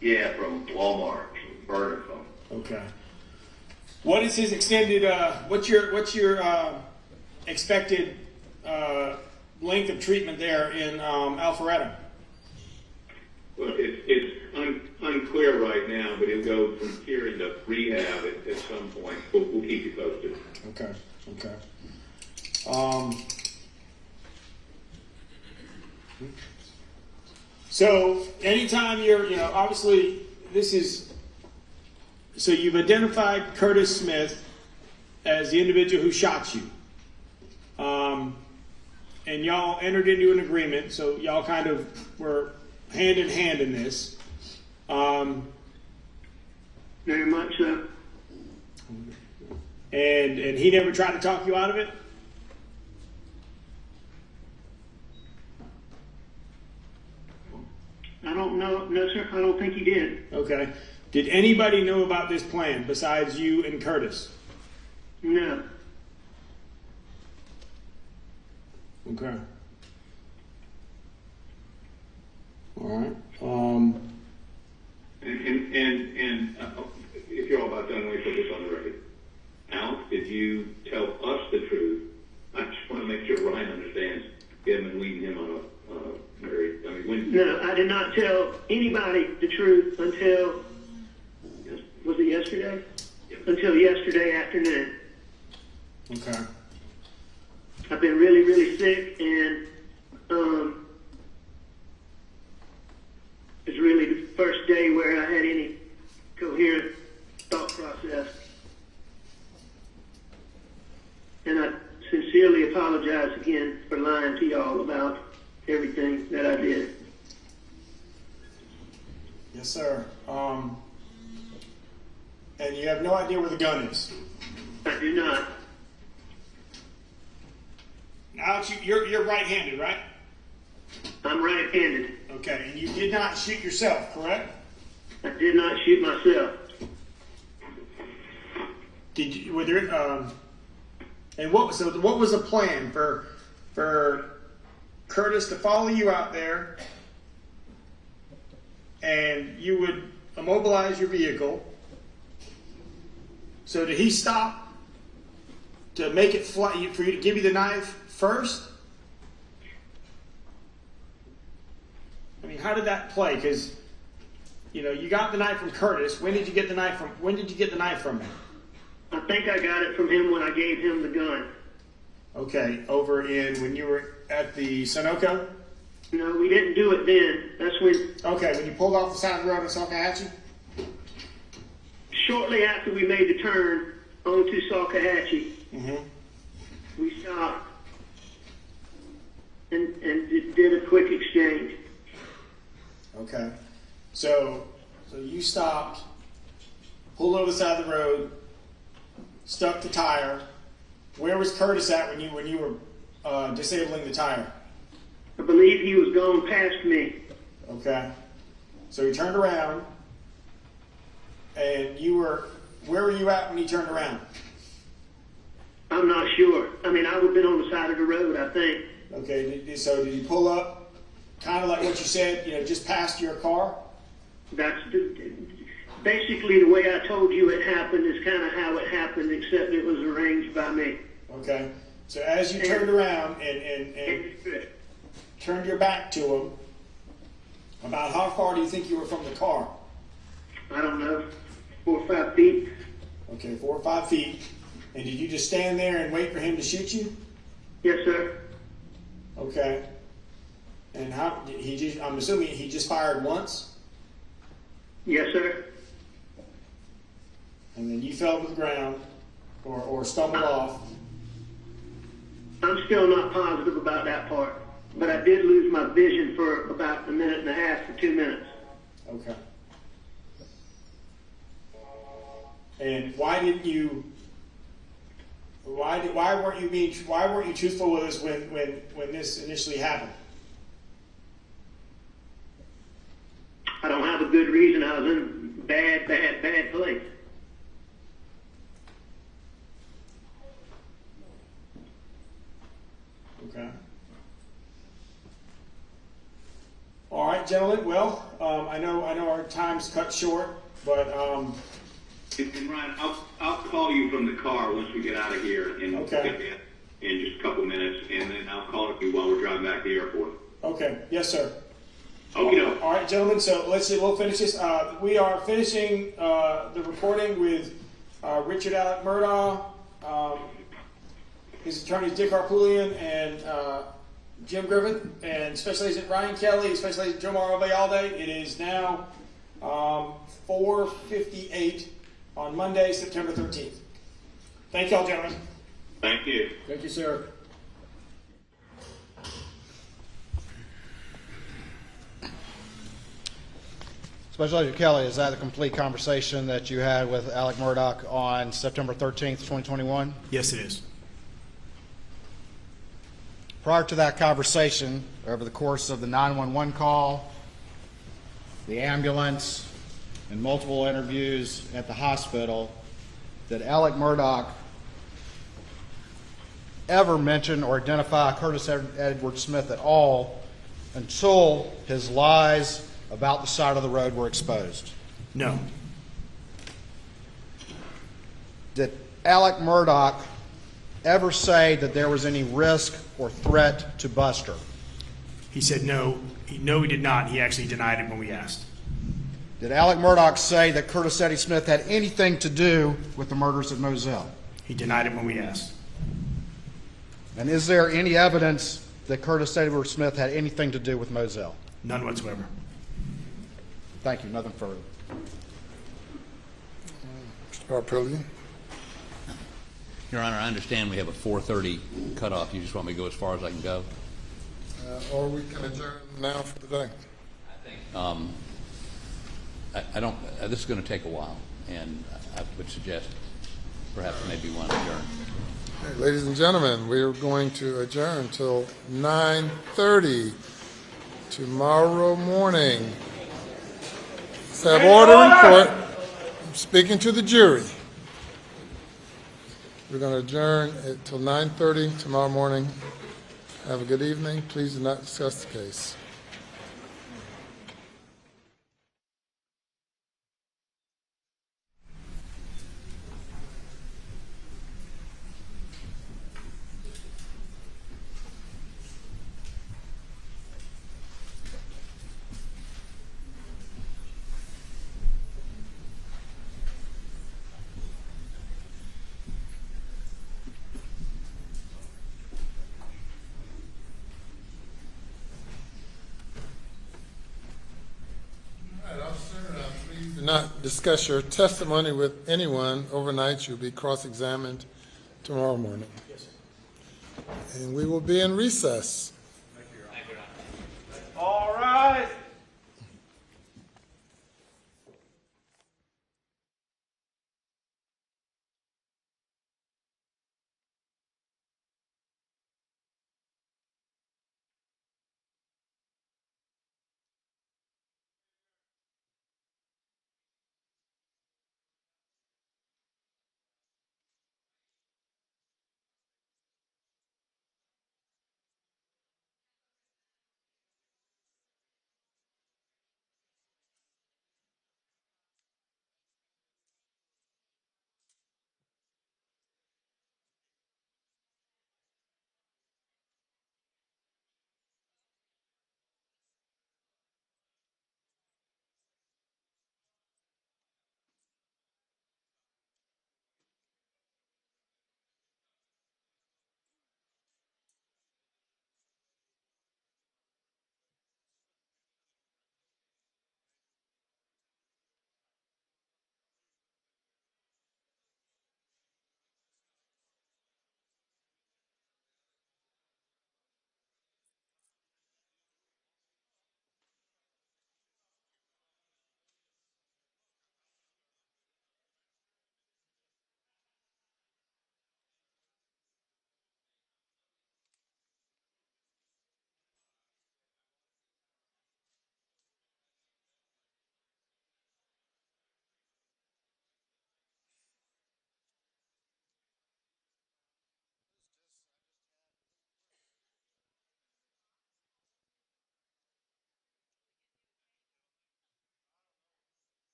Yeah, from Walmart, burner phone. Okay. What is his extended? What's your expected length of treatment there in Alpharetta? Well, it's unclear right now, but he'll go from here into rehab at some point. We'll keep you posted. Okay. So anytime obviously this is, so you've identified Curtis Smith as the individual who shot you. And y'all entered into an agreement, so y'all kind of were hand in hand in this. Very much so. And he never tried to talk you out of it? I don't know. No, sir. I don't think he did. Okay. Did anybody know about this plan besides you and Curtis? No. Okay. All right. And if you're all about done, let me put this on the record. Alex, did you tell us the truth? I just want to make sure Ryan understands him and leading him on a married. No, I did not tell anybody the truth until, was it yesterday? Yep. Until yesterday afternoon. Okay. I've been really, really sick, and it's really the first day where I had any coherent thought process. And I sincerely apologize again for lying to y'all about everything that I did. Yes, sir. And you have no idea where the gun is? I do not. Alex, you're right-handed, right? I'm right-handed. Okay, and you did not shoot yourself, correct? I did not shoot myself. Did you? Were there? And what was the plan for Curtis to follow you out there, and you would immobilize your vehicle? So did he stop to make it fly for you to give you the knife first? I mean, how did that play? Because you got the knife from Curtis. When did you get the knife from him? I think I got it from him when I gave him the gun. Okay, when you were at the Sunoco? No, we didn't do it then. That's when. Okay, when you pulled off the side of the road in Salkehatchie? Shortly after we made the turn onto Salkehatchie, we stopped and did a quick exchange. Okay, so you stopped, pulled over the side of the road, stuck the tire. Where was Curtis at when you were disabling the tire? I believe he was going past me. Okay, so he turned around, and where were you at when he turned around? I'm not sure. I mean, I would have been on the side of the road, I think. Okay, so did he pull up, kind of like what you said, just past your car? That's basically the way I told you it happened is kind of how it happened, except it was arranged by me. Okay, so as you turned around and turned your back to him, about how far do you think you were from the car? I don't know, 4 or 5 feet. Okay, 4 or 5 feet. And did you just stand there and wait for him to shoot you? Yes, sir. Okay. And I'm assuming he just fired once? Yes, sir. And then you fell to the ground or stumbled off. I'm still not positive about that part, but I did lose my vision for about a minute and a half to 2 minutes. Okay. And why weren't you truthful with us when this initially happened? I don't have a good reason. I was in a bad place. Okay. All right, gentlemen. Well, I know our time's cut short, but And Ryan, I'll call you from the car once we get out of here in just a couple minutes, and then I'll call you while we're driving back to the airport. Okay. Yes, sir. Okay. All right, gentlemen. So we'll finish this. We are finishing the recording with Richard Alex Murdaugh, his attorneys Dick Harpoolian and Jim Griffith, and Special Agent Ryan Kelly, Special Agent Joe Valde. It is now 4:58 on Monday, September 13th. Thank y'all, gentlemen. Thank you. Thank you, sir. Special Agent Kelly, is that the complete conversation that you had with Alex Murdaugh on September 13th, 2021? Yes, it is. Prior to that conversation, over the course of the 911 call, the ambulance, and multiple interviews at the hospital, did Alex Murdaugh ever mention or identify Curtis Edward Smith at all until his lies about the side of the road were exposed? No. Did Alex Murdaugh ever say that there was any risk or threat to Buster? He said no. No, he did not. He actually denied it when we asked. Did Alex Murdaugh say that Curtis Eddie Smith had anything to do with the murders at Moselle? He denied it when we asked. And is there any evidence that Curtis Edward Smith had anything to do with Moselle? None whatsoever. Thank you. Nothing further. Mr. Harpoolian. Your Honor, I understand we have a 4:30 cutoff. You just want me to go as far as I can go? Or we can adjourn now for the day. I don't. This is going to take a while, and I would suggest perhaps maybe one adjourn. Ladies and gentlemen, we are going to adjourn till 9:30 tomorrow morning. Let's have order in court. I'm speaking to the jury. We're going to adjourn until 9:30 tomorrow morning. Have a good evening. Please do not discuss the case. Do not discuss your testimony with anyone overnight. You'll be cross-examined tomorrow morning. Yes, sir. And we will be in recess. All right.